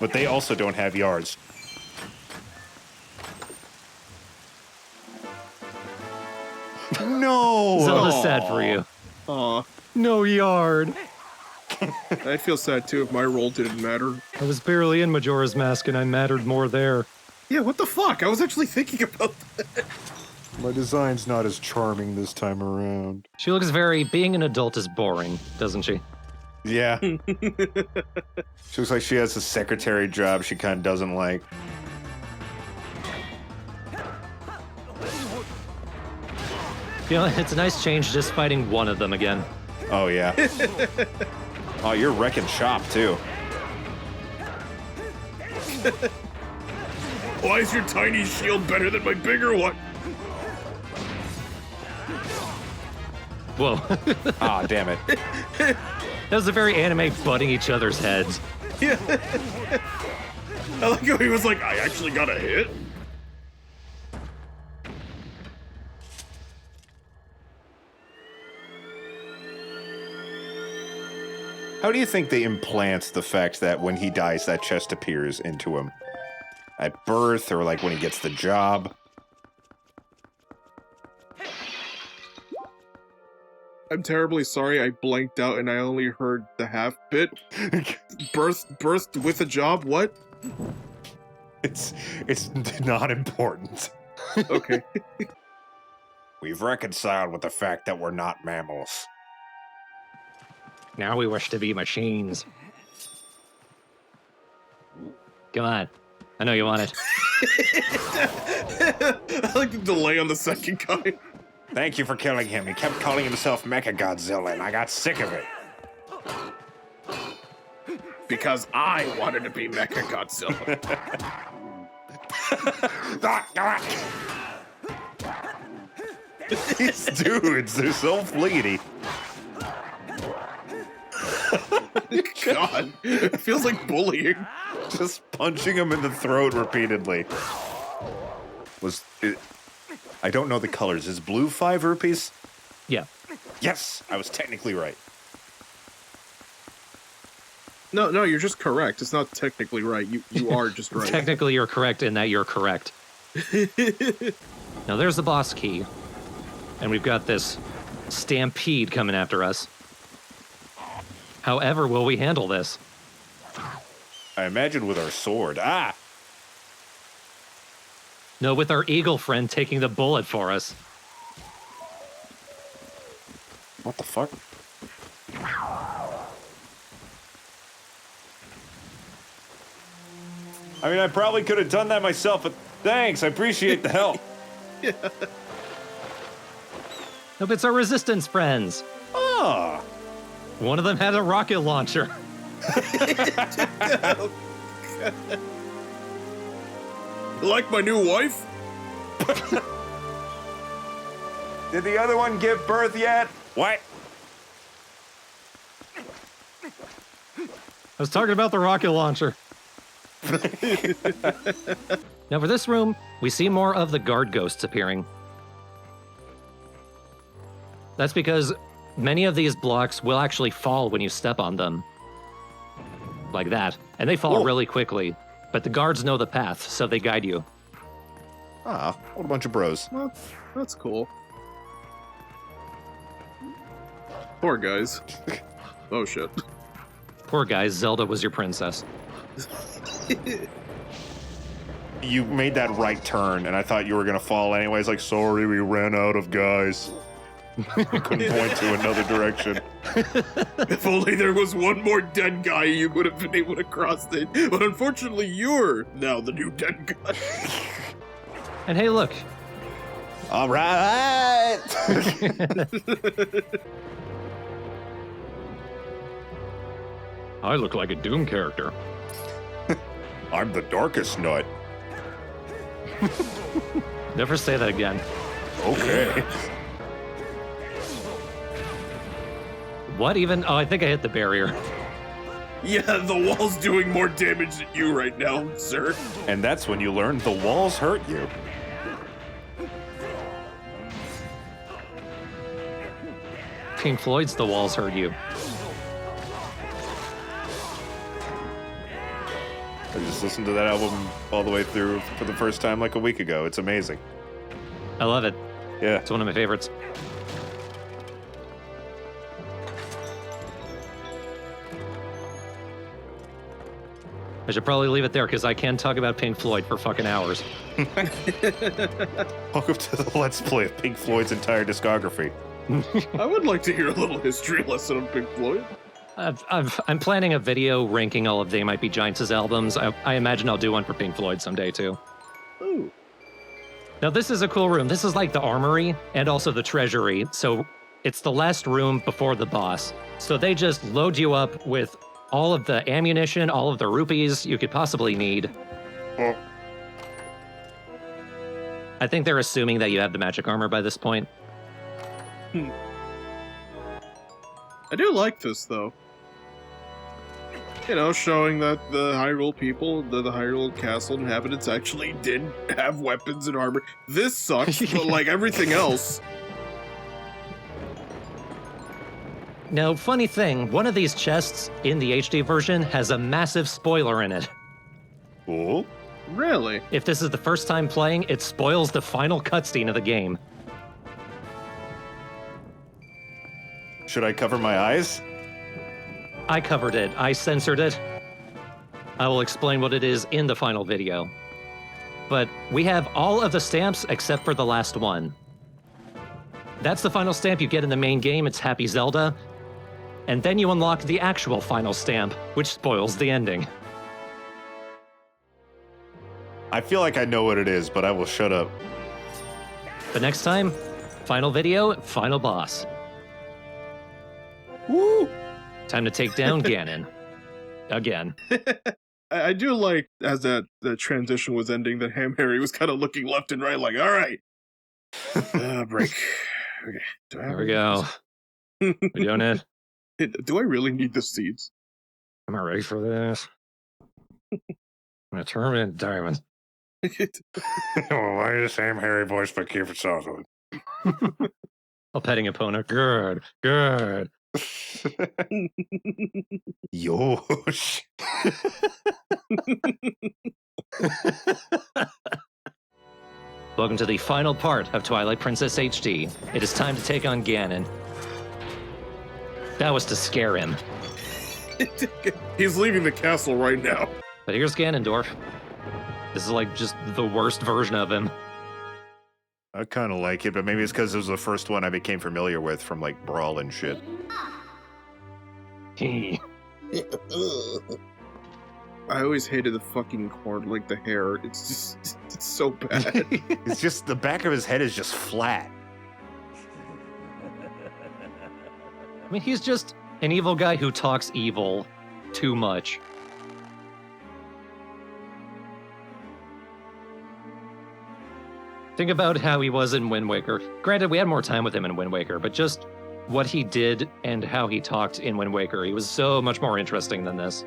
But they also don't have yards. No! Zelda's sad for you. Aw. No yard. I'd feel sad too if my role didn't matter. I was barely in Majora's Mask and I mattered more there. Yeah, what the fuck? I was actually thinking about that. My design's not as charming this time around. She looks being an adult is boring, doesn't she? Yeah. She looks like she has a secretary job she kind of doesn't like. You know, it's a nice change just fighting one of them again. Oh, yeah. Oh, you're wrecking shop, too. Why is your tiny shield better than my bigger one? Whoa. Ah, damn it. That was a very anime butting each other's heads. Yeah. I like how he was like, I actually got a hit. How do you think they implant the fact that when he dies, that chest appears into him? At birth, or like when he gets the job? I'm terribly sorry, I blanked out and I only heard the half bit. Birthed with a job, what? It's not important. Okay. We've reconciled with the fact that we're not mammals. Now we wish to be machines. Come on. I know you want it. I like the delay on the second guy. Thank you for killing him. He kept calling himself Mechagodzilla, and I got sick of it. Because I wanted to be Mechagodzilla. These dudes, they're so fleety. God, it feels like bullying. Just punching him in the throat repeatedly. I don't know the colors. Is blue 5 rupees? Yeah. Yes, I was technically right. No, you're just correct. It's not technically right. You are just right. Technically, you're correct in that you're correct. Now, there's the boss key. And we've got this stampede coming after us. However, will we handle this? I imagine with our sword. Ah! No, with our eagle friend taking the bullet for us. What the fuck? I mean, I probably could have done that myself, but thanks. I appreciate the help. No, it's our resistance friends. Ah. One of them had a rocket launcher. Like my new wife? Did the other one give birth yet? What? I was talking about the rocket launcher. Now for this room, we see more of the guard ghosts appearing. That's because many of these blocks will actually fall when you step on them. Like that. And they fall really quickly. But the guards know the path, so they guide you. Ah, what a bunch of bros. Well, that's cool. Poor guys. Oh shit. Poor guys, Zelda was your princess. You made that right turn, and I thought you were gonna fall anyways. Like, sorry, we ran out of guys. I couldn't point to another direction. If only there was one more dead guy, you would have been able to cross it. But unfortunately, you're now the new dead guy. And hey, look. All right. I look like a Doom character. I'm the darkest nut. Never say that again. Okay. What even? Oh, I think I hit the barrier. Yeah, the wall's doing more damage than you right now, sir. And that's when you learn the walls hurt you. Pink Floyd's The Walls Hurt You. I just listened to that album all the way through for the first time like a week ago. It's amazing. I love it. Yeah. It's one of my favorites. I should probably leave it there because I can talk about Pink Floyd for fucking hours. Welcome to the Let's Play of Pink Floyd's entire discography. I would like to hear a little history lesson on Pink Floyd. I'm planning a video ranking all of They Might Be Giants' albums. I imagine I'll do one for Pink Floyd someday, too. Ooh. Now, this is a cool room. This is like the armory and also the treasury. So it's the last room before the boss. So they just load you up with all of the ammunition, all of the rupees you could possibly need. Oh. I think they're assuming that you have the magic armor by this point. I do like this, though. You know, showing that the Hyrule people, the Hyrule Castle inhabitants actually did have weapons and armor. This sucks, but like everything else. Now, funny thing, one of these chests in the HD version has a massive spoiler in it. Cool. Really? If this is the first time playing, it spoils the final cutscene of the game. Should I cover my eyes? I covered it. I censored it. I will explain what it is in the final video. But we have all of the stamps except for the last one. That's the final stamp you get in the main game. It's Happy Zelda. And then you unlock the actual final stamp, which spoils the ending. I feel like I know what it is, but I will shut up. But next time, final video, final boss. Woo! Time to take down Ganon. Again. I do like, as the transition was ending, that Ham Harry was kind of looking left and right like, all right. Break. Okay. Here we go. We doing it? Do I really need the seeds? Am I ready for this? I'm gonna turn it into diamond. Why the same hairy voice but keep it soft? A petting opponent. Good. Good. Yosh. Welcome to the final part of Twilight Princess HD. It is time to take on Ganon. That was to scare him. He's leaving the castle right now. But here's Ganondorf. This is like just the worst version of him. I kind of like it, but maybe it's because it was the first one I became familiar with from like Brawl and shit. I always hated the fucking horn, like the hair. It's just, it's so bad. It's just the back of his head is just flat. I mean, he's just an evil guy who talks evil too much. Think about how he was in Wind Waker. Granted, we had more time with him in Wind Waker, but just what he did and how he talked in Wind Waker, he was so much more interesting than this.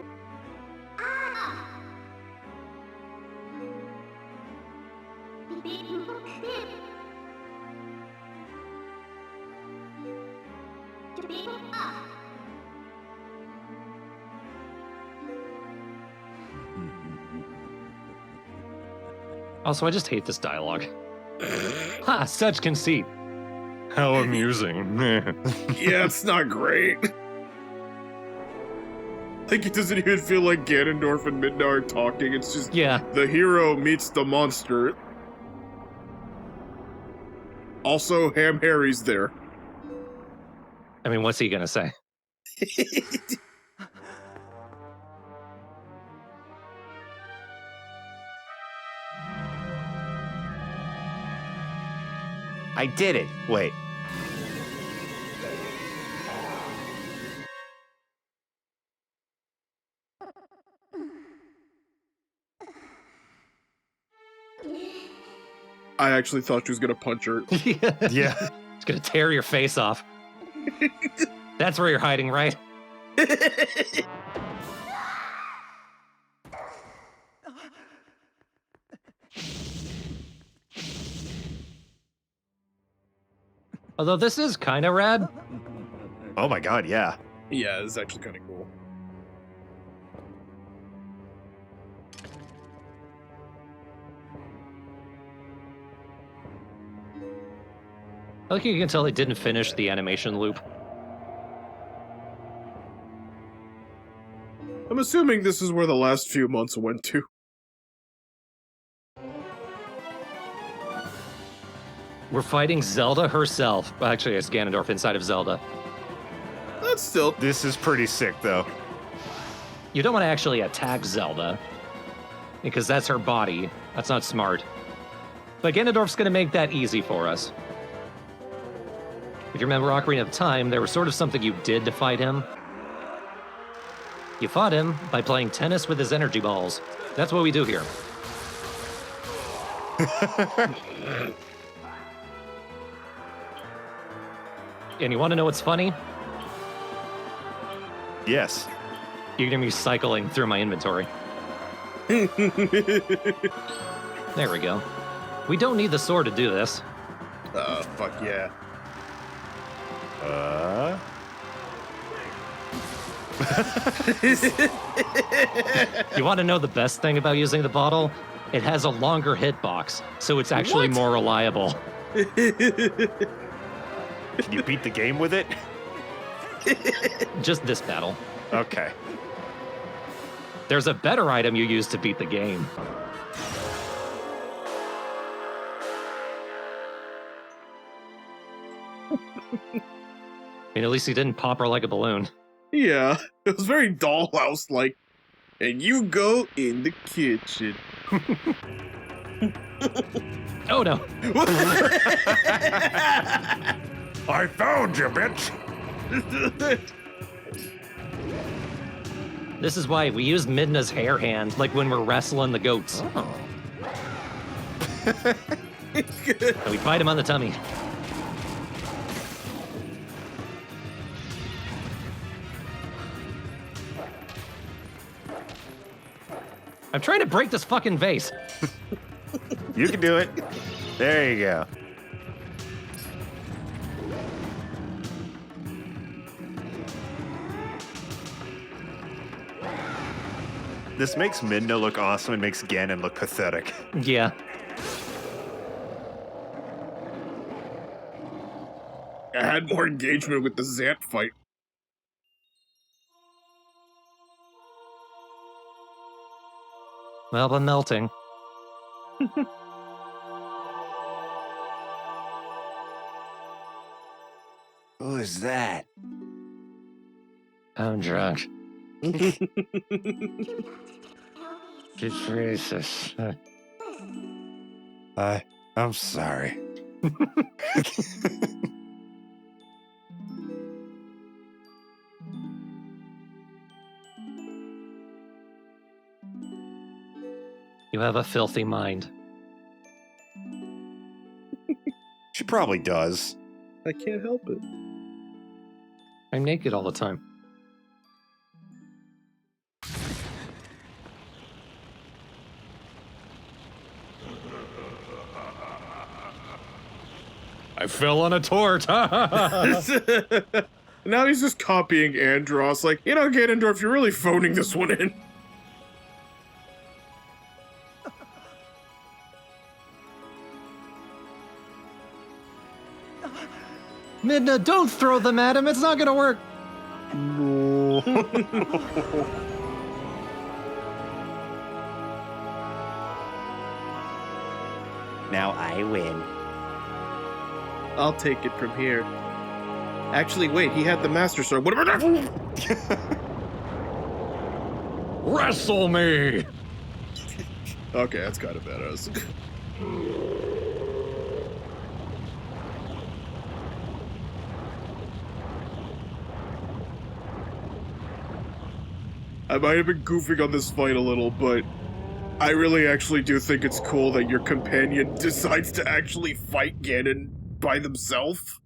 Also, I just hate this dialogue. Ha! Such conceit. How amusing. Yeah, it's not great. Like, it doesn't even feel like Ganondorf and Midna are talking. It's just the hero meets the monster. Also, Ham Harry's there. I mean, what's he gonna say? I did it. Wait. I actually thought she was gonna punch her. Yeah. It's gonna tear your face off. That's where you're hiding, right? Although this is kind of rad. Oh my god, yeah. Yeah, it's actually kind of cool. I think you can tell they didn't finish the animation loop. I'm assuming this is where the last few months went to. We're fighting Zelda herself. Well, actually, it's Ganondorf inside of Zelda. That's still... This is pretty sick, though. You don't want to actually attack Zelda, because that's her body. That's not smart. But Ganondorf's going to make that easy for us. If you remember Ocarina of Time, there was sort of something you did to fight him. You fought him by playing tennis with his energy balls. That's what we do here. And you want to know what's funny? Yes. You're going to be cycling through my inventory. There we go. We don't need the sword to do this. Fuck yeah. You want to know the best thing about using the bottle? It has a longer hitbox, so it's actually more reliable. Can you beat the game with it? Just this battle. Okay. There's a better item you use to beat the game. I mean, at least he didn't pop her like a balloon. Yeah, it was very dollhouse-like. And you go in the kitchen. Oh no! I found you, bitch! This is why we use Midna's hair hand, like when we're wrestling the goats. Oh. And we bite him on the tummy. I'm trying to break this fucking vase. You can do it. There you go. This makes Midna look awesome and makes Ganon look pathetic. Yeah. I had more engagement with the Zant fight. Well, I'm melting. Who is that? I'm drunk. Jesus. I'm sorry. You have a filthy mind. She probably does. I can't help it. I'm naked all the time. I fell on a tort. Now he's just copying Andros. Like, you know, Ganondorf, you're really phoning this one in. Midna, don't throw them at him. It's not gonna work. No. Now I win. I'll take it from here. Actually, wait, he had the Master Sword. What about that? Wrestle me! Okay, that's kind of badass. I might have been goofing on this fight a little, but I really actually do think it's cool that your companion decides to actually fight Ganon by themselves.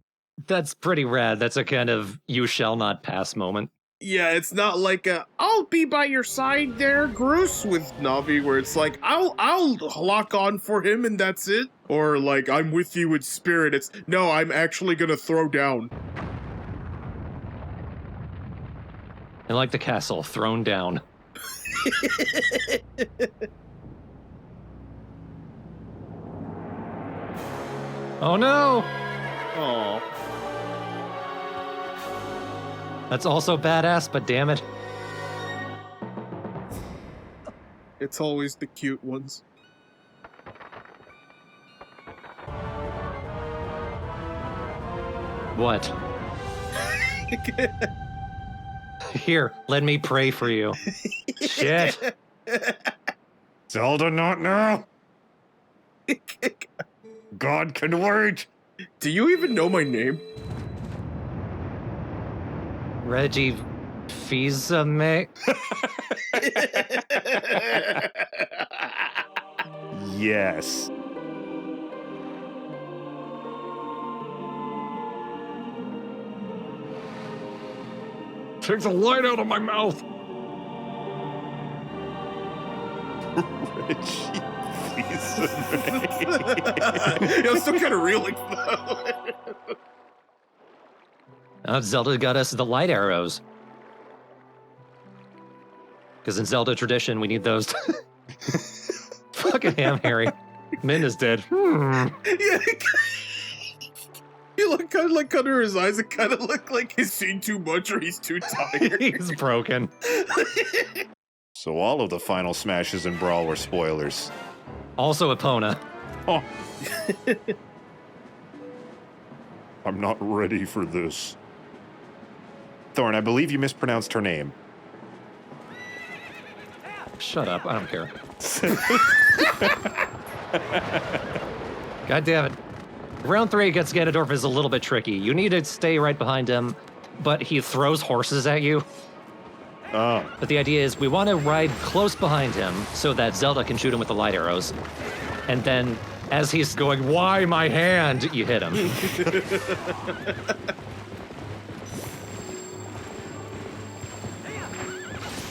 That's pretty rad. That's a kind of you shall not pass moment. Yeah, it's not like a I'll be by your side there, Groose, with Navi, where it's like I'll lock on for him and that's it. Or like I'm with you in spirit. It's no, I'm actually gonna throw down. And like the castle, thrown down. Oh no! Oh. That's also badass, but damn it. It's always the cute ones. What? Here, let me pray for you. Shit. Zelda, not now. God can wait. Do you even know my name? Reggie Fils-Aimé. Yes. Take the light out of my mouth. Reggie I'm still kind of reeling though. Zelda got us the light arrows. Because in Zelda tradition, we need those. Fucking ham, Harry. Min is dead. Yeah. You look kind of like under his eyes. It kind of look like he's seen too much or he's too tired. He's broken. So all of the final smashes in Brawl were spoilers. Also Epona. Oh. I'm not ready for this. Thorn, I believe you mispronounced her name. Shut up, I don't care. God damn it. Round 3 against Ganondorf is a little bit tricky. You need to stay right behind him, but he throws horses at you. Oh. But the idea is we want to ride close behind him so that Zelda can shoot him with the light arrows. And then, as he's going, why my hand? You hit him.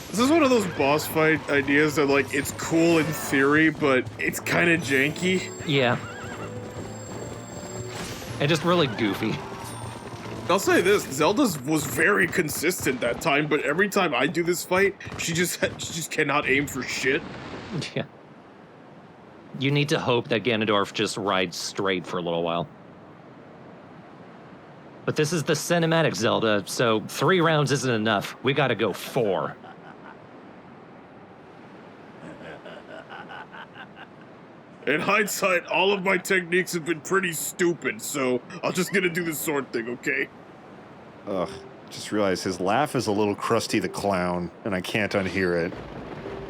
This is one of those boss fight ideas that, like, it's cool in theory, but it's kind of janky. Yeah. And just really goofy. I'll say this, Zelda was very consistent that time, but every time I do this fight, she just cannot aim for shit. Yeah. You need to hope that Ganondorf just rides straight for a little while. But this is the cinematic Zelda, so 3 rounds isn't enough. We gotta go 4. In hindsight, all of my techniques have been pretty stupid, so I'm just gonna do the sword thing, okay? Ugh. Just realized his laugh is a little Krusty the Clown, and I can't unhear it.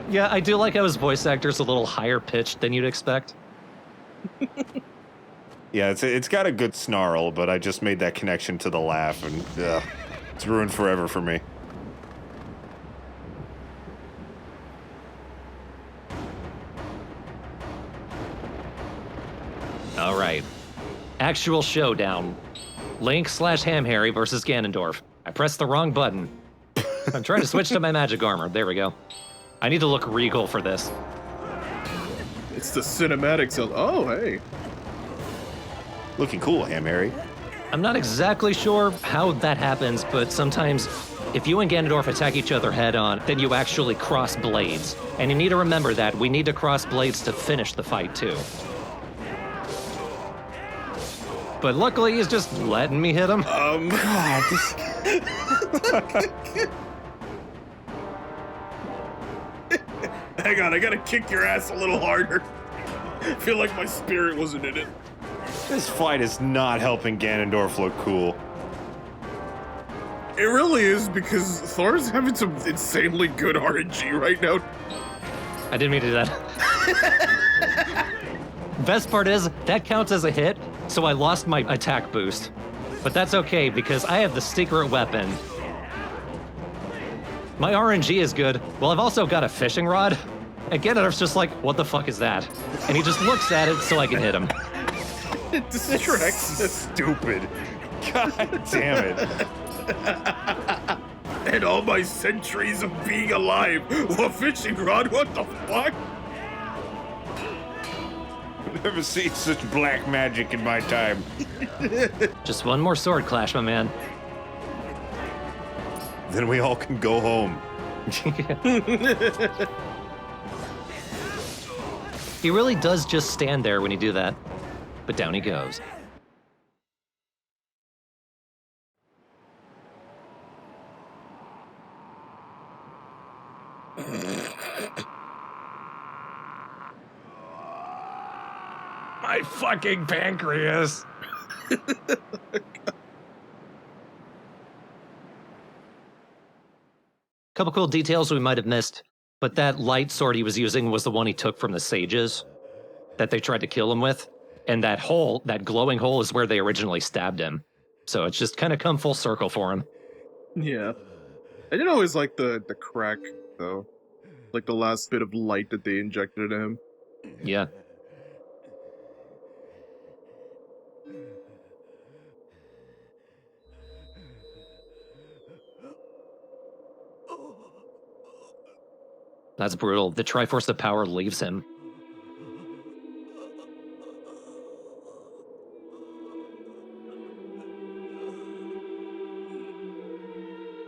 Yeah, I do like how his voice actor's a little higher pitched than you'd expect. Yeah, it's got a good snarl, but I just made that connection to the laugh, and it's ruined forever for me. All right. Actual showdown. Link/Ham Harry versus Ganondorf. I pressed the wrong button. I'm trying to switch to my magic armor. There we go. I need to look regal for this. It's the cinematic Zelda. Oh, hey. Looking cool, Ham Harry. I'm not exactly sure how that happens, but sometimes if you and Ganondorf attack each other head on, then you actually cross blades. And you need to remember that we need to cross blades to finish the fight, too. But luckily, he's just letting me hit him. God, this... Hang on, I gotta kick your ass a little harder. I feel like my spirit wasn't in it. This fight is not helping Ganondorf look cool. It really is, because Thor's having some insanely good RNG right now. I didn't mean to do that. Best part is, that counts as a hit, so I lost my attack boost. But that's okay, because I have the secret weapon. My RNG is good. Well, I've also got a fishing rod. And Ganondorf's just like, what the fuck is that? And he just looks at it so I can hit him. It distracts. That's stupid. God damn it. And all my centuries of being alive. A fishing rod? What the fuck? I've never seen such black magic in my time. Just one more sword clash, my man. Then we all can go home. He really does just stand there when you do that. But down he goes. My fucking pancreas. Couple cool details we might have missed, but that light sword he was using was the one he took from the sages that they tried to kill him with. And that hole, that glowing hole, is where they originally stabbed him. So it's just kind of come full circle for him. Yeah. I didn't always like the crack, though. Like the last bit of light that they injected into him. Yeah. That's brutal. The Triforce of Power leaves him.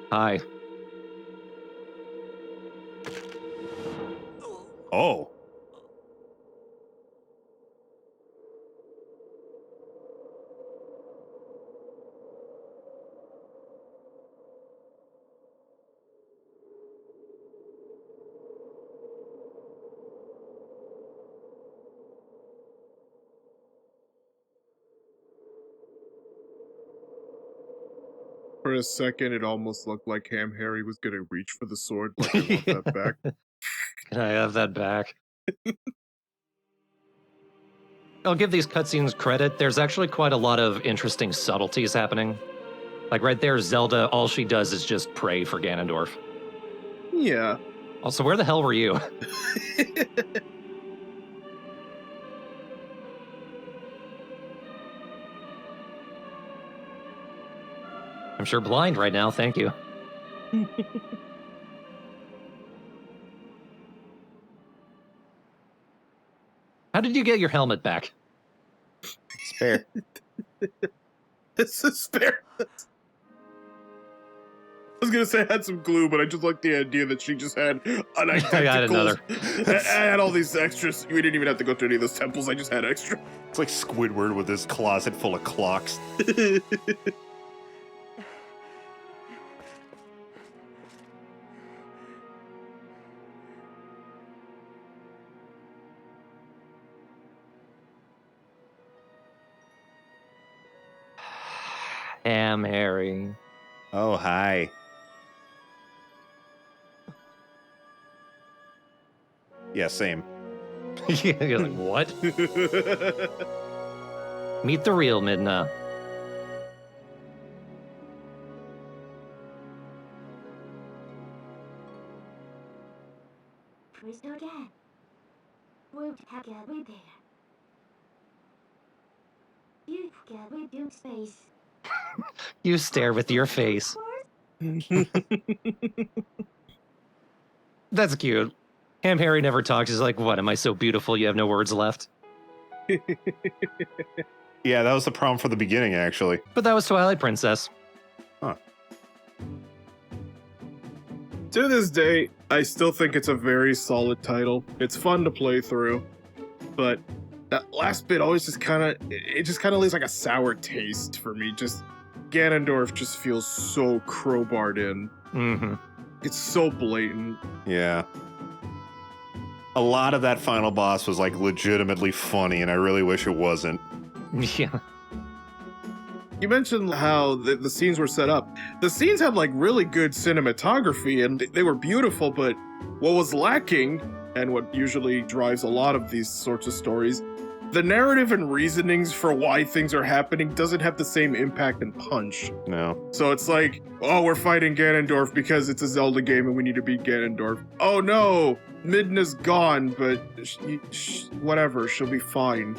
Hi. Oh. For a second, it almost looked like Ham Harry was gonna reach for the sword. Like, I want that back. Can I have that back? I'll give these cutscenes credit. There's actually quite a lot of interesting subtleties happening. Like right there, Zelda, all she does is just pray for Ganondorf. Yeah. Also, where the hell were you? I'm sure blind right now, thank you. How did you get your helmet back? Spare. It's a spare. I was gonna say I had some glue, but I just like the idea that she just had an I got another. I had all these extras. We didn't even have to go to any of those temples. I just had extra. It's like Squidward with his closet full of clocks. Ham Harry. Oh, hi. Yeah, same. Yeah, you're like, what? Meet the real Midna. Crystal again. We'll together there. You together with Doom Space. You stare with your face. That's cute. Ham Harry never talks. He's like, what, am I so beautiful you have no words left? Yeah, that was the problem for the beginning, actually. But that was Twilight Princess. Huh. To this day, I still think it's a very solid title. It's fun to play through, but that last bit always just kind of leaves like a sour taste for me. Just Ganondorf just feels so crowbarred in. Mm-hmm. It's so blatant. Yeah. A lot of that final boss was like legitimately funny, and I really wish it wasn't. Yeah. You mentioned how the scenes were set up. The scenes had like really good cinematography and they were beautiful, but what was lacking, and what usually drives a lot of these sorts of stories, the narrative and reasonings for why things are happening doesn't have the same impact and punch. No. So it's like, oh, we're fighting Ganondorf because it's a Zelda game and we need to beat Ganondorf. Oh no, Midna's gone, but whatever, she'll be fine.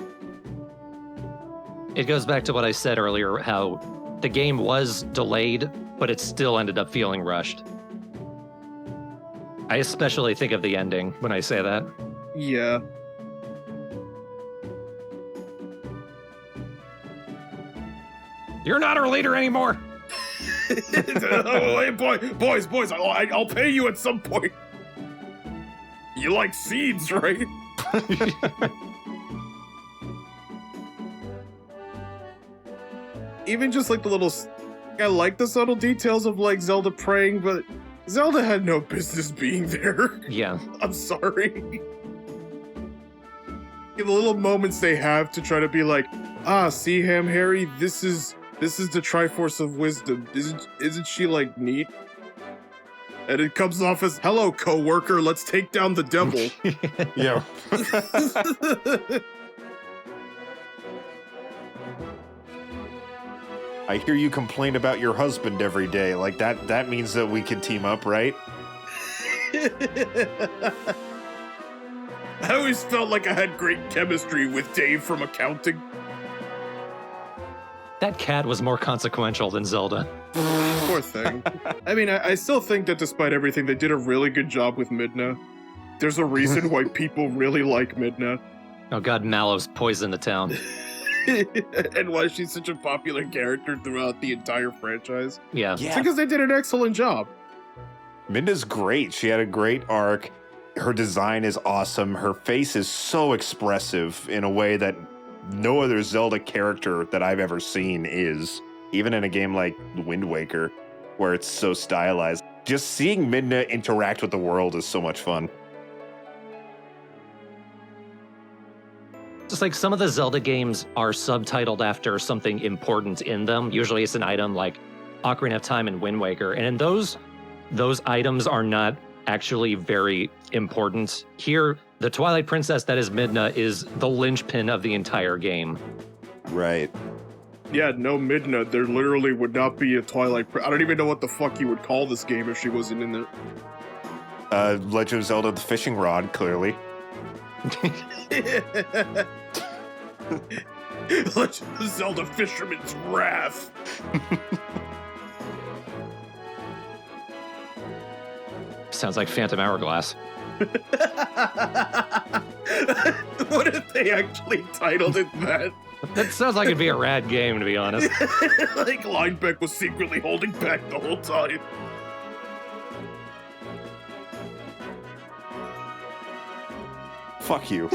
It goes back to what I said earlier, how the game was delayed, but it still ended up feeling rushed. I especially think of the ending when I say that. Yeah. You're not our leader anymore! Oh, hey, boys, I'll pay you at some point. You like seeds, right? Even just like the little, I like the subtle details of like Zelda praying, but Zelda had no business being there. Yeah. I'm sorry. The little moments they have to try to be like, see, Ham Harry, this is the Triforce of Wisdom. Isn't she like neat? And it comes off as, hello, co-worker, let's take down the devil. Yeah. I hear you complain about your husband every day. Like that means that we can team up, right? I always felt like I had great chemistry with Dave from accounting. That cat was more consequential than Zelda. Poor thing. I mean, I still think that despite everything, they did a really good job with Midna. There's a reason why people really like Midna. Oh god, Mallow's poisoned the town. And why she's such a popular character throughout the entire franchise. Yeah. It's because they did an excellent job. Midna's great. She had a great arc. Her design is awesome. Her face is so expressive in a way that no other Zelda character that I've ever seen is. Even in a game like Wind Waker, where it's so stylized. Just seeing Midna interact with the world is so much fun. Just like some of the Zelda games are subtitled after something important in them. Usually it's an item like Ocarina of Time and Wind Waker. And in those items are not actually very important. Here, the Twilight Princess that is Midna is the linchpin of the entire game. Right. Yeah, no Midna, there literally would not be a Twilight I don't even know what the fuck you would call this game if she wasn't in there. Legend of Zelda: The Fishing Rod, clearly. Legend of Zelda: Fisherman's Wrath. Sounds like Phantom Hourglass. What if they actually titled it that? That sounds like it'd be a rad game, to be honest. Like Linebeck was secretly holding back the whole time. Fuck you.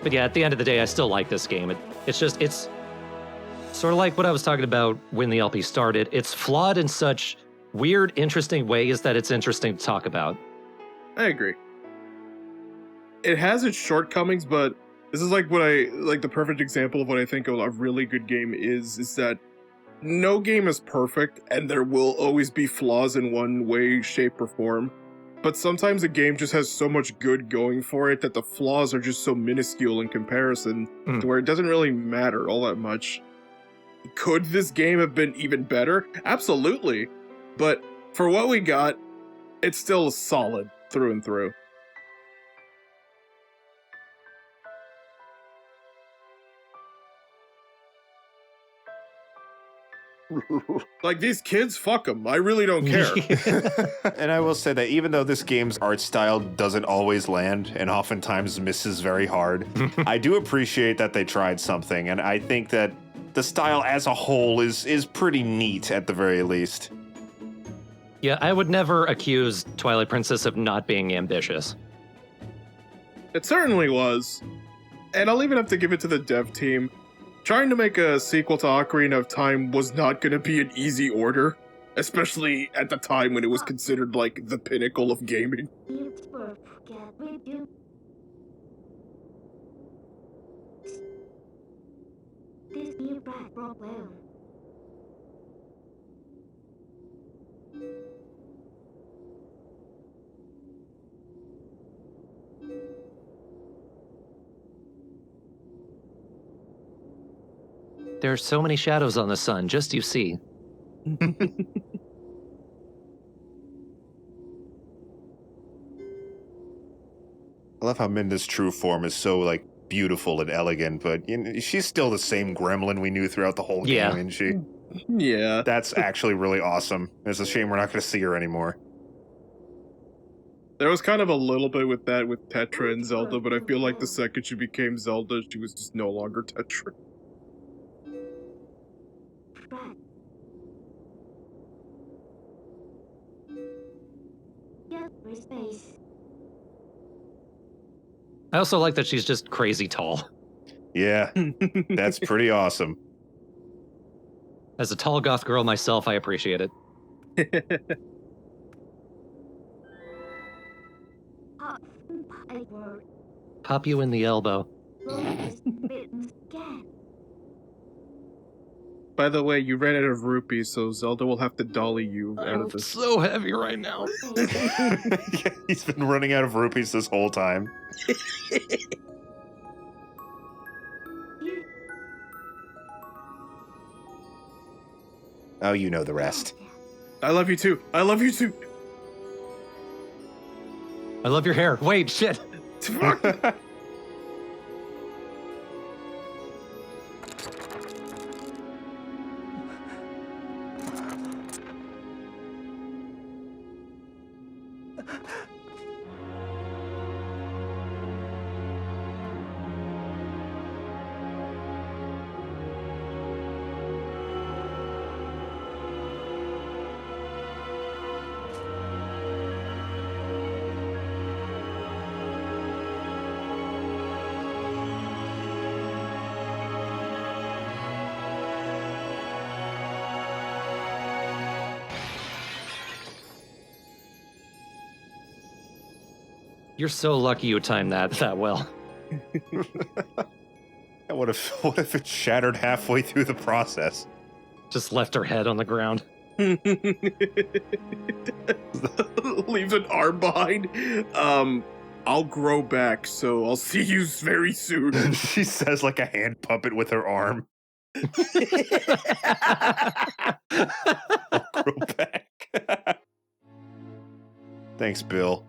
But yeah, at the end of the day, I still like this game. It's sort of like what I was talking about when the LP started. It's flawed in such weird, interesting ways that it's interesting to talk about. I agree. It has its shortcomings, but this is like the perfect example of what I think a really good game is that no game is perfect, and there will always be flaws in one way, shape, or form. But sometimes a game just has so much good going for it that the flaws are just so minuscule in comparison to where it doesn't really matter all that much. Could this game have been even better? Absolutely. But for what we got, it's still solid through and through. Like, these kids, fuck them. I really don't care. And I will say that even though this game's art style doesn't always land and oftentimes misses very hard, I do appreciate that they tried something, and I think that the style as a whole is pretty neat at the very least. Yeah, I would never accuse Twilight Princess of not being ambitious. It certainly was. And I'll even have to give it to the dev team. Trying to make a sequel to Ocarina of Time was not going to be an easy order, especially at the time when it was considered like the pinnacle of gaming. There are so many shadows on the sun, just you see. I love how Minda's true form is so, like, beautiful and elegant, but you know, she's still the same gremlin we knew throughout the whole game, isn't she? Yeah. That's actually really awesome. It's a shame we're not going to see her anymore. There was kind of a little bit with that with Tetra and Zelda, but I feel like the second she became Zelda, she was just no longer Tetra. I also like that she's just crazy tall. Yeah, that's pretty awesome. As a tall goth girl myself, I appreciate it. Pop you in the elbow. By the way, you ran out of rupees, so Zelda will have to dolly you out of this. So heavy right now. Yeah, he's been running out of rupees this whole time. Oh, you know the rest. I love you too. I love you too. I love your hair. Wait, shit. You're so lucky you timed that well. What if it shattered halfway through the process? Just left her head on the ground. Leave an arm behind. I'll grow back, so I'll see you very soon. She says like a hand puppet with her arm. I'll grow back. Thanks, Bill.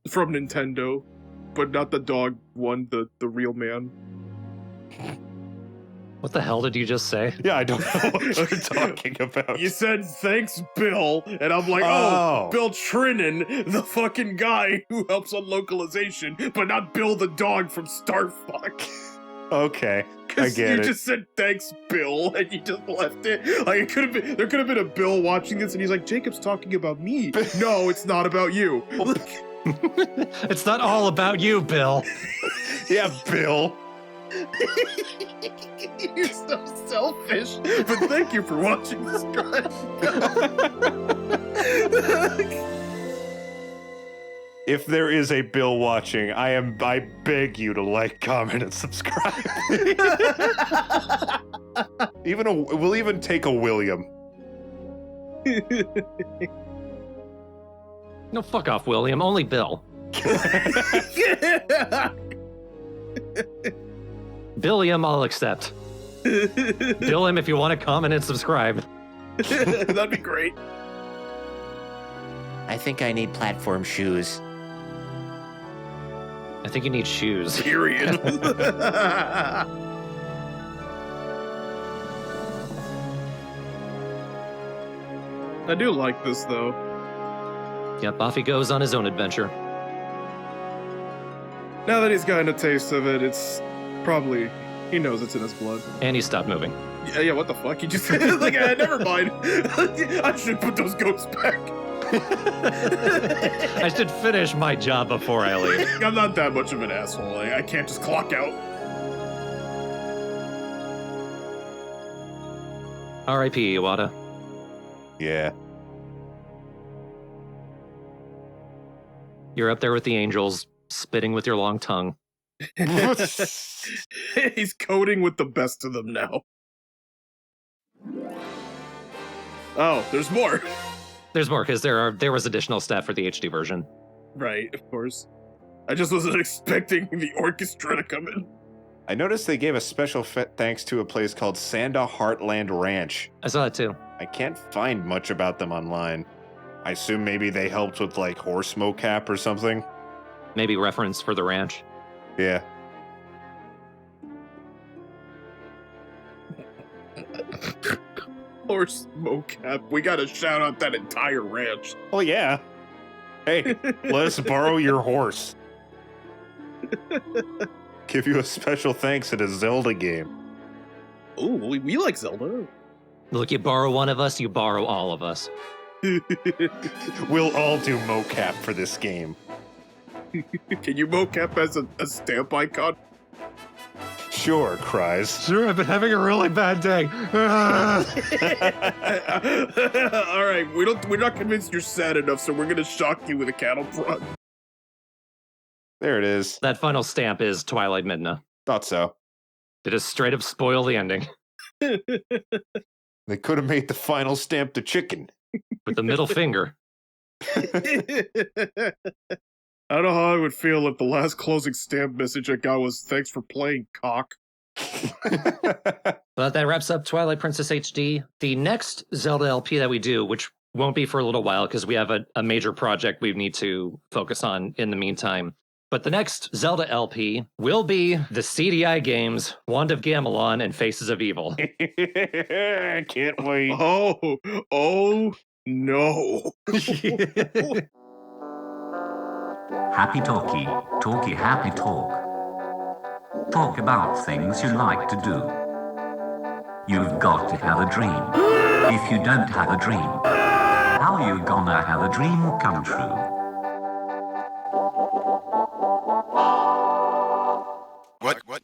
From Nintendo, but not the dog one, the real man. What the hell did you just say? Yeah, I don't know what you're talking about. You said, thanks, Bill, and I'm like, oh, Bill Trinan, the fucking guy who helps on localization, but not Bill the dog from Starfuck. Okay, I get you it. just said, thanks, Bill, and you just left it. Like, there could have been a Bill watching this, and he's like, Jacob's talking about me. No, it's not about you. It's not all about you, Bill. Yeah, Bill. You're so selfish. But thank you for watching this trash. If there is a Bill watching, I beg you to like, comment, and subscribe. We'll even take a William. No, fuck off, William. Only Bill. Billiam, I'll accept. Bill him if you want to comment and subscribe. That'd be great. I think I need platform shoes. I think you need shoes. Period. I do like this, though. Yep, off he goes on his own adventure. Now that he's gotten a taste of it, it's probably... He knows it's in his blood. And he stopped moving. Yeah, what the fuck? He just... like, never mind. I should put those goats back. I should finish my job before I leave. I'm not that much of an asshole. I can't just clock out. R.I.P. Iwata. Yeah. You're up there with the angels, spitting with your long tongue. He's coding with the best of them now. Oh, there's more. There's more, because there was additional stuff for the HD version. Right, of course. I just wasn't expecting the orchestra to come in. I noticed they gave a special thanks to a place called Sanda Heartland Ranch. I saw that too. I can't find much about them online. I assume maybe they helped with like horse mocap or something. Maybe reference for the ranch. Yeah. Horse mocap. We gotta shout out that entire ranch. Oh yeah. Hey, let us borrow your horse. Give you a special thanks at a Zelda game. Ooh, we like Zelda. Look, you borrow one of us, you borrow all of us. We'll all do mocap for this game. Can you mocap as a stamp icon? Sure, cries. Sure, I've been having a really bad day. All right, we're not convinced you're sad enough, so we're gonna shock you with a cattle prod. There it is. That final stamp is Twilight Midna. Thought so. It is straight up spoil the ending. They could have made the final stamp the chicken. With the middle finger. I don't know how I would feel if the last closing stamp message I got was "Thanks for playing, cock." But that wraps up Twilight Princess HD. The next Zelda LP that we do, which won't be for a little while because we have a major project we need to focus on in the meantime. But the next Zelda LP will be the CDI games Wand of Gamelon and Faces of Evil. Can't wait. Oh no. Happy talkie, talkie happy talk. Talk about things you like to do. You've got to have a dream. If you don't have a dream, how you gonna have a dream come true?